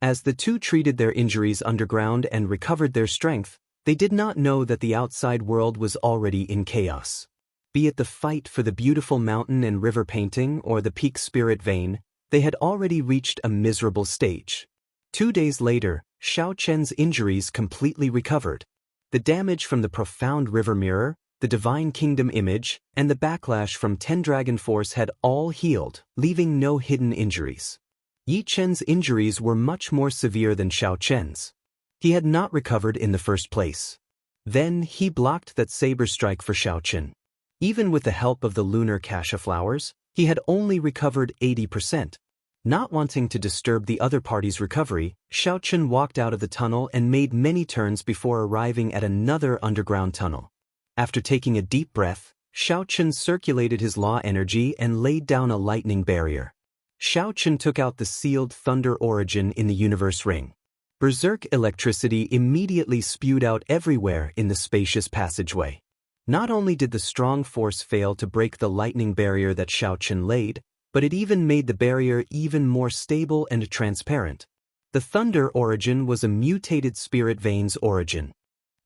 As the two treated their injuries underground and recovered their strength, they did not know that the outside world was already in chaos. Be it the fight for the beautiful mountain and river painting or the peak spirit vein, they had already reached a miserable stage. 2 days later, Xiao Qun's injuries completely recovered. The damage from the profound river mirror, the divine kingdom image, and the backlash from 10 Dragon Force had all healed, leaving no hidden injuries. Yi Chen's injuries were much more severe than Xiao Qun's. He had not recovered in the first place. Then he blocked that saber strike for Xiao Qun. Even with the help of the lunar cassia flowers, he had only recovered 80%. Not wanting to disturb the other party's recovery, Xiao Qun walked out of the tunnel and made many turns before arriving at another underground tunnel. After taking a deep breath, Xiao Qun circulated his law energy and laid down a lightning barrier. Xiao Qun took out the sealed thunder origin in the universe ring. Berserk electricity immediately spewed out everywhere in the spacious passageway. Not only did the strong force fail to break the lightning barrier that Xiao Qun laid, but it even made the barrier even more stable and transparent. The thunder origin was a mutated spirit veins origin.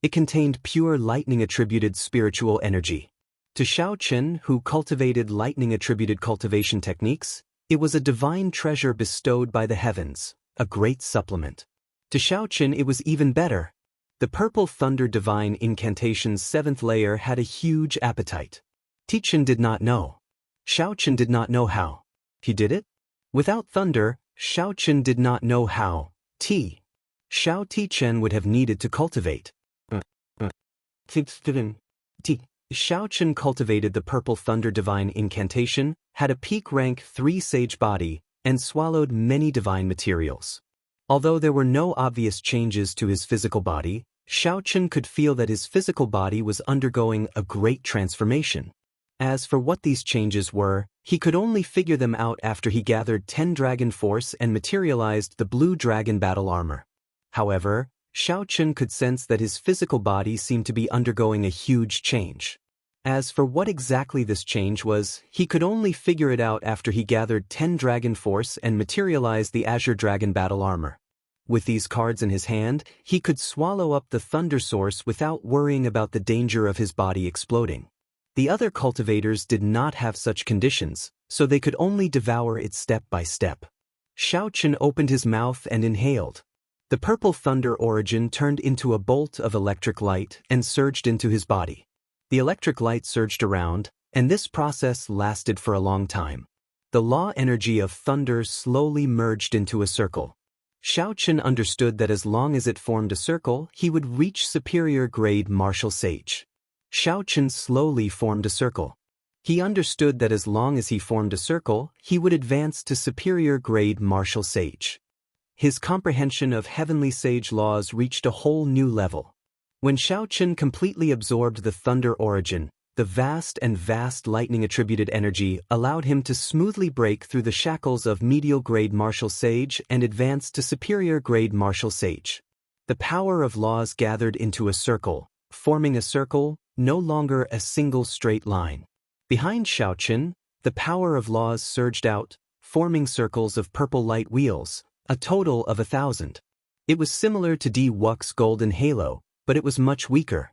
It contained pure lightning-attributed spiritual energy. To Xiao Qun, who cultivated lightning-attributed cultivation techniques, it was a divine treasure bestowed by the heavens, a great supplement. To Xiaoqin it was even better. The purple thunder divine incantation's 7th layer had a huge appetite. Tichen did not know. Xiaoqin did not know how. He did it? Without thunder, Xiaoqin did not know how. Xiao Tichen would have needed to cultivate. Xiaoqin cultivated the purple thunder divine incantation, had a peak rank 3 sage body, and swallowed many divine materials. Although there were no obvious changes to his physical body, Xiaoqin could feel that his physical body was undergoing a great transformation. As for what these changes were, he could only figure them out after he gathered 10 dragon force and materialized the blue dragon battle armor. However, Xiaoqin could sense that his physical body seemed to be undergoing a huge change. As for what exactly this change was, he could only figure it out after he gathered 10 dragon force and materialized the azure dragon battle armor. With these cards in his hand, he could swallow up the thunder source without worrying about the danger of his body exploding. The other cultivators did not have such conditions, so they could only devour it step by step. Xiaoqin opened his mouth and inhaled. The purple thunder origin turned into a bolt of electric light and surged into his body. The electric light surged around, and this process lasted for a long time. The law energy of thunder slowly merged into a circle. Xiaoqin understood that as long as it formed a circle, he would reach superior grade martial sage. Xiaoqin slowly formed a circle. He understood that as long as he formed a circle, he would advance to superior grade martial sage. His comprehension of heavenly sage laws reached a whole new level. When Xiaoqin completely absorbed the thunder origin, the vast lightning-attributed energy allowed him to smoothly break through the shackles of medial-grade martial sage and advance to superior-grade martial sage. The power of laws gathered into a circle, forming a circle, no longer a single straight line. Behind Xiaoqin, the power of laws surged out, forming circles of purple light wheels, a total of 1,000. It was similar to Wuxia's golden halo, but it was much weaker.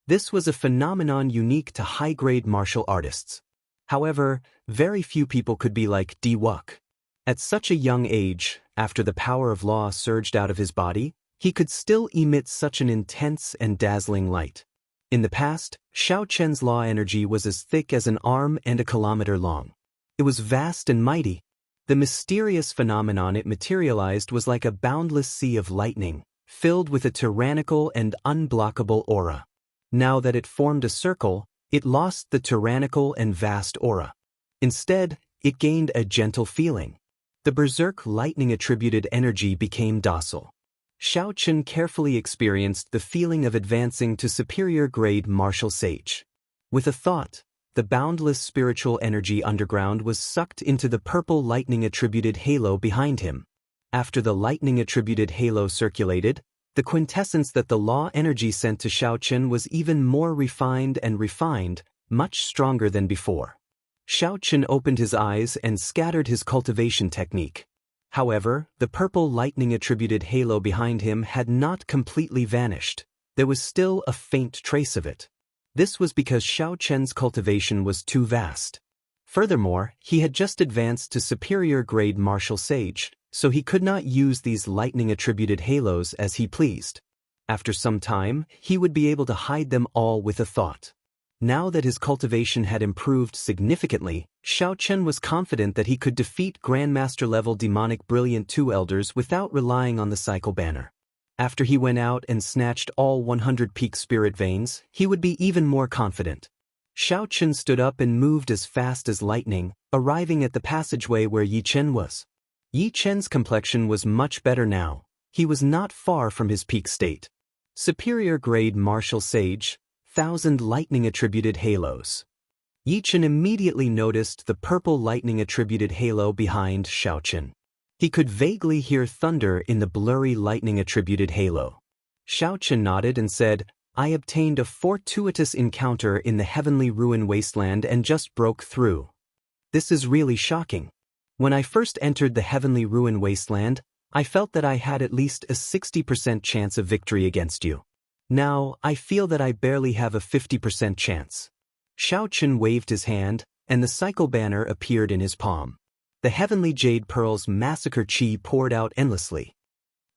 This was a phenomenon unique to high-grade martial artists. However, very few people could be like Wuxia. At such a young age, after the power of law surged out of his body, he could still emit such an intense and dazzling light. In the past, Xiaoqin's law energy was as thick as an arm and a kilometer long. It was vast and mighty. The mysterious phenomenon it materialized was like a boundless sea of lightning, filled with a tyrannical and unblockable aura. Now that it formed a circle, it lost the tyrannical and vast aura. Instead, it gained a gentle feeling. The berserk lightning-attributed energy became docile. Xiaoqin carefully experienced the feeling of advancing to superior-grade martial sage. With a thought, the boundless spiritual energy underground was sucked into the purple lightning-attributed halo behind him. After the lightning-attributed halo circulated, the quintessence that the law energy sent to Xiaoqin was even more refined, much stronger than before. Xiaoqin opened his eyes and scattered his cultivation technique. However, the purple lightning-attributed halo behind him had not completely vanished. There was still a faint trace of it. This was because Xiaoqin's cultivation was too vast. Furthermore, he had just advanced to superior-grade martial sage, so he could not use these lightning-attributed halos as he pleased. After some time, he would be able to hide them all with a thought. Now that his cultivation had improved significantly, Xiaoqin was confident that he could defeat Grandmaster-level demonic Brilliant 2 Elders without relying on the cycle banner. After he went out and snatched all 100 peak spirit veins, he would be even more confident. Xiaoqin stood up and moved as fast as lightning, arriving at the passageway where Yi Chen was. Yi Chen's complexion was much better now. He was not far from his peak state. Superior-grade martial sage, 1,000 lightning-attributed halos. Yi Chen immediately noticed the purple lightning-attributed halo behind Xiaoqin. He could vaguely hear thunder in the blurry lightning-attributed halo. Xiaoqin nodded and said, "I obtained a fortuitous encounter in the heavenly ruin wasteland and just broke through. This is really shocking. When I first entered the heavenly ruin wasteland, I felt that I had at least a 60% chance of victory against you. Now, I feel that I barely have a 50% chance." Xiaoqin waved his hand, and the cycle banner appeared in his palm. The heavenly jade pearls massacre chi poured out endlessly.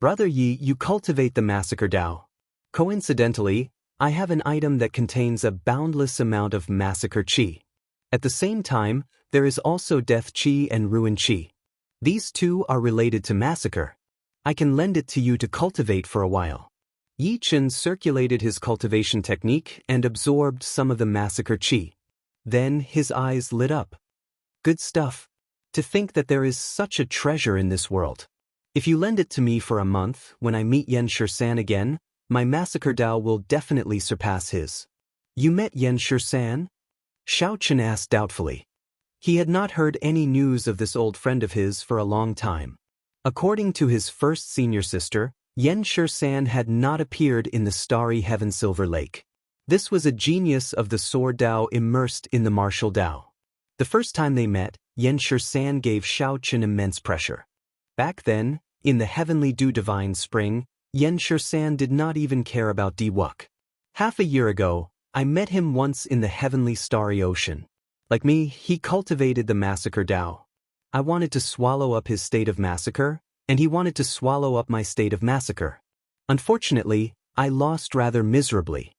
Brother Yi, you cultivate the massacre Dao. Coincidentally, I have an item that contains a boundless amount of massacre qi. At the same time, there is also death qi and ruin qi. These two are related to massacre. I can lend it to you to cultivate for a while. Yi Chen circulated his cultivation technique and absorbed some of the massacre qi. Then his eyes lit up. Good stuff. To think that there is such a treasure in this world. If you lend it to me for a month, when I meet Xianxia again, my massacre Dao will definitely surpass his. You met Xianxia? Xiao Chen asked doubtfully. He had not heard any news of this old friend of his for a long time. According to his first senior sister, Xianxia had not appeared in the starry heaven Silver Lake. This was a genius of the sword Dao immersed in the martial Dao. The first time they met, Xianxia gave Xiao Chen immense pressure. Back then, in the heavenly dew divine spring, Xianxia did not even care about Diwuk. Half a year ago, I met him once in the heavenly starry ocean. Like me, he cultivated the massacre Dao. I wanted to swallow up his state of massacre, and he wanted to swallow up my state of massacre. Unfortunately, I lost rather miserably.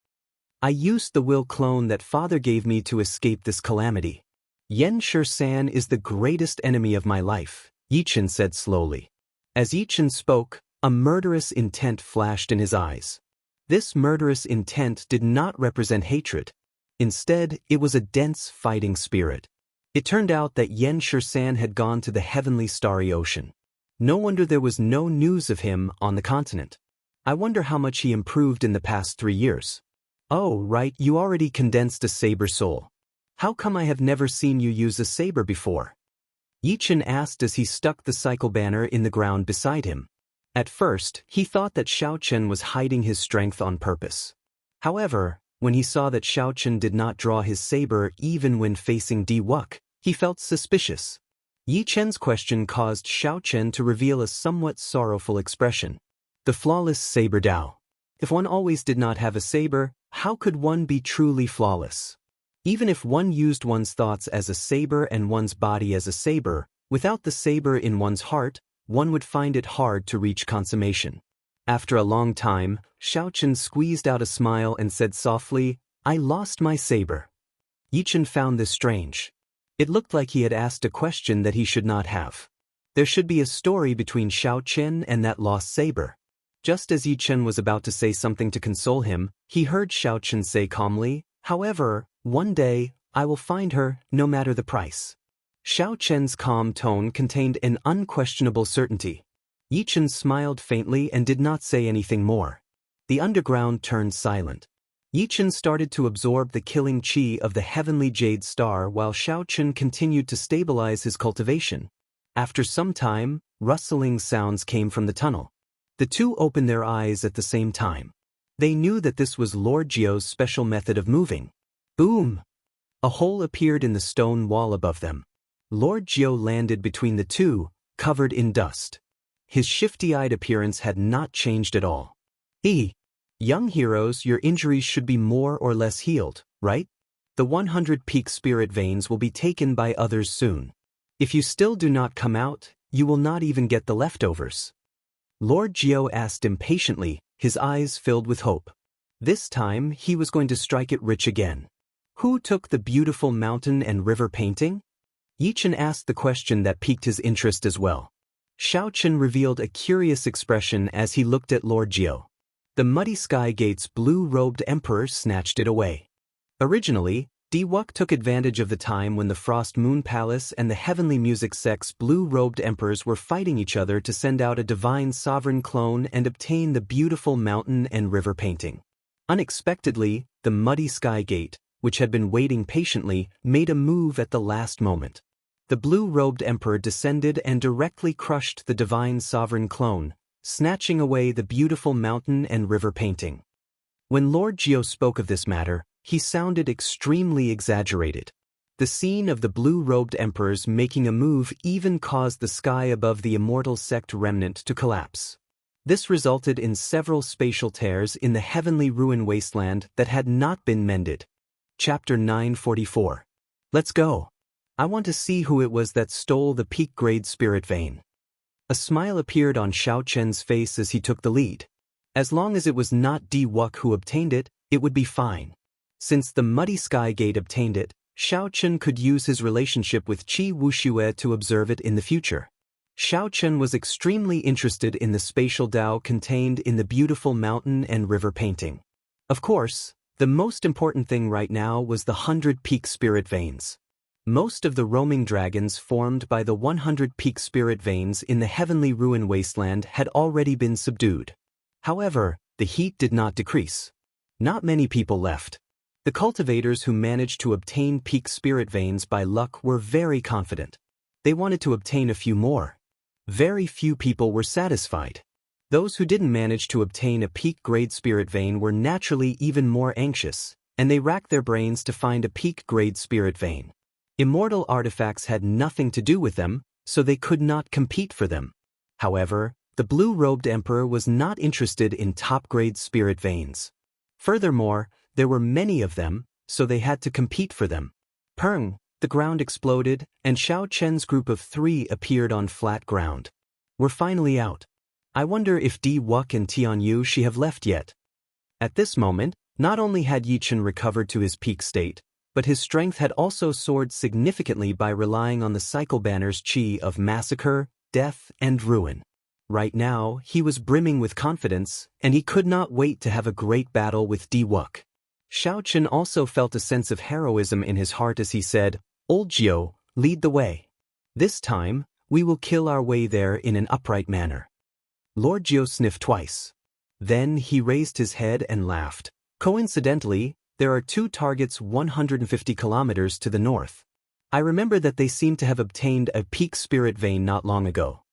I used the will clone that father gave me to escape this calamity. Xianxia is the greatest enemy of my life, Yi Chen said slowly. As Yi Chen spoke, a murderous intent flashed in his eyes. This murderous intent did not represent hatred. Instead, it was a dense fighting spirit. It turned out that Xianxia had gone to the heavenly starry ocean. No wonder there was no news of him on the continent. I wonder how much he improved in the past 3 years. Oh, right, you already condensed a saber soul. How come I have never seen you use a saber before? Yi Chen asked as he stuck the cycle banner in the ground beside him. At first, he thought that Xiao Chen was hiding his strength on purpose. However, when he saw that Xiao Chen did not draw his saber even when facing Diwuk, he felt suspicious. Yi Chen's question caused Xiao Chen to reveal a somewhat sorrowful expression. The flawless saber Dao. If one always did not have a saber, how could one be truly flawless? Even if one used one's thoughts as a saber and one's body as a saber, without the saber in one's heart, one would find it hard to reach consummation. After a long time, Xiao Chen squeezed out a smile and said softly, I lost my saber. Yi Chen found this strange. It looked like he had asked a question that he should not have. There should be a story between Xiao Chen and that lost saber. Just as Yi Chen was about to say something to console him, he heard Xiao Chen say calmly, however, one day, I will find her, no matter the price. Xiao Chen's calm tone contained an unquestionable certainty. Yi Chen smiled faintly and did not say anything more. The underground turned silent. Yi Chen started to absorb the killing qi of the heavenly jade star while Xiao Chen continued to stabilize his cultivation. After some time, rustling sounds came from the tunnel. The two opened their eyes at the same time. They knew that this was Lord Jiu's special method of moving. Boom! A hole appeared in the stone wall above them. Lord Jiu landed between the two, covered in dust. His shifty-eyed appearance had not changed at all. Young heroes, your injuries should be more or less healed, right? The 100 peak spirit veins will be taken by others soon. If you still do not come out, you will not even get the leftovers. Lord Jiu asked impatiently, his eyes filled with hope. This time, he was going to strike it rich again. Who took the beautiful mountain and river painting? Yi Chen asked the question that piqued his interest as well. Xiao Chen revealed a curious expression as he looked at Lord Jiu. The Muddy Sky Gate's blue-robed emperor snatched it away. Originally, Diwuk took advantage of the time when the Frost Moon Palace and the Heavenly Music Sect's blue-robed emperors were fighting each other to send out a divine sovereign clone and obtain the beautiful mountain and river painting. Unexpectedly, the Muddy Sky Gate, which had been waiting patiently, made a move at the last moment. The blue-robed emperor descended and directly crushed the divine sovereign clone, snatching away the beautiful mountain and river painting. When Lord Jiu spoke of this matter, he sounded extremely exaggerated. The scene of the blue-robed emperors making a move even caused the sky above the immortal sect remnant to collapse. This resulted in several spatial tears in the heavenly ruin wasteland that had not been mended. Chapter 944. Let's go. I want to see who it was that stole the peak-grade spirit vein. A smile appeared on Xiao Chen's face as he took the lead. As long as it was not Di Wuk who obtained it, it would be fine. Since the Muddy Sky Gate obtained it, Xiao Chen could use his relationship with Qi Wuxia to observe it in the future. Xiao Chen was extremely interested in the spatial Tao contained in the beautiful mountain and river painting. Of course, the most important thing right now was the 100-peak spirit veins. Most of the roaming dragons formed by the 100-peak spirit veins in the heavenly ruin wasteland had already been subdued. However, the heat did not decrease. Not many people left. The cultivators who managed to obtain peak spirit veins by luck were very confident. They wanted to obtain a few more. Very few people were satisfied. Those who didn't manage to obtain a peak-grade spirit vein were naturally even more anxious, and they racked their brains to find a peak-grade spirit vein. Immortal artifacts had nothing to do with them, so they could not compete for them. However, the blue-robed emperor was not interested in top-grade spirit veins. Furthermore, there were many of them, so they had to compete for them. Peng! The ground exploded, and Xiao Chen's group of 3 appeared on flat ground. We're finally out. I wonder if Di Wuk and Tianyu Shi have left yet. At this moment, not only had Yi Chen recovered to his peak state, but his strength had also soared significantly by relying on the cycle banner's qi of massacre, death, and ruin. Right now, he was brimming with confidence, and he could not wait to have a great battle with Di Wuk. Xiao Chen also felt a sense of heroism in his heart as he said, "Old Jiu, lead the way. This time, we will kill our way there in an upright manner." Lord Jiu sniffed twice. Then he raised his head and laughed. Coincidentally, there are 2 targets 150 kilometers to the north. I remember that they seem to have obtained a peak spirit vein not long ago.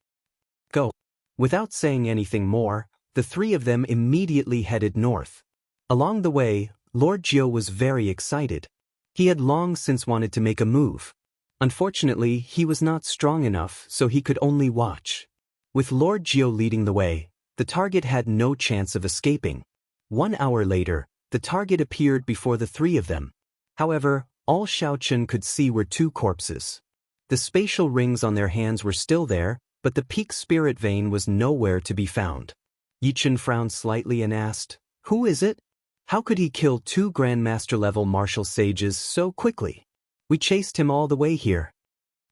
Go. Without saying anything more, the 3 of them immediately headed north. Along the way, Lord Jiu was very excited. He had long since wanted to make a move. Unfortunately, he was not strong enough, so he could only watch. With Lord Jiu leading the way, the target had no chance of escaping. 1 hour later, the target appeared before the 3 of them. However, all Xiao Chen could see were 2 corpses. The spatial rings on their hands were still there, but the peak spirit vein was nowhere to be found. Yi Chen frowned slightly and asked, "Who is it? How could he kill 2 Grandmaster-level martial sages so quickly? We chased him all the way here."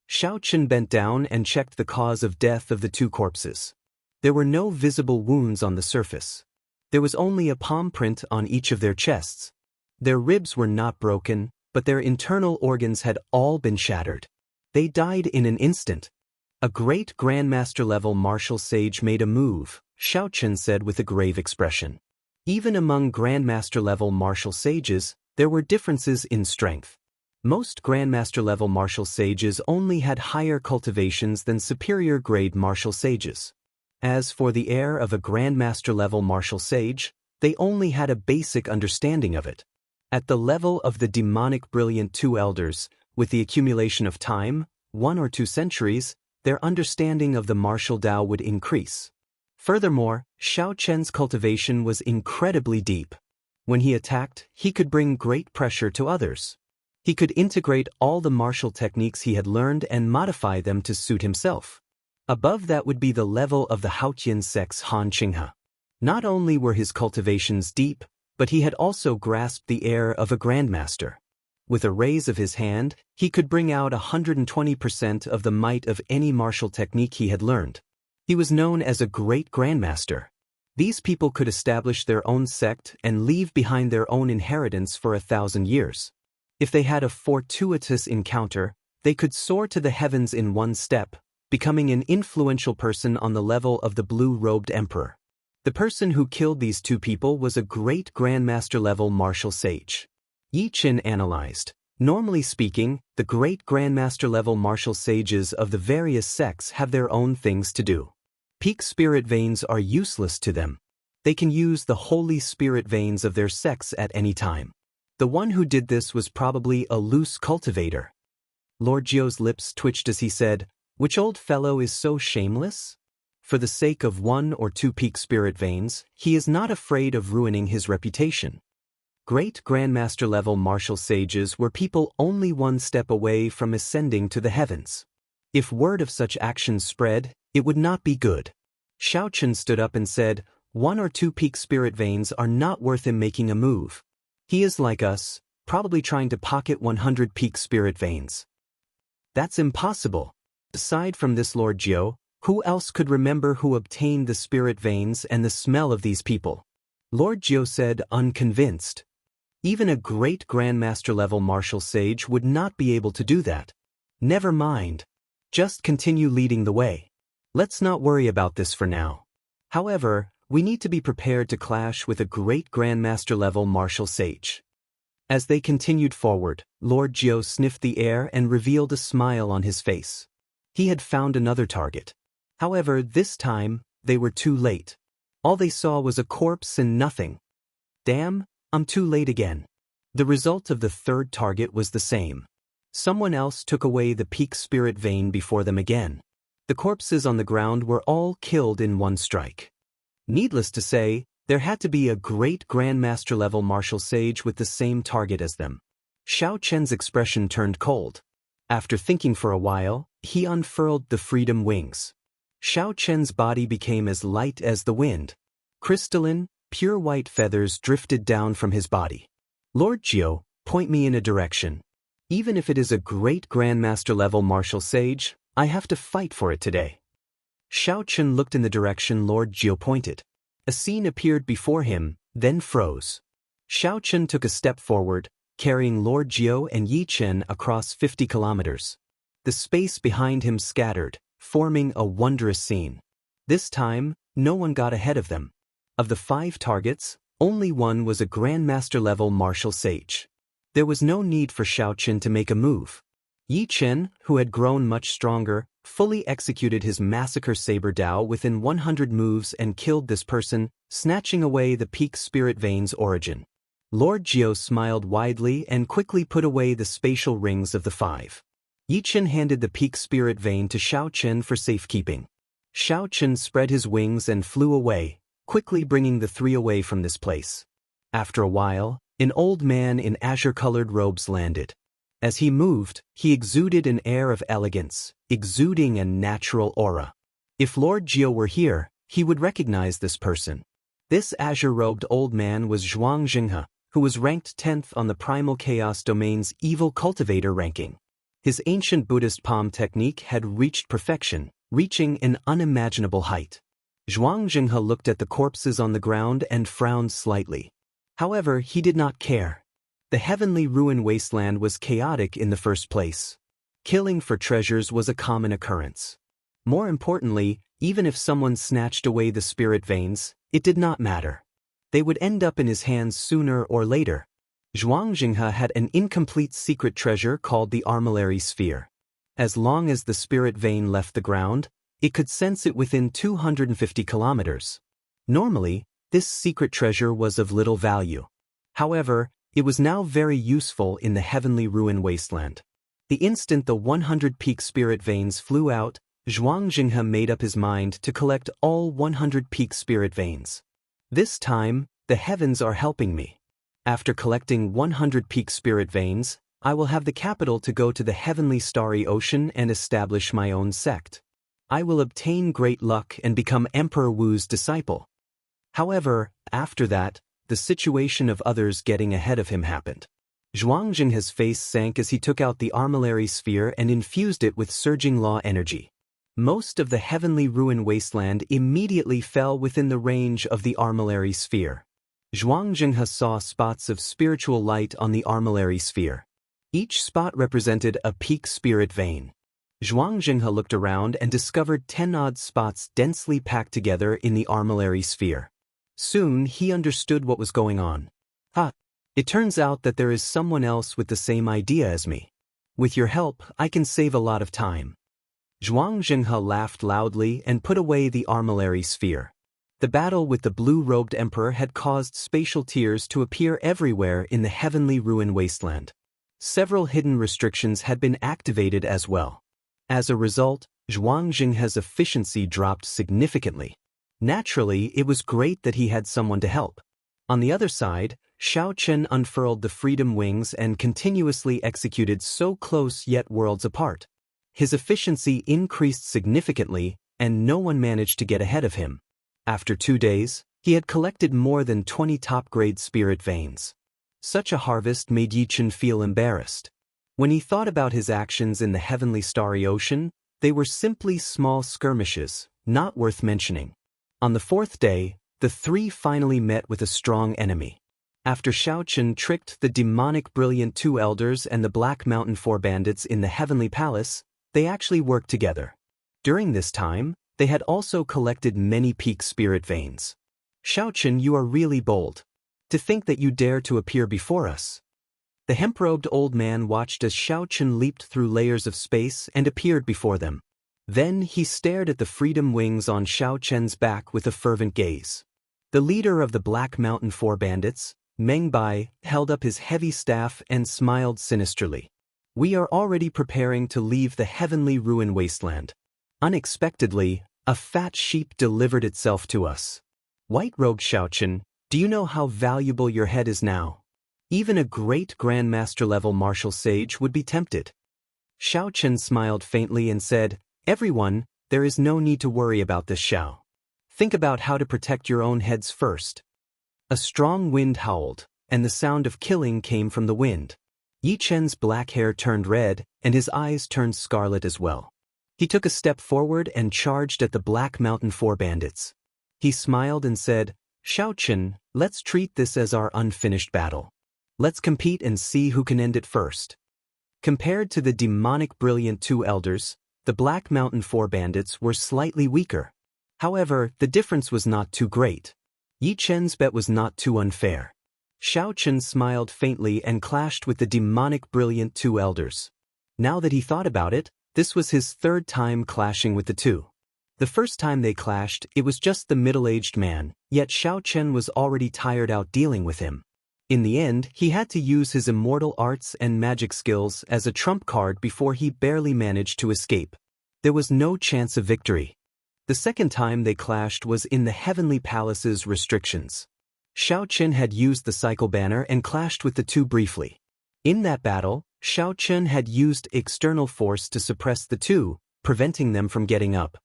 Xiao Chen bent down and checked the cause of death of the 2 corpses. There were no visible wounds on the surface. There was only a palm print on each of their chests. Their ribs were not broken, but their internal organs had all been shattered. They died in an instant. "A great Grandmaster-level martial sage made a move," Xiao Chen said with a grave expression. Even among Grandmaster-level martial sages, there were differences in strength. Most Grandmaster-level martial sages only had higher cultivations than superior-grade martial sages. As for the heir of a Grandmaster-level martial sage, they only had a basic understanding of it. At the level of the demonic brilliant 2 elders, with the accumulation of time, 1 or 2 centuries, their understanding of the martial Tao would increase. Furthermore, Xiao Chen's cultivation was incredibly deep. When he attacked, he could bring great pressure to others. He could integrate all the martial techniques he had learned and modify them to suit himself. Above that would be the level of the Haotian sects Xianxia. Not only were his cultivations deep, but he had also grasped the air of a grandmaster. With a raise of his hand, he could bring out 120% of the might of any martial technique he had learned. He was known as a great grandmaster. These people could establish their own sect and leave behind their own inheritance for 1,000 years. If they had a fortuitous encounter, they could soar to the heavens in 1 step, becoming an influential person on the level of the blue-robed emperor. The person who killed these 2 people was a great grandmaster-level martial sage. Yi Chen analyzed. Normally speaking, the great grandmaster-level martial sages of the various sects have their own things to do. Peak spirit veins are useless to them. They can use the holy spirit veins of their sects at any time. The one who did this was probably a loose cultivator. Lord Jiu's lips twitched as he said, "Which old fellow is so shameless? For the sake of 1 or 2 peak spirit veins, he is not afraid of ruining his reputation." Great grandmaster-level martial sages were people only 1 step away from ascending to the heavens. If word of such actions spread, It would not be good. Xiaochen stood up and said, 1 or 2 peak spirit veins are not worth him making a move. He is like us, probably trying to pocket 100 peak spirit veins. That's impossible. Aside from this Lord Jiu, who else could remember who obtained the spirit veins and the smell of these people? Lord Jiu said, unconvinced. Even a great Grandmaster-level martial sage would not be able to do that. Never mind. Just continue leading the way. Let's not worry about this for now. However, we need to be prepared to clash with a great Grandmaster-level martial sage. As they continued forward, Lord Jiu sniffed the air and revealed a smile on his face. He had found another target. However, this time, they were too late. All they saw was a corpse and nothing. Damn, I'm too late again. The result of the third target was the same. Someone else took away the peak spirit vein before them again. The corpses on the ground were all killed in one strike. Needless to say, there had to be a great Grandmaster-level martial sage with the same target as them. Xiao Chen's expression turned cold. After thinking for a while, he unfurled the freedom wings. Xiao Chen's body became as light as the wind. Crystalline, pure white feathers drifted down from his body. Lord Jiu, point me in a direction. Even if it is a great Grandmaster-level martial sage, I have to fight for it today. Xiao Chen looked in the direction Lord Jiu pointed. A scene appeared before him, then froze. Xiao Chen took a step forward, carrying Lord Jiu and Yi Chen across 50 kilometers. The space behind him scattered, forming a wondrous scene. This time, no one got ahead of them. Of the 5 targets, only one was a Grandmaster-level martial sage. There was no need for Xiao Chen to make a move. Yi Chen, who had grown much stronger, fully executed his massacre saber Dao within 100 moves and killed this person, snatching away the peak spirit vein's origin. Lord Jiu smiled widely and quickly put away the spatial rings of the 5. Yi Chen handed the peak spirit vein to Xiao Chen for safekeeping. Xiao Chen spread his wings and flew away, quickly bringing the 3 away from this place. After a while, an old man in azure-colored robes landed. As he moved, he exuded an air of elegance, exuding a natural aura. If Lord Jiu were here, he would recognize this person. This azure-robed old man was Xianxia, who was ranked 10th on the Primal Chaos Domain's Evil Cultivator ranking. His ancient Buddhist palm technique had reached perfection, reaching an unimaginable height. Xianxia looked at the corpses on the ground and frowned slightly. However, he did not care. The heavenly ruin wasteland was chaotic in the first place. Killing for treasures was a common occurrence. More importantly, even if someone snatched away the spirit veins, it did not matter. They would end up in his hands sooner or later. Xianxia had an incomplete secret treasure called the Armillary Sphere. As long as the spirit vein left the ground, it could sense it within 250 kilometers. Normally, this secret treasure was of little value. However, it was now very useful in the heavenly ruin wasteland. The instant the 100 peak spirit veins flew out, Xianxia made up his mind to collect all 100 peak spirit veins. This time, the heavens are helping me. After collecting 100 peak spirit veins, I will have the capital to go to the heavenly starry ocean and establish my own sect. I will obtain great luck and become Emperor Wu's disciple. However, after that, the situation of others getting ahead of him happened. Xianxia's face sank as he took out the Armillary Sphere and infused it with surging law energy. Most of the heavenly ruin wasteland immediately fell within the range of the Armillary Sphere. Xianxia saw spots of spiritual light on the Armillary Sphere. Each spot represented a peak spirit vein. Xianxia looked around and discovered 10 odd spots densely packed together in the Armillary Sphere. Soon he understood what was going on. It turns out that there is someone else with the same idea as me. With your help, I can save a lot of time. Xianxia laughed loudly and put away the Armillary Sphere. The battle with the blue-robed emperor had caused spatial tiers to appear everywhere in the heavenly ruin wasteland. Several hidden restrictions had been activated as well. As a result, Xianxia's efficiency dropped significantly. Naturally, it was great that he had someone to help. On the other side, Xiao Chen unfurled the freedom wings and continuously executed so close yet worlds apart. His efficiency increased significantly, and no one managed to get ahead of him. After 2 days, he had collected more than 20 top-grade spirit veins. Such a harvest made Yi Chen feel embarrassed. When he thought about his actions in the heavenly starry ocean, they were simply small skirmishes, not worth mentioning. On the 4th day, the three finally met with a strong enemy. After Xiaochen tricked the demonic brilliant 2 elders and the Black Mountain 4 bandits in the heavenly palace, they actually worked together. During this time, they had also collected many peak spirit veins. Xiaochen, you are really bold. To think that you dare to appear before us. The hemp-robed old man watched as Xiaochen leaped through layers of space and appeared before them. Then he stared at the freedom wings on Xiaochen's back with a fervent gaze. The leader of the Black Mountain 4 bandits, Meng Bai, held up his heavy staff and smiled sinisterly. We are already preparing to leave the heavenly ruin wasteland. Unexpectedly, a fat sheep delivered itself to us. White-robed Xiaochen, do you know how valuable your head is now? Even a great grandmaster-level martial sage would be tempted. Xiaochen smiled faintly and said, Everyone, there is no need to worry about this, Xiao. Think about how to protect your own heads first. A strong wind howled, and the sound of killing came from the wind. Yi Chen's black hair turned red, and his eyes turned scarlet as well. He took a step forward and charged at the Black Mountain 4 bandits. He smiled and said, Xiaochen, let's treat this as our unfinished battle. Let's compete and see who can end it first. Compared to the demonic brilliant 2 elders, the Black Mountain 4 bandits were slightly weaker. However, the difference was not too great. Yi Chen's bet was not too unfair. Xiaochen smiled faintly and clashed with the demonic brilliant 2 elders. Now that he thought about it, this was his 3rd time clashing with the two. The first time they clashed, it was just the middle-aged man, yet Xiaochen was already tired out dealing with him. In the end, he had to use his immortal arts and magic skills as a trump card before he barely managed to escape. There was no chance of victory. The second time they clashed was in the Heavenly Palace's restrictions. Xiaochen had used the cycle banner and clashed with the two briefly. In that battle, Xiaochen had used external force to suppress the two, preventing them from getting up.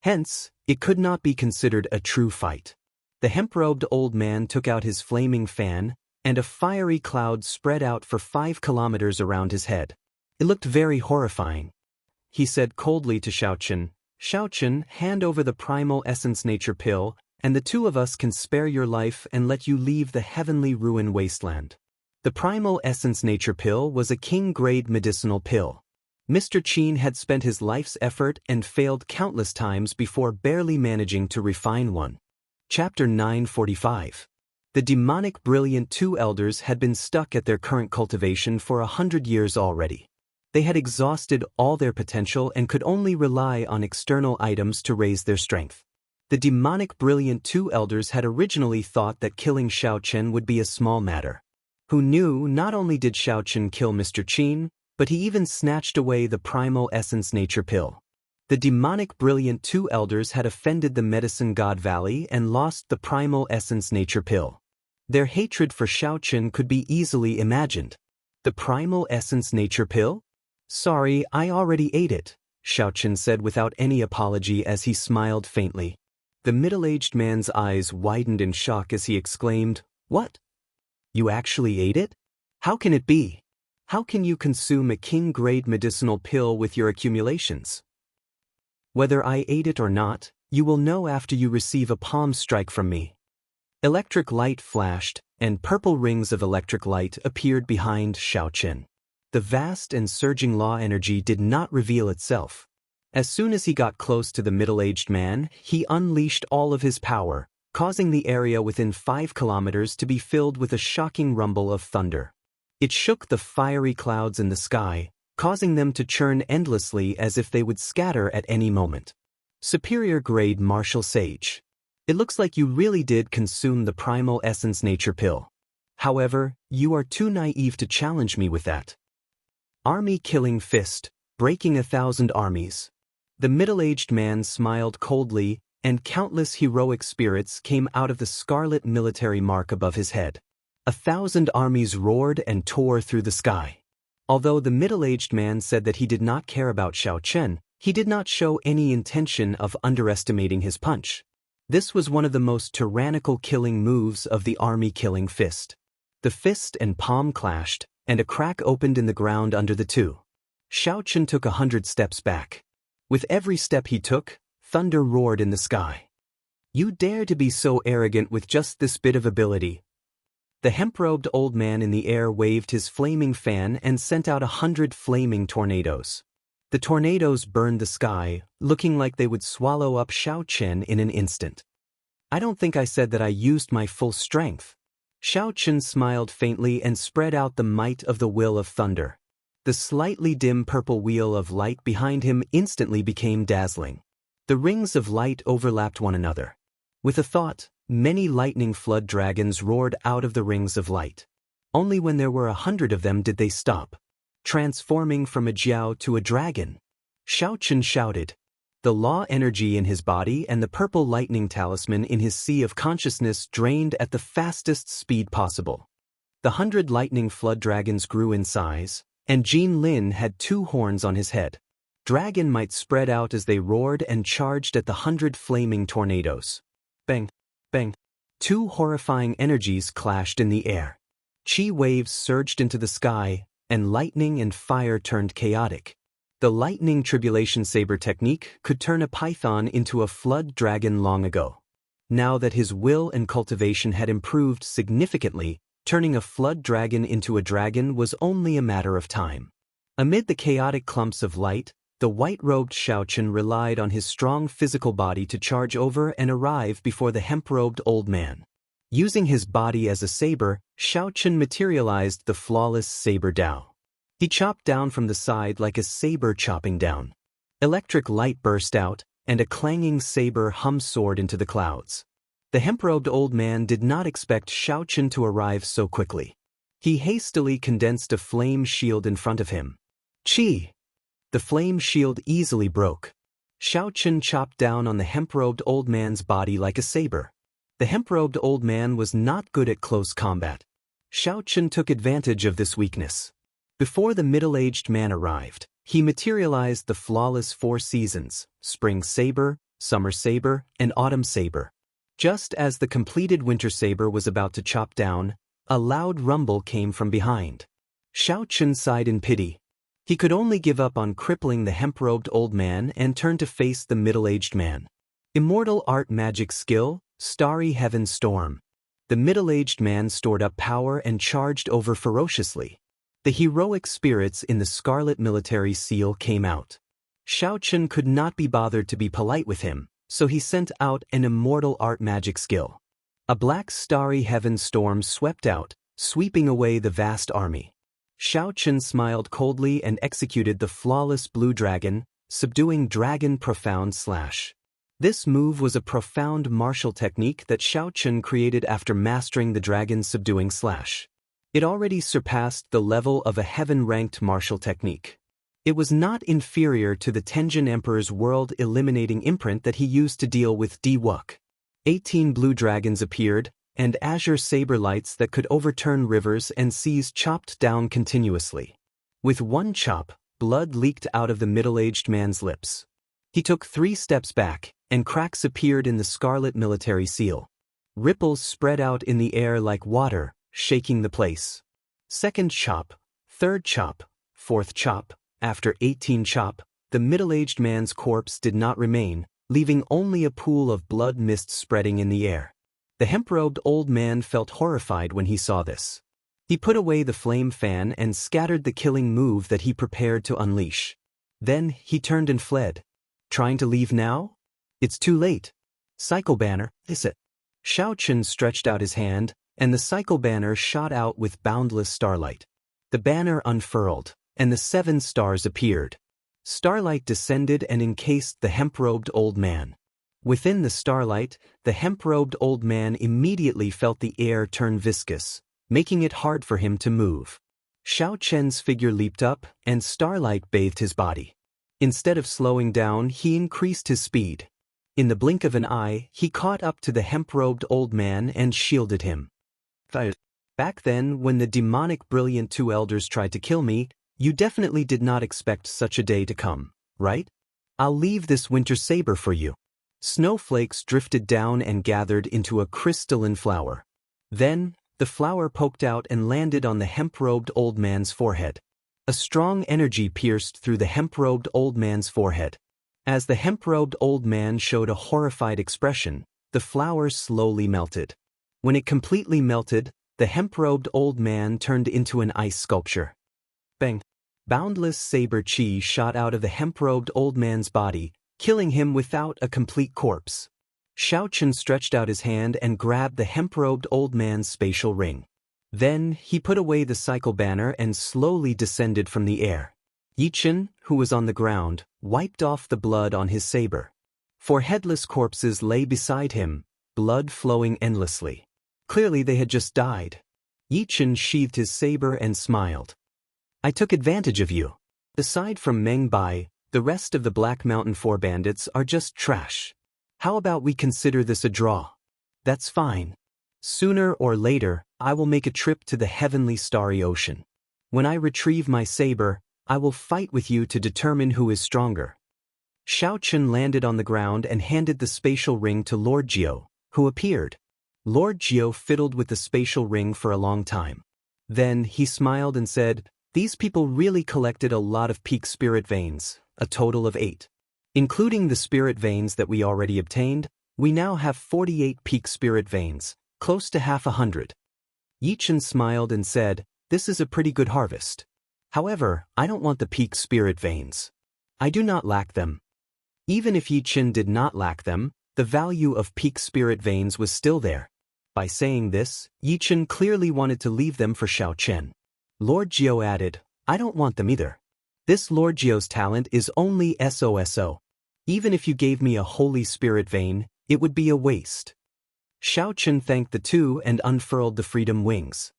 Hence, it could not be considered a true fight. The hemp-robed old man took out his flaming fan, and a fiery cloud spread out for 5 kilometers around his head. It looked very horrifying. He said coldly to Xiaochen, Xiaochen, hand over the primal essence nature pill, and the two of us can spare your life and let you leave the heavenly ruin wasteland. The primal essence nature pill was a king-grade medicinal pill. Mr. Qin had spent his life's effort and failed countless times before barely managing to refine one. Chapter 945. The demonic brilliant 2 elders had been stuck at their current cultivation for 100 years already. They had exhausted all their potential and could only rely on external items to raise their strength. The demonic brilliant 2 elders had originally thought that killing Xiaochen would be a small matter. Who knew not only did Xiaochen kill Mr. Qin, but he even snatched away the primal essence nature pill. The demonic brilliant 2 elders had offended the medicine god Valley and lost the primal essence nature pill. Their hatred for Xiaochen could be easily imagined. The primal essence nature pill? Sorry, I already ate it, Xiaochen said without any apology as he smiled faintly. The middle-aged man's eyes widened in shock as he exclaimed, What? You actually ate it? How can it be? How can you consume a king-grade medicinal pill with your accumulations? Whether I ate it or not, you will know after you receive a palm strike from me. Electric light flashed, and purple rings of electric light appeared behind Xiaochen. The vast and surging law energy did not reveal itself. As soon as he got close to the middle-aged man, he unleashed all of his power, causing the area within 5 kilometers to be filled with a shocking rumble of thunder. It shook the fiery clouds in the sky, causing them to churn endlessly as if they would scatter at any moment. Superior-grade martial sage. It looks like you really did consume the primal essence nature pill. However, you are too naive to challenge me with that. Army-killing fist, breaking 1,000 armies. The middle-aged man smiled coldly, and countless heroic spirits came out of the scarlet military mark above his head. 1,000 armies roared and tore through the sky. Although the middle-aged man said that he did not care about Xiaochen, He did not show any intention of underestimating his punch. This was one of the most tyrannical killing moves of the army-killing fist. The fist and palm clashed, and a crack opened in the ground under the two. Xianxia took 100 steps back. With every step he took, thunder roared in the sky. You dare to be so arrogant with just this bit of ability? The hemp-robed old man in the air waved his flaming fan and sent out 100 flaming tornadoes. The tornadoes burned the sky, looking like they would swallow up Xianxia in an instant. I don't think I said that I used my full strength. Xianxia smiled faintly and spread out the might of the will of thunder. The slightly dim purple wheel of light behind him instantly became dazzling. The rings of light overlapped one another. With a thought, many lightning flood dragons roared out of the rings of light. Only when there were 100 of them did they stop, transforming from a jiao to a dragon. Xianxia shouted. The law energy in his body and the purple lightning talisman in his sea of consciousness drained at the fastest speed possible. The 100 lightning flood dragons grew in size, and Jin Lin had 2 horns on his head. Dragon might spread out as they roared and charged at the 100 flaming tornadoes. Bang! Bang! 2 horrifying energies clashed in the air. Chi waves surged into the sky, and lightning and fire turned chaotic. The lightning tribulation saber technique could turn a python into a flood dragon long ago. Now that his will and cultivation had improved significantly, turning a flood dragon into a dragon was only a matter of time. Amid the chaotic clumps of light, the white-robed Xianxia relied on his strong physical body to charge over and arrive before the hemp-robed old man. Using his body as a saber, Xianxia materialized the flawless saber Dao. He chopped down from the side like a saber chopping down. Electric light burst out, and a clanging saber hum soared into the clouds. The hemp-robed old man did not expect Xianxia to arrive so quickly. He hastily condensed a flame shield in front of him. Chi! The flame shield easily broke. Xianxia chopped down on the hemp-robed old man's body like a saber. The hemp-robed old man was not good at close combat. Xianxia took advantage of this weakness. Before the middle-aged man arrived, he materialized the flawless 4 seasons, spring saber, summer saber, and autumn saber. Just as the completed winter saber was about to chop down, a loud rumble came from behind. Xianxia sighed in pity. He could only give up on crippling the hemp-robed old man and turn to face the middle-aged man. Immortal art magic skill, Starry Heaven Storm. The middle-aged man stored up power and charged over ferociously. The heroic spirits in the Scarlet Military Seal came out. Xianxia could not be bothered to be polite with him, so he sent out an immortal art magic skill. A black starry heaven storm swept out, sweeping away the vast army. Xianxia smiled coldly and executed the flawless blue dragon, subduing dragon profound slash. This move was a profound martial technique that Xianxia created after mastering the dragon's subduing slash. It already surpassed the level of a heaven-ranked martial technique. It was not inferior to the Tenjin Emperor's world-eliminating imprint that he used to deal with Diwuk. 18 blue dragons appeared, and azure saber lights that could overturn rivers and seas chopped down continuously. With one chop, blood leaked out of the middle-aged man's lips. He took 3 steps back, and cracks appeared in the Scarlet Military Seal. Ripples spread out in the air like water, shaking the place. Second chop, third chop, fourth chop. After 18 chop, the middle-aged man's corpse did not remain, leaving only a pool of blood mist spreading in the air. The hemp-robed old man felt horrified when he saw this. He put away the flame fan and scattered the killing move that he prepared to unleash. Then he turned and fled. Trying to leave now? It's too late. Cycle banner, is it? Xianxia stretched out his hand, and the cycle banner shot out with boundless starlight. The banner unfurled, and the 7 stars appeared. Starlight descended and encased the hemp-robed old man. Within the starlight, the hemp-robed old man immediately felt the air turn viscous, making it hard for him to move. Xianxia's figure leaped up, and starlight bathed his body. Instead of slowing down, he increased his speed. In the blink of an eye, he caught up to the hemp-robed old man and shielded him. Back then, when the demonic brilliant 2 elders tried to kill me, you definitely did not expect such a day to come, right? I'll leave this winter saber for you. Snowflakes drifted down and gathered into a crystalline flower. Then, the flower poked out and landed on the hemp-robed old man's forehead. A strong energy pierced through the hemp-robed old man's forehead. As the hemp-robed old man showed a horrified expression, the flower slowly melted. When it completely melted, the hemp-robed old man turned into an ice sculpture. Bang! Boundless saber chi shot out of the hemp-robed old man's body, killing him without a complete corpse. Xiaochen stretched out his hand and grabbed the hemp-robed old man's spatial ring. Then, he put away the cycle banner and slowly descended from the air. Yichen, who was on the ground, wiped off the blood on his saber. 4 headless corpses lay beside him, blood flowing endlessly. Clearly they had just died. Yichen sheathed his saber and smiled. I took advantage of you. Aside from Meng Bai, the rest of the Black Mountain 4 bandits are just trash. How about we consider this a draw? That's fine. Sooner or later, I will make a trip to the heavenly starry ocean. When I retrieve my saber, I will fight with you to determine who is stronger. Xiaochen landed on the ground and handed the spatial ring to Lord Jiu, who appeared. Lord Jiu fiddled with the spatial ring for a long time. Then he smiled and said, "These people really collected a lot of peak spirit veins, a total of 8. Including the spirit veins that we already obtained, we now have 48 peak spirit veins, close to half 100. Yichen smiled and said, "This is a pretty good harvest. However, I don't want the peak spirit veins. I do not lack them." Even if Yichen did not lack them, the value of peak spirit veins was still there. By saying this, Yichen clearly wanted to leave them for Xiaochen. Lord Jiu added, "I don't want them either. This Lord Jiu's talent is only SOSO. Even if you gave me a holy spirit vein, it would be a waste." Xiaochen thanked the two and unfurled the freedom wings.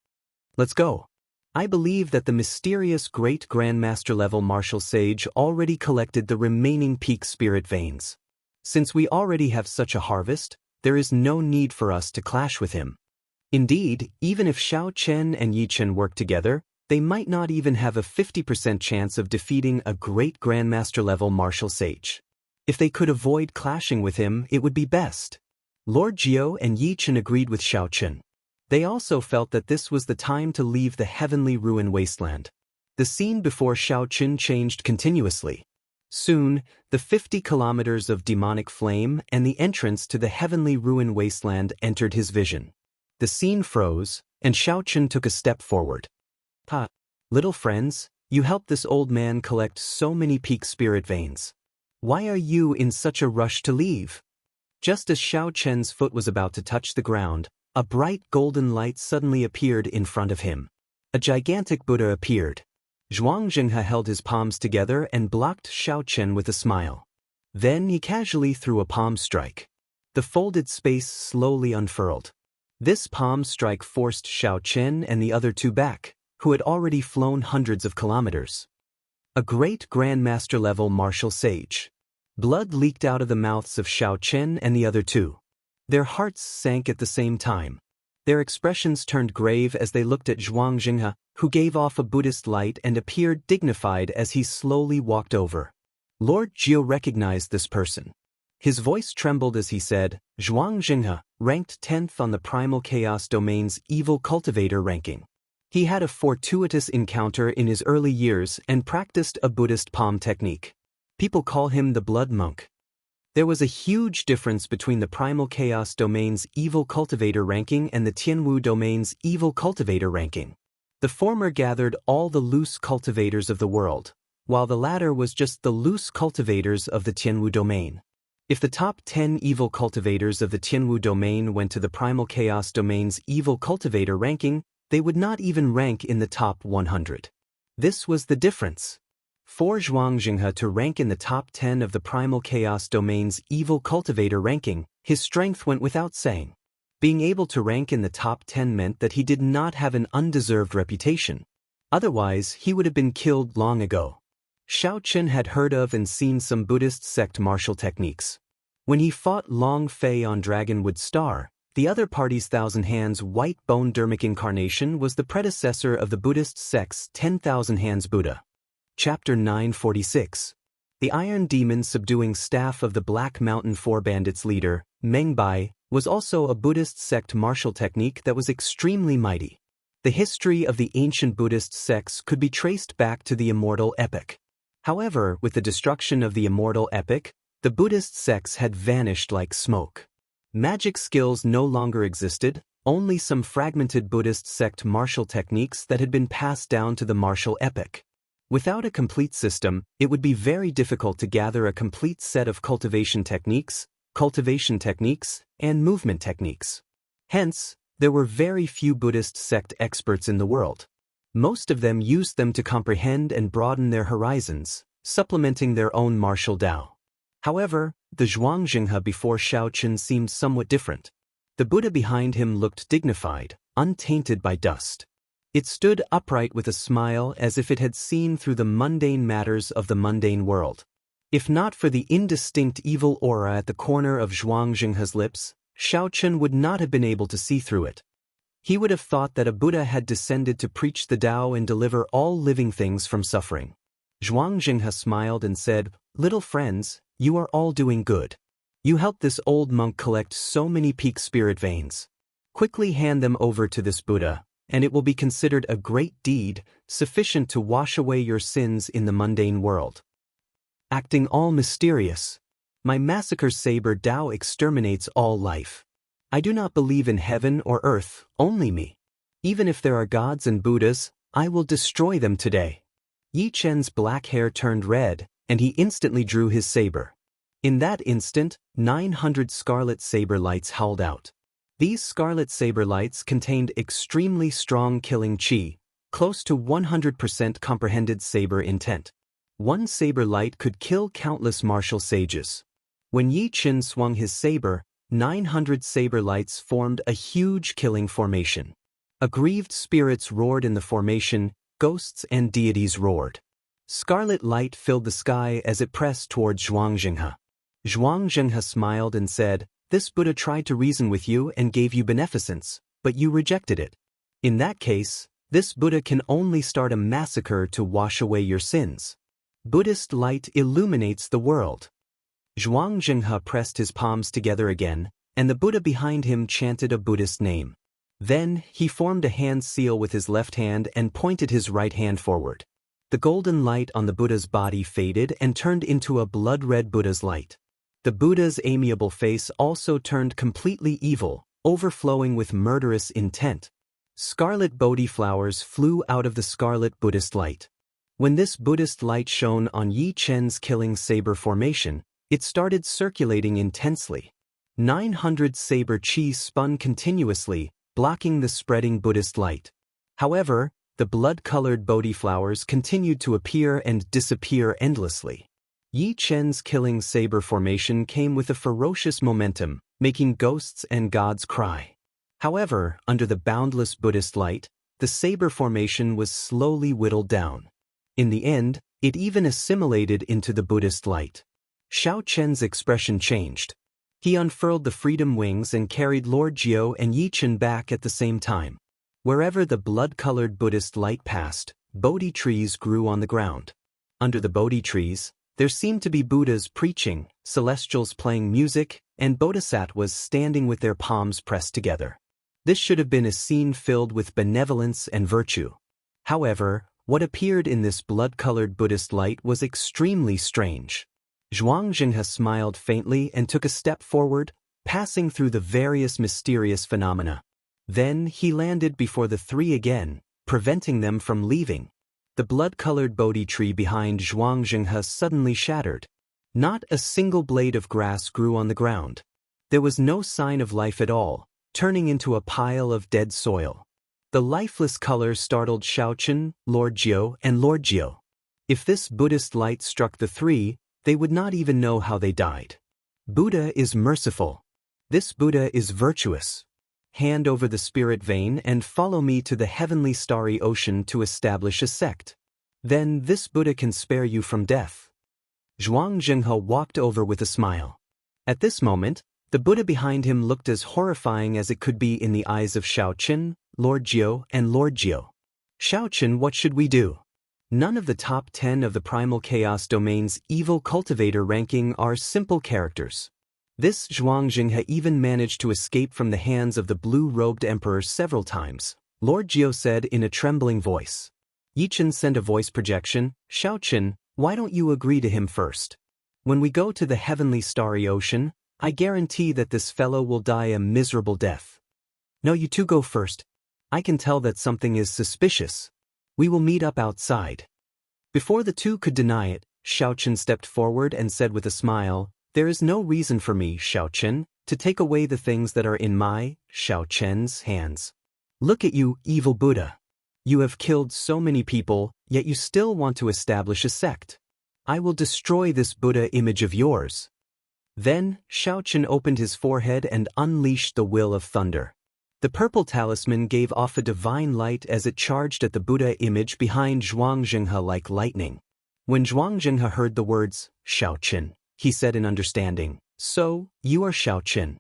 "Let's go. I believe that the mysterious great Grandmaster level martial sage already collected the remaining peak spirit veins. Since we already have such a harvest, there is no need for us to clash with him. Indeed, even if Xiaochen and Yichen work together, they might not even have a 50% chance of defeating a great Grandmaster level martial sage. If they could avoid clashing with him, it would be best." Lord Jiu and Yichen agreed with Xiaochen. They also felt that this was the time to leave the heavenly ruin wasteland. The scene before Xiaochen changed continuously. Soon, the 50 kilometers of demonic flame and the entrance to the heavenly ruin wasteland entered his vision. The scene froze, and Xiaochen took a step forward. "Ha! Little friends, you helped this old man collect so many peak spirit veins. Why are you in such a rush to leave?" Just as Xiaochen's foot was about to touch the ground, a bright golden light suddenly appeared in front of him. A gigantic Buddha appeared. Zhuangzhenghe held his palms together and blocked Xiaochen with a smile. Then he casually threw a palm strike. The folded space slowly unfurled. This palm strike forced Xiaochen and the other two back, who had already flown hundreds of kilometers. A great Grandmaster level martial sage. Blood leaked out of the mouths of Xiaochen and the other two. Their hearts sank at the same time. Their expressions turned grave as they looked at Zhuangzhenghe, who gave off a Buddhist light and appeared dignified as he slowly walked over. Lord Jiu recognized this person. His voice trembled as he said, "Zhuangzhenghe, ranked 10th on the Primal Chaos Domain's Evil Cultivator ranking. He had a fortuitous encounter in his early years and practiced a Buddhist palm technique. People call him the Blood Monk." There was a huge difference between the Primal Chaos Domain's Evil Cultivator ranking and the Tianwu Domain's Evil Cultivator ranking. The former gathered all the loose cultivators of the world, while the latter was just the loose cultivators of the Tianwu Domain. If the top 10 evil cultivators of the Tianwu Domain went to the Primal Chaos Domain's Evil Cultivator ranking, they would not even rank in the top 100. This was the difference. For Zhuangzhenghe to rank in the top 10 of the Primal Chaos Domain's Evil Cultivator ranking, his strength went without saying. Being able to rank in the top 10 meant that he did not have an undeserved reputation. Otherwise, he would have been killed long ago. Xiaochen had heard of and seen some Buddhist sect martial techniques. When he fought Long Fei on Dragonwood Star, the other party's Thousand Hands White Bone Dermic Incarnation was the predecessor of the Buddhist sect's 10,000 Hands Buddha. Chapter 946. The Iron Demon subduing staff of the Black Mountain Four Bandits leader, Mengbai, was also a Buddhist sect martial technique that was extremely mighty. The history of the ancient Buddhist sects could be traced back to the Immortal Epic. However, with the destruction of the Immortal Epic, the Buddhist sects had vanished like smoke. Magic skills no longer existed, only some fragmented Buddhist sect martial techniques that had been passed down to the martial epic. Without a complete system, it would be very difficult to gather a complete set of cultivation techniques, and movement techniques. Hence, there were very few Buddhist sect experts in the world. Most of them used them to comprehend and broaden their horizons, supplementing their own martial Tao. However, the Zhuangzhenghe before Xiaochen seemed somewhat different. The Buddha behind him looked dignified, untainted by dust. It stood upright with a smile as if it had seen through the mundane matters of the mundane world. If not for the indistinct evil aura at the corner of Zhuangzhenghe's lips, Xiaochen would not have been able to see through it. He would have thought that a Buddha had descended to preach the Tao and deliver all living things from suffering. Zhuangzhenghe smiled and said, "Little friends, you are all doing good. You helped this old monk collect so many peak spirit veins. Quickly hand them over to this Buddha, and it will be considered a great deed, sufficient to wash away your sins in the mundane world." Acting all mysterious, my massacre saber Tao exterminates all life. I do not believe in heaven or earth, only me. Even if there are gods and Buddhas, I will destroy them today. Yi Chen's black hair turned red, and he instantly drew his saber. In that instant, 900 scarlet saber lights howled out. These scarlet saber lights contained extremely strong killing chi, close to 100% comprehended saber intent. One saber light could kill countless martial sages. When Yi Chen swung his saber, 900 saber lights formed a huge killing formation. Aggrieved spirits roared in the formation, ghosts and deities roared. Scarlet light filled the sky as it pressed towards Zhuangzhenghe. Zhuangzhenghe smiled and said, "This Buddha tried to reason with you and gave you beneficence, but you rejected it. In that case, this Buddha can only start a massacre to wash away your sins. Buddhist light illuminates the world." Zhuangzhenghe pressed his palms together again, and the Buddha behind him chanted a Buddhist name. Then, he formed a hand seal with his left hand and pointed his right hand forward. The golden light on the Buddha's body faded and turned into a blood-red Buddha's light. The Buddha's amiable face also turned completely evil, overflowing with murderous intent. Scarlet Bodhi flowers flew out of the scarlet Buddhist light. When this Buddhist light shone on Yi Chen's killing saber formation, it started circulating intensely. 900 saber chi spun continuously, blocking the spreading Buddhist light. However, the blood-colored Bodhi flowers continued to appear and disappear endlessly. Yi Chen's killing saber formation came with a ferocious momentum, making ghosts and gods cry. However, under the boundless Buddhist light, the saber formation was slowly whittled down. In the end, it even assimilated into the Buddhist light. Xiaochen's expression changed. He unfurled the freedom wings and carried Lord Jiao and Yi Chen back at the same time. Wherever the blood-colored Buddhist light passed, Bodhi trees grew on the ground. Under the Bodhi trees, there seemed to be Buddhas preaching, celestials playing music, and bodhisattvas standing with their palms pressed together. This should have been a scene filled with benevolence and virtue. However, what appeared in this blood-colored Buddhist light was extremely strange. Zhuangzhenghe smiled faintly and took a step forward, passing through the various mysterious phenomena. Then he landed before the three again, preventing them from leaving. The blood-colored Bodhi tree behind Zhuangzhenghe suddenly shattered. Not a single blade of grass grew on the ground. There was no sign of life at all, turning into a pile of dead soil. The lifeless color startled Xiaochen, Lord Jiao, and Lord Jiao. If this Buddhist light struck the three, they would not even know how they died. Buddha is merciful. This Buddha is virtuous. Hand over the spirit vein and follow me to the heavenly starry ocean to establish a sect. Then this Buddha can spare you from death. Zhuangzhenghe walked over with a smile. At this moment, the Buddha behind him looked as horrifying as it could be in the eyes of Xiaochen, Lord Jiao, and Lord Jiao. "Xiaochen, what should we do?" None of the top 10 of the Primal Chaos Domain's evil cultivator ranking are simple characters. This Xianxia even managed to escape from the hands of the blue-robed emperor several times, Lord Jiu said in a trembling voice. Yichen sent a voice projection. Xiaochen, why don't you agree to him first? When we go to the heavenly starry ocean, I guarantee that this fellow will die a miserable death. No, you two go first. I can tell that something is suspicious. We will meet up outside. Before the two could deny it, Xiaochen stepped forward and said with a smile, there is no reason for me, Xiaochen, to take away the things that are in my, Xiaochen's, hands. Look at you, evil Buddha. You have killed so many people, yet you still want to establish a sect. I will destroy this Buddha image of yours. Then, Xiaochen opened his forehead and unleashed the will of thunder. The purple talisman gave off a divine light as it charged at the Buddha image behind Xianxia like lightning. When Xianxia heard the words, Xiaochen, he said in understanding, so, you are Xiaochen.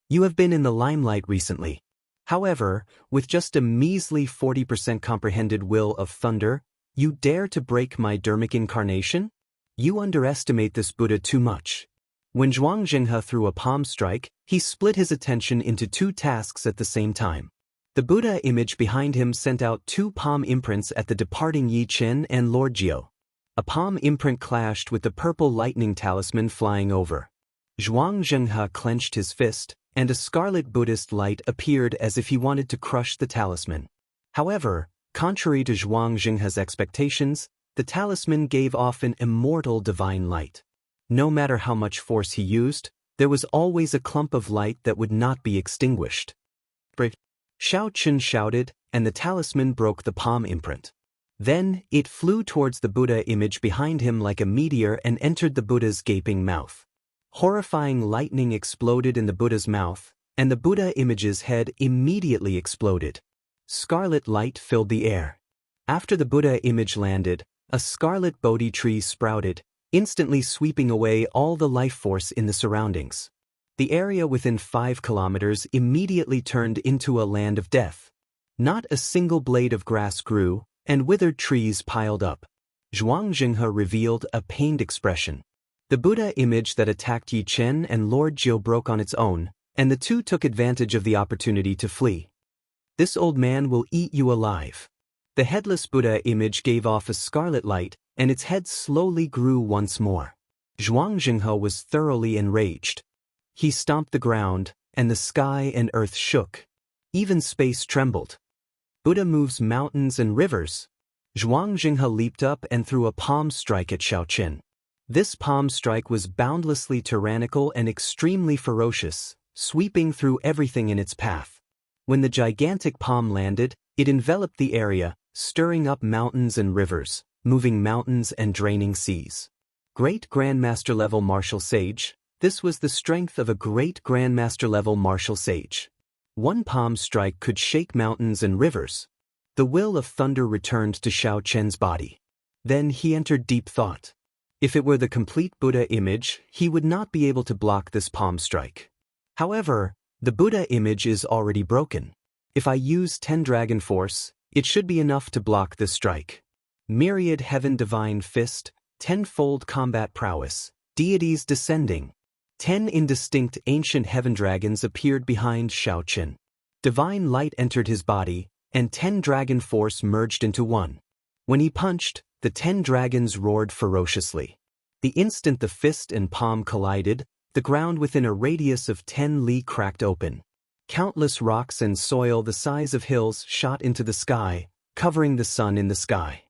You have been in the limelight recently. However, with just a measly 40% comprehended will of thunder, you dare to break my dermic incarnation? You underestimate this Buddha too much. When Xianxia threw a palm strike, he split his attention into two tasks at the same time. The Buddha image behind him sent out two palm imprints at the departing Yi Chen and Lord Jiu. A palm imprint clashed with the purple lightning talisman flying over. Xianxia clenched his fist, and a scarlet Buddhist light appeared as if he wanted to crush the talisman. However, contrary to Xianxia's expectations, the talisman gave off an immortal divine light. No matter how much force he used, there was always a clump of light that would not be extinguished. Xiaochen shouted, and the talisman broke the palm imprint. Then, it flew towards the Buddha image behind him like a meteor and entered the Buddha's gaping mouth. Horrifying lightning exploded in the Buddha's mouth, and the Buddha image's head immediately exploded. Scarlet light filled the air. After the Buddha image landed, a scarlet Bodhi tree sprouted, instantly sweeping away all the life force in the surroundings. The area within 5 kilometers immediately turned into a land of death. Not a single blade of grass grew, and withered trees piled up. Xianxia revealed a pained expression. The Buddha image that attacked Yi Chen and Lord Jiu broke on its own, and the two took advantage of the opportunity to flee. This old man will eat you alive. The headless Buddha image gave off a scarlet light, and its head slowly grew once more. Xianxia was thoroughly enraged. He stomped the ground, and the sky and earth shook. Even space trembled. Buddha moves mountains and rivers. Xianxia leaped up and threw a palm strike at Xiaochen. This palm strike was boundlessly tyrannical and extremely ferocious, sweeping through everything in its path. When the gigantic palm landed, it enveloped the area, stirring up mountains and rivers, moving mountains and draining seas. Great Grandmaster-level martial sage, this was the strength of a great Grandmaster-level martial sage. One palm strike could shake mountains and rivers. The will of thunder returned to Xiaochen's body. Then he entered deep thought. If it were the complete Buddha image, he would not be able to block this palm strike. However, the Buddha image is already broken. If I use 10 dragon force, it should be enough to block this strike. Myriad heaven divine fist, 10-fold combat prowess, deities descending. 10 indistinct ancient heaven dragons appeared behind Xiaochen. Divine light entered his body, and 10 dragon force merged into one. When he punched, the 10 dragons roared ferociously. The instant the fist and palm collided, the ground within a radius of 10 li cracked open. Countless rocks and soil the size of hills shot into the sky, covering the sun in the sky.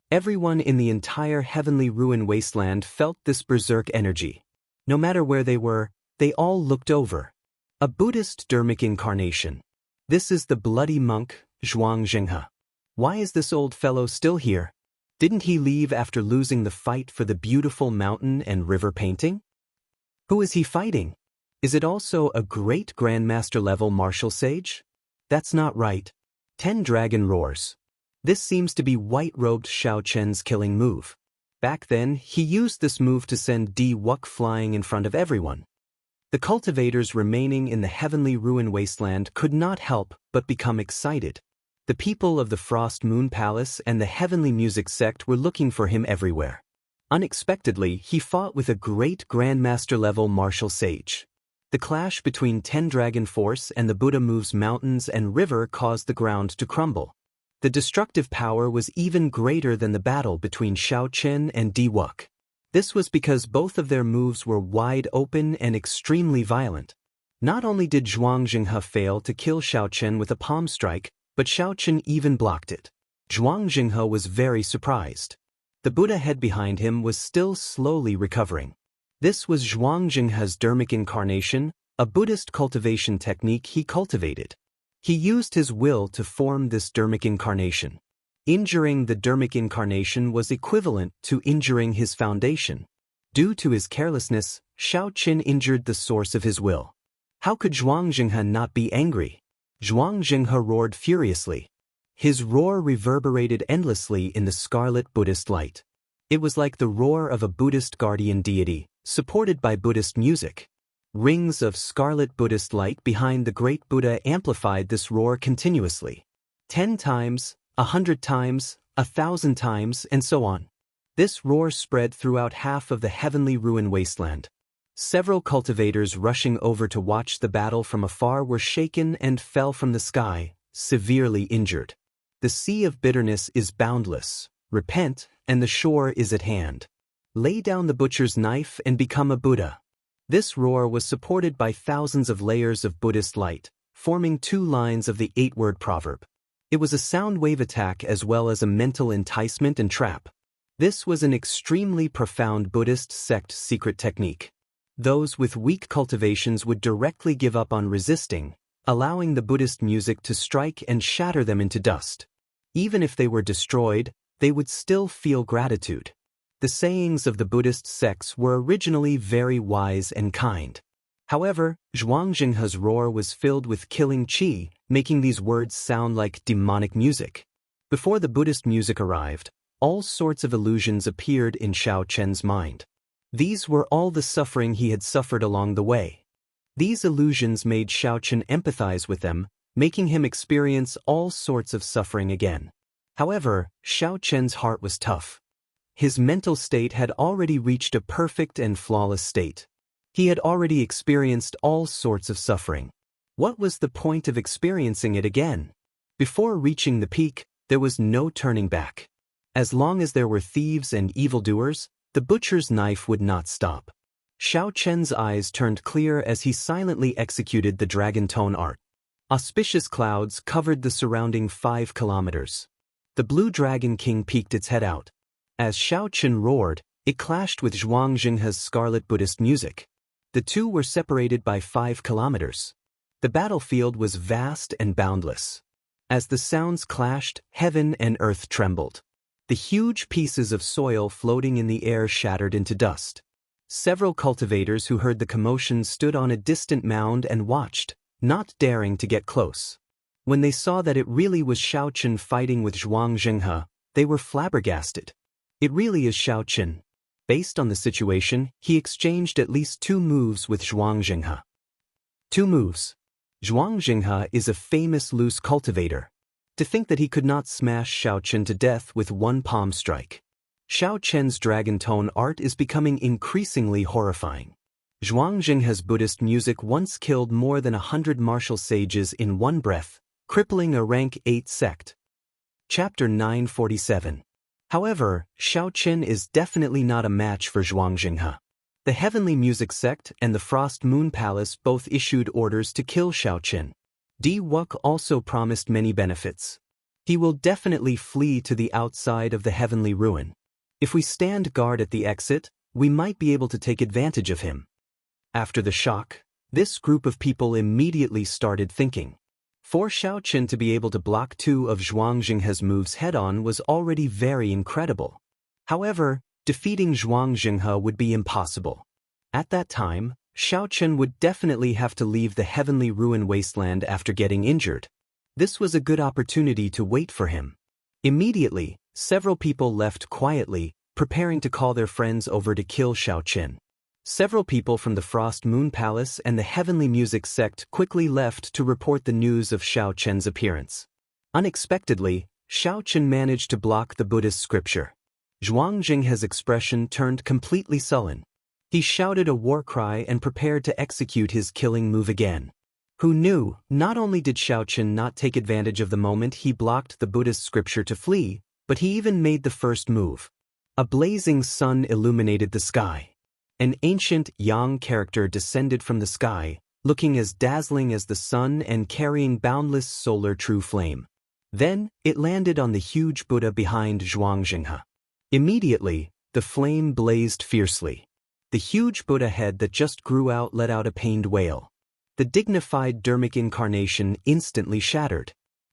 Everyone in the entire heavenly ruin wasteland felt this berserk energy. No matter where they were, they all looked over. A Buddhist dermic incarnation. This is the bloody monk, Xianxia. Why is this old fellow still here? Didn't he leave after losing the fight for the beautiful mountain and river painting? Who is he fighting? Is it also a great Grandmaster-level martial sage? That's not right. 10 dragon roars. This seems to be white-robed Xiaochen's killing move. Back then, he used this move to send Di Wuk flying in front of everyone. The cultivators remaining in the heavenly ruin wasteland could not help but become excited. The people of the Frost Moon Palace and the Heavenly Music sect were looking for him everywhere. Unexpectedly, he fought with a great Grandmaster-level martial sage. The clash between 10 Dragon Force and the Buddha Moves Mountains and River caused the ground to crumble. The destructive power was even greater than the battle between Xiaochen and Diwuk. This was because both of their moves were wide open and extremely violent. Not only did Zhuang Jinghe fail to kill Xiaochen with a palm strike, but Xiaochen even blocked it. Zhuang Jinghe was very surprised. The Buddha head behind him was still slowly recovering. This was Zhuang Jinghe's dermic incarnation, a Buddhist cultivation technique he cultivated. He used his will to form this dermic incarnation. Injuring the dermic incarnation was equivalent to injuring his foundation. Due to his carelessness, Xiaochen injured the source of his will. How could Zhuang Jinghe not be angry? Zhuang Jinghe roared furiously. His roar reverberated endlessly in the scarlet Buddhist light. It was like the roar of a Buddhist guardian deity, supported by Buddhist music. Rings of scarlet Buddhist light behind the great Buddha amplified this roar continuously. 10 times, 100 times, 1,000 times, and so on. This roar spread throughout half of the heavenly ruin wasteland. Several cultivators rushing over to watch the battle from afar were shaken and fell from the sky, severely injured. The sea of bitterness is boundless. Repent, and the shore is at hand. Lay down the butcher's knife and become a Buddha. This roar was supported by thousands of layers of Buddhist light, forming 2 lines of the 8-word proverb. It was a sound wave attack as well as a mental enticement and trap. This was an extremely profound Buddhist sect secret technique. Those with weak cultivations would directly give up on resisting, allowing the Buddhist music to strike and shatter them into dust. Even if they were destroyed, they would still feel gratitude. The sayings of the Buddhist sects were originally very wise and kind. However, Zhuang Jinghe's roar was filled with killing qi, making these words sound like demonic music. Before the Buddhist music arrived, all sorts of illusions appeared in Xiaochen's mind. These were all the suffering he had suffered along the way. These illusions made Xiaochen empathize with them, making him experience all sorts of suffering again. However, Xiaochen's heart was tough. His mental state had already reached a perfect and flawless state. He had already experienced all sorts of suffering. What was the point of experiencing it again? Before reaching the peak, there was no turning back. As long as there were thieves and evildoers, the butcher's knife would not stop. Xiaochen's eyes turned clear as he silently executed the dragon tone art. Auspicious clouds covered the surrounding 5 kilometers. The blue dragon king peeked its head out. As Xiaochen roared, it clashed with Zhuang Jinghe's scarlet Buddhist music. The two were separated by 5 kilometers. The battlefield was vast and boundless. As the sounds clashed, heaven and earth trembled. The huge pieces of soil floating in the air shattered into dust. Several cultivators who heard the commotion stood on a distant mound and watched, not daring to get close. When they saw that it really was Xiaochen fighting with Zhuang Jinghe, they were flabbergasted. It really is Xiaochen. Based on the situation, he exchanged at least 2 moves with Zhuang Jinghe. 2 moves. Zhuang Jinghe is a famous loose cultivator. To think that he could not smash Xiaochen to death with 1 palm strike. Xiaochen's dragon tone art is becoming increasingly horrifying. Zhuang Jinghe's Buddhist music once killed more than 100 martial sages in 1 breath, crippling a rank 8 sect. Chapter 947. However, Xiaochen is definitely not a match for Zhuang Jinghe. The Heavenly Music sect and the Frost Moon Palace both issued orders to kill Xiaochen. Diwuk also promised many benefits. He will definitely flee to the outside of the heavenly ruin. If we stand guard at the exit, we might be able to take advantage of him. After the shock, this group of people immediately started thinking. For Xiaochen to be able to block 2 of Zhuang Jinghe's moves head-on was already very incredible. However, defeating Zhuang Jinghe would be impossible. At that time, Xiaochen would definitely have to leave the heavenly ruin wasteland after getting injured. This was a good opportunity to wait for him. Immediately, several people left quietly, preparing to call their friends over to kill Xiaochen. Several people from the Frost Moon Palace and the Heavenly Music sect quickly left to report the news of Xiaochen's appearance. Unexpectedly, Xiaochen managed to block the Buddhist scripture. Zhuangjinghe's expression turned completely sullen. He shouted a war cry and prepared to execute his killing move again. Who knew, not only did Xiaochen not take advantage of the moment he blocked the Buddhist scripture to flee, but he even made the first move. A blazing sun illuminated the sky. An ancient Yang character descended from the sky, looking as dazzling as the sun and carrying boundless solar true flame. Then, it landed on the huge Buddha behind Zhuangjinghe. Immediately, the flame blazed fiercely. The huge Buddha head that just grew out let out a pained wail. The dignified Dharmic incarnation instantly shattered.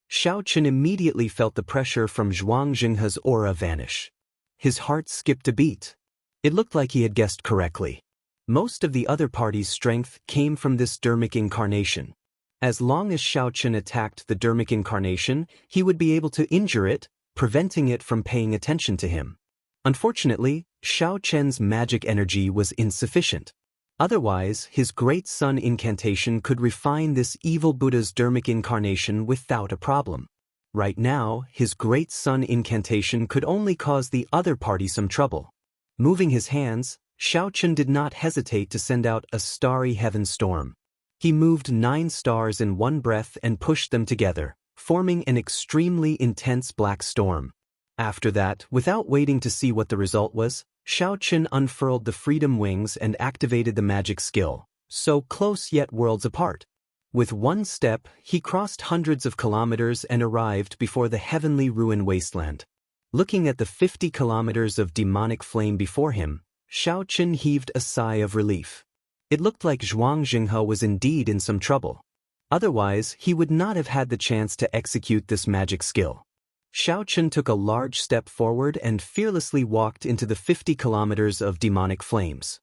Xiaochen immediately felt the pressure from Zhuangjinghe's aura vanish. His heart skipped a beat. It looked like he had guessed correctly. Most of the other party's strength came from this Dharmic incarnation. As long as Xiaochen attacked the Dharmic incarnation, he would be able to injure it, preventing it from paying attention to him. Unfortunately, Xiaochen's magic energy was insufficient. Otherwise, his Great Sun incantation could refine this evil Buddha's Dharmic incarnation without a problem. Right now, his Great Sun incantation could only cause the other party some trouble. Moving his hands, Xiaochen did not hesitate to send out a starry heaven storm. He moved 9 stars in one breath and pushed them together, forming an extremely intense black storm. After that, without waiting to see what the result was, Xiaochen unfurled the freedom wings and activated the magic skill, so close yet worlds apart. With one step, he crossed hundreds of kilometers and arrived before the heavenly ruin wasteland. Looking at the 50 kilometers of demonic flame before him, Xiaochen heaved a sigh of relief. It looked like Zhuangjinghe was indeed in some trouble. Otherwise, he would not have had the chance to execute this magic skill. Xiaochen took a large step forward and fearlessly walked into the 50 kilometers of demonic flames.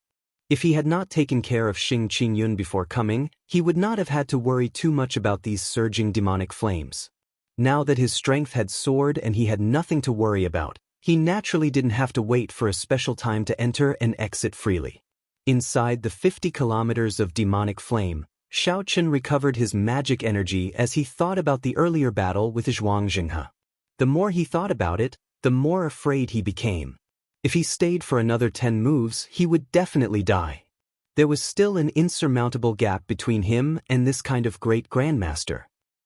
If he had not taken care of Xing before coming, he would not have had to worry too much about these surging demonic flames. Now that his strength had soared and he had nothing to worry about, he naturally didn't have to wait for a special time to enter and exit freely. Inside the 50 kilometers of demonic flame, Xiaochen recovered his magic energy as he thought about the earlier battle with Zhuangjinghe. The more he thought about it, the more afraid he became. If he stayed for another 10 moves, he would definitely die. There was still an insurmountable gap between him and this kind of great grandmaster.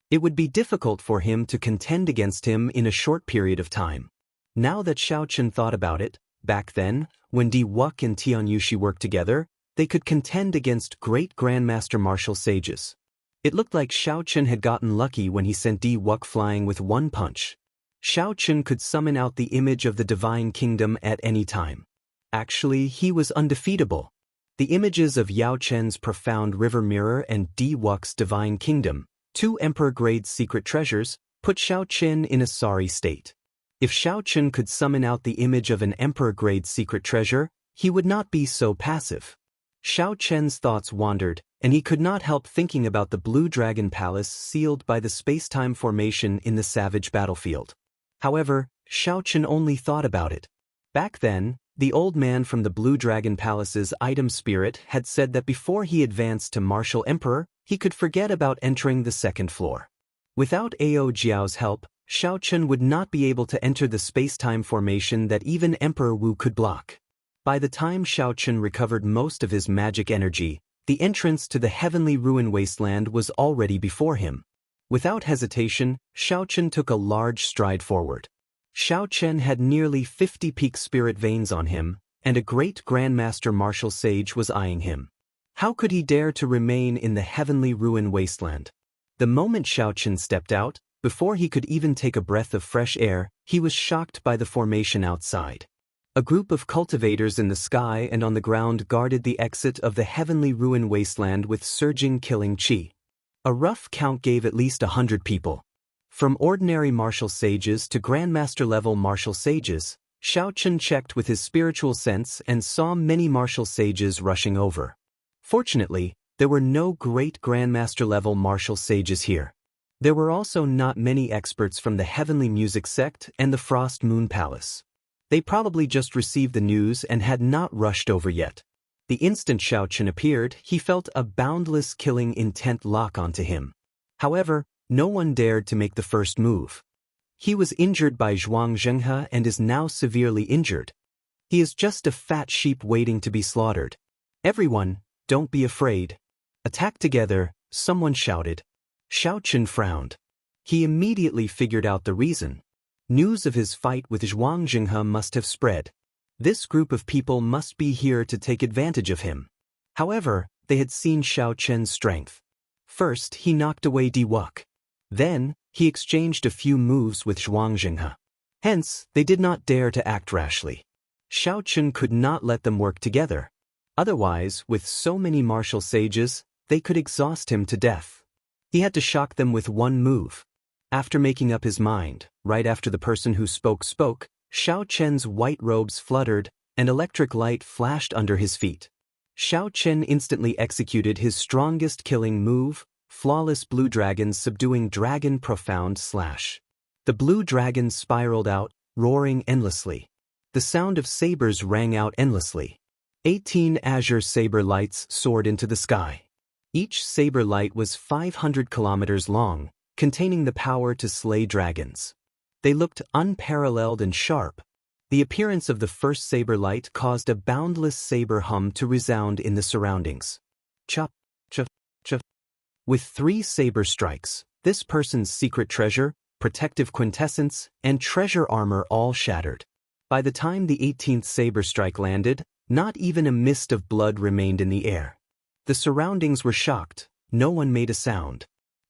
It would be difficult for him to contend against him in a short period of time. Now that Xiaochen thought about it, back then, when Di Wuk and Tianyushi worked together, they could contend against great grandmaster martial sages. It looked like Xiaochen had gotten lucky when he sent Di Wuk flying with one punch. Xiaochen could summon out the image of the divine kingdom at any time. Actually, he was undefeatable. The images of Yao Chen's profound river mirror and Di Wuk's divine kingdom, 2 emperor-grade secret treasures, put Xiaochen in a sorry state. If Xiaochen could summon out the image of an emperor-grade secret treasure, he would not be so passive. Xiaochen's thoughts wandered, and he could not help thinking about the Blue Dragon Palace sealed by the space-time formation in the savage battlefield. However, Xiaochen only thought about it. Back then, the old man from the Blue Dragon Palace's item spirit had said that before he advanced to Martial Emperor, he could forget about entering the 2nd floor. Without Ao Jiao's help, Xiaochen would not be able to enter the space-time formation that even Emperor Wu could block. By the time Xiaochen recovered most of his magic energy, the entrance to the heavenly ruin wasteland was already before him. Without hesitation, Xiaochen took a large stride forward. Xiaochen had nearly 50 peak spirit veins on him, and a great grandmaster martial sage was eyeing him. How could he dare to remain in the heavenly ruin wasteland? The moment Xiaochen stepped out, before he could even take a breath of fresh air, he was shocked by the formation outside. A group of cultivators in the sky and on the ground guarded the exit of the heavenly ruin wasteland with surging killing chi. A rough count gave at least 100 people. From ordinary martial sages to grandmaster-level martial sages, Xiaochen checked with his spiritual sense and saw many martial sages rushing over. Fortunately, there were no great grandmaster-level martial sages here. There were also not many experts from the Heavenly Music Sect and the Frost Moon Palace. They probably just received the news and had not rushed over yet. The instant Xiaochen appeared, he felt a boundless killing intent lock onto him. However, no one dared to make the first move. He was injured by Xianxia and is now severely injured. He is just a fat sheep waiting to be slaughtered. Everyone, don't be afraid. Attack together, someone shouted. Xiaochen frowned. He immediately figured out the reason. News of his fight with Xianxia must have spread. This group of people must be here to take advantage of him. However, they had seen Xiaochen's strength. First, he knocked away Diwuk. Then, he exchanged a few moves with Xianxia. Hence, they did not dare to act rashly. Xiaochen could not let them work together. Otherwise, with so many martial sages, they could exhaust him to death. He had to shock them with one move. After making up his mind, right after the person who spoke, Xiaochen's white robes fluttered, and electric light flashed under his feet. Xiaochen instantly executed his strongest killing move, Flawless Blue Dragon Subduing Dragon Profound Slash. The blue dragon spiraled out, roaring endlessly. The sound of sabers rang out endlessly. 18 azure saber lights soared into the sky. Each saber light was 500 kilometers long, containing the power to slay dragons. They looked unparalleled and sharp. The appearance of the first saber light caused a boundless saber hum to resound in the surroundings. Chop, chop, chop. With 3 saber strikes, this person's secret treasure, protective quintessence, and treasure armor all shattered. By the time the 18th saber strike landed, not even a mist of blood remained in the air. The surroundings were shocked. No one made a sound.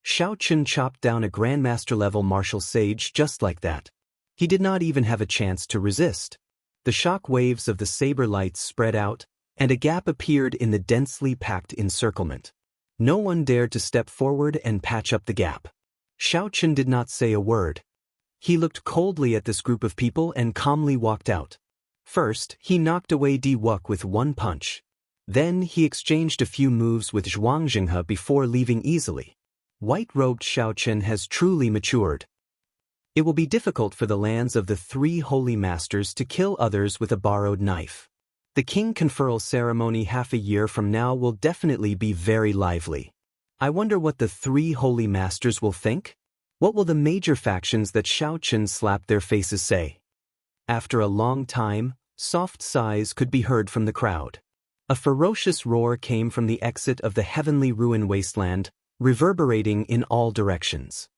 Xiaochen chopped down a Grandmaster-level martial sage just like that. He did not even have a chance to resist. The shock waves of the saber lights spread out, and a gap appeared in the densely packed encirclement. No one dared to step forward and patch up the gap. Xiaochen did not say a word. He looked coldly at this group of people and calmly walked out. First, he knocked away Diwuk with one punch. Then, he exchanged a few moves with Xianxia before leaving easily. White-robed Xiaochen has truly matured. It will be difficult for the lands of the 3 holy masters to kill others with a borrowed knife. The king conferral ceremony half a year from now will definitely be very lively. I wonder what the 3 holy masters will think? What will the major factions that Xiaochen slapped their faces say? After a long time, soft sighs could be heard from the crowd. A ferocious roar came from the exit of the heavenly ruin wasteland, reverberating in all directions.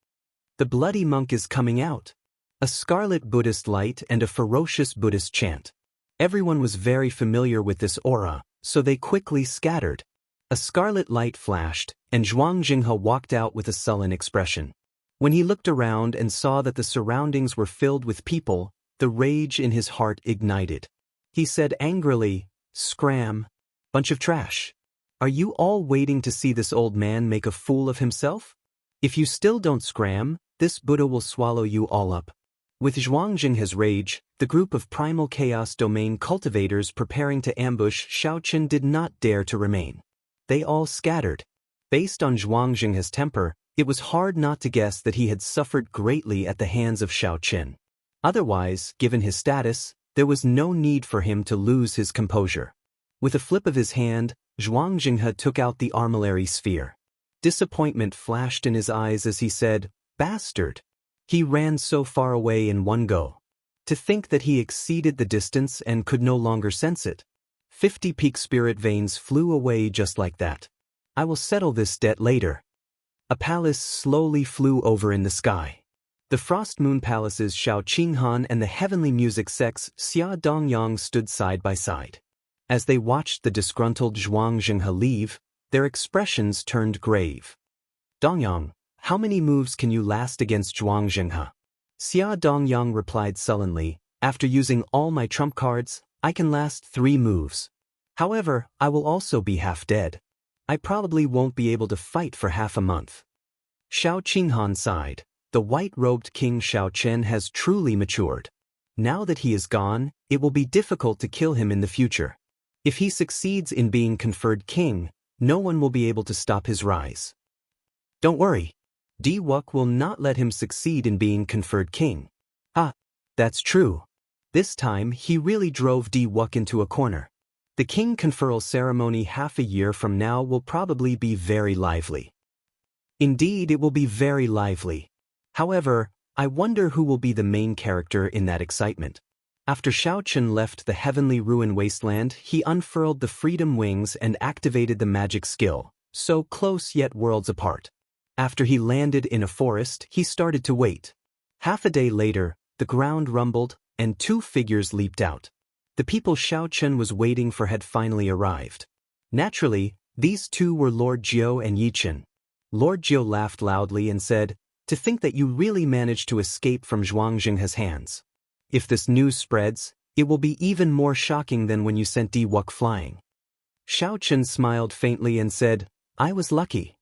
The bloody monk is coming out. A scarlet Buddhist light and a ferocious Buddhist chant. Everyone was very familiar with this aura, so they quickly scattered. A scarlet light flashed, and Xianxia walked out with a sullen expression. When he looked around and saw that the surroundings were filled with people, the rage in his heart ignited. He said angrily, "Scram! Bunch of trash. Are you all waiting to see this old man make a fool of himself? If you still don't scram, this Buddha will swallow you all up." With Xianxia's rage, the group of primal chaos domain cultivators preparing to ambush Xiaochen did not dare to remain. They all scattered. Based on Xianxia's temper, it was hard not to guess that he had suffered greatly at the hands of Xiaochen. Otherwise, given his status, there was no need for him to lose his composure. With a flip of his hand, Xianxia took out the armillary sphere. Disappointment flashed in his eyes as he said, "Bastard." He ran so far away in one go. To think that he exceeded the distance and could no longer sense it. 50 peak spirit veins flew away just like that. I will settle this debt later. A palace slowly flew over in the sky. The Frost Moon Palaces Shao Qinghan and the Heavenly Music Sects Xia Dongyang stood side by side. As they watched the disgruntled Xianxia leave, their expressions turned grave. "Dongyang, how many moves can you last against Xianxia?" Xia Dongyang replied sullenly, "After using all my trump cards, I can last 3 moves. However, I will also be half dead. I probably won't be able to fight for half a month." Shao Qinghan sighed. The white-robed King Xiaochen has truly matured. Now that he is gone, it will be difficult to kill him in the future. If he succeeds in being conferred king, no one will be able to stop his rise. Don't worry. Diwuk will not let him succeed in being conferred king. Ah, that's true. This time he really drove Diwuk into a corner. The king conferral ceremony half a year from now will probably be very lively. Indeed, it will be very lively. However, I wonder who will be the main character in that excitement. After Xiaochen left the heavenly ruin wasteland, he unfurled the freedom wings and activated the magic skill, so close yet worlds apart. After he landed in a forest, he started to wait. Half a day later, the ground rumbled, and two figures leaped out. The people Xiaochen was waiting for had finally arrived. Naturally, these two were Lord Jiu and Yichen. Lord Jiu laughed loudly and said, "To think that you really managed to escape from Zhuangzhenghe's hands. If this news spreads, it will be even more shocking than when you sent Di Wuk flying." Xiaochen smiled faintly and said, "I was lucky.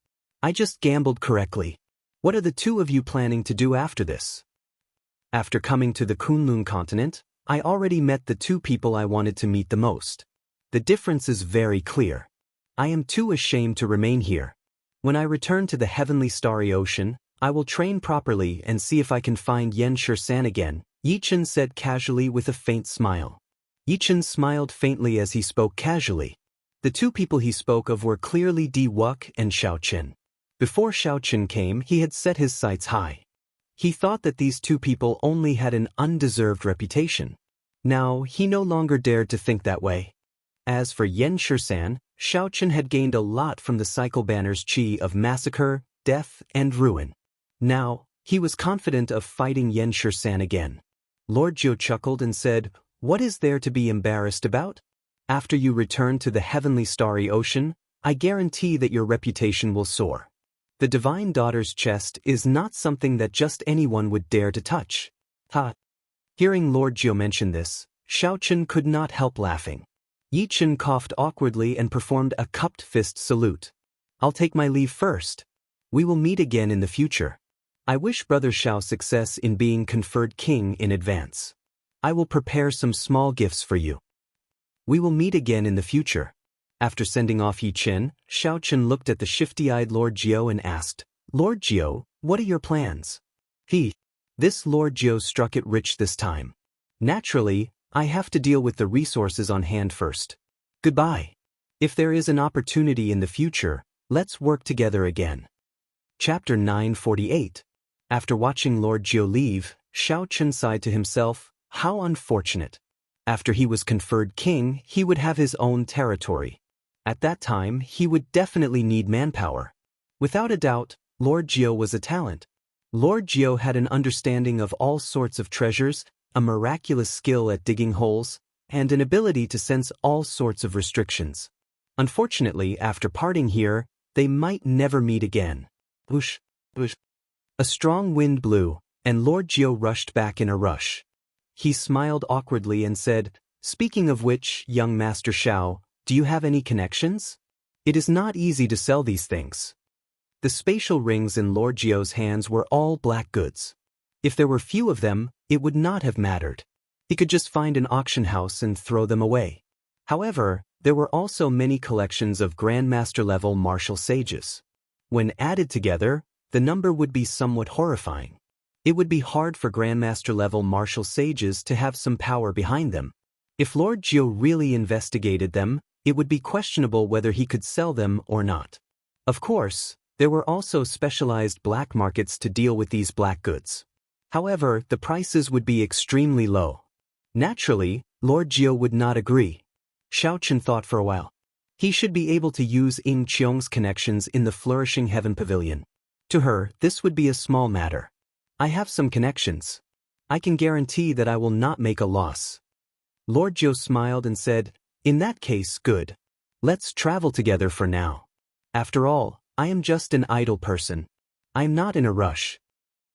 I just gambled correctly. What are the two of you planning to do after this?" After coming to the Kunlun continent, I already met the two people I wanted to meet the most. The difference is very clear. I am too ashamed to remain here. When I return to the heavenly starry ocean, I will train properly and see if I can find Xianxia again, Yichen said casually with a faint smile. Yichen smiled faintly as he spoke casually. The two people he spoke of were clearly Di Wuk and Xiaochen. Before Xiaochen came, he had set his sights high. He thought that these two people only had an undeserved reputation. Now, he no longer dared to think that way. As for Xianxia, Xiaochen had gained a lot from the cycle banner's chi of massacre, death, and ruin. Now, he was confident of fighting Xianxia again. Lord Jiu chuckled and said, "What is there to be embarrassed about? After you return to the heavenly starry ocean, I guarantee that your reputation will soar. The divine daughter's chest is not something that just anyone would dare to touch." Ha! Hearing Lord Jiu mention this, Xiaochen could not help laughing. Yichen coughed awkwardly and performed a cupped fist salute. "I'll take my leave first. We will meet again in the future. I wish Brother Xiao success in being conferred king in advance. I will prepare some small gifts for you. We will meet again in the future." After sending off Yichen, Xiaochen looked at the shifty-eyed Lord Jiu and asked, "Lord Jiu, what are your plans?" This Lord Jiu struck it rich this time. "Naturally, I have to deal with the resources on hand first. Goodbye. If there is an opportunity in the future, let's work together again." Chapter 948. After watching Lord Jiu leave, Xiaochen sighed to himself, how unfortunate. After he was conferred king, he would have his own territory. At that time, he would definitely need manpower. Without a doubt, Lord Jiu was a talent. Lord Jiu had an understanding of all sorts of treasures, a miraculous skill at digging holes, and an ability to sense all sorts of restrictions. Unfortunately, after parting here, they might never meet again. Whoosh, whoosh. A strong wind blew, and Lord Jiu rushed back in a rush. He smiled awkwardly and said, "Speaking of which, young Master Xiao, do you have any connections? It is not easy to sell these things." The spatial rings in Lord Jiu's hands were all black goods. If there were few of them, it would not have mattered. He could just find an auction house and throw them away. However, there were also many collections of Grandmaster-level martial sages. When added together, the number would be somewhat horrifying. It would be hard for Grandmaster-level martial sages to have some power behind them. If Lord Jiu really investigated them, it would be questionable whether he could sell them or not. Of course, there were also specialized black markets to deal with these black goods. However, the prices would be extremely low. Naturally, Lord Jiu would not agree. Xiaochen thought for a while. He should be able to use Ying Qiong's connections in the Flourishing Heaven Pavilion. To her, this would be a small matter. "I have some connections. I can guarantee that I will not make a loss." Lord Jiu smiled and said, "In that case, good. Let's travel together for now. After all, I am just an idle person. I am not in a rush."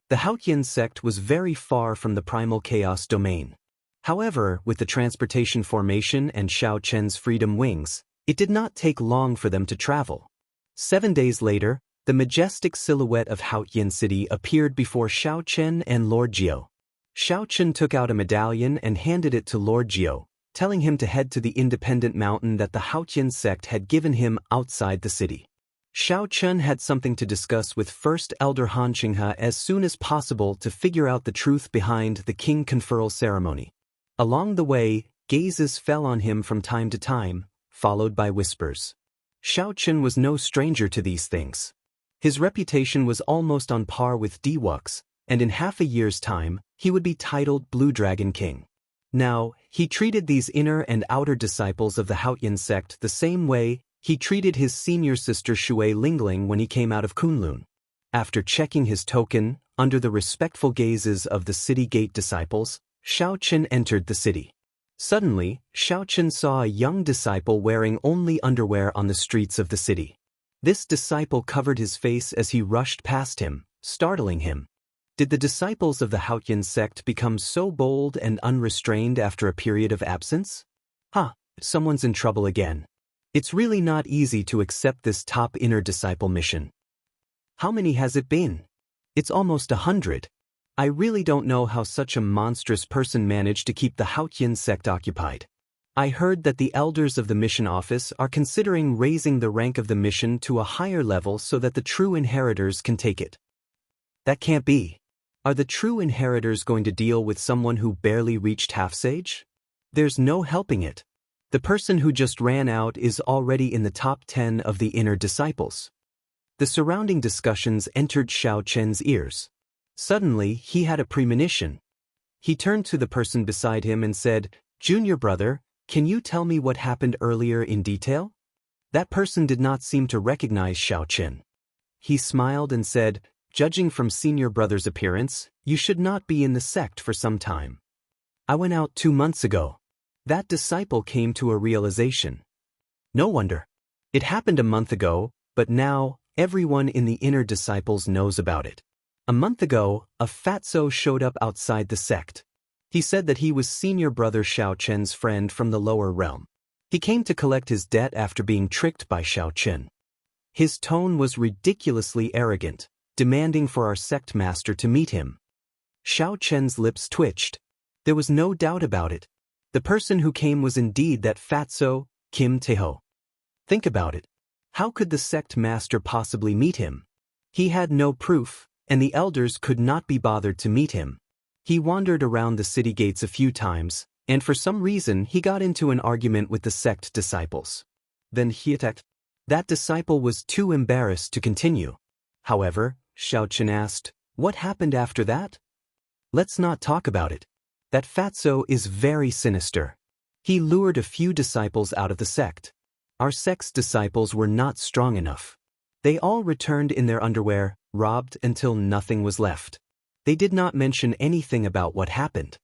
The Haotian sect was very far from the primal chaos domain. However, with the transportation formation and Xiao Chen's freedom wings, it did not take long for them to travel. 7 days later, the majestic silhouette of Haotian City appeared before Xiao Chen and Lord Jiu. Xiao Chen took out a medallion and handed it to Lord Jiu, telling him to head to the independent mountain that the Haotian sect had given him outside the city. Xiao Chen had something to discuss with First Elder Han Qinghe as soon as possible to figure out the truth behind the king conferral ceremony. Along the way, gazes fell on him from time to time, followed by whispers. Xiao Chen was no stranger to these things. His reputation was almost on par with Di Wuk's, and in half a year's time, he would be titled Blue Dragon King. Now, he treated these inner and outer disciples of the Haoyan sect the same way he treated his senior sister Shui Lingling when he came out of Kunlun. After checking his token, under the respectful gazes of the city gate disciples, Xiaochen entered the city. Suddenly, Xiaochen saw a young disciple wearing only underwear on the streets of the city. This disciple covered his face as he rushed past him, startling him. Did the disciples of the Haoyan sect become so bold and unrestrained after a period of absence? Someone's in trouble again. It's really not easy to accept this top inner disciple mission. How many has it been? It's almost 100. I really don't know how such a monstrous person managed to keep the Haoyan sect occupied. I heard that the elders of the mission office are considering raising the rank of the mission to a higher level so that the true inheritors can take it. That can't be. Are the true inheritors going to deal with someone who barely reached half-sage? There's no helping it. The person who just ran out is already in the top 10 of the inner disciples. The surrounding discussions entered Xiaochen's ears. Suddenly, he had a premonition. He turned to the person beside him and said, "Junior brother, can you tell me what happened earlier in detail?" That person did not seem to recognize Xiaochen. He smiled and said, "Judging from senior brother's appearance, you should not be in the sect for some time. I went out 2 months ago." That disciple came to a realization. No wonder. It happened a month ago, but now, everyone in the inner disciples knows about it. A month ago, a fatso showed up outside the sect. He said that he was senior brother Xiaochen's friend from the lower realm. He came to collect his debt after being tricked by Xiaochen. His tone was ridiculously arrogant, demanding for our sect master to meet him. Xiaochen's lips twitched. There was no doubt about it. The person who came was indeed that fatso, Kim Taeho. Think about it. How could the sect master possibly meet him? He had no proof, and the elders could not be bothered to meet him. He wandered around the city gates a few times, and for some reason he got into an argument with the sect disciples. Then that disciple was too embarrassed to continue. However, Xiaochen asked, "What happened after that?" "Let's not talk about it. That fatso is very sinister. He lured a few disciples out of the sect. Our sect's disciples were not strong enough. They all returned in their underwear, robbed until nothing was left. They did not mention anything about what happened."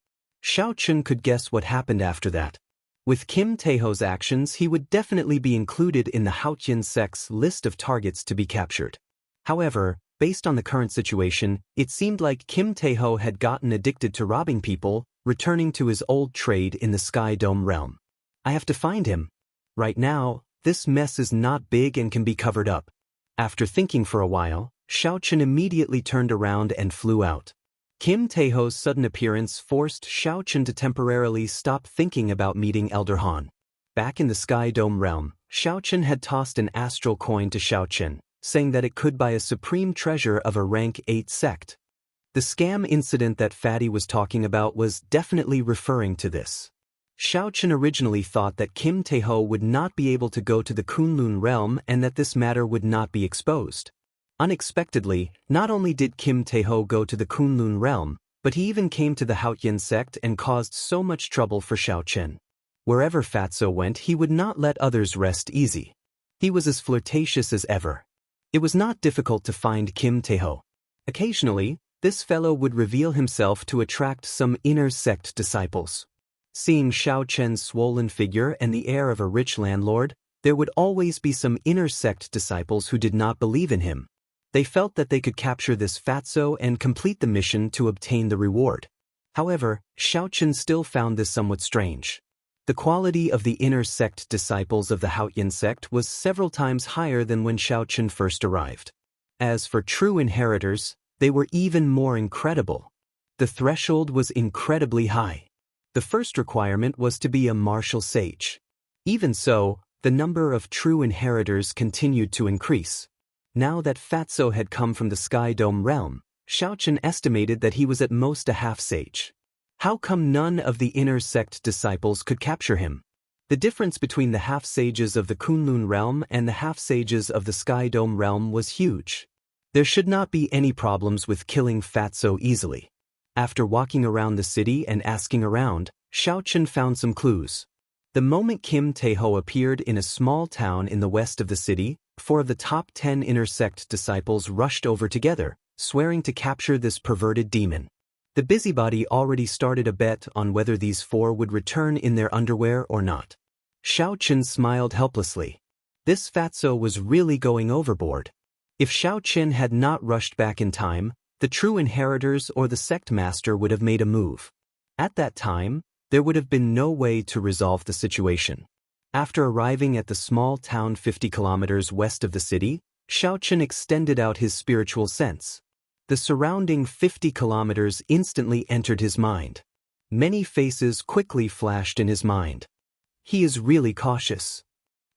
Xiaochen could guess what happened after that. With Kim Taeho's actions, he would definitely be included in the Haoyan sect's list of targets to be captured. However, based on the current situation, it seemed like Kim Taeho had gotten addicted to robbing people, returning to his old trade in the Sky Dome realm. I have to find him. Right now, this mess is not big and can be covered up. After thinking for a while, Xiaochen immediately turned around and flew out. Kim Taeho's sudden appearance forced Xiaochen to temporarily stop thinking about meeting Elder Han. Back in the Sky Dome realm, Xiaochen had tossed an astral coin to Xiaochen, saying that it could buy a supreme treasure of a rank 8 sect. The scam incident that Fatty was talking about was definitely referring to this. Xiaochen originally thought that Kim Taeho would not be able to go to the Kunlun realm and that this matter would not be exposed. Unexpectedly, not only did Kim Taeho go to the Kunlun realm, but he even came to the Haoyan sect and caused so much trouble for Xiaochen. Wherever Fatso went, he would not let others rest easy. He was as flirtatious as ever. It was not difficult to find Kim Taeho. Occasionally, this fellow would reveal himself to attract some inner sect disciples. Seeing Xiaochen's swollen figure and the air of a rich landlord, there would always be some inner sect disciples who did not believe in him. They felt that they could capture this fatso and complete the mission to obtain the reward. However, Xiaochen still found this somewhat strange. The quality of the inner sect disciples of the Haoyan sect was several times higher than when Xiaochen first arrived. As for true inheritors, they were even more incredible. The threshold was incredibly high. The first requirement was to be a martial sage. Even so, the number of true inheritors continued to increase. Now that Fatso had come from the Sky Dome realm, Xiaochen estimated that he was at most a half-sage. How come none of the inner sect disciples could capture him? The difference between the half-sages of the Kunlun realm and the half-sages of the Sky Dome realm was huge. There should not be any problems with killing Fatso easily. After walking around the city and asking around, Xiaochen found some clues. The moment Kim Taeho appeared in a small town in the west of the city, 4 of the top 10 inner sect disciples rushed over together, swearing to capture this perverted demon. The busybody already started a bet on whether these 4 would return in their underwear or not. Xiaochen smiled helplessly. This Fatso was really going overboard. If Xiaochen had not rushed back in time, the true inheritors or the sect master would have made a move. At that time, there would have been no way to resolve the situation. After arriving at the small town 50 kilometers west of the city, Xiaochen extended out his spiritual sense. The surrounding 50 kilometers instantly entered his mind. Many faces quickly flashed in his mind. He is really cautious.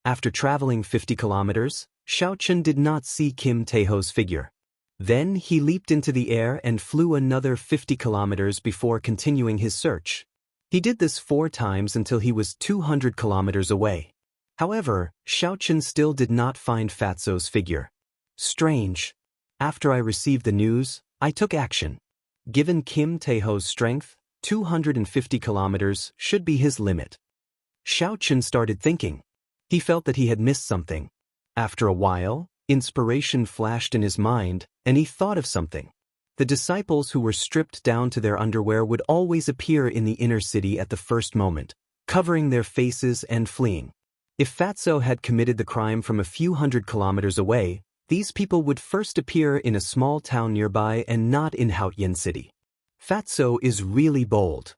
After traveling 50 kilometers, Xiaochen did not see Kim Taeho's figure. Then he leaped into the air and flew another 50 kilometers before continuing his search. He did this 4 times until he was 200 kilometers away. However, Xiaochen still did not find Fatso's figure. Strange. After I received the news, I took action. Given Kim Taeho's strength, 250 kilometers should be his limit. Xiaochen started thinking. He felt that he had missed something. After a while, inspiration flashed in his mind, and he thought of something. The disciples who were stripped down to their underwear would always appear in the inner city at the first moment, covering their faces and fleeing. If Fatso had committed the crime from a few hundred kilometers away, these people would first appear in a small town nearby and not in Haotian City. Fatso is really bold.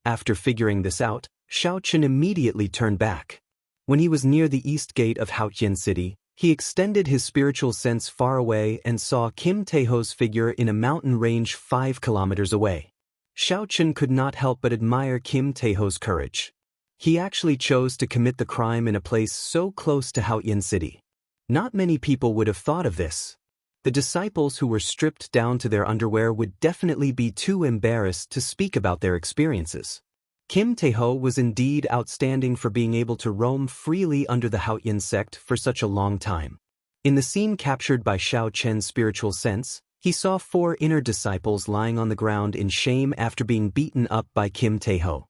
After figuring this out, Xiaochen immediately turned back. When he was near the east gate of Haotian City, he extended his spiritual sense far away and saw Kim Taeho's figure in a mountain range 5 kilometers away. Xiaochen could not help but admire Kim Taeho's courage. He actually chose to commit the crime in a place so close to Haotian City. Not many people would have thought of this. The disciples who were stripped down to their underwear would definitely be too embarrassed to speak about their experiences. Kim Taeho was indeed outstanding for being able to roam freely under the Haotian sect for such a long time. In the scene captured by Xiaochen's spiritual sense, he saw 4 inner disciples lying on the ground in shame after being beaten up by Kim Taeho.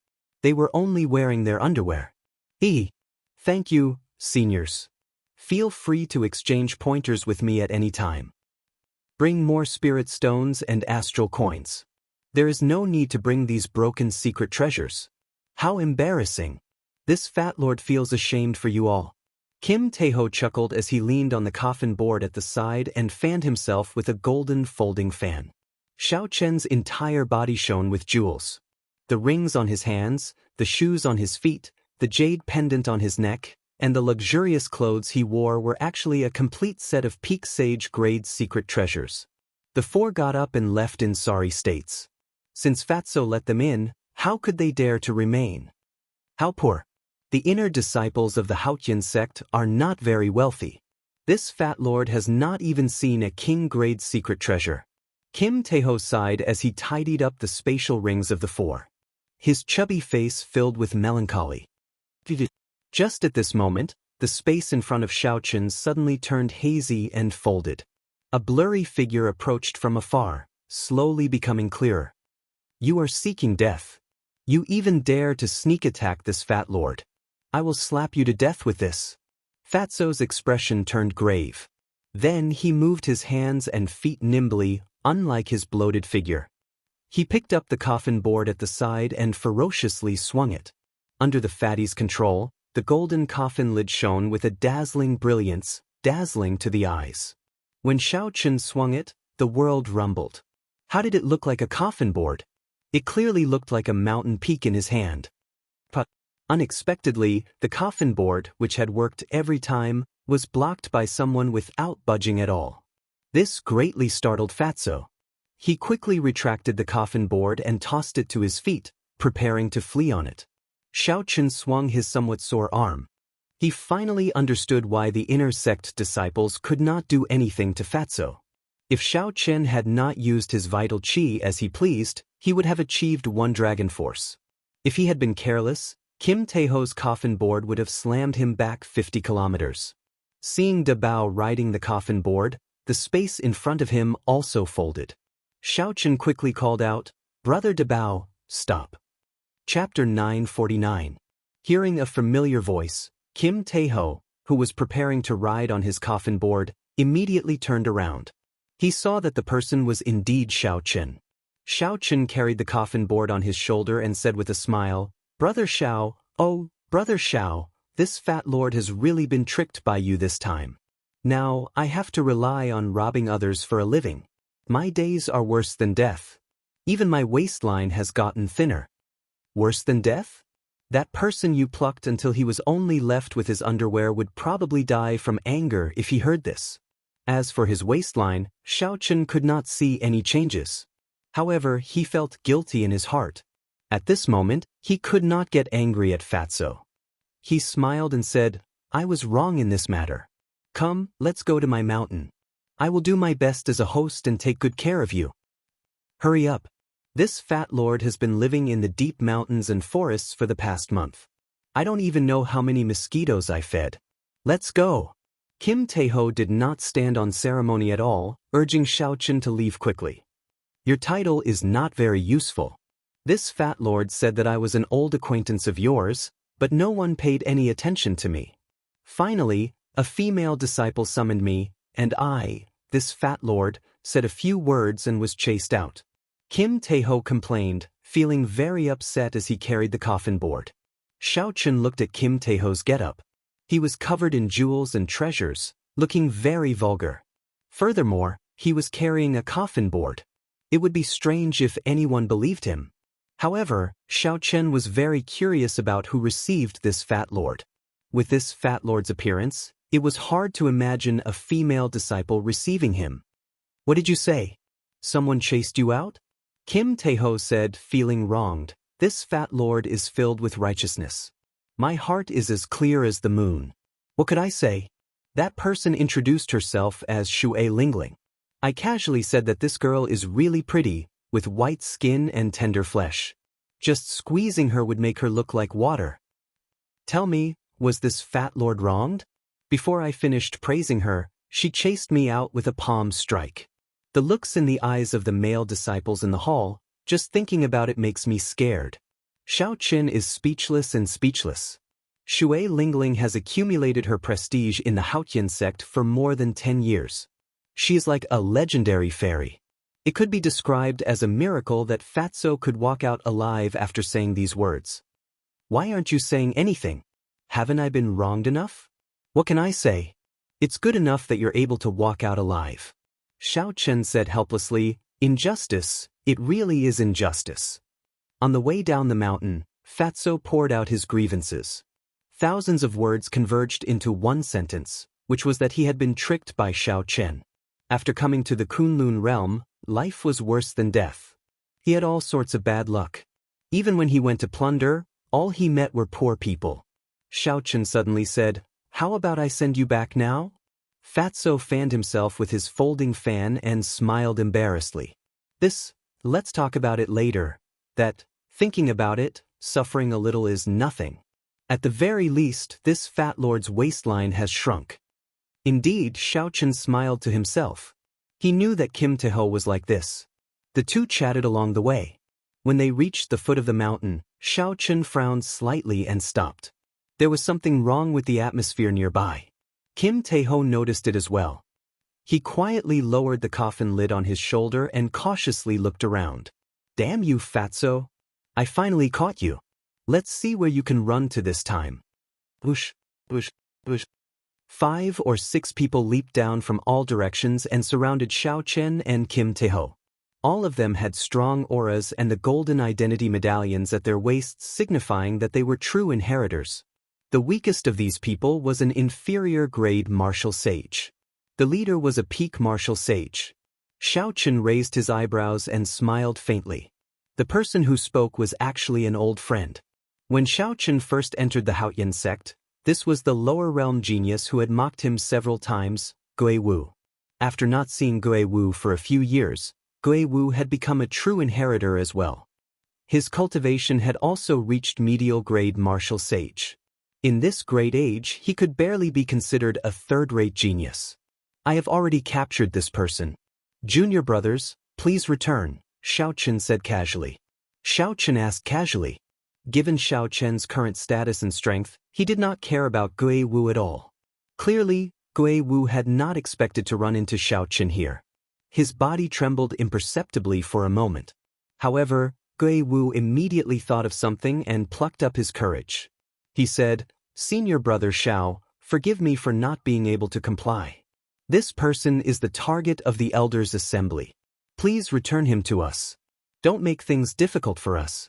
They were only wearing their underwear. Thank you, seniors. Feel free to exchange pointers with me at any time. Bring more spirit stones and astral coins. There is no need to bring these broken secret treasures. How embarrassing. This fat lord feels ashamed for you all. Kim Taeho chuckled as he leaned on the coffin board at the side and fanned himself with a golden folding fan. Xiaochen's entire body shone with jewels. The rings on his hands, the shoes on his feet, the jade pendant on his neck, and the luxurious clothes he wore were actually a complete set of peak sage grade secret treasures. The 4 got up and left in sorry states. Since Fatso let them in, how could they dare to remain? How poor. The inner disciples of the Haotian sect are not very wealthy. This fat lord has not even seen a king-grade secret treasure. Kim Taeho sighed as he tidied up the spatial rings of the 4. His chubby face filled with melancholy. Just at this moment, the space in front of Xiaochen suddenly turned hazy and folded. A blurry figure approached from afar, slowly becoming clearer. You are seeking death. You even dare to sneak attack this fat lord. I will slap you to death with this. Fatso's expression turned grave. Then he moved his hands and feet nimbly, unlike his bloated figure. He picked up the coffin board at the side and ferociously swung it. Under the fatty's control, the golden coffin lid shone with a dazzling brilliance, dazzling to the eyes. When Xiaochen swung it, the world rumbled. How did it look like a coffin board? It clearly looked like a mountain peak in his hand. But, unexpectedly, the coffin board, which had worked every time, was blocked by someone without budging at all. This greatly startled Fatso. He quickly retracted the coffin board and tossed it to his feet, preparing to flee on it. Xiaochen swung his somewhat sore arm. He finally understood why the inner sect disciples could not do anything to Fatso. If Xiaochen had not used his vital qi as he pleased, he would have achieved 1 dragon force. If he had been careless, Kim Taeho's coffin board would have slammed him back 50 kilometers. Seeing Da Bao riding the coffin board, the space in front of him also folded. Xiaochen quickly called out, "Brother Debao, stop." Chapter 949. Hearing a familiar voice, Kim Taeho, who was preparing to ride on his coffin board, immediately turned around. He saw that the person was indeed Xiaochen. Xiaochen carried the coffin board on his shoulder and said with a smile, "Brother Xiao, oh, Brother Xiao, this fat lord has really been tricked by you this time. Now, I have to rely on robbing others for a living. My days are worse than death. Even my waistline has gotten thinner." Worse than death? That person you plucked until he was only left with his underwear would probably die from anger if he heard this. As for his waistline, Xiaochen could not see any changes. However, he felt guilty in his heart. At this moment, he could not get angry at Fatso. He smiled and said, "I was wrong in this matter. Come, let's go to my mountain. I will do my best as a host and take good care of you." Hurry up. This fat lord has been living in the deep mountains and forests for the past month. I don't even know how many mosquitoes I fed. Let's go. Kim Taeho did not stand on ceremony at all, urging Xiaochen to leave quickly. Your title is not very useful. This fat lord said that I was an old acquaintance of yours, but no one paid any attention to me. Finally, a female disciple summoned me, and I, this fat lord, said a few words and was chased out. Kim Taeho complained, feeling very upset as he carried the coffin board. Xiaochen looked at Kim Taeho's getup. He was covered in jewels and treasures, looking very vulgar. Furthermore, he was carrying a coffin board. It would be strange if anyone believed him. However, Xiaochen was very curious about who received this fat lord. With this fat lord's appearance, it was hard to imagine a female disciple receiving him. What did you say? Someone chased you out? Kim Taeho said, feeling wronged. This fat lord is filled with righteousness. My heart is as clear as the moon. What could I say? That person introduced herself as Shui Lingling. I casually said that this girl is really pretty, with white skin and tender flesh. Just squeezing her would make her look like water. Tell me, was this fat lord wronged? Before I finished praising her, she chased me out with a palm strike. The looks in the eyes of the male disciples in the hall, just thinking about it makes me scared. Xiaochen is speechless and speechless. Shui Lingling has accumulated her prestige in the Haotian sect for more than 10 years. She is like a legendary fairy. It could be described as a miracle that Fatso could walk out alive after saying these words. Why aren't you saying anything? Haven't I been wronged enough? What can I say? It's good enough that you're able to walk out alive. Xiaochen said helplessly, Injustice, it really is injustice. On the way down the mountain, Fatso poured out his grievances. Thousands of words converged into one sentence, which was that he had been tricked by Xiaochen. After coming to the Kunlun realm, life was worse than death. He had all sorts of bad luck. Even when he went to plunder, all he met were poor people. Xiaochen suddenly said, How about I send you back now? Fatso fanned himself with his folding fan and smiled embarrassedly. Let's talk about it later. That, thinking about it, suffering a little is nothing. At the very least, this fat lord's waistline has shrunk. Indeed, Xiaochen smiled to himself. He knew that Kim Taeho was like this. The two chatted along the way. When they reached the foot of the mountain, Xiaochen frowned slightly and stopped. There was something wrong with the atmosphere nearby. Kim Taeho noticed it as well. He quietly lowered the coffin lid on his shoulder and cautiously looked around. Damn you, Fatso. I finally caught you. Let's see where you can run to this time. Whoosh, whoosh, whoosh. 5 or 6 people leaped down from all directions and surrounded Xiaochen and Kim Taeho. All of them had strong auras and the golden identity medallions at their waists signifying that they were true inheritors. The weakest of these people was an inferior-grade martial sage. The leader was a peak martial sage. Xiaochen raised his eyebrows and smiled faintly. The person who spoke was actually an old friend. When Xiaochen first entered the Haotian sect, this was the lower realm genius who had mocked him several times, Gui Wu. After not seeing Gui Wu for a few years, Gui Wu had become a true inheritor as well. His cultivation had also reached medial-grade martial sage. In this great age, he could barely be considered a third-rate genius. I have already captured this person. Junior brothers, please return, Xiao Chen said casually. Xiao Chen asked casually. Given Xiao Chen's current status and strength, he did not care about Gui Wu at all. Clearly, Gui Wu had not expected to run into Xiao Chen here. His body trembled imperceptibly for a moment. However, Gui Wu immediately thought of something and plucked up his courage. He said, Senior brother Xiao, forgive me for not being able to comply. This person is the target of the elders' assembly. Please return him to us. Don't make things difficult for us.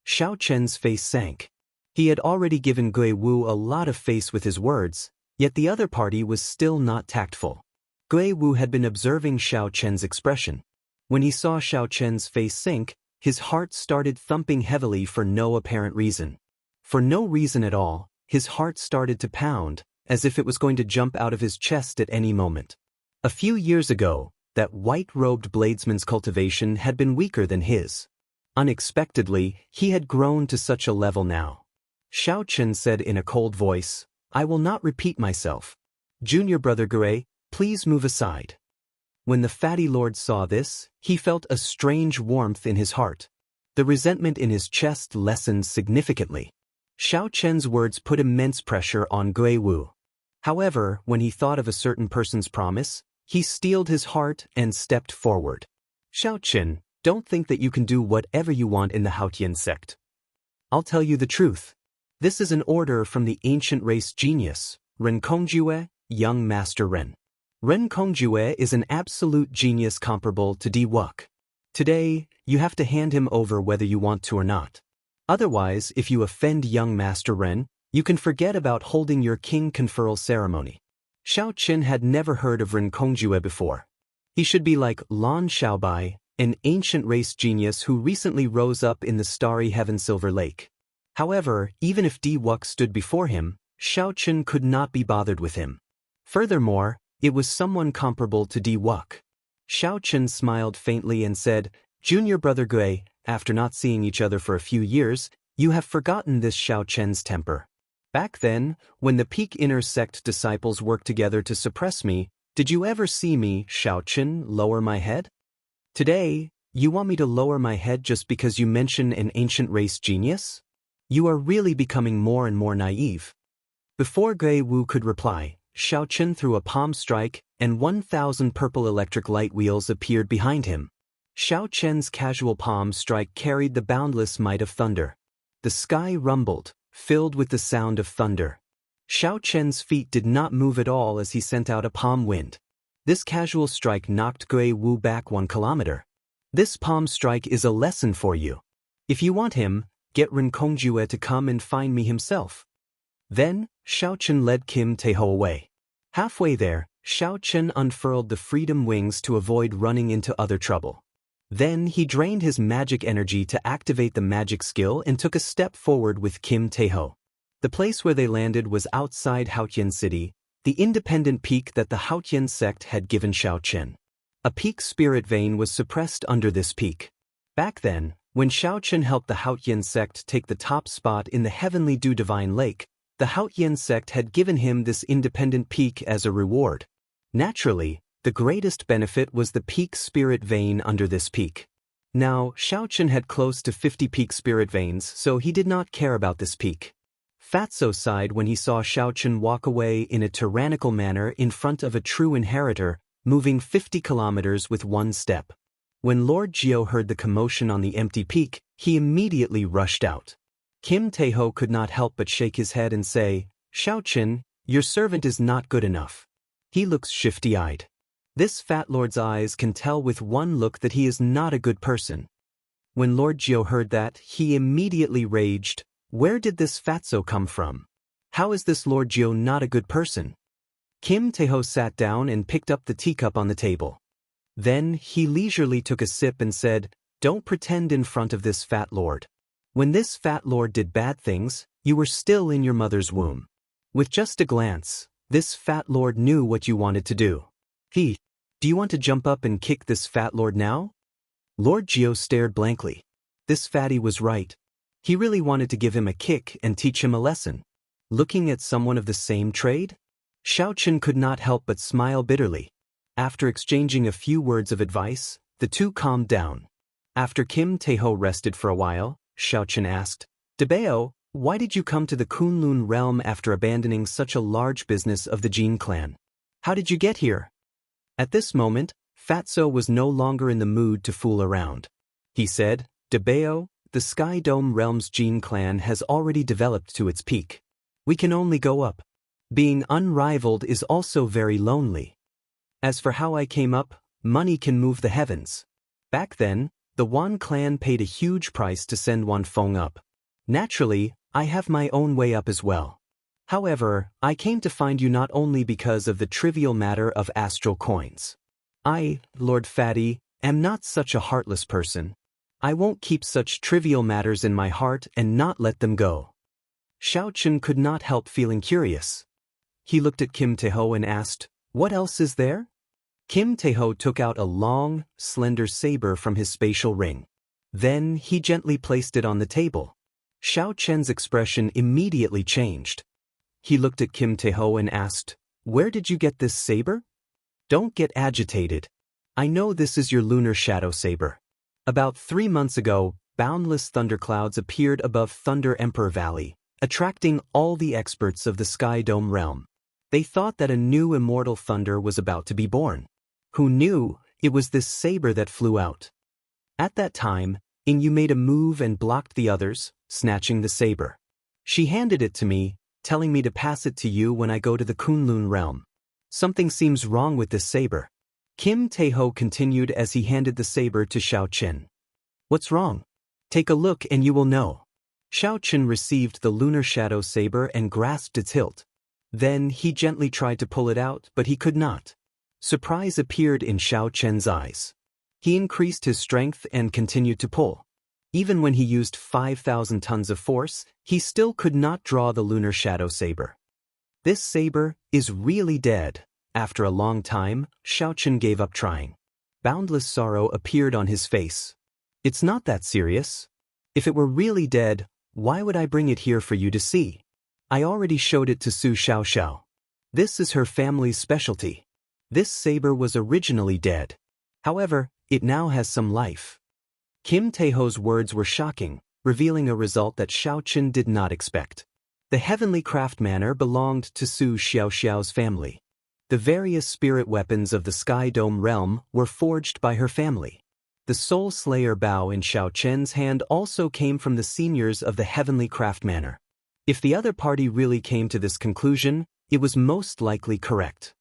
Xiao Chen's face sank. He had already given Gui Wu a lot of face with his words, yet the other party was still not tactful. Gui Wu had been observing Xiao Chen's expression. When he saw Xiao Chen's face sink, his heart started thumping heavily for no apparent reason. For no reason at all, his heart started to pound, as if it was going to jump out of his chest at any moment. A few years ago, that white-robed bladesman's cultivation had been weaker than his. Unexpectedly, he had grown to such a level now. Xiao Chen said in a cold voice, I will not repeat myself. Junior brother Gui, please move aside. When the fatty lord saw this, he felt a strange warmth in his heart. The resentment in his chest lessened significantly. Xiao Chen's words put immense pressure on Gui Wu. However, when he thought of a certain person's promise, he steeled his heart and stepped forward. Xiao Chen, don't think that you can do whatever you want in the Haotian sect. I'll tell you the truth. This is an order from the ancient race genius, Ren Kongjue, young master Ren. Ren Kongjue is an absolute genius comparable to Di Wuk. Today, you have to hand him over whether you want to or not. Otherwise, if you offend young Master Ren, you can forget about holding your king conferral ceremony. Xiao Chen had never heard of Ren Kongjue before. He should be like Lan Xiaobai, an ancient race genius who recently rose up in the starry heaven Silver Lake. However, even if Di Wuk stood before him, Xiao Chen could not be bothered with him. Furthermore, it was someone comparable to Di Wuk. Xiao Chen smiled faintly and said, Junior brother Gui, after not seeing each other for a few years, you have forgotten this Xiao Chen's temper. Back then, when the Peak Inner Sect disciples worked together to suppress me, did you ever see me, Xiao Chen, lower my head? Today, you want me to lower my head just because you mention an ancient race genius? You are really becoming more and more naive. Before Gui Wu could reply, Xiao Chen threw a palm strike, and 1,000 purple electric light wheels appeared behind him. Xiao Chen's casual palm strike carried the boundless might of thunder. The sky rumbled, filled with the sound of thunder. Xiao Chen's feet did not move at all as he sent out a palm wind. This casual strike knocked Gui Wu back 1 kilometer. This palm strike is a lesson for you. If you want him, get Ren Kongjue to come and find me himself. Then, Xiao Chen led Kim Taeho away. Halfway there, Xiao Chen unfurled the freedom wings to avoid running into other trouble. Then he drained his magic energy to activate the magic skill and took a step forward with Kim Taeho. The place where they landed was outside Haotian City, the independent peak that the Haotian sect had given Xiao Chen. A peak spirit vein was suppressed under this peak. Back then, when Xiao Chen helped the Haotian sect take the top spot in the Heavenly Dew Divine Lake, the Haotian sect had given him this independent peak as a reward. Naturally, the greatest benefit was the peak spirit vein under this peak. Now, Xiao Chen had close to 50 peak spirit veins, so he did not care about this peak. Fatso sighed when he saw Xiao Chen walk away in a tyrannical manner in front of a true inheritor, moving 50 kilometers with 1 step. When Lord Jiao heard the commotion on the empty peak, he immediately rushed out. Kim Taeho could not help but shake his head and say, Xiao Chen, your servant is not good enough. He looks shifty-eyed. This fat lord's eyes can tell with one look that he is not a good person. When Lord Jiao heard that, he immediately raged, where did this fatso come from? How is this Lord Jiao not a good person? Kim Taeho sat down and picked up the teacup on the table. Then he leisurely took a sip and said, don't pretend in front of this fat lord. When this fat lord did bad things, you were still in your mother's womb. With just a glance, this fat lord knew what you wanted to do. Do you want to jump up and kick this fat lord now? Lord Jiao stared blankly. This fatty was right. He really wanted to give him a kick and teach him a lesson. Looking at someone of the same trade? Xiaochen could not help but smile bitterly. After exchanging a few words of advice, the two calmed down. After Kim Taeho rested for a while, Xiaochen asked, "Debao, why did you come to the Kunlun realm after abandoning such a large business of the Jin clan? How did you get here?" At this moment, Fatso was no longer in the mood to fool around. He said, "Debao, the Sky Dome realm's Jin clan has already developed to its peak. We can only go up. Being unrivaled is also very lonely. As for how I came up, money can move the heavens. Back then, the Wan clan paid a huge price to send Wan Feng up. Naturally, I have my own way up as well. However, I came to find you not only because of the trivial matter of astral coins. I, Lord Fatty, am not such a heartless person. I won't keep such trivial matters in my heart and not let them go." Xiaochen could not help feeling curious. He looked at Kim Taeho and asked, "What else is there?" Kim Taeho took out a long, slender saber from his spatial ring. Then he gently placed it on the table. Xiaochen's expression immediately changed. He looked at Kim Taeho and asked, "Where did you get this saber?" "Don't get agitated. I know this is your lunar shadow saber. About 3 months ago, boundless thunderclouds appeared above Thunder Emperor Valley, attracting all the experts of the Sky Dome realm. They thought that a new immortal thunder was about to be born. Who knew it was this saber that flew out? At that time, Ingyu made a move and blocked the others, snatching the saber. She handed it to me, telling me to pass it to you when I go to the Kunlun realm. Something seems wrong with this saber." Kim Taeho continued as he handed the saber to Xiaochen. "What's wrong? Take a look and you will know." Xiaochen received the lunar shadow saber and grasped its hilt. Then he gently tried to pull it out, but he could not. Surprise appeared in Xiaochen's eyes. He increased his strength and continued to pull. Even when he used 5,000 tons of force, he still could not draw the lunar shadow saber. "This saber is really dead." After a long time, Xiaochen gave up trying. Boundless sorrow appeared on his face. "It's not that serious. If it were really dead, why would I bring it here for you to see? I already showed it to Su Xiaoxiao. This is her family's specialty. This saber was originally dead. However, it now has some life." Kim Taeho's words were shocking, revealing a result that Xiaochen did not expect. The heavenly craft manor belonged to Su Xiaoxiao's family. The various spirit weapons of the Sky Dome realm were forged by her family. The Soul Slayer bow in Xiaochen's hand also came from the seniors of the heavenly craft manor. If the other party really came to this conclusion, it was most likely correct.